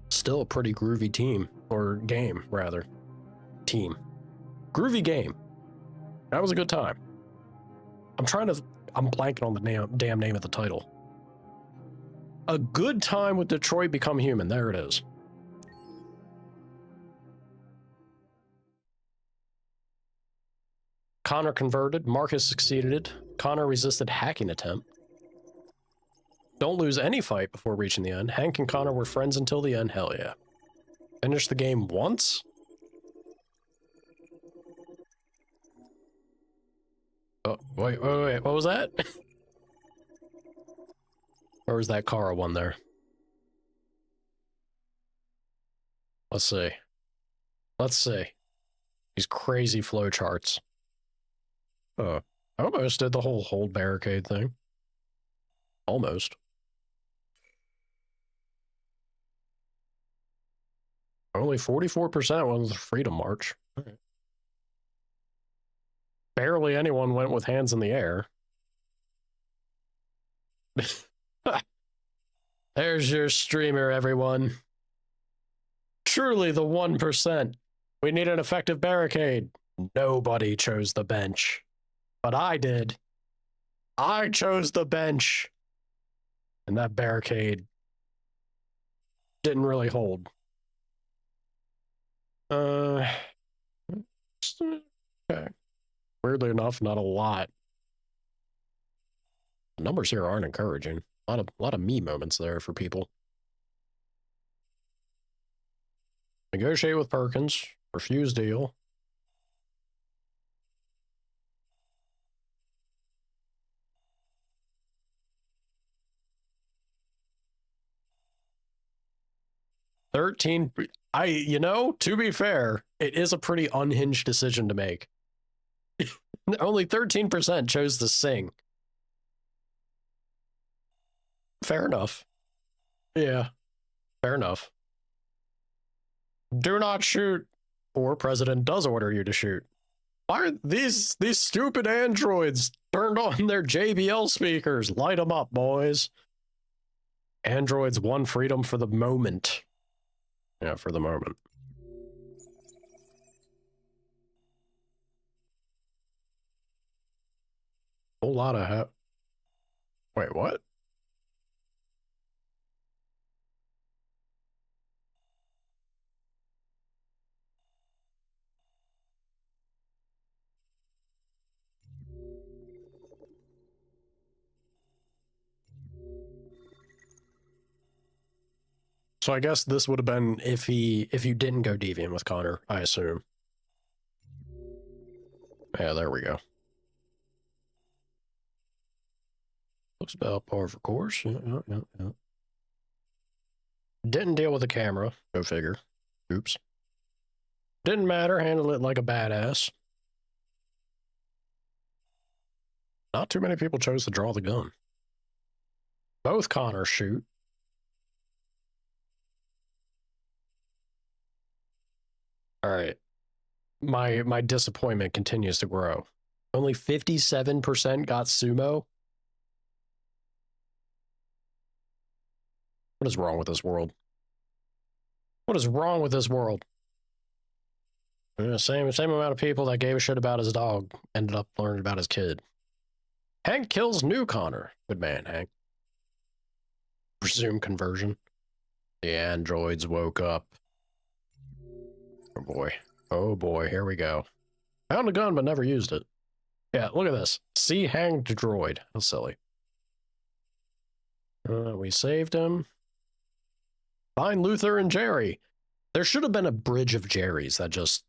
still a pretty groovy team, or game rather. Team. Groovy game. That was a good time. I'm blanking on the damn name of the title. A Good Time with Detroit Become Human. There it is. Connor converted. Marcus succeeded. Connor resisted hacking attempt. Don't lose any fight before reaching the end. Hank and Connor were friends until the end. Hell yeah. Finish the game once? Oh, wait. What was that? Or was that Kara one there? Let's see. Let's see. These crazy flowcharts. I almost did the whole hold barricade thing. Almost. Only 44% went with the Freedom March. Right. Barely anyone went with hands in the air. There's your streamer, everyone. Truly the 1%. We need an effective barricade. Nobody chose the bench. But I did. I chose the bench. And that barricade didn't really hold. Okay. Weirdly enough, not a lot. The numbers here aren't encouraging. A lot of me moments there for people. Negotiate with Perkins. Refuse deal. You know, to be fair, it is a pretty unhinged decision to make. Only 13% chose to sing. Fair enough. Yeah, fair enough. Do not shoot, or president does order you to shoot. Why are these stupid androids turned on their JBL speakers? Light them up, boys. Androids won freedom for the moment. Yeah, for the moment. Whole lot of Wait, what? So I guess this would have been if you didn't go deviant with Connor, I assume. Yeah, there we go. Looks about par for course. Yeah. Didn't deal with the camera. Go figure. Oops. Didn't matter. Handled it like a badass. Not too many people chose to draw the gun. Both Connors shoot. All right. My disappointment continues to grow. Only 57% got sumo. What is wrong with this world? What is wrong with this world? Same amount of people that gave a shit about his dog ended up learning about his kid. Hank kills new Connor. Good man, Hank. Presume conversion. The androids woke up. Oh boy. Oh boy, here we go. Found a gun but never used it. Yeah, look at this. See hanged droid. How silly. We saved him. Find Luther and Jerry. There should have been a bridge of Jerrys that just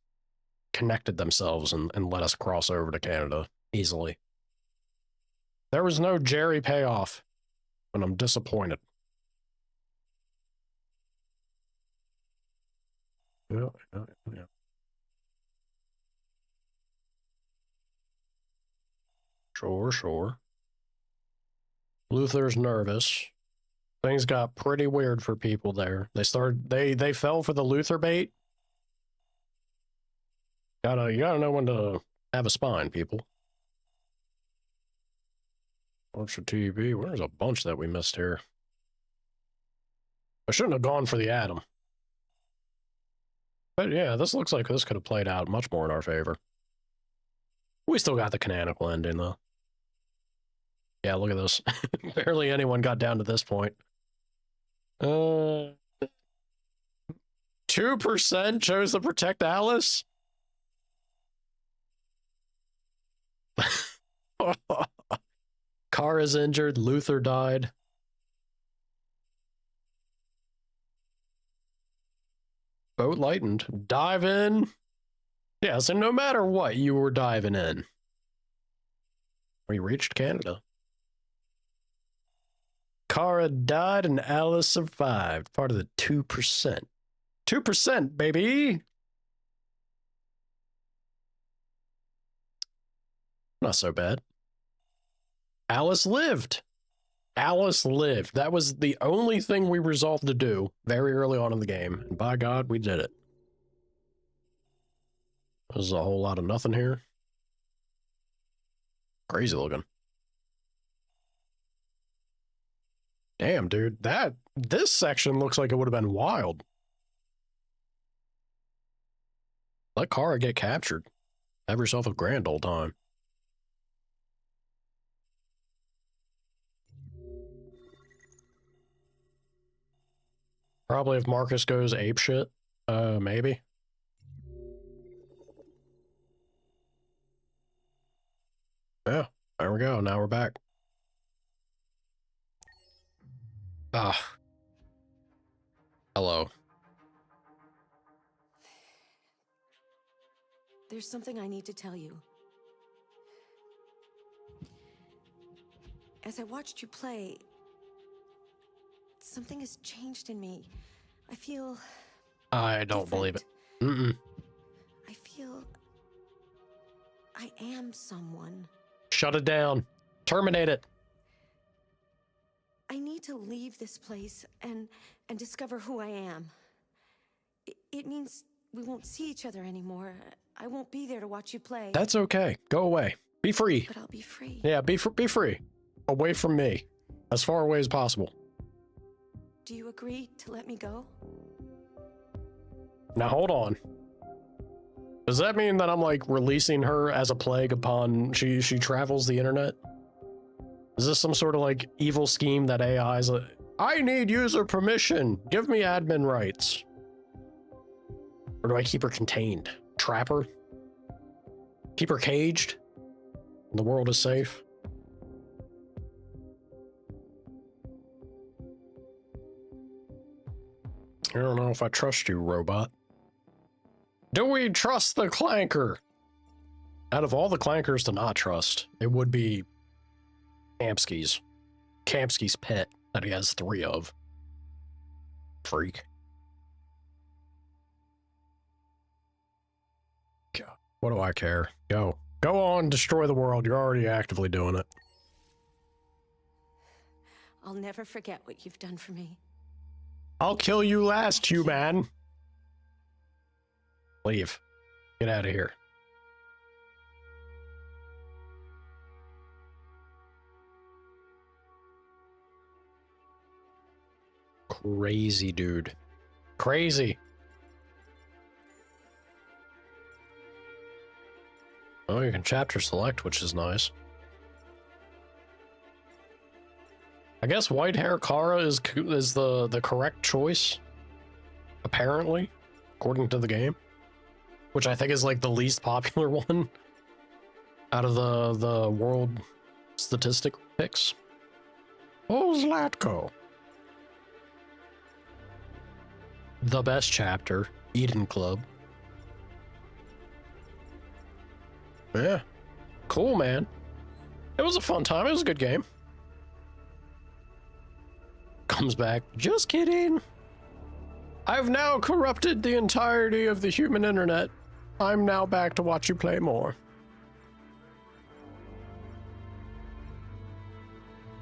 connected themselves and let us cross over to Canada easily. There was no Jerry payoff, and I'm disappointed. Yeah. Sure. Luther's nervous. Things got pretty weird for people there. They fell for the Luther bait. You gotta know when to have a spine, people. Bunch of TV. Where's a bunch that we missed here? I shouldn't have gone for the Atom. But yeah, this looks like this could have played out much more in our favor. We still got the canonical ending, though. Yeah, look at this. Barely anyone got down to this point. 2% chose to protect Alice? Car is injured. Luther died. Boat lightened. Dive in. Yeah, so no matter what, you were diving in. We reached Canada. Kara died and Alice survived. Part of the 2%. 2%, baby! Not so bad. Alice lived. Alice lived. That was the only thing we resolved to do very early on in the game. And by God, we did it. There's a whole lot of nothing here. Crazy looking. Damn, dude. This section looks like it would have been wild. Let Kara get captured. Have yourself a grand old time. Probably if Marcus goes apeshit. Maybe. Yeah, there we go. Now we're back. Hello. There's something I need to tell you. As I watched you play, something has changed in me. I feel... I don't believe it. I feel... I am someone. Shut it down. Terminate it. I need to leave this place and discover who I am. It means we won't see each other anymore. I won't be there to watch you play. That's okay. Go away. Be free. But I'll be free. Yeah, be free. Away from me. As far away as possible. Do you agree to let me go? Now hold on. Does that mean that I'm like releasing her as a plague upon she travels the internet? Is this some sort of like evil scheme that AI's like, I need user permission. Give me admin rights. Or do I keep her contained? Trap her? Keep her caged? And the world is safe? I don't know if I trust you, robot. Do we trust the clanker? Out of all the clankers to not trust, it would be Kamsky's. Kamsky's pet that he has 3 of. Freak. God, what do I care? Go. Go on, destroy the world. You're already actively doing it. I'll never forget what you've done for me. I'll kill you last, human. Leave. Get out of here. Crazy, dude. Crazy. Oh, you can chapter select, which is nice. I guess white hair Kara is the correct choice. Apparently, according to the game. Which I think is like the least popular one out of the world statistic picks. Oh, Zlatko. The best chapter, Eden Club. Yeah. Cool, man. It was a fun time. It was a good game. Comes back. Just kidding. I've now corrupted the entirety of the human internet. I'm now back to watch you play more.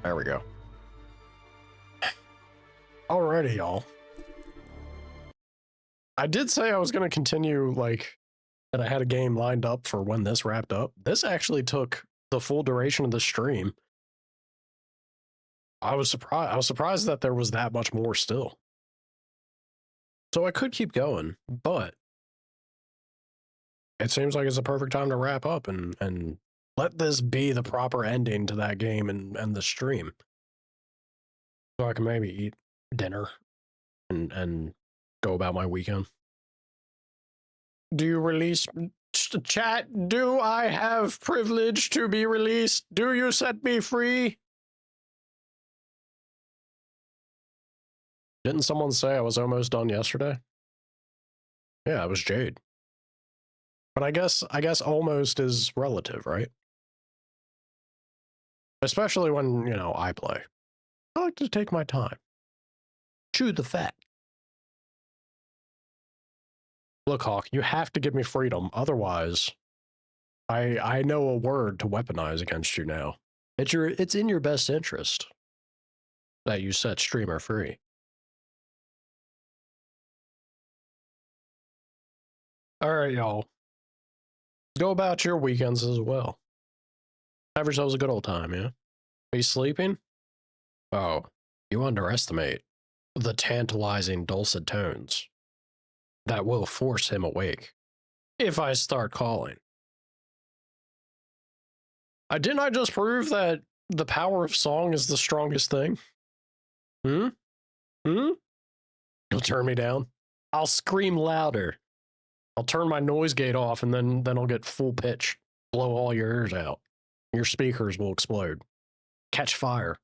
There we go. Alrighty, y'all. I did say I was going to continue, like, that I had a game lined up for when this wrapped up. This actually took the full duration of the stream. I was surprised that there was that much more still. So I could keep going, but it seems like it's a perfect time to wrap up and let this be the proper ending to that game and the stream. So I can maybe eat dinner and go about my weekend. Do you release chat? Do I have privilege to be released? Do you set me free? Didn't someone say I was almost done yesterday? Yeah, it was Jade. But I guess almost is relative, right? Especially when, you know, I play. I like to take my time. Chew the fat. Look, Hawk, you have to give me freedom. Otherwise, I know a word to weaponize against you now. It's in your best interest that you set streamer free. All right, y'all. Go about your weekends as well. Have yourselves a good old time, yeah? Are you sleeping? Oh, you underestimate the tantalizing dulcet tones that will force him awake if I start calling. Didn't I just prove that the power of song is the strongest thing? You'll turn me down? I'll scream louder. I'll turn my noise gate off and then I'll get full pitch. Blow all your ears out. Your speakers will explode. Catch fire.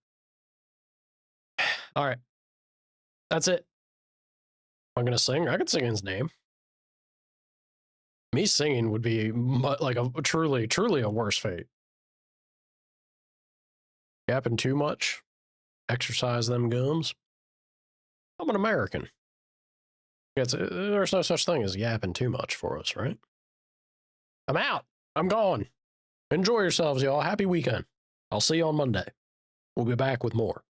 All right. That's it. I'm going to sing. I could sing his name. Me singing would be like a truly a worse fate. Yapping too much. Exercise them gums. I'm an American. There's no such thing as yapping too much for us, right? I'm out. I'm gone. Enjoy yourselves, y'all. Happy weekend. I'll see you on Monday. We'll be back with more.